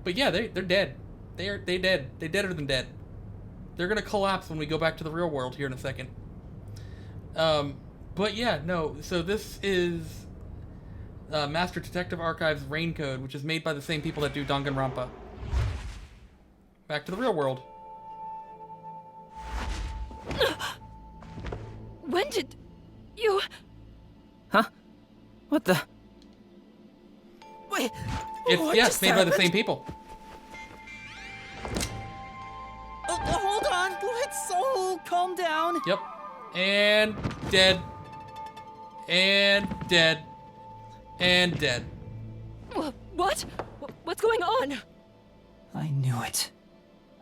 But yeah, they're dead. They dead. They're deader than dead. They're going to collapse when we go back to the real world here in a second. But yeah, no. So this is Master Detective Archives Rain Code, which is made by the same people that do Danganronpa. Back to the real world. When did you... Huh? What the... Wait, It's made by the same people. Hold on, let's all calm down. Yep. And dead. And dead. And dead. What? What's going on? I knew it.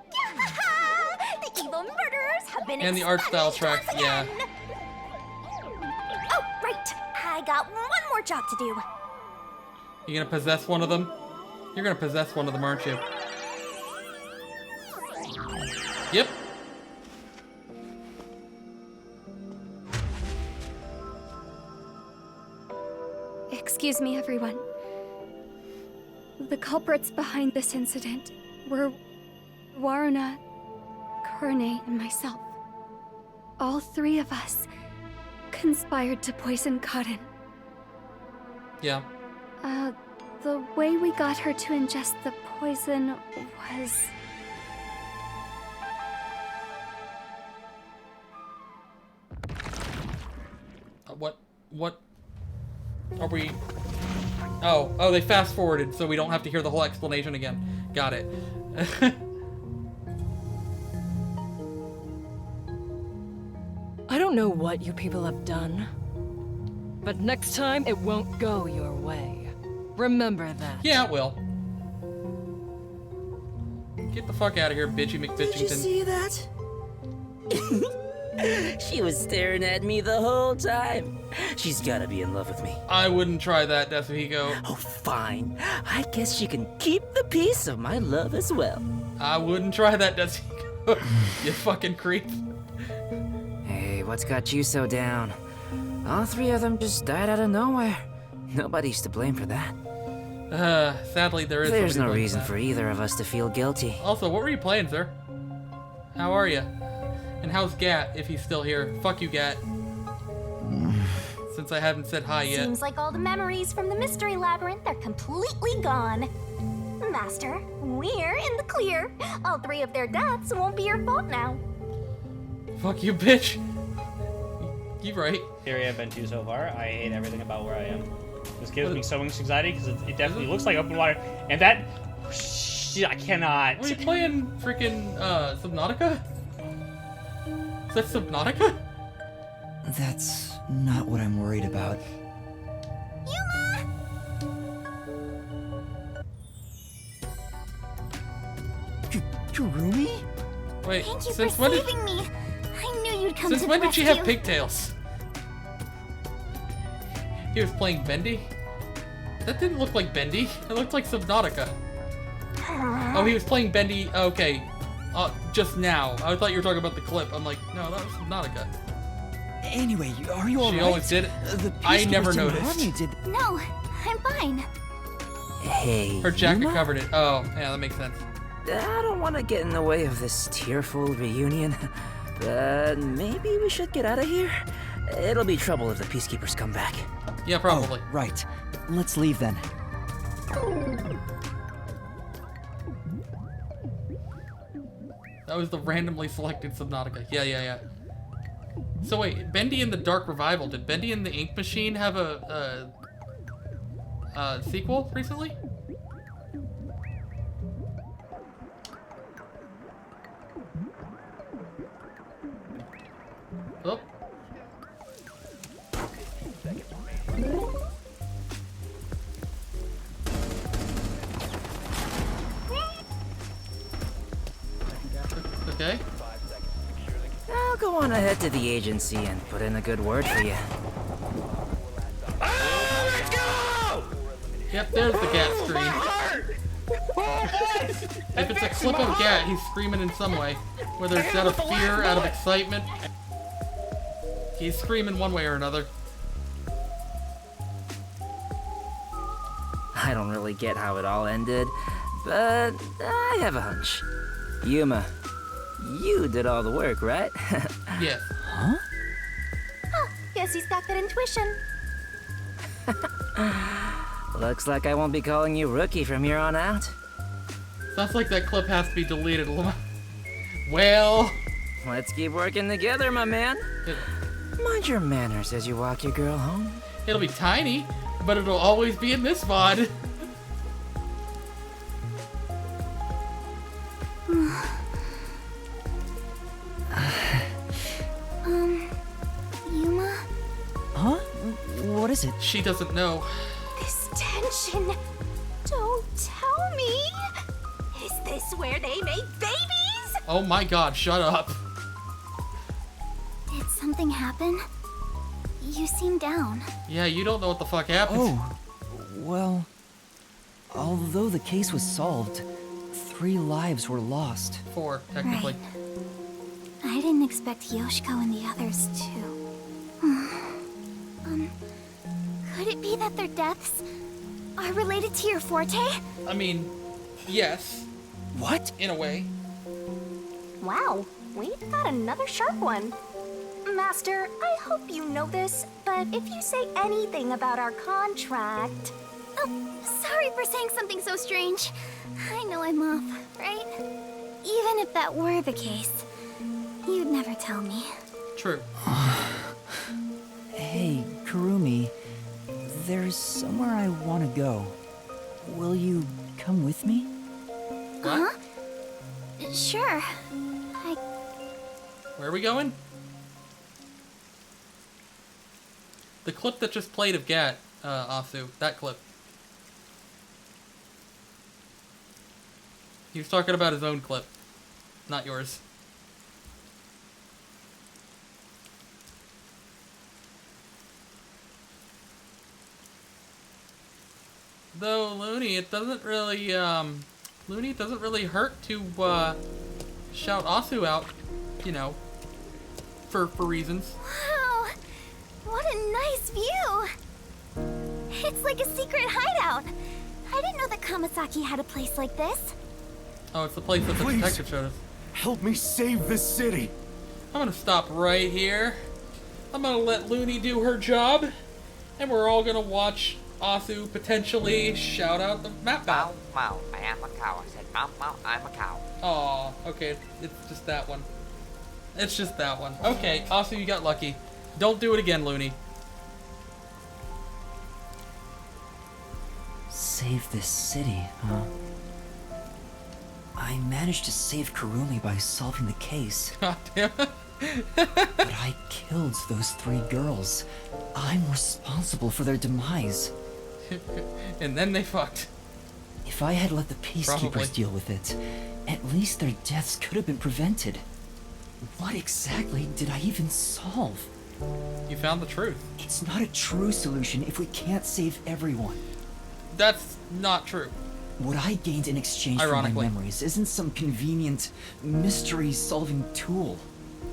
The evil murderers have been And the art style track, yeah. Oh, right. I got one more job to do. You gonna possess one of them? You're gonna possess one of them, aren't you? Yep. Excuse me, everyone. The culprits behind this incident were Waruna, Kurne, and myself. All three of us conspired to poison Cotton. Yeah. The way we got her to ingest the poison was... What are we... Oh, they fast forwarded so we don't have to hear the whole explanation again. Got it. I don't know what you people have done, but next time it won't go your way. Remember that. Yeah, it will. Get the fuck out of here, bitchy McBitchington. Did you see that? She was staring at me the whole time. She's gotta be in love with me. I wouldn't try that, Desuhiko. Oh, fine. I guess she can keep the piece of my love as well. I wouldn't try that, Desuhiko. You fucking creep. Hey, what's got you so down? All three of them just died out of nowhere. Nobody's to blame for that. Sadly, there's no reason for either of us to feel guilty. Also, what were you playing, sir? How are you? And how's Gat, if he's still here? Fuck you, Gat. Since I haven't said hi yet. Seems like all the memories from the Mystery Labyrinth are completely gone. Master, we're in the clear. All three of their deaths won't be your fault now. Fuck you, bitch. You right. Area I've been to so far, I hate everything about where I am. This gives me so much anxiety because it definitely looks like open water, and that shit, I cannot. Were you playing freaking Subnautica? Is that Subnautica? That's not what I'm worried about. Kurumi? Wait, Thank you since for when saving me. I knew you'd come to Since the when did she rescue. have pigtails? He was playing Bendy? That didn't look like Bendy. It looked like Subnautica. Oh, he was playing Bendy. Okay. Just now. I thought you were talking about the clip. I'm like, no, that was Subnautica. Anyway, are you alright? She always did it. I never noticed. No, I'm fine. Hey, Her jacket Yuma? covered it. Oh, yeah, that makes sense. I don't want to get in the way of this tearful reunion, but maybe we should get out of here. It'll be trouble if the peacekeepers come back. Yeah, probably. Oh, right. Let's leave then. That was the randomly selected Subnautica. Yeah. So wait, Bendy and the Dark Revival. Did Bendy and the Ink Machine have a sequel recently? Oh. Okay. I'll go want to head to the agency and put in a good word for you. Yep, there's the Gat scream. If it's a clip of Gat, he's screaming in some way. Whether it's out of fear, out of excitement. He's screaming one way or another. I don't really get how it all ended, but I have a hunch. Yuma, you did all the work, right? Yes. Huh? Huh, guess he's got that intuition. Looks like I won't be calling you Rookie from here on out. Sounds like that clip has to be deleted. Well... Let's keep working together, my man. Mind your manners as you walk your girl home. It'll be tiny, but it'll always be in this VOD. Yuma? Huh? What is it? She doesn't know. This tension. Don't tell me. Is this where they make babies? Oh my god, shut up. Did something happen? You seem down. Yeah, you don't know what the fuck happened. Oh, well, although the case was solved, 3 lives were lost. 4, technically. Right. I didn't expect Yoshiko and the others too. Could it be that their deaths are related to your forte? I mean, yes. What? In a way. Wow, we've got another sharp one. Master, I hope you know this, but if you say anything about our contract... Oh, sorry for saying something so strange. I know I'm off, right? Even if that were the case, you'd never tell me. True. Hey, Kurumi, there's somewhere I want to go. Will you come with me? Huh? Sure. Where are we going? The clip that just played of Gat, Asu. That clip. He was talking about his own clip, not yours. Though Looney, it doesn't really, Looney, it doesn't really hurt to, shout Asu out, you know, for reasons. Wow! What a nice view! It's like a secret hideout. I didn't know that Kamasaki had a place like this. Oh, it's the place that the detective showed us. Help me save this city. I'm gonna stop right here. I'm gonna let Looney do her job, and we're all gonna watch Asu potentially shout out the map battle. Mow, I am a cow. I said, mow, mow, I'm a cow. Aw, okay, it's just that one. It's just that one. Okay, Asu, you got lucky. Don't do it again, Looney. Save this city, huh? I managed to save Kurumi by solving the case. God damn it. But I killed those 3 girls. I'm responsible for their demise. And then they fucked. If I had let the peacekeepers Probably. deal with it, at least their deaths could have been prevented. What exactly did I even solve? You found the truth. It's not a true solution if we can't save everyone. That's not true. What I gained in exchange for my Ironically. memories isn't some convenient, mystery-solving tool.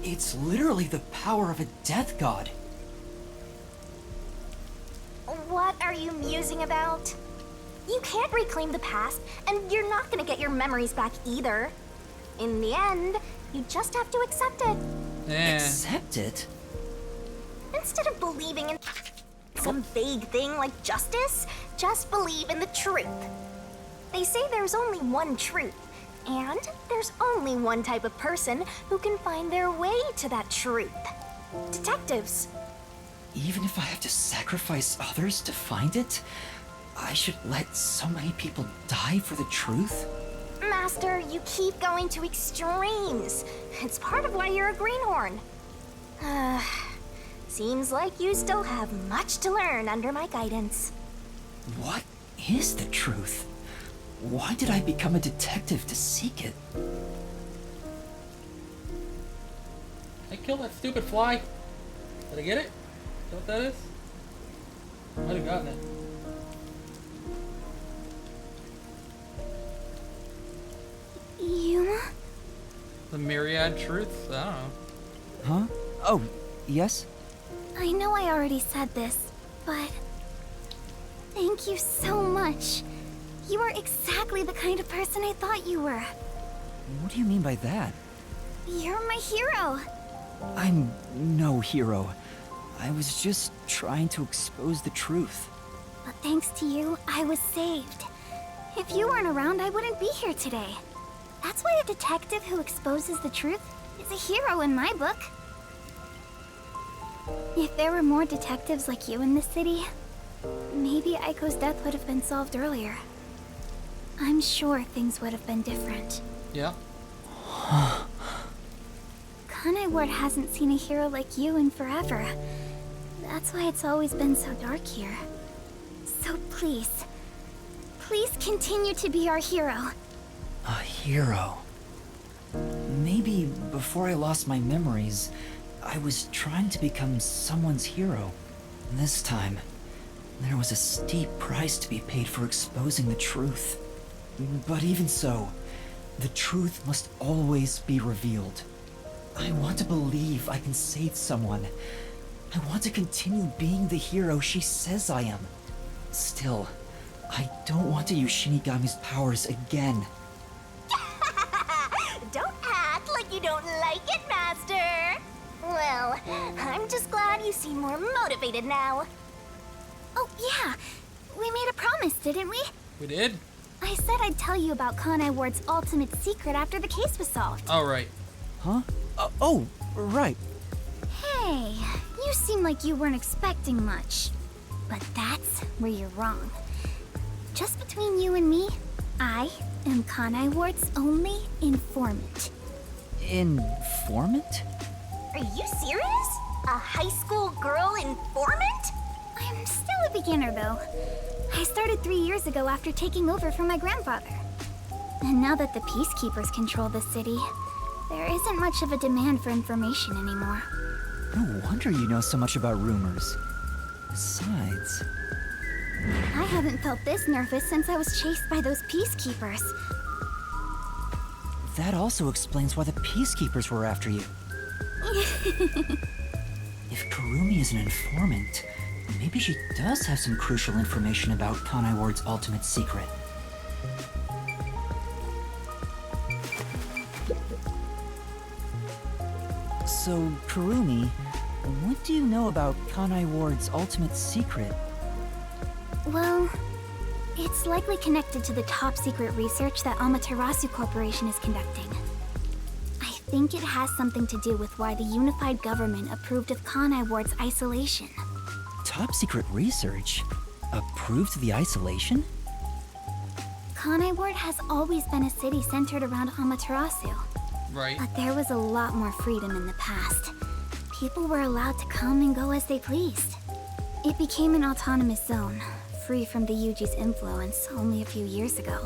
It's literally the power of a death god. What are you musing about? You can't reclaim the past, and you're not gonna get your memories back either. In the end, you just have to accept it. Accept it? Instead of believing in some vague thing like justice, just believe in the truth. They say there's only one truth, and there's only one type of person who can find their way to that truth. Detectives. Even if I have to sacrifice others to find it, I should let so many people die for the truth? Master, you keep going to extremes. It's part of why you're a greenhorn. Seems like you still have much to learn under my guidance. What is the truth? Why did I become a detective to seek it? I killed that stupid fly. Did I get it? Is that what that is? Might have gotten it. Yuma? The myriad truths? I don't know. Huh? Oh, yes? I know I already said this, but thank you so much. You are exactly the kind of person I thought you were. What do you mean by that? You're my hero. I'm no hero. I was just trying to expose the truth. But thanks to you, I was saved. If you weren't around, I wouldn't be here today. That's why a detective who exposes the truth is a hero in my book. If there were more detectives like you in the city, maybe Aiko's death would have been solved earlier. I'm sure things would have been different. Yeah. Kanai Ward hasn't seen a hero like you in forever. That's why it's always been so dark here. So please, please continue to be our hero. A hero. Maybe before I lost my memories, I was trying to become someone's hero. This time, there was a steep price to be paid for exposing the truth. But even so, the truth must always be revealed. I want to believe I can save someone. I want to continue being the hero she says I am. Still, I don't want to use Shinigami's powers again. Don't act like you don't like it, Master. Well, I'm just glad you seem more motivated now. Oh yeah, we made a promise, didn't we? We did? I said I'd tell you about Kanai Ward's ultimate secret after the case was solved. Oh, right. Huh? Oh, right. Hey, you seem like you weren't expecting much. But that's where you're wrong. Just between you and me, I am Kanai Ward's only informant. Informant? Are you serious? A high school girl informant? I'm still a beginner, though. I started 3 years ago after taking over from my grandfather. And now that the Peacekeepers control the city, there isn't much of a demand for information anymore. No wonder you know so much about rumors. Besides... I haven't felt this nervous since I was chased by those Peacekeepers. That also explains why the Peacekeepers were after you. If Kurumi is an informant, maybe she does have some crucial information about Kanai Ward's ultimate secret. So, Kurumi, what do you know about Kanai Ward's ultimate secret? Well, it's likely connected to the top secret research that Amaterasu Corporation is conducting. I think it has something to do with why the unified government approved of Kanai Ward's isolation. Top secret research? Approved the isolation? Kanai Ward has always been a city centered around Amaterasu. Right. But there was a lot more freedom in the past. People were allowed to come and go as they pleased. It became an autonomous zone, free from the Yuji's influence only a few years ago.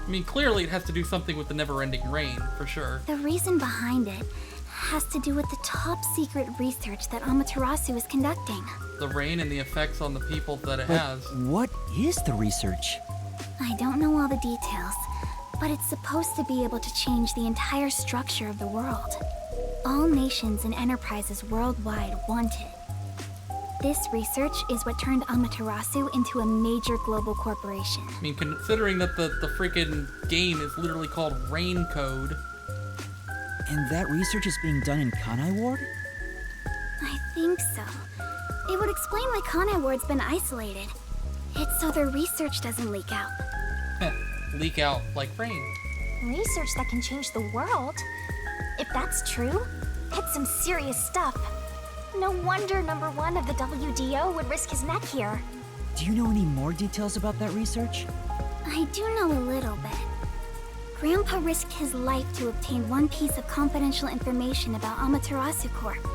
I mean, clearly it has to do something with the never-ending rain, for sure. The reason behind it has to do with the top secret research that Amaterasu is conducting. The rain and the effects on the people that it But has. what is the research? I don't know all the details, but it's supposed to be able to change the entire structure of the world. All nations and enterprises worldwide want it. This research is what turned Amaterasu into a major global corporation. I mean, considering that the freaking game is literally called Rain Code. And that research is being done in Kanai Ward? I think so. It would explain why Kanai Ward's been isolated. It's so their research doesn't leak out. Leak out like rain. Research that can change the world? If that's true, it's some serious stuff. No wonder number one of the WDO would risk his neck here. Do you know any more details about that research? I do know a little bit. Grandpa risked his life to obtain one piece of confidential information about Amaterasu Corp.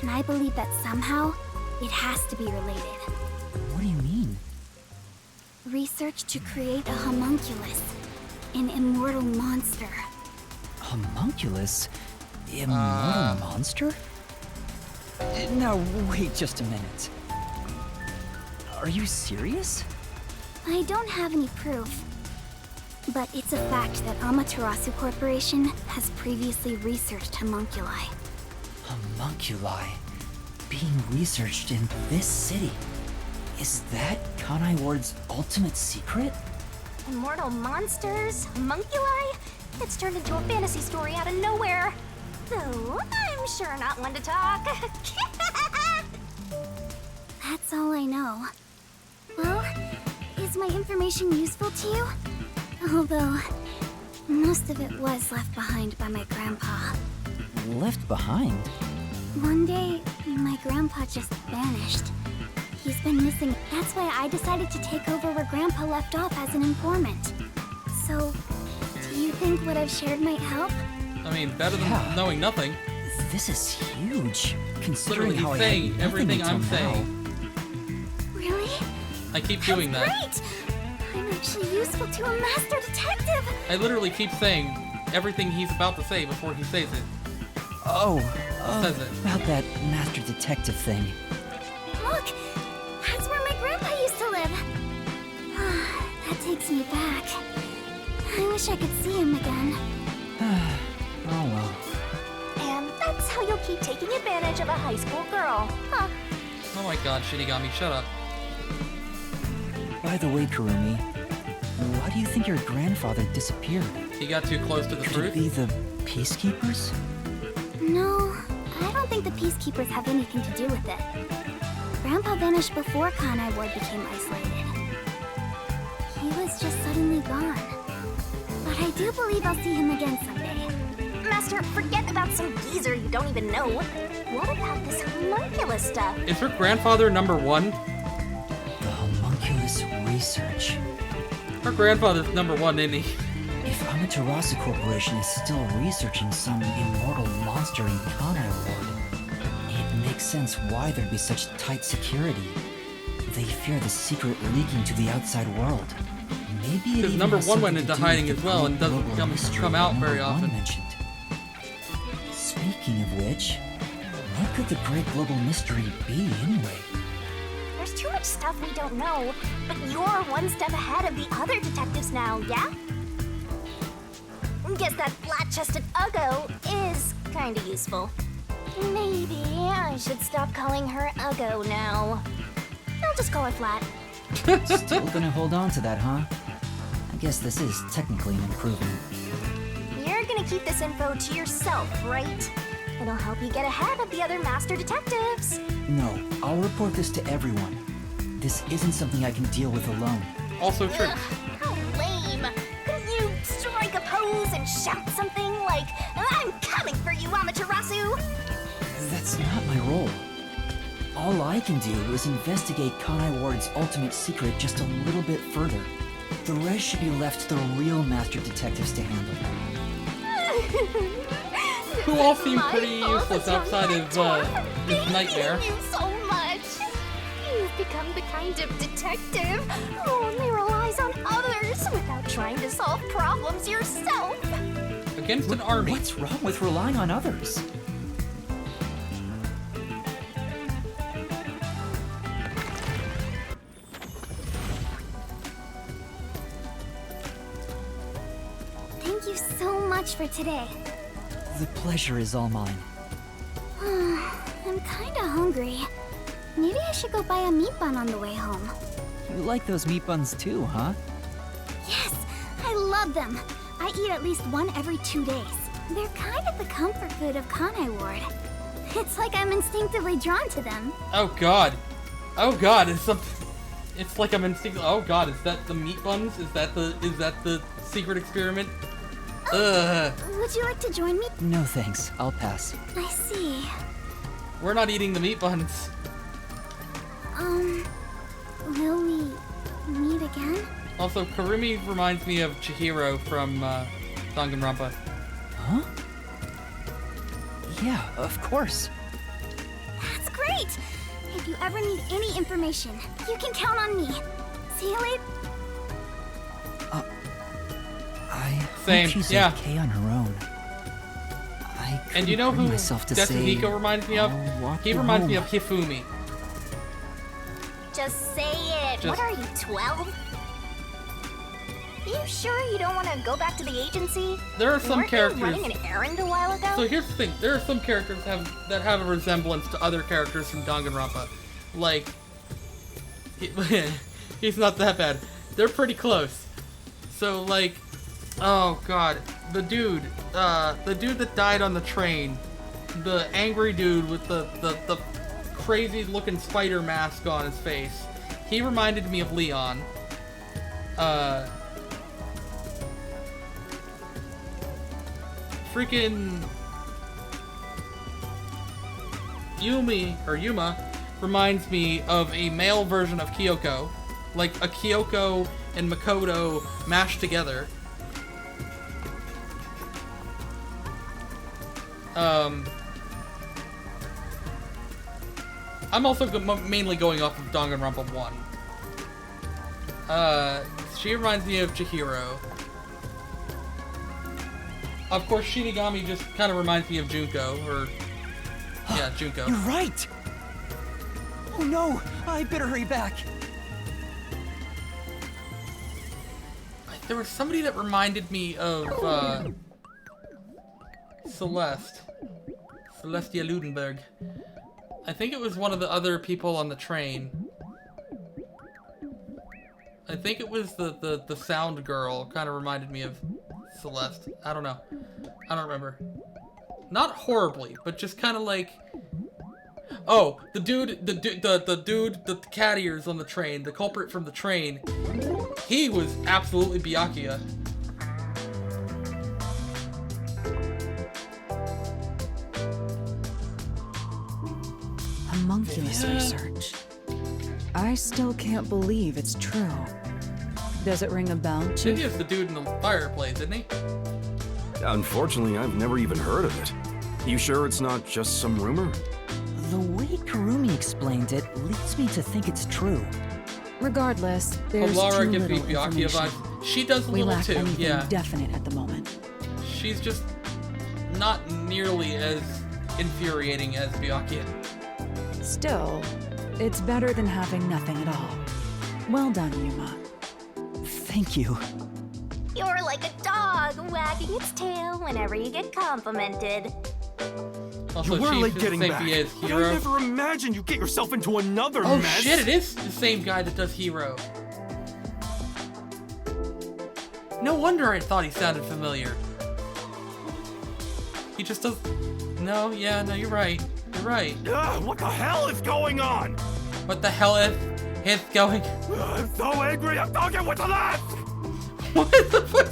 And I believe that somehow, it has to be related. What do you mean? Research to create a homunculus, an immortal monster. Homunculus? Immortal monster? Now, wait just a minute. Are you serious? I don't have any proof. But it's a fact that Amaterasu Corporation has previously researched homunculi. Homunculi being researched in this city. Is that Kanai Ward's ultimate secret? Immortal monsters? Homunculi? It's turned into a fantasy story out of nowhere. Though, I'm sure not one to talk. That's all I know. Well, is my information useful to you? Although, most of it was left behind by my grandpa. Left behind? One day, my grandpa just vanished. He's been missing. That's why I decided to take over where Grandpa left off as an informant. So, do you think what I've shared might help? I mean, better than knowing nothing. This is huge, considering Literally, how he's I had saying nothing everything until I'm now. saying. Really? I keep doing that. Great! I'm actually useful to a master detective! I literally keep saying everything he's about to say before he says it. Oh, Says it. about that master detective thing. Look! That's where my grandpa used to live! That takes me back. I wish I could see him again. Oh well. And that's how you'll keep taking advantage of a high school girl, huh? Oh my god, Shinigami, shut up. By the way, Kurumi, why do you think your grandfather disappeared? He got too close to the Could truth? it be the peacekeepers? No, I don't think the peacekeepers have anything to do with it. Grandpa vanished before Kanai Ward became isolated. He was just suddenly gone. But I do believe I'll see him again someday. Master, forget about some geezer you don't even know. What about this homunculus stuff? Is her grandfather number one? The homunculus research. Her grandfather's number one, isn't he? If Amaterasu Corporation is still researching some immortal monster in Kanai Ward, it makes sense why there'd be such tight security. They fear the secret leaking to the outside world. Maybe it Because even number has one went something into to do hiding with as the well and great doesn't global mystery come out number very one often. mentioned. Speaking of which, what could the great global mystery be anyway? There's too much stuff we don't know, but you're one step ahead of the other detectives now, yeah? Guess that flat-chested Uggo is kinda useful. Maybe I should stop calling her Uggo now. I'll just call her Flat. Still gonna hold on to that, huh? I guess this is technically an improvement. You're gonna keep this info to yourself, right? It'll help you get ahead of the other master detectives. No, I'll report this to everyone. This isn't something I can deal with alone. Also true. Ugh, how lame. Couldn't you strike a pose and shout something like, "I'm coming for you, Amaterasu"? That's not my role. All I can do is investigate Kanai Ward's ultimate secret just a little bit further. The rest should be left to the real master detectives to handle. Who all seem pretty useless outside of his nightmare. You so much. You've become the kind of detective who only relies on others without trying to solve problems yourself. Against an army. What's wrong with relying on others? Thank you so much for today. The pleasure is all mine. I'm kinda hungry. Maybe I should go buy a meat bun on the way home. You like those meat buns too, huh? Yes, I love them. I eat at least one every 2 days. They're kind of the comfort food of Kanai Ward. It's like I'm instinctively drawn to them. Oh god. Oh god, it's like I'm instinctively. Oh god, is that the meat buns? Is that the secret experiment? Ugh. Would you like to join me? No thanks, I'll pass. I see. We're not eating the meat buns. Will we meet again? Also, Kurumi reminds me of Chihiro from Danganronpa. Huh? Yeah, of course. That's great! If you ever need any information, you can count on me. See you later. I Same, hope she's yeah. okay on her own. I And you know who myself to say, Tetsuhiko reminds me of? He reminds me of Hifumi. Just say it. What are you, 12? You sure you don't want to go back to the agency? There are some Weren't characters. you running an errand a while ago? So here's the thing: there are some characters that have a resemblance to other characters from Danganronpa. Like, he's not that bad. They're pretty close. So like, oh god, the dude that died on the train, the angry dude with the crazy looking spider mask on his face. He reminded me of Leon. Freaking Yuma reminds me of a male version of Kyoko, like a Kyoko and Makoto mashed together. I'm also mainly going off of Danganronpa 1. She reminds me of Chihiro. Of course, Shinigami just kind of reminds me of Junko, or... yeah, Junko. You're right! Oh no! I better hurry back! There was somebody that reminded me of, Celestia Ludenberg. I think it was one of the other people on the train. I think it was the sound girl, kind of reminded me of Celeste. I don't know. I don't remember. Not horribly, but just kind of like... oh, the dude, the cat ears on the train, the culprit from the train, he was absolutely Byakuya. Homunculus research. I still can't believe it's true. Does it ring a bell, Chief? Maybe it's the dude in the fireplace, isn't he? Unfortunately, I've never even heard of it. You sure it's not just some rumor? The way Kurumi explained it leads me to think it's true. Regardless, there's Lara too gives me little Byakuya information. vibes. She does a We little lack too, anything yeah. definite at the moment. She's just not nearly as infuriating as Byakuya. Still, it's better than having nothing at all. Well done, Yuma. Thank you. You're like a dog wagging its tail whenever you get complimented. Also, You were Chief late is getting the same back. VA as But I Hero. never imagined you'd get yourself into another Oh mess. shit, it is the same guy that does Hero. No wonder I thought he sounded familiar. He just does... no, yeah, no, you're right. You're right. Ugh, what the hell is going on? What the hell is going... I'm so angry, I'm talking with the left! What the fuck?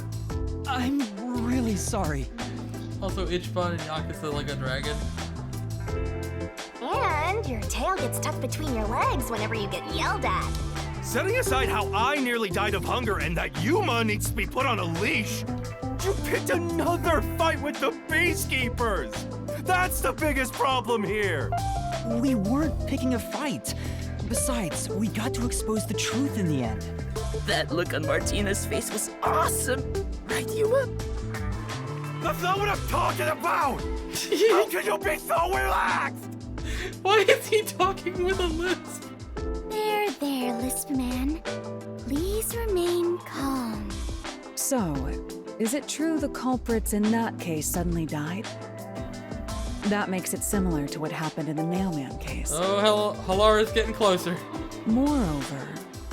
I'm really sorry. Also, Ichiban and Yakuza like a dragon. And your tail gets tucked between your legs whenever you get yelled at. Setting aside how I nearly died of hunger and that Yuma needs to be put on a leash, you picked another fight with the Peacekeepers! That's the biggest problem here! We weren't picking a fight. Besides, we got to expose the truth in the end. That look on Martina's face was awesome! Right, Yuma? That's not what I'm talking about! How can you be so relaxed? Why is he talking with a lisp? There, Lisp Man. Please remain calm. So, is it true the culprits in that case suddenly died? That makes it similar to what happened in the Mailman case. Oh, Halara's getting closer. Moreover,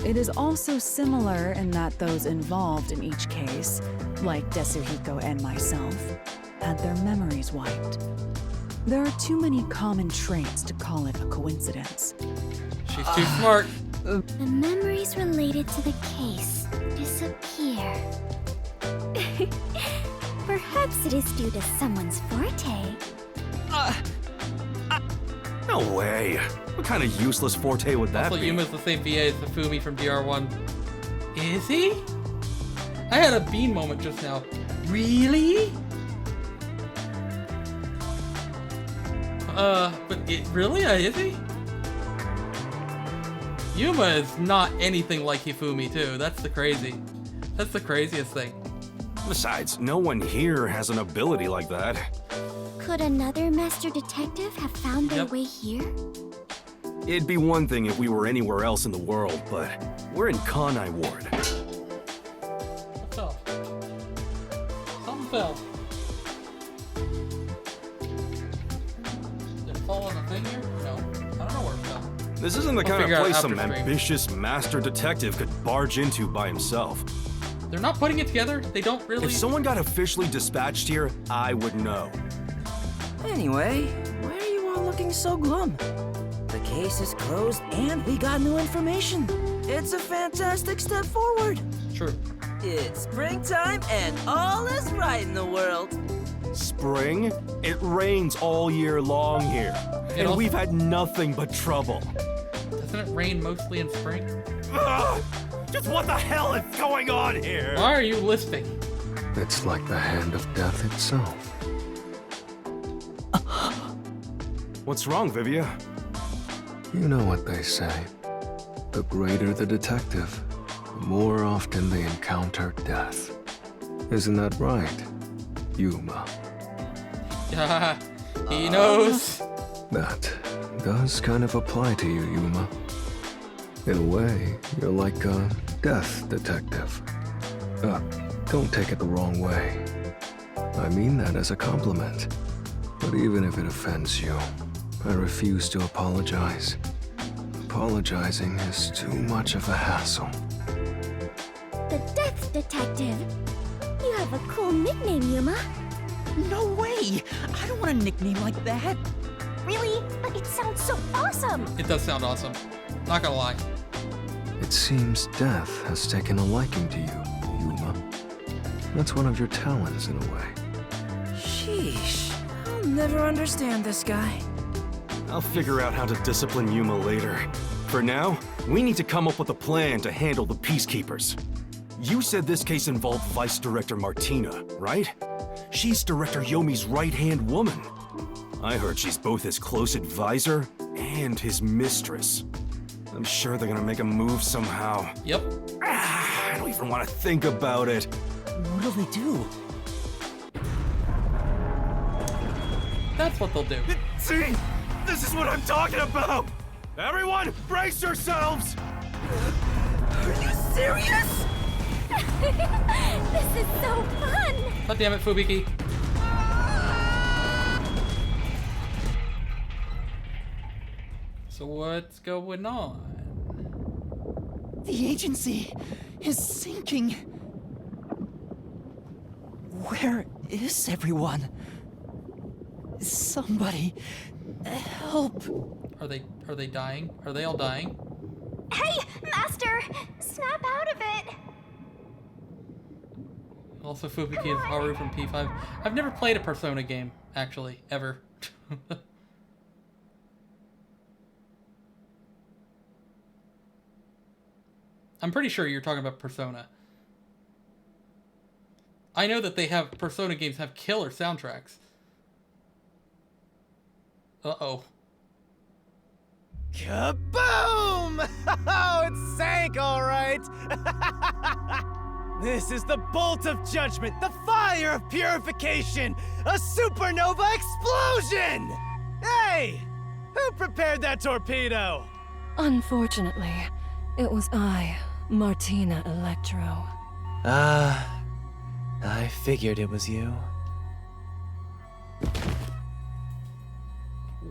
it is also similar in that those involved in each case, like Tetsuhiko and myself, had their memories wiped. There are too many common traits to call it a coincidence. She's too smart. The memories related to the case disappear. Perhaps it is due to someone's forte. No way. What kind of useless forte would that Also, be? Yuma's the same VA as Hifumi from DR1. Is he? I had a bean moment just now. Really? But really? Is he? Yuma is not anything like Hifumi, too. That's the craziest thing. Besides, no one here has an ability like that. Could another master detective have found their way here? It'd be one thing if we were anywhere else in the world, but we're in Kanai Ward. What fell? Something fell. Did it fall on the thing here? No. I don't know where it fell. This isn't the We'll kind of figure out place after some stream. ambitious master detective could barge into by himself. They're not putting it together? They don't really... If someone got officially dispatched here, I would know. Anyway, why are you all looking so glum? The case is closed and we got new information. It's a fantastic step forward. True. It's springtime and all is right in the world. Spring? It rains all year long here. It And also- we've had nothing but trouble. Doesn't it rain mostly in spring? Ugh! Just what the hell is going on here? Why are you lisping? It's like the hand of death itself. What's wrong, Vivia? You know what they say. The greater the detective, the more often they encounter death. Isn't that right, Yuma? He knows. That does kind of apply to you, Yuma. In a way, you're like a death detective. Don't take it the wrong way. I mean that as a compliment. But even if it offends you, I refuse to apologize. Apologizing is too much of a hassle. The Death Detective. You have a cool nickname, Yuma. No way! I don't want a nickname like that. Really? But it sounds so awesome! It does sound awesome. Not gonna lie. It seems death has taken a liking to you, Yuma. That's one of your talents in a way. Sheesh, I'll never understand this guy. I'll figure out how to discipline Yuma later. For now, we need to come up with a plan to handle the Peacekeepers. You said this case involved Vice Director Martina, right? She's Director Yomi's right-hand woman. I heard she's both his close advisor and his mistress. I'm sure they're gonna make a move somehow. Yep. I don't even want to think about it. What'll they do? That's what they'll do. See? This is what I'm talking about! Everyone, brace yourselves! Are you serious? This is so fun! God damn it, Fubiki. So what's going on? The agency is sinking. Where is everyone? Somebody help. Are they dying? Are they all dying? Hey, Master! Snap out of it! Also, Fubiki is Haru from P5. I've never played a Persona game, actually, ever. I'm pretty sure you're talking about Persona. I know that they have Persona games have killer soundtracks. Uh-oh. Kaboom! Oh, it sank, all right. This is the bolt of judgment, the fire of purification, a supernova explosion! Hey, who prepared that torpedo? Unfortunately, it was I, Martina Electro. I figured it was you.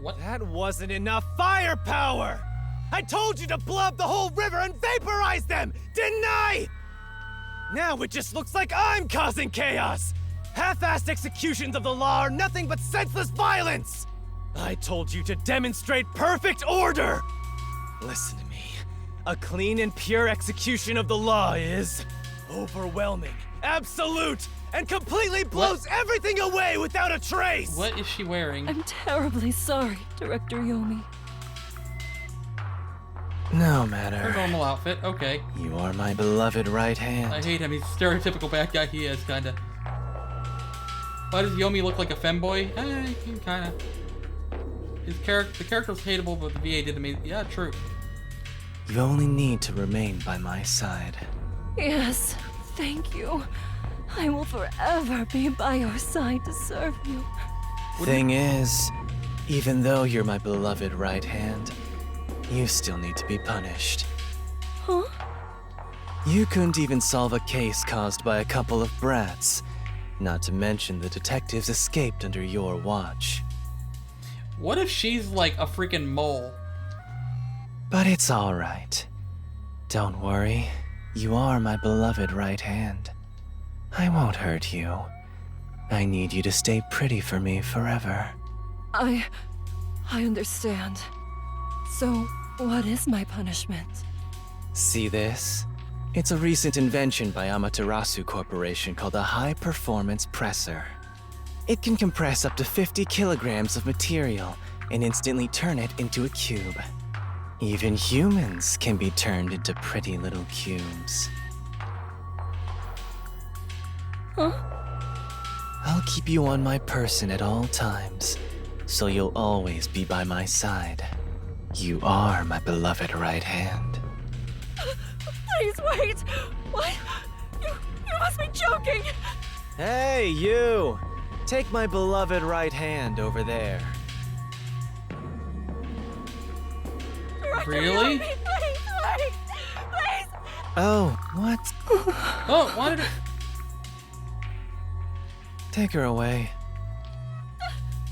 What? That wasn't enough firepower! I told you to blow up the whole river and vaporize them, didn't I? Now it just looks like I'm causing chaos! Half-assed executions of the law are nothing but senseless violence! I told you to demonstrate perfect order! Listen to me. A clean and pure execution of the law is overwhelming, absolute, and completely blows everything away without a trace! What is she wearing? I'm terribly sorry, Director Yomi. No Her matter. normal outfit, okay. You are my beloved right hand. I hate him, he's a stereotypical bad guy he is, kinda. Why does Yomi look like a femboy? He kinda. The character was hateable, but the VA did amazing. Yeah, true. You only need to remain by my side. Yes, thank you. I will forever be by your side to serve you. Thing is, even though you're my beloved right hand, you still need to be punished. Huh? You couldn't even solve a case caused by a couple of brats. Not to mention the detectives escaped under your watch. What if she's like a freaking mole? But it's alright. Don't worry. You are my beloved right hand. I won't hurt you. I need you to stay pretty for me forever. I understand. So, what is my punishment? See this? It's a recent invention by Amaterasu Corporation called a high-performance presser. It can compress up to 50 kilograms of material and instantly turn it into a cube. Even humans can be turned into pretty little cubes. Huh? I'll keep you on my person at all times, so you'll always be by my side. You are my beloved right hand. Please wait! What? You must be joking! Hey, you! Take my beloved right hand over there. Really? Please, wait! Please! Oh, what? Oh, why did it... Take her away.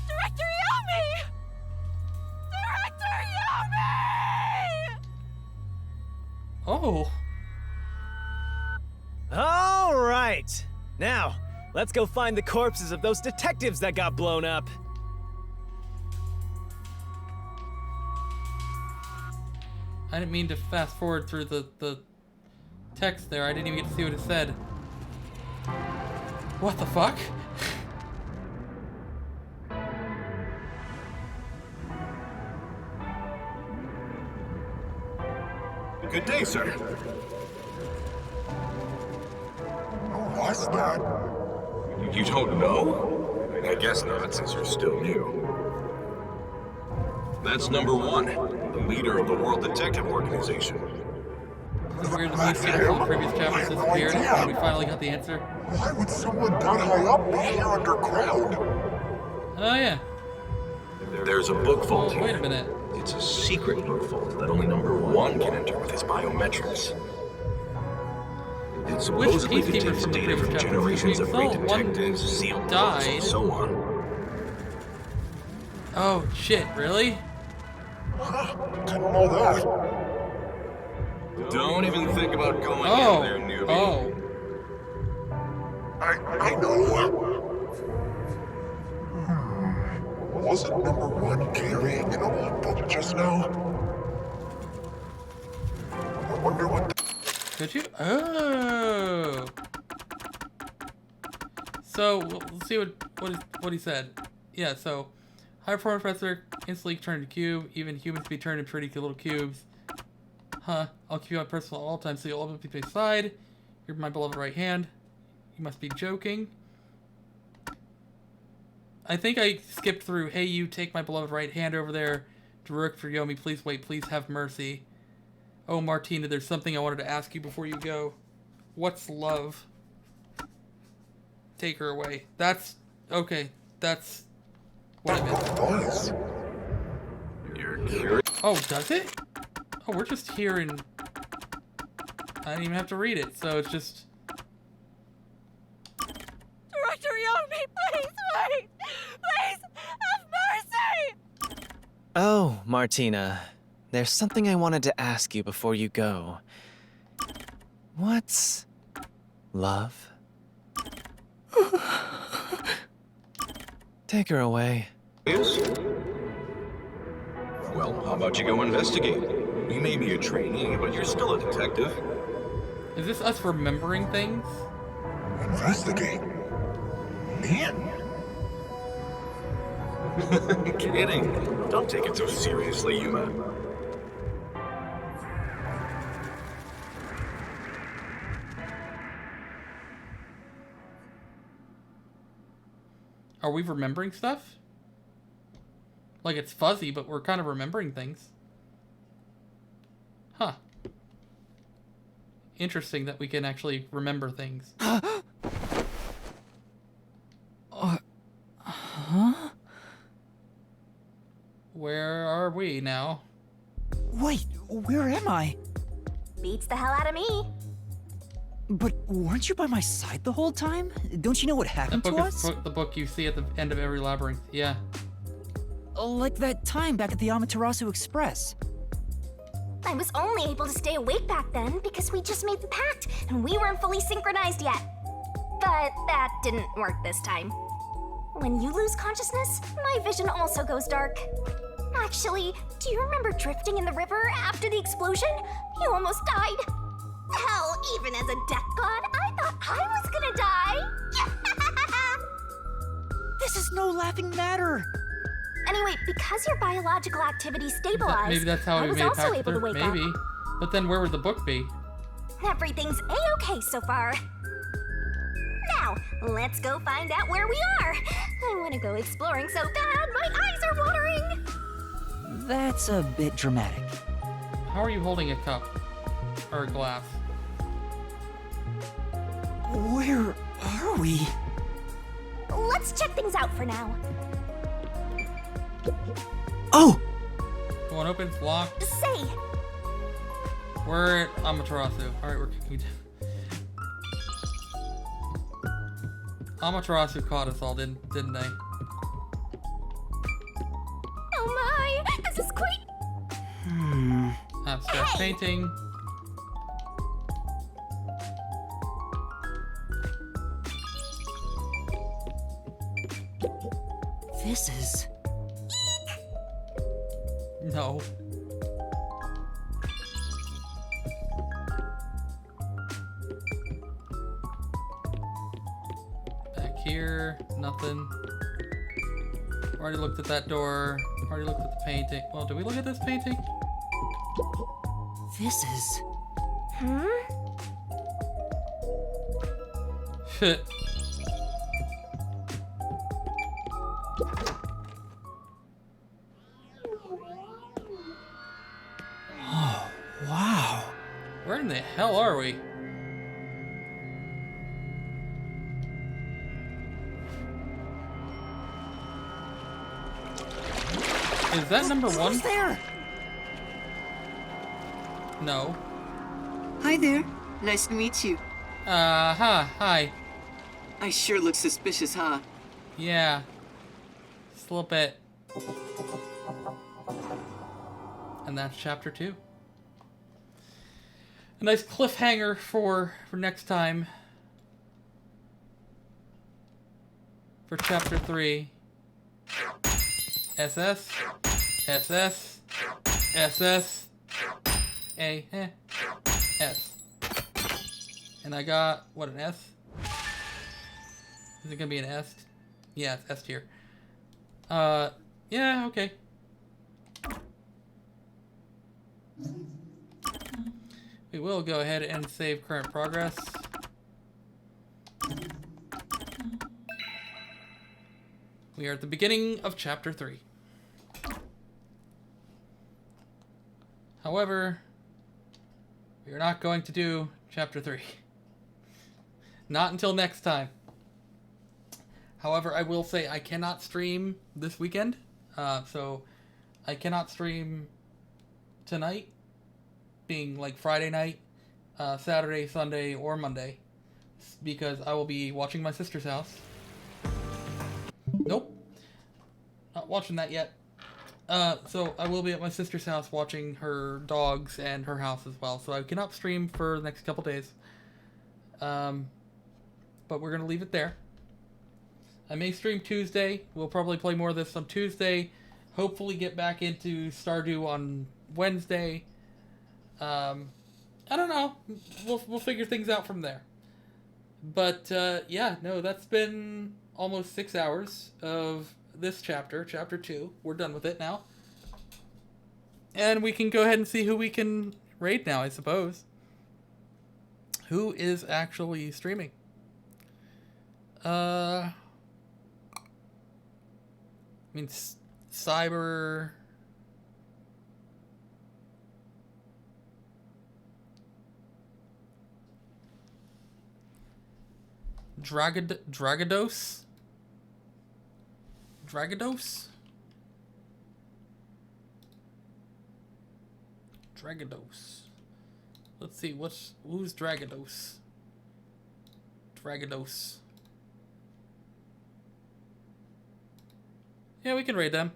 Director Yomi! Director Yomi! Oh. All right. Now, let's go find the corpses of those detectives that got blown up. I didn't mean to fast forward through the text there. I didn't even get to see what it said. What the fuck? Good day, sir. What's that? You don't know? I guess not, since you're still new. That's number one, the leader of the World Detective Organization. Is it weird that these people from the previous chapters disappeared and we finally got the answer? Why would someone that high up be here underground? Oh yeah. There's a book vault here. Wait a minute. It's a secret book vault that only number one can enter with his biometrics. It supposedly contains data from generations of great detectives, sealed books, and so on. Oh shit, really? Didn't know that. Don't even think about going in there, newbie. Oh. I know. Wasn't number one carrying an old book just now? I wonder what. Could you? Oh. So let's see what he said. Yeah. So, high performance professor instantly turned into cube. Even humans can be turned into pretty little cubes. Huh. I'll keep you on personal at all times, so you'll always be by my side. You're my beloved right hand. You must be joking. I think I skipped through, hey, you take my beloved right hand over there. Director Yomi, please wait, please have mercy. Oh, Martina, there's something I wanted to ask you before you go. What's love? Take her away. That's... okay. That's... what I meant. You're curious. Oh, does it? Oh, we're just here and... I didn't even have to read it, so it's just... Director Yomi, please wait! Please, have mercy! Oh, Martina. There's something I wanted to ask you before you go. What's... love? Take her away. Yes? Well, how about you go investigate? You may be a trainee, but you're still a detective. Is this us remembering things? Investigate? Me? Kidding. Don't take it so seriously, Yuma. Are we remembering stuff? Like it's fuzzy, but we're kind of remembering things. Huh. Interesting that we can actually remember things. Huh? Where am I? Beats the hell out of me. But weren't you by my side the whole time? Don't you know what That happened book to is us? the book you see at the end of every labyrinth. Yeah. Like that time back at the Amaterasu Express. I was only able to stay awake back then because we just made the pact and we weren't fully synchronized yet. But that didn't work this time. When you lose consciousness, my vision also goes dark. Actually, do you remember drifting in the river after the explosion? You almost died. Hell, even as a death god, I thought I was gonna die. This is no laughing matter. Anyway, because your biological activity stabilized, Maybe that's how I we was made also able to Facta. wake up. Maybe. But then where would the book be? Everything's a-okay so far. Now, let's go find out where we are. I want to go exploring so bad, my eyes are watering. That's a bit dramatic. How are you holding a cup? Or a glass? Where are we? Let's check things out for now. Oh! One opens, locked. Say, We're at Amaterasu. Alright, we're kicking down. Amaterasu caught us all, didn't they? oh my, this is quite... Abstract painting. This is... No. Back here, nothing. Already looked at that door. Already looked at the painting. Well, did we look at this painting? This is... Shit. Oh, wow. Where in the hell are we? Is that number one? Who's there? No. Hi there. Nice to meet you. Hi. I sure look suspicious, huh? Yeah. Just a little bit. And that's chapter 2. A nice cliffhanger for next time. For chapter 3. SS. SS. SS. A. S. And I got, what, an S? Is it gonna be an S? Yeah, it's S tier. Yeah, okay. We will go ahead and save current progress. We are at the beginning of chapter 3. However, we are not going to do chapter 3. Not until next time. However, I will say I cannot stream this weekend. So I cannot stream tonight, being like Friday night, Saturday, Sunday, or Monday, because I will be watching my sister's house. Nope. Not watching that yet. So I will be at my sister's house watching her dogs and her house as well. So I cannot stream for the next couple days. But we're going to leave it there. I may stream Tuesday. We'll probably play more of this on Tuesday. Hopefully get back into Stardew on Wednesday. I don't know. We'll figure things out from there. But yeah, no, that's been almost 6 hours of this chapter, chapter 2. We're done with it now. And we can go ahead and see who we can raid now, I suppose. Who is actually streaming? I mean, Cyber... Dragados? Dragados? Dragados. Let's see, who's Dragados? Dragados. Yeah, we can raid them.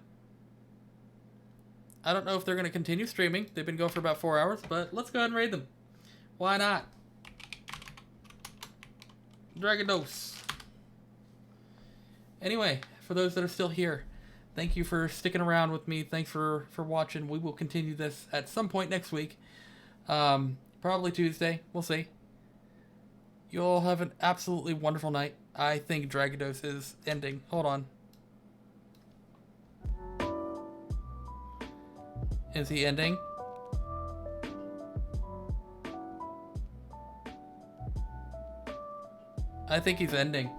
I don't know if they're going to continue streaming. They've been going for about 4 hours, but let's go ahead and raid them. Why not? Dragados. Anyway, for those that are still here, thank you for sticking around with me. Thanks for watching. We will continue this at some point next week. Probably Tuesday. We'll see. You all have an absolutely wonderful night. I think Dragados is ending. Hold on. Is he ending? I think he's ending.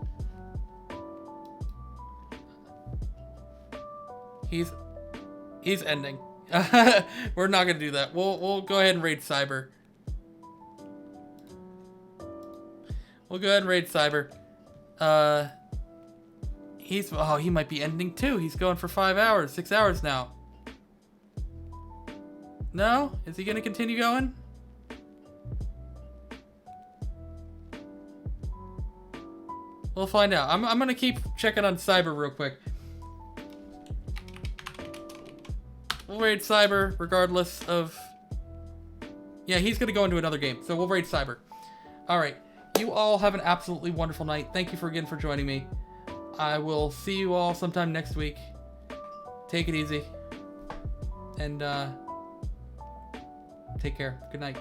He's ending. We're not gonna do that. We'll go ahead and raid Cyber. We'll go ahead and raid Cyber. He might be ending too. He's going for 5 hours, 6 hours now. No? Is he gonna continue going? We'll find out. I'm gonna keep checking on Cyber real quick. We'll raid Cyber regardless of... Yeah, he's gonna go into another game, so we'll raid Cyber. Alright. You all have an absolutely wonderful night. Thank you again for joining me. I will see you all sometime next week. Take it easy. And, take care. Good night.